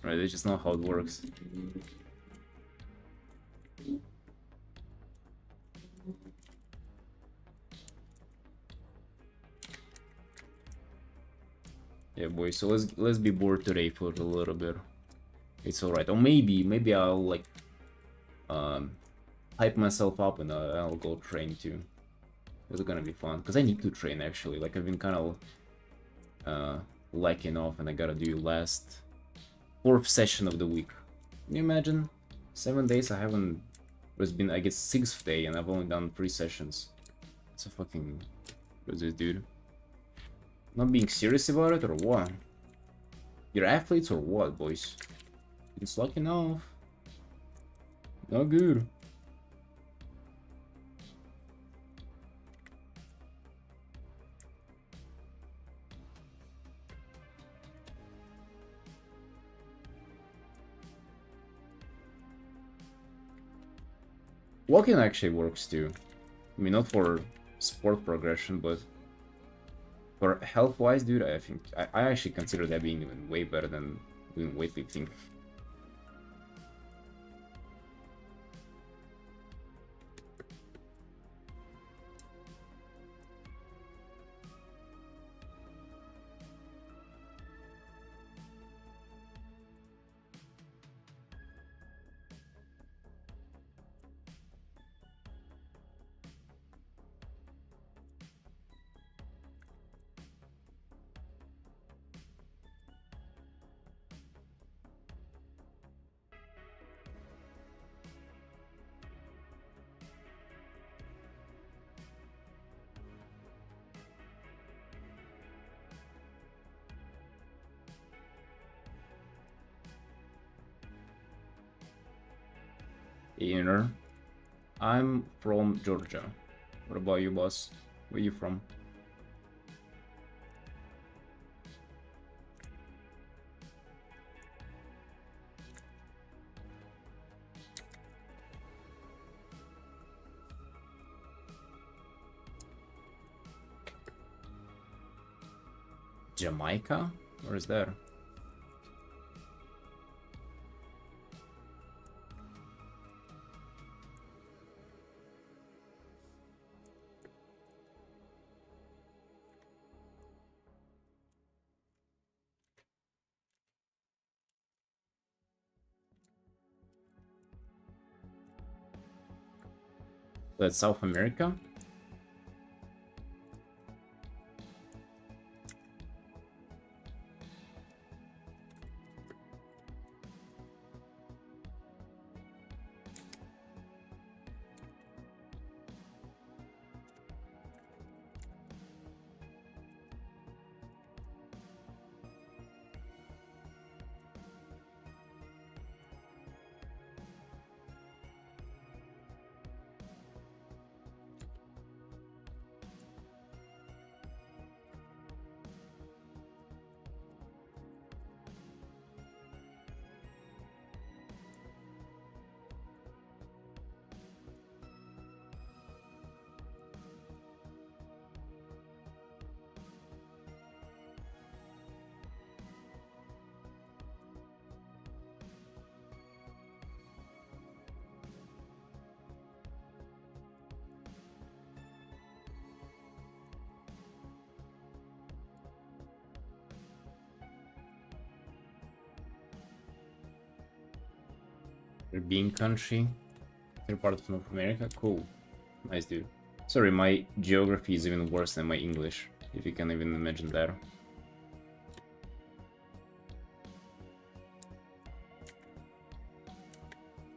Right, that's just not how it works. Yeah, boy, so let's be bored today for a little bit. It's alright. Or maybe I'll like hype myself up and I'll go train too. It's gonna be fun. Because I need to train actually. Like I've been kind of lacking off and I gotta do last 4th session of the week. Can you imagine? 7 days I haven't... It's been, I guess, 6th day and I've only done 3 sessions. It's a fucking... What is this, dude? Not being serious about it or what? You're athletes or what, boys? It's slacking off. Not good. Walking actually works too. I mean, not for sport progression, but for health-wise, dude, I think I actually consider that being even way better than doing weightlifting. Inner. I'm from Georgia. What about you, boss? Where you from? Jamaica? Where is that? That's South America? Caribbean country. They're part of North America? Cool. Nice, dude. Sorry, my geography is even worse than my English, if you can even imagine that.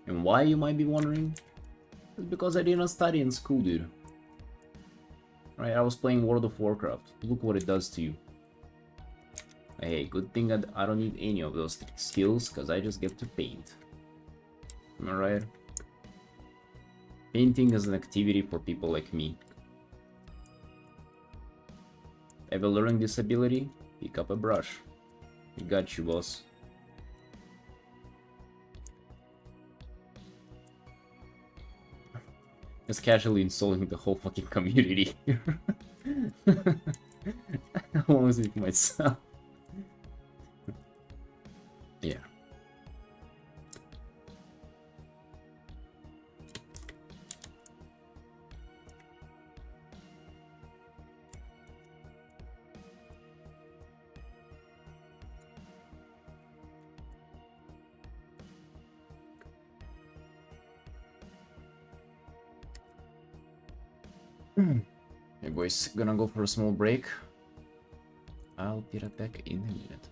And why, you might be wondering? It's because I didn't study in school, dude. Right, I was playing World of Warcraft. Look what it does to you. Hey, good thing I don't need any of those skills, because I just get to paint. Am I right? Painting is an activity for people like me. Have a learning disability? Pick up a brush. We got you, boss. just casually insulting the whole fucking community. I won't speak myself. Yeah. Hey boys, gonna go for a small break. I'll be right back in a minute.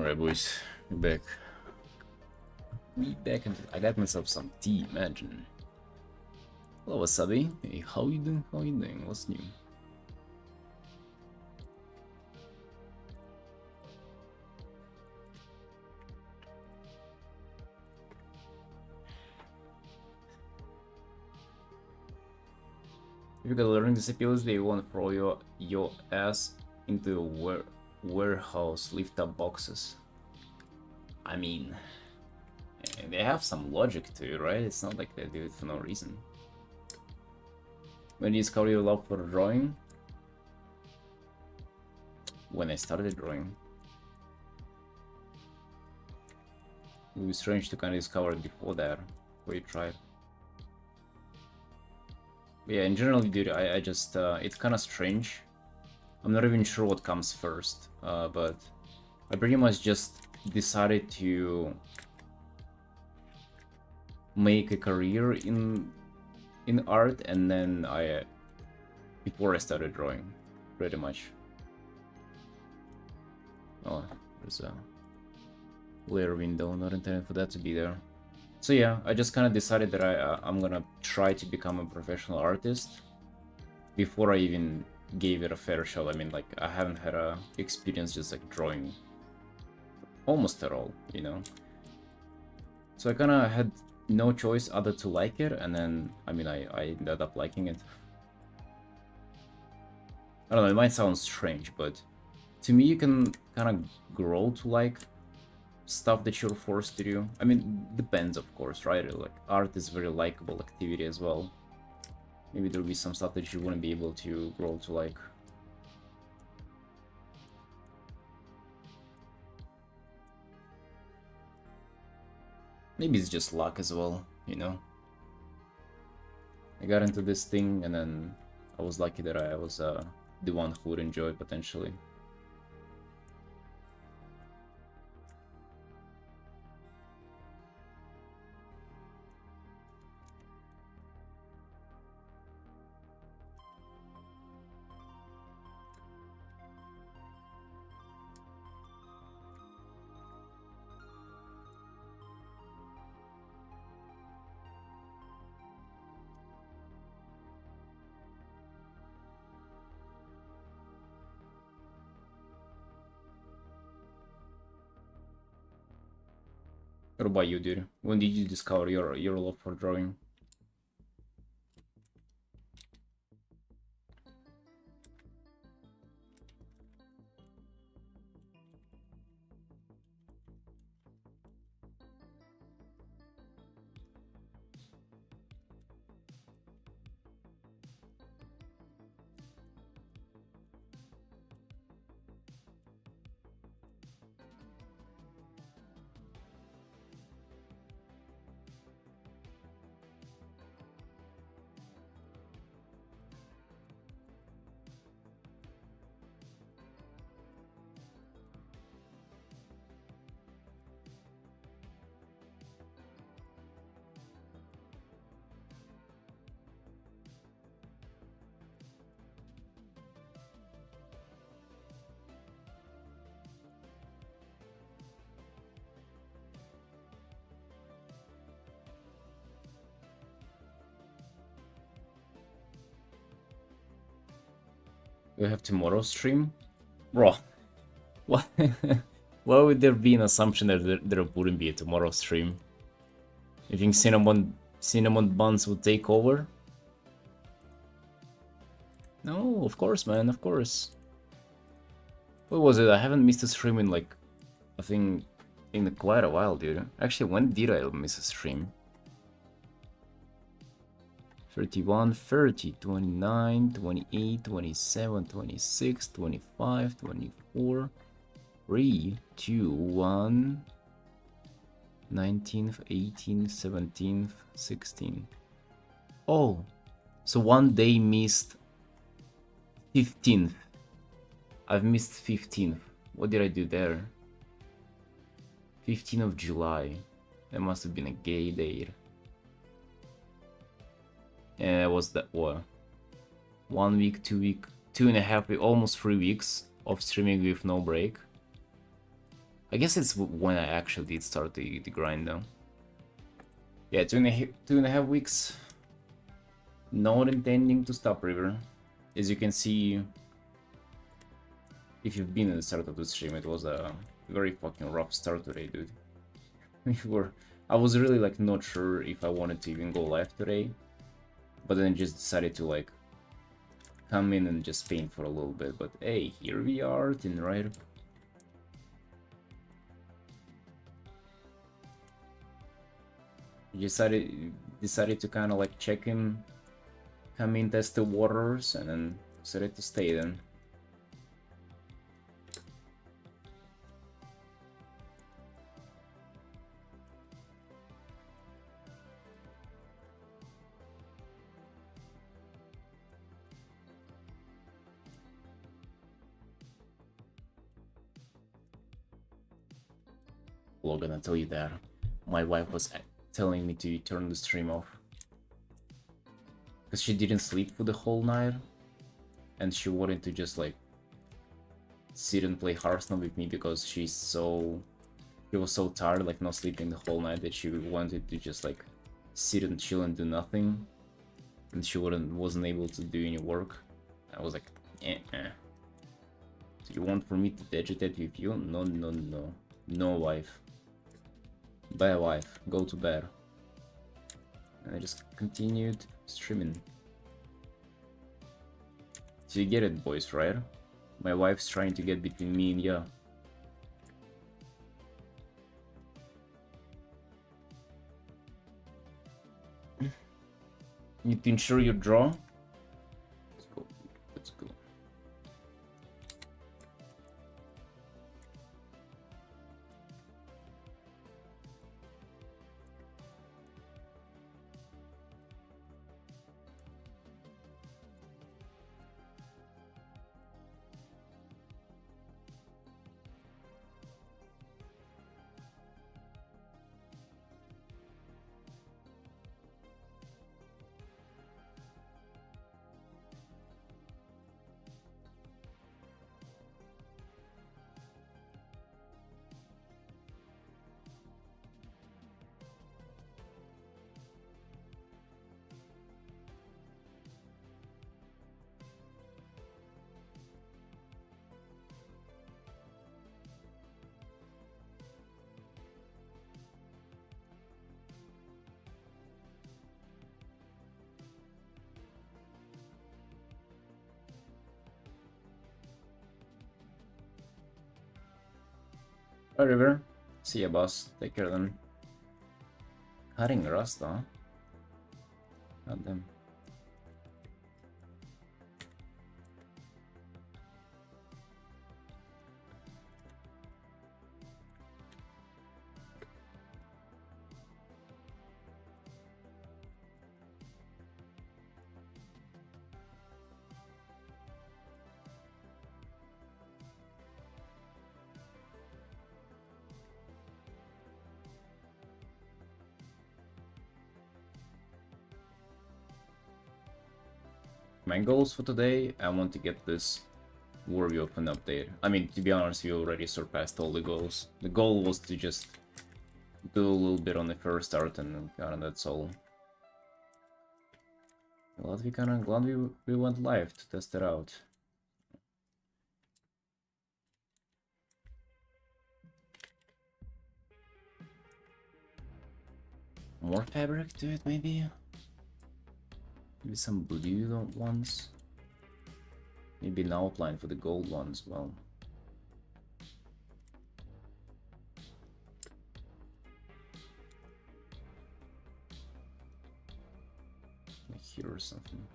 Alright, boys, we're back. We back and I got myself some tea, imagine. Hello, Wasabi. Hey, how you doing? How you doing? What's new? If you gotta learn the CPUs, they won't throw your ass into a warehouse, lift up boxes. I mean, they have some logic to it, right? It's not like they do it for no reason. When you discover your love for drawing? When I started drawing. It was strange to kind of discover it before that, before you tried. But yeah, in general, dude, I just, it's kind of strange. I'm not even sure what comes first, but I pretty much just decided to make a career in art, and then before I started drawing, pretty much. Oh, there's a layer window, not intended for that to be there. So yeah, I just kind of decided that I'm gonna try to become a professional artist before I even gave it a fair shot. I mean, like, I haven't had a experience just like drawing almost at all, you know? So I kind of had no choice other to like it, and then, I mean, I ended up liking it. I don't know, it might sound strange, but to me, you can kind of grow to like stuff that you're forced to do. I mean, depends, of course, right? Like, art is a very likable activity as well. Maybe there'll be some stuff that you wouldn't be able to grow to like. Maybe it's just luck as well, you know? I got into this thing, and then I was lucky that I was the one who would enjoy it potentially. What about you, dude? When did you discover your love for drawing? We have tomorrow's stream? Bro, what? Why would there be an assumption that there wouldn't be a tomorrow stream? You think cinnamon buns would take over? No, of course, man, of course. What was it? I haven't missed a stream in like, I think, in quite a while, dude. Actually, when did I miss a stream? 31, 30, 29, 28, 27, 26, 25, 24, 3, 2, 1, 19th, 18th, 17th, 16th. Oh, so one day missed 15th. I've missed 15th. What did I do there? 15th of July. That must have been a gay day. And it was that, what? 1 week, 2 week, 2.5 weeks, almost 3 weeks of streaming with no break. I guess it's when I actually did start the grind though. Yeah, 2.5 weeks. Not intending to stop, River. As you can see, if you've been at the start of the stream, it was a very fucking rough start today, dude. I was really like not sure if I wanted to even go live today, but then just decided to like come in and just paint for a little bit. But hey, here we are, Artin, right? Decided to kind of like check in, come in, test the waters, and then decided to stay then. Well, I'm gonna tell you that my wife was telling me to turn the stream off because she didn't sleep for the whole night, and she wanted to just like sit and play Hearthstone with me because she was so tired, like not sleeping the whole night, that she wanted to just like sit and chill and do nothing, and she wasn't able to do any work. I was like, eh. So you want for me to vegetate with you? No, no, no, no, wife. Bye, wife. Go to bed. And I just continued streaming. So you get it, boys, right? My wife's trying to get between me and ya. Need to ensure your draw. Let's go. Let's go. Bye, River. See ya, boss. Take care then. Cutting rust, huh? God damn. My goals for today, I want to get this Warrior Open update. I mean, to be honest, we already surpassed all the goals. The goal was to just do a little bit on the first art, and kind of that's all. Glad we went live to test it out. More fabric to it, maybe? Maybe some blue ones? Maybe an outline for the gold ones, well. Like here or something.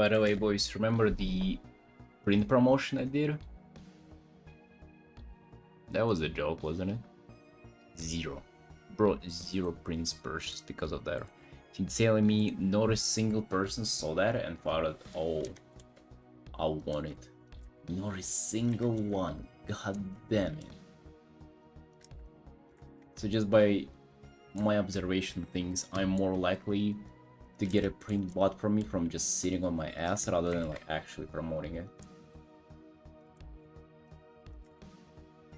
By the way, boys, remember the print promotion I did? That was a joke, wasn't it? Zero. Bro, zero prints purchased because of that. He's telling me not a single person saw that and thought, oh, I want it. Not a single one. God damn it. So just by my observation things, I'm more likely to get a print bought from me from just sitting on my ass rather than like actually promoting it.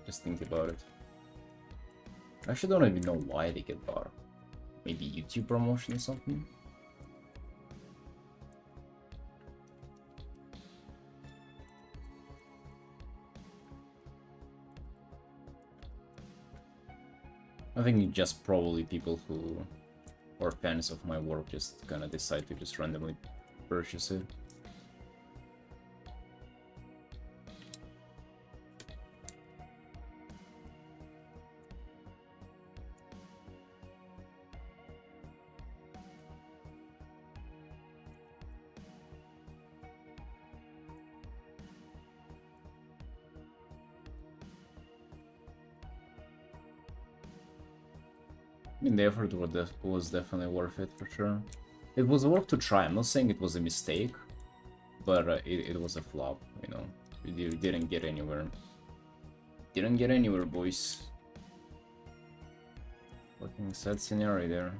Just think about it. I actually don't even know why they get bought. Maybe YouTube promotion or something? I think just probably people who are fans of my work just gonna decide to just randomly purchase it. I mean, the effort was definitely worth it for sure. It was worth to try. I'm not saying it was a mistake, but it was a flop, you know. We didn't get anywhere. Didn't get anywhere, boys. Fucking sad scenario there.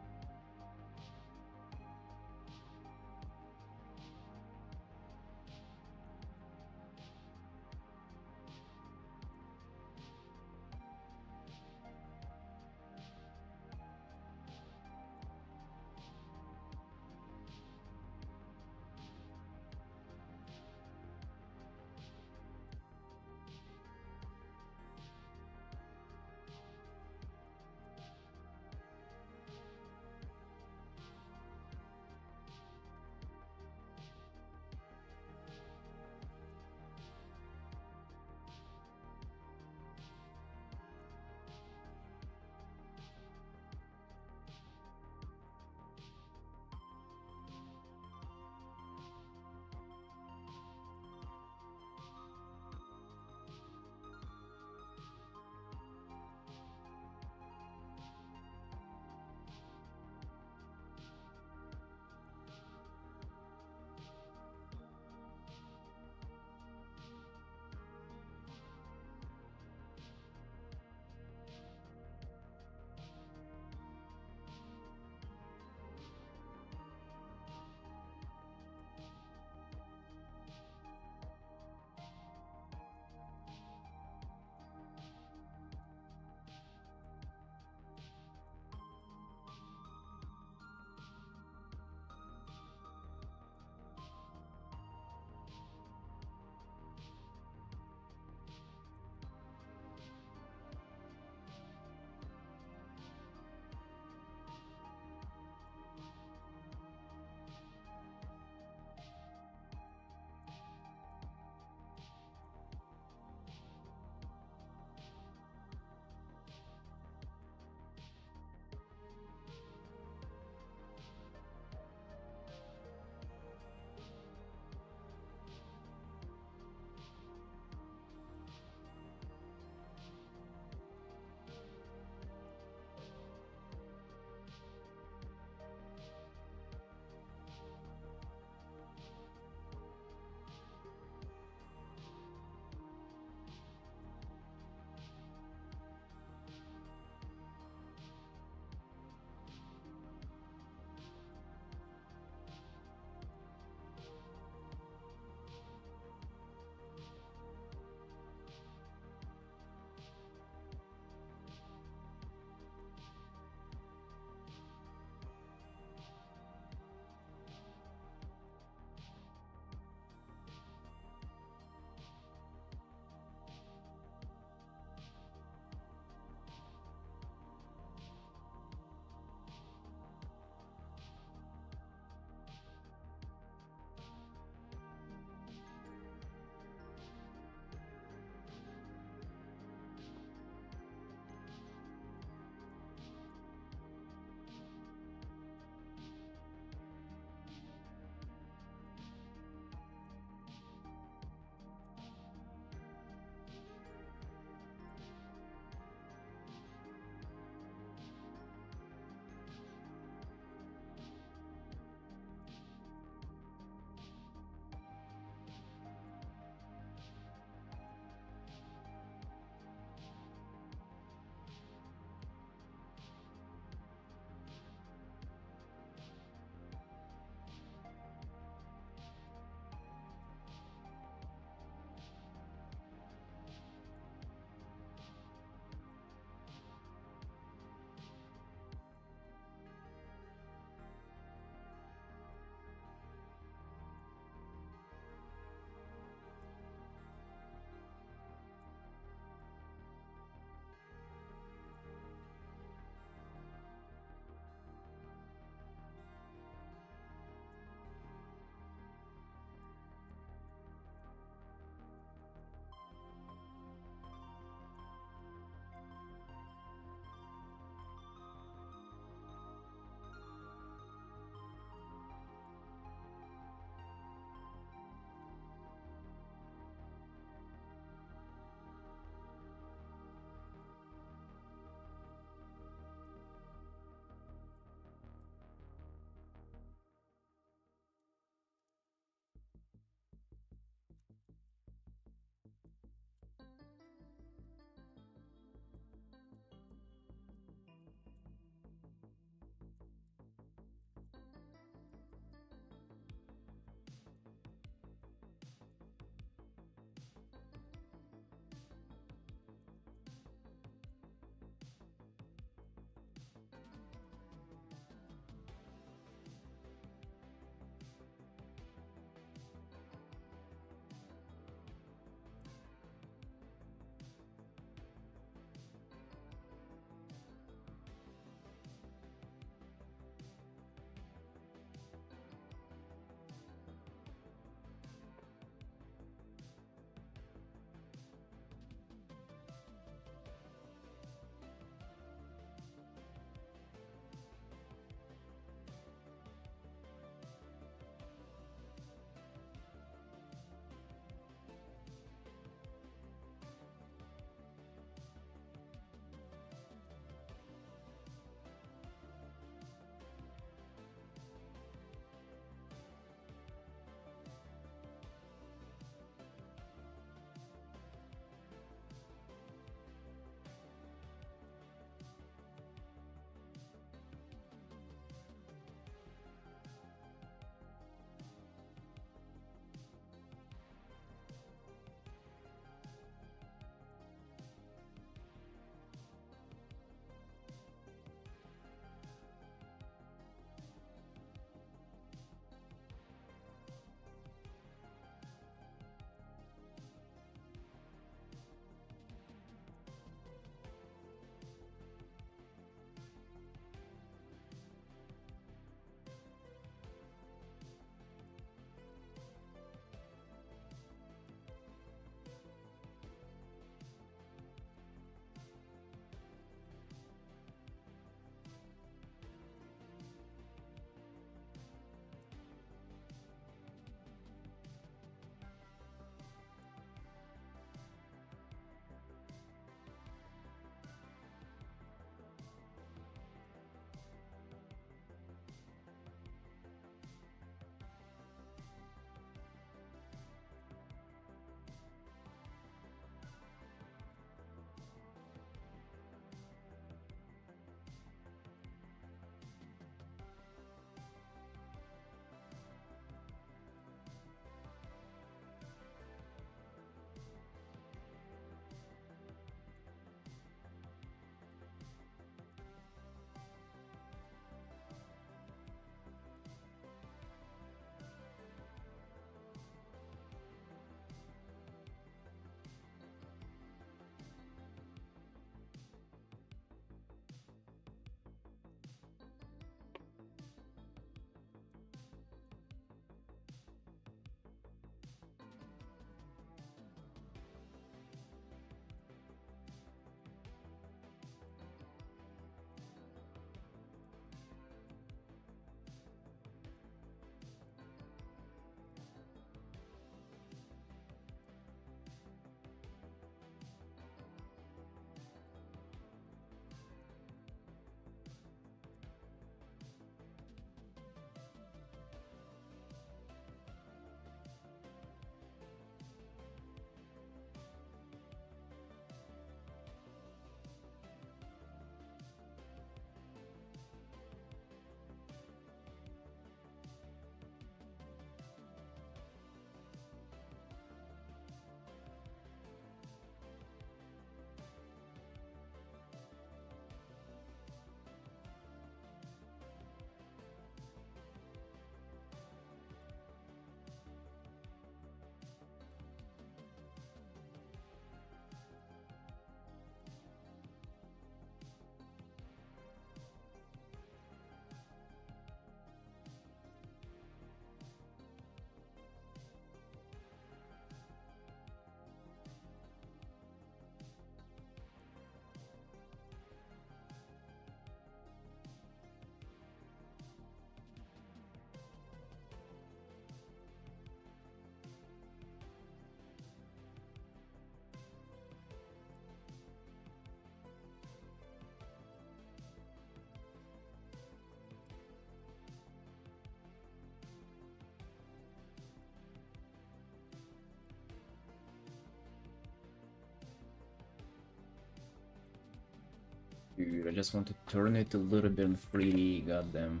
Dude, I just want to turn it a little bit in 3D, goddamn.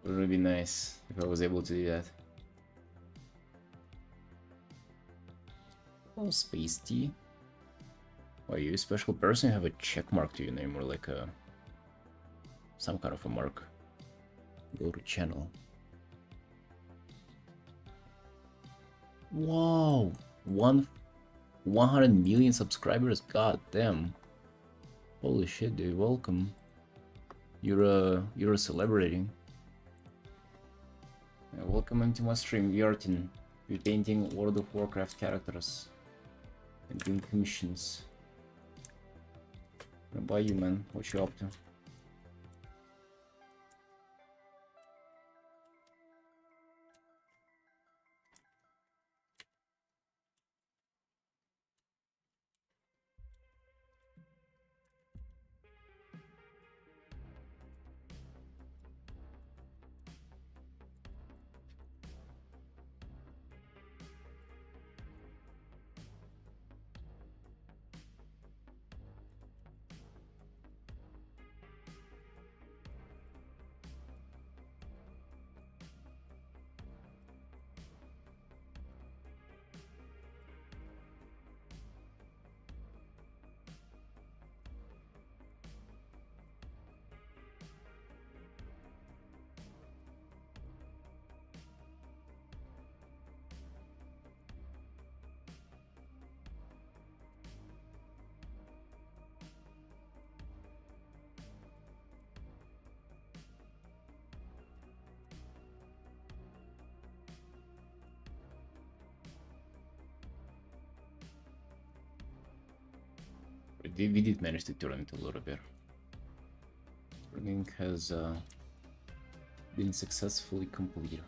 It would be nice if I was able to do that. Oh, Space Tea. Are you a special person? You have a check mark to your name, or like a some kind of a mark. Go to channel. Wow, 100 million subscribers. God damn. Holy shit, dude. Welcome. You're a celebrity. Welcome into my stream, Artin. We're painting World of Warcraft characters and doing commissions. What about you, man? What you up to? We did manage to turn it a little bit. Turning has been successfully completed.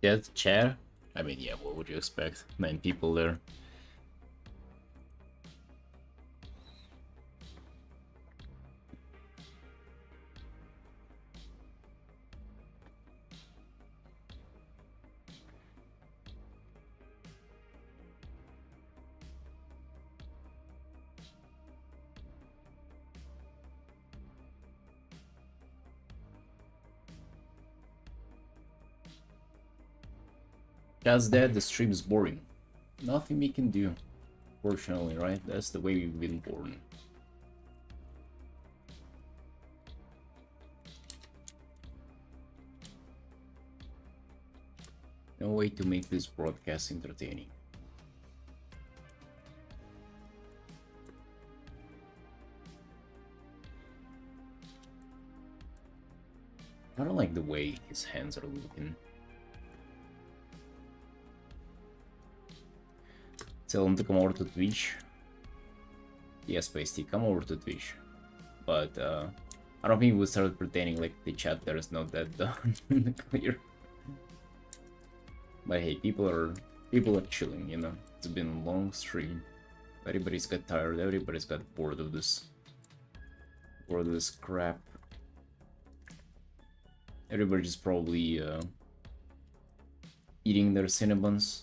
That chair? I mean, yeah, what would you expect? 9 people there. Just that the stream is boring. Nothing we can do. Fortunately, right? That's the way we've been born. No way to make this broadcast entertaining. I don't like the way his hands are looking. Tell him to come over to Twitch. Yes, Pasty, come over to Twitch. But I don't think we start pretending like the chat there is not that done in the clear. But hey, people are chilling, you know. It's been a long stream. Everybody's got tired, everybody's got bored of this crap. Everybody's probably eating their Cinnabons.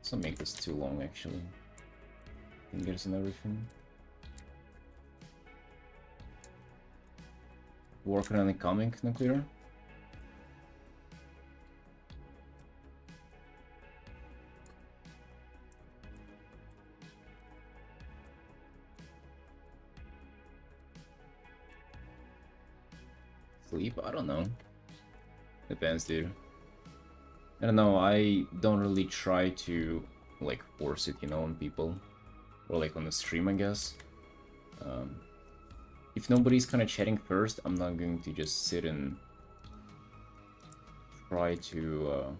So make this too long actually. Fingers and everything. Working on a comic, Nuclear. Sleep? I don't know. Depends, dude. I don't know, I don't really try to like force it, you know, on people. Or like on the stream, I guess. If nobody's kind of chatting first, I'm not going to just sit and try to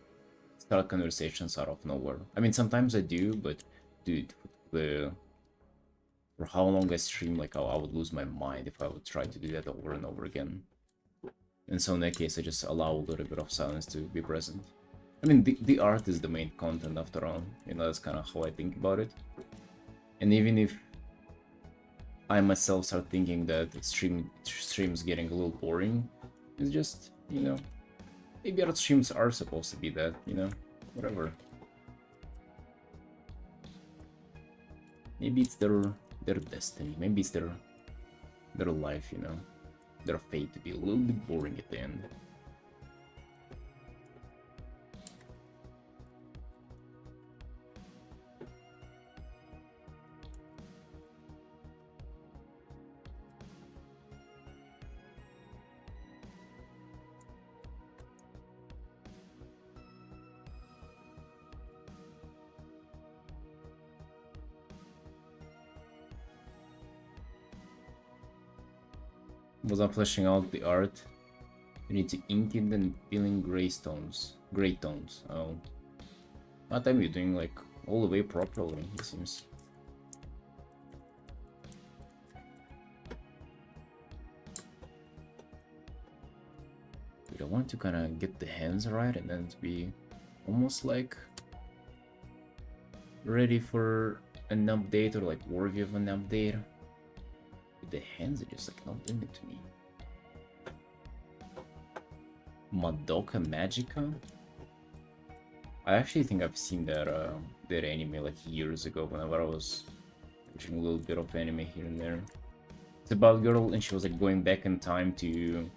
start conversations out of nowhere. I mean, sometimes I do, but dude, for how long I stream, like I would lose my mind if I would try to do that over and over again. And so in that case, I just allow a little bit of silence to be present. I mean, the art is the main content after all, you know, that's kind of how I think about it. And even if I myself start thinking that streams getting a little boring, it's just, you know, maybe art streams are supposed to be that, you know, whatever. Maybe it's their destiny, maybe it's their life, you know, their fate to be a little bit boring at the end. Was I fleshing out the art? You need to ink it and fill in gray tones. Oh. What time you doing like all the way properly, it seems. Dude, I want to kinda get the hands right and then to be almost like ready for an update or like worthy of an update. The hands are just like not doing it to me. Madoka Magica? I actually think I've seen that anime like years ago whenever I was watching a little bit of anime here and there. It's about a girl and she was like going back in time to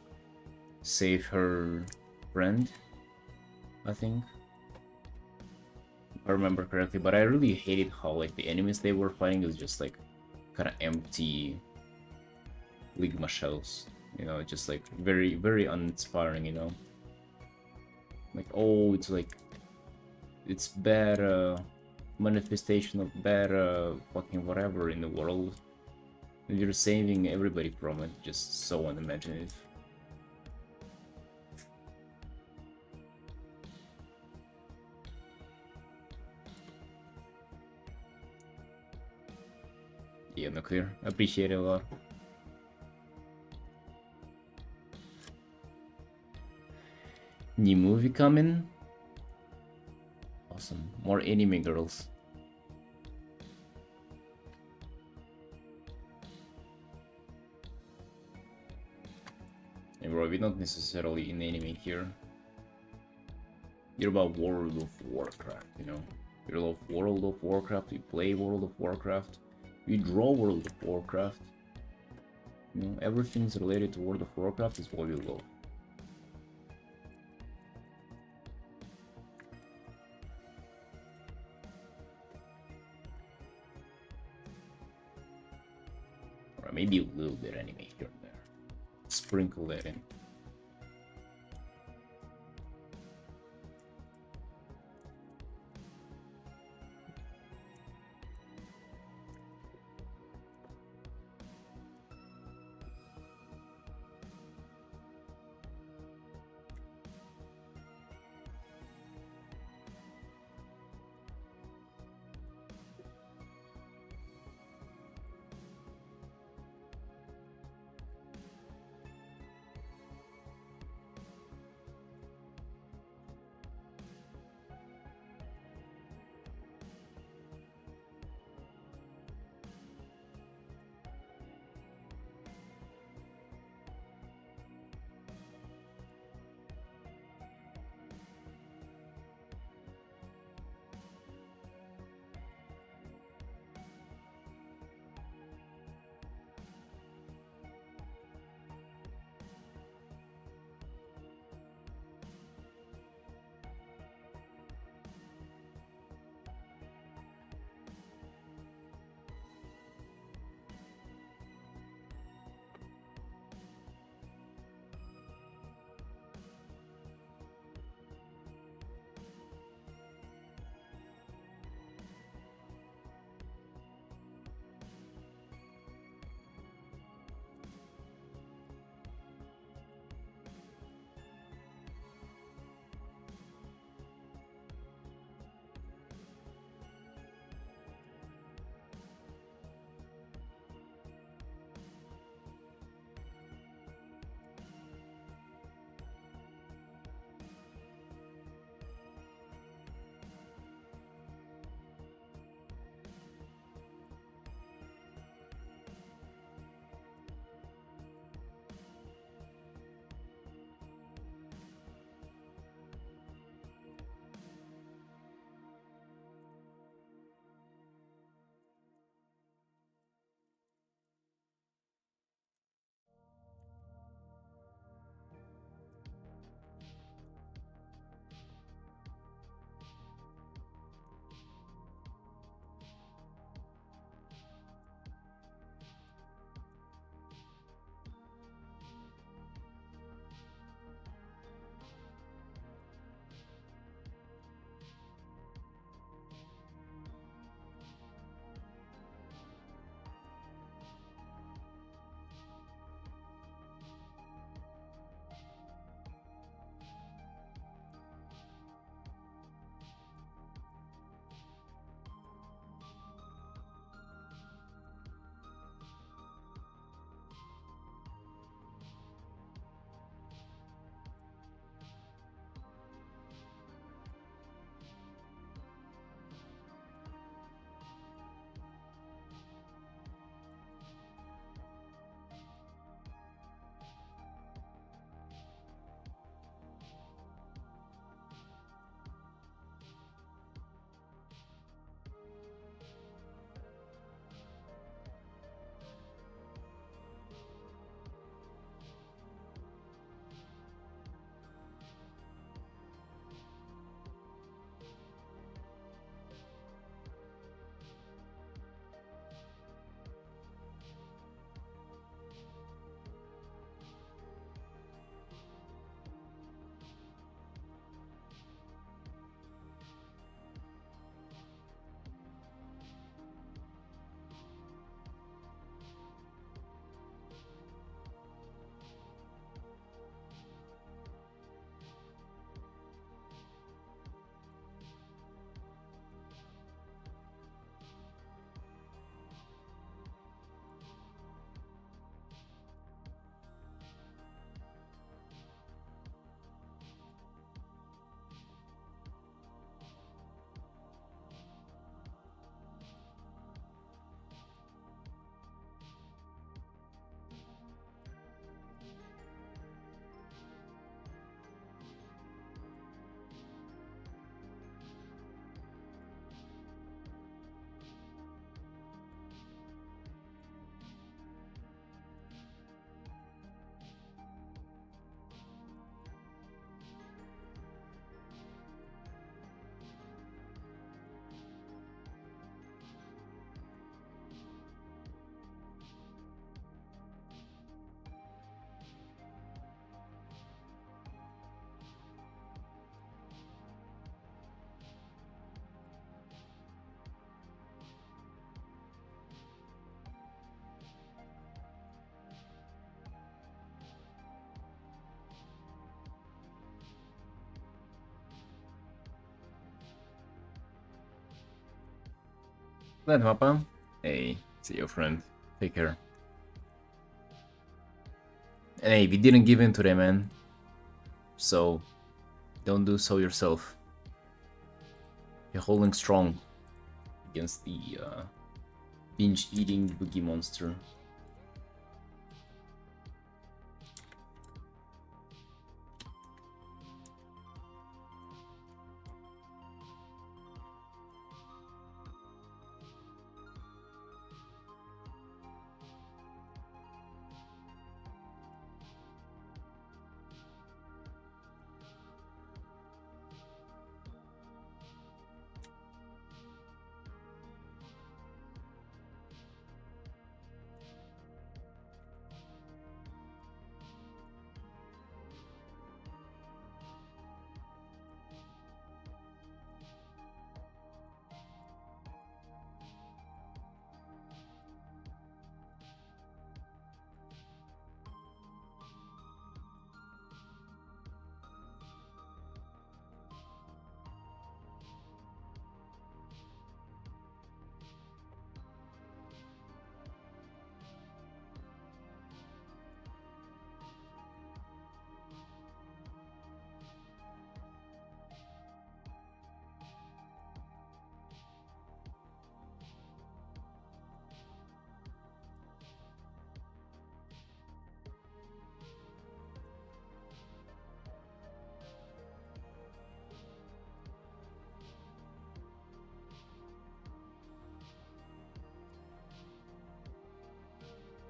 save her friend, I think. If I remember correctly, but I really hated how like the enemies they were fighting was just like kind of empty Ligma shells, you know, just like very, very uninspiring, you know. Like, oh, it's like, it's bad manifestation of bad fucking whatever in the world. And you're saving everybody from it, just so unimaginative. Yeah, Nuclear, appreciate it a lot. New movie coming? Awesome. More anime girls. And bro, we're not necessarily in anime here. You're about World of Warcraft, you know? You love World of Warcraft, you play World of Warcraft, you draw World of Warcraft. You know, everything's related to World of Warcraft is what you love. Or maybe a little bit anime here and there. Sprinkle that in. That Mappa. Hey, see you, friend. Take care. And hey, we didn't give in to them, man. So, don't do so yourself. You're holding strong against the binge-eating boogie monster.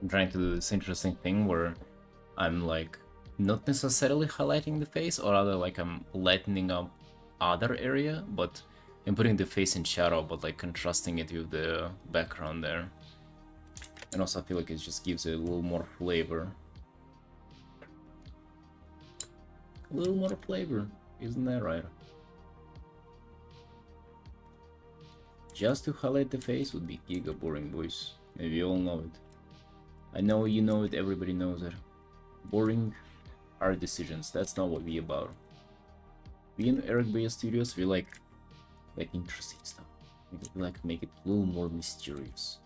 I'm trying to do this interesting thing where I'm like not necessarily highlighting the face, or rather like I'm lightening up other area, but I'm putting the face in shadow, but like contrasting it with the background there. And also I feel like it just gives it a little more flavor. A little more flavor, isn't that right? Just to highlight the face would be giga boring, boys. Maybe you all know it. I know you know it, everybody knows it. Boring, hard decisions, that's not what we about. We in Eregbueye Studios, we like interesting stuff. We like make it a little more mysterious.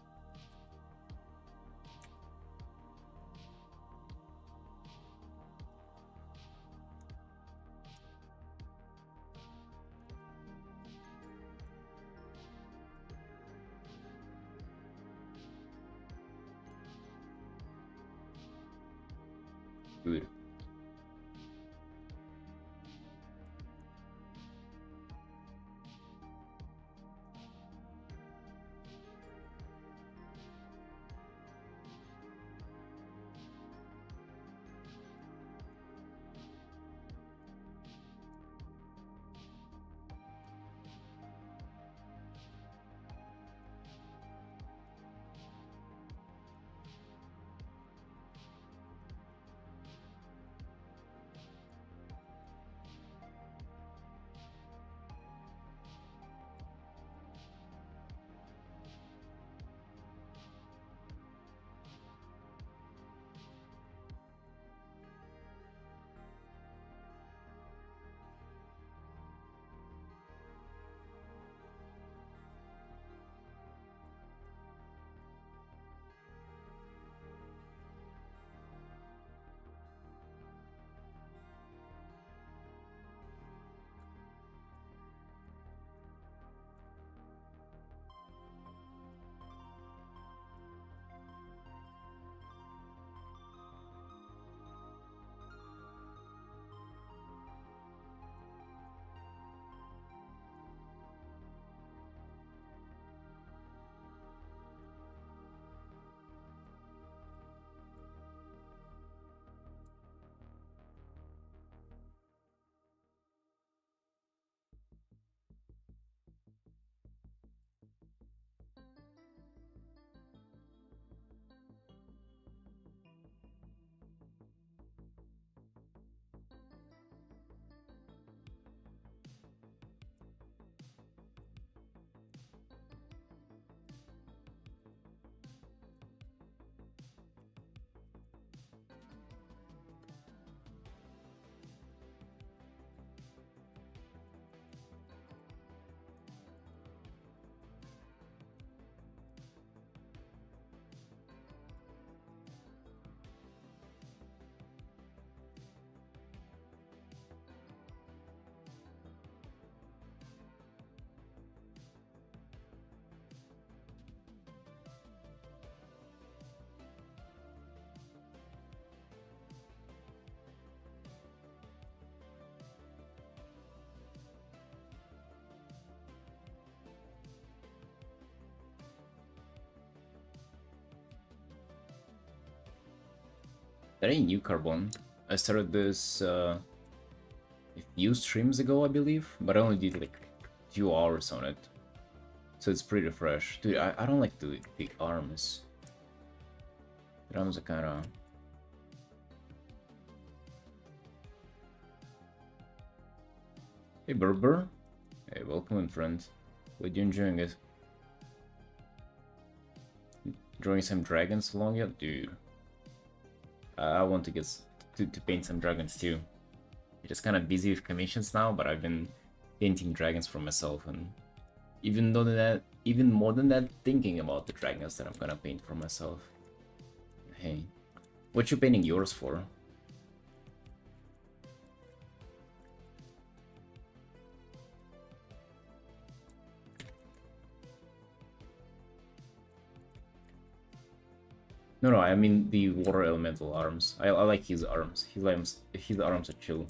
Good. Very new carbon. I started this a few streams ago, I believe, but I only did like 2 hours on it. So it's pretty fresh. Dude, I don't like the arms. The arms are kinda... Hey Berber. Hey, welcome in, friend. What you enjoying it? Drawing some dragons along yet? Dude. I want to get to paint some dragons too. I'm just kind of busy with commissions now, but I've been painting dragons for myself, and even more than that, thinking about the dragons that I'm gonna paint for myself. Hey, what you painting yours for? No, I mean the water elemental arms. I like his arms. His arms are chill.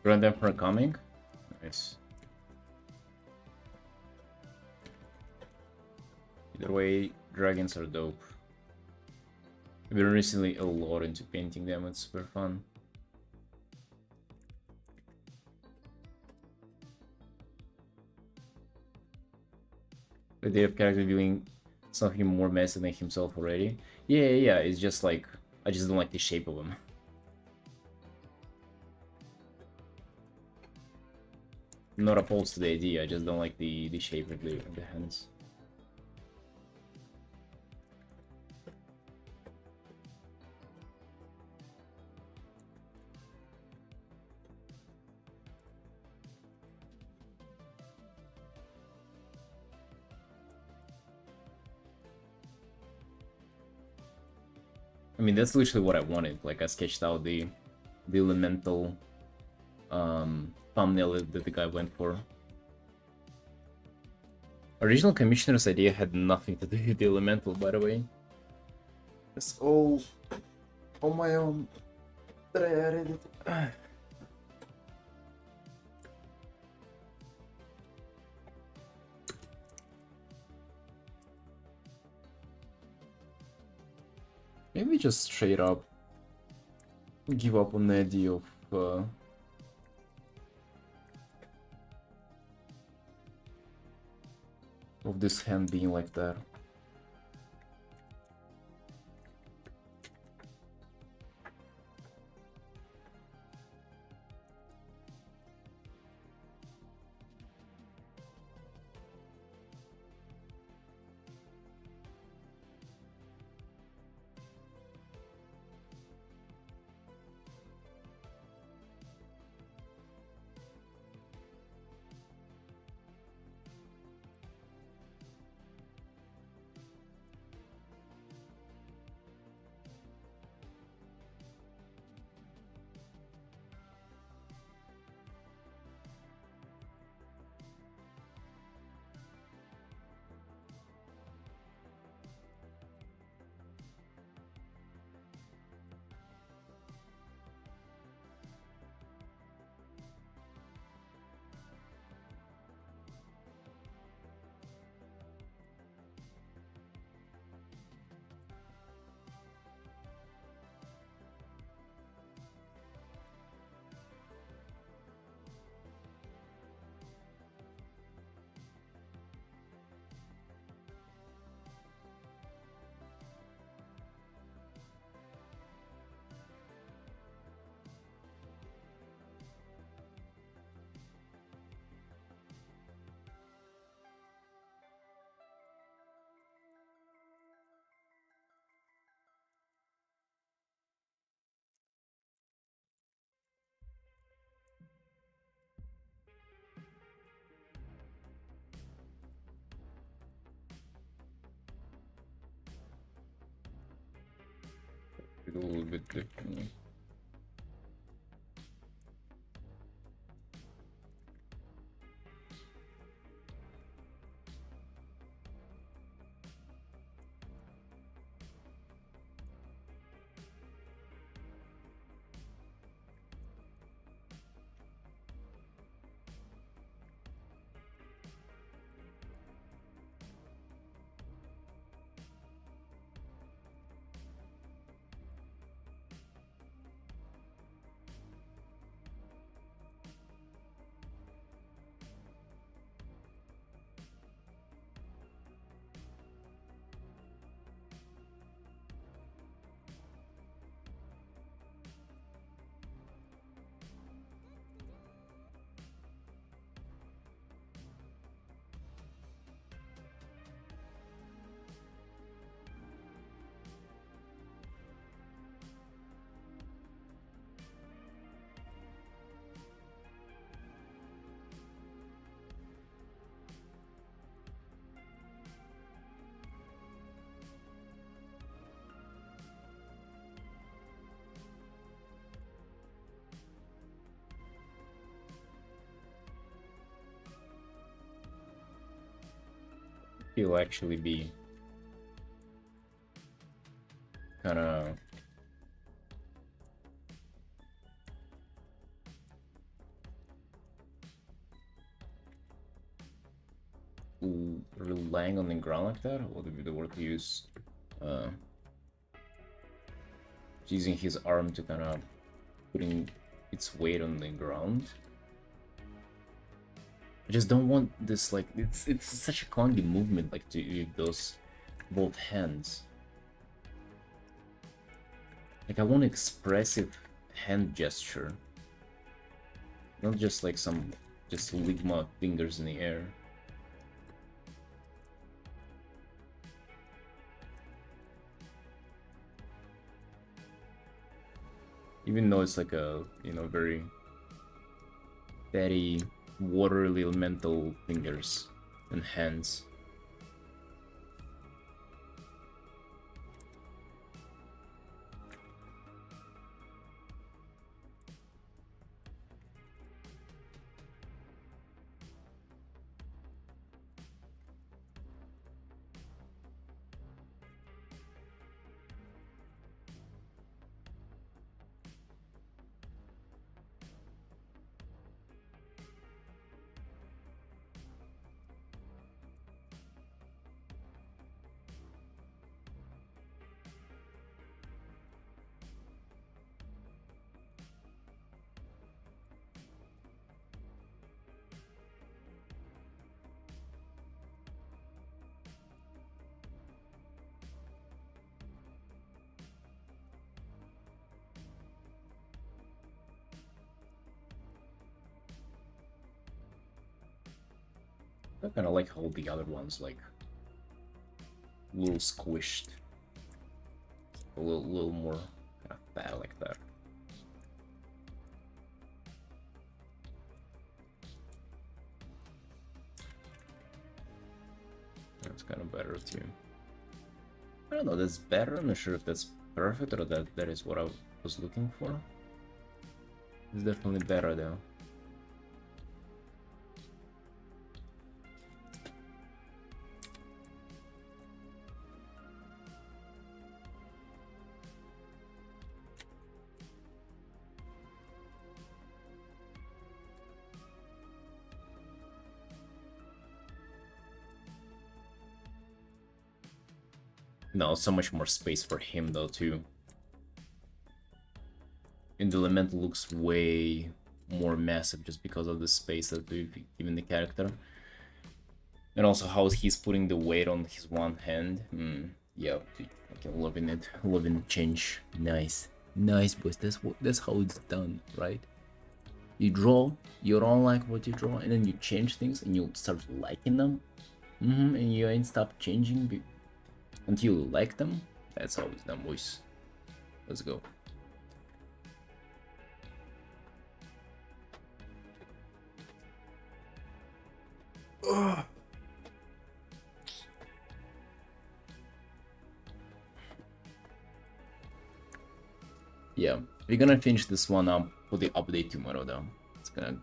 Grand Emperor coming? Nice. Either way, dragons are dope. I've been recently a lot into painting them, it's super fun. The idea of character doing something more messy than himself already. Yeah, it's just like, I just don't like the shape of him. I'm not opposed to the idea, I just don't like the shape of the hands. I mean, that's literally what I wanted. Like, I sketched out the elemental thumbnail that the guy went for. Original commissioner's idea had nothing to do with the elemental, by the way. It's all on my own that I added it. Maybe just straight up give up on the idea of this hand being like that. it a little bit differently. He'll actually be kind of relying on the ground like that. What would be the word to use? Uh, using his arm to kind of putting its weight on the ground. I just don't want this, like, it's such a clunky movement, like, to use those both hands. Like, I want expressive hand gesture, not just like some just ligma fingers in the air. Even though it's like a, you know, very fatty, watery elemental fingers and hands. I kind of like how the other ones, like, a little squished, a little more kind of fat like that. That's kind of better too. I don't know, that's better. I'm not sure if that's perfect or that is what I was looking for. It's definitely better though. No, so much more space for him though too. And the elemental looks way more massive just because of the space that we've given the character. And also how he's putting the weight on his one hand. Yeah, okay, loving it. Loving the change. Nice. Nice, boys. That's how it's done, right? You draw, you don't like what you draw, and then you change things and you start liking them. And you ain't stop changing until you like them. That's how it's done, boys. Let's go. Ugh. Yeah, we're gonna finish this one up for the update tomorrow though.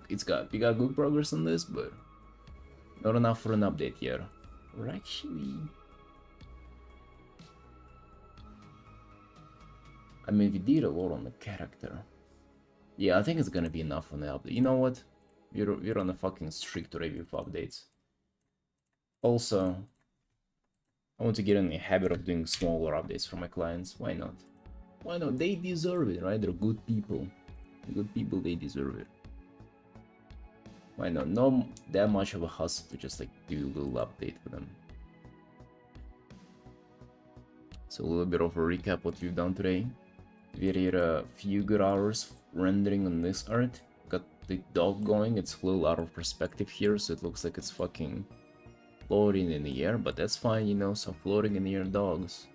We got good progress on this, but not enough for an update here. Or actually, I mean, we did a lot on the character. Yeah, I think it's gonna be enough on the update. You know what? We're on a fucking streak to review for updates. Also, I want to get in the habit of doing smaller updates for my clients. Why not? Why not? They deserve it, right? They're good people. Good people, they deserve it. Why not? Not that much of a hustle to just like do a little update for them. So a little bit of a recap what we've done today. We did a few good hours rendering on this art. Got the dog going. It's a little out of perspective here, so it looks like it's fucking floating in the air, but that's fine, you know, some floating in the air dogs.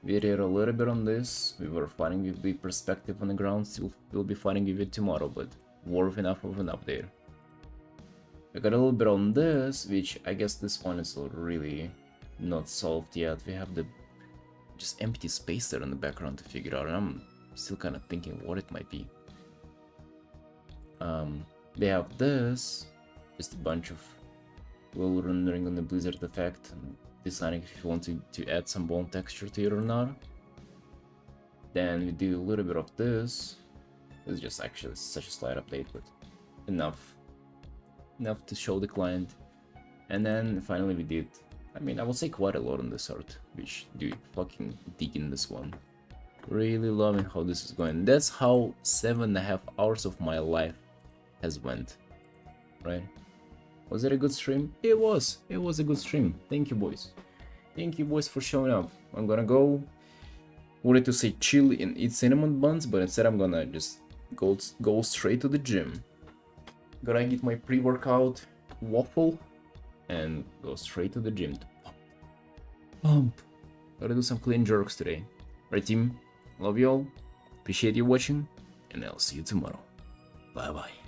We did a little bit on this. We were fighting with the perspective on the ground. Still, we'll be fighting with it tomorrow, but worth enough of an update. I got a little bit on this, which I guess this one is really not solved yet. We have the just empty space there in the background to figure out, and I'm still kind of thinking what it might be. They have this, just a bunch of little rendering on the blizzard effect, and deciding if you want to add some bone texture to it or not. Then we do a little bit of this. It's just actually such a slight update, but enough to show the client. And then finally we did, I mean, I would say quite a lot on this art, which dude, fucking dig in this one. Really loving how this is going. That's how 7.5 hours of my life has went, right? Was it a good stream? It was a good stream. Thank you boys. Thank you boys for showing up. I'm gonna go, wanted to say chill and eat cinnamon buns, but instead I'm gonna just go straight to the gym. Gonna get my pre-workout waffle and go straight to the gym to pump. Gotta do some clean jerks today. Right team? Love you all. Appreciate you watching, and I'll see you tomorrow. Bye bye.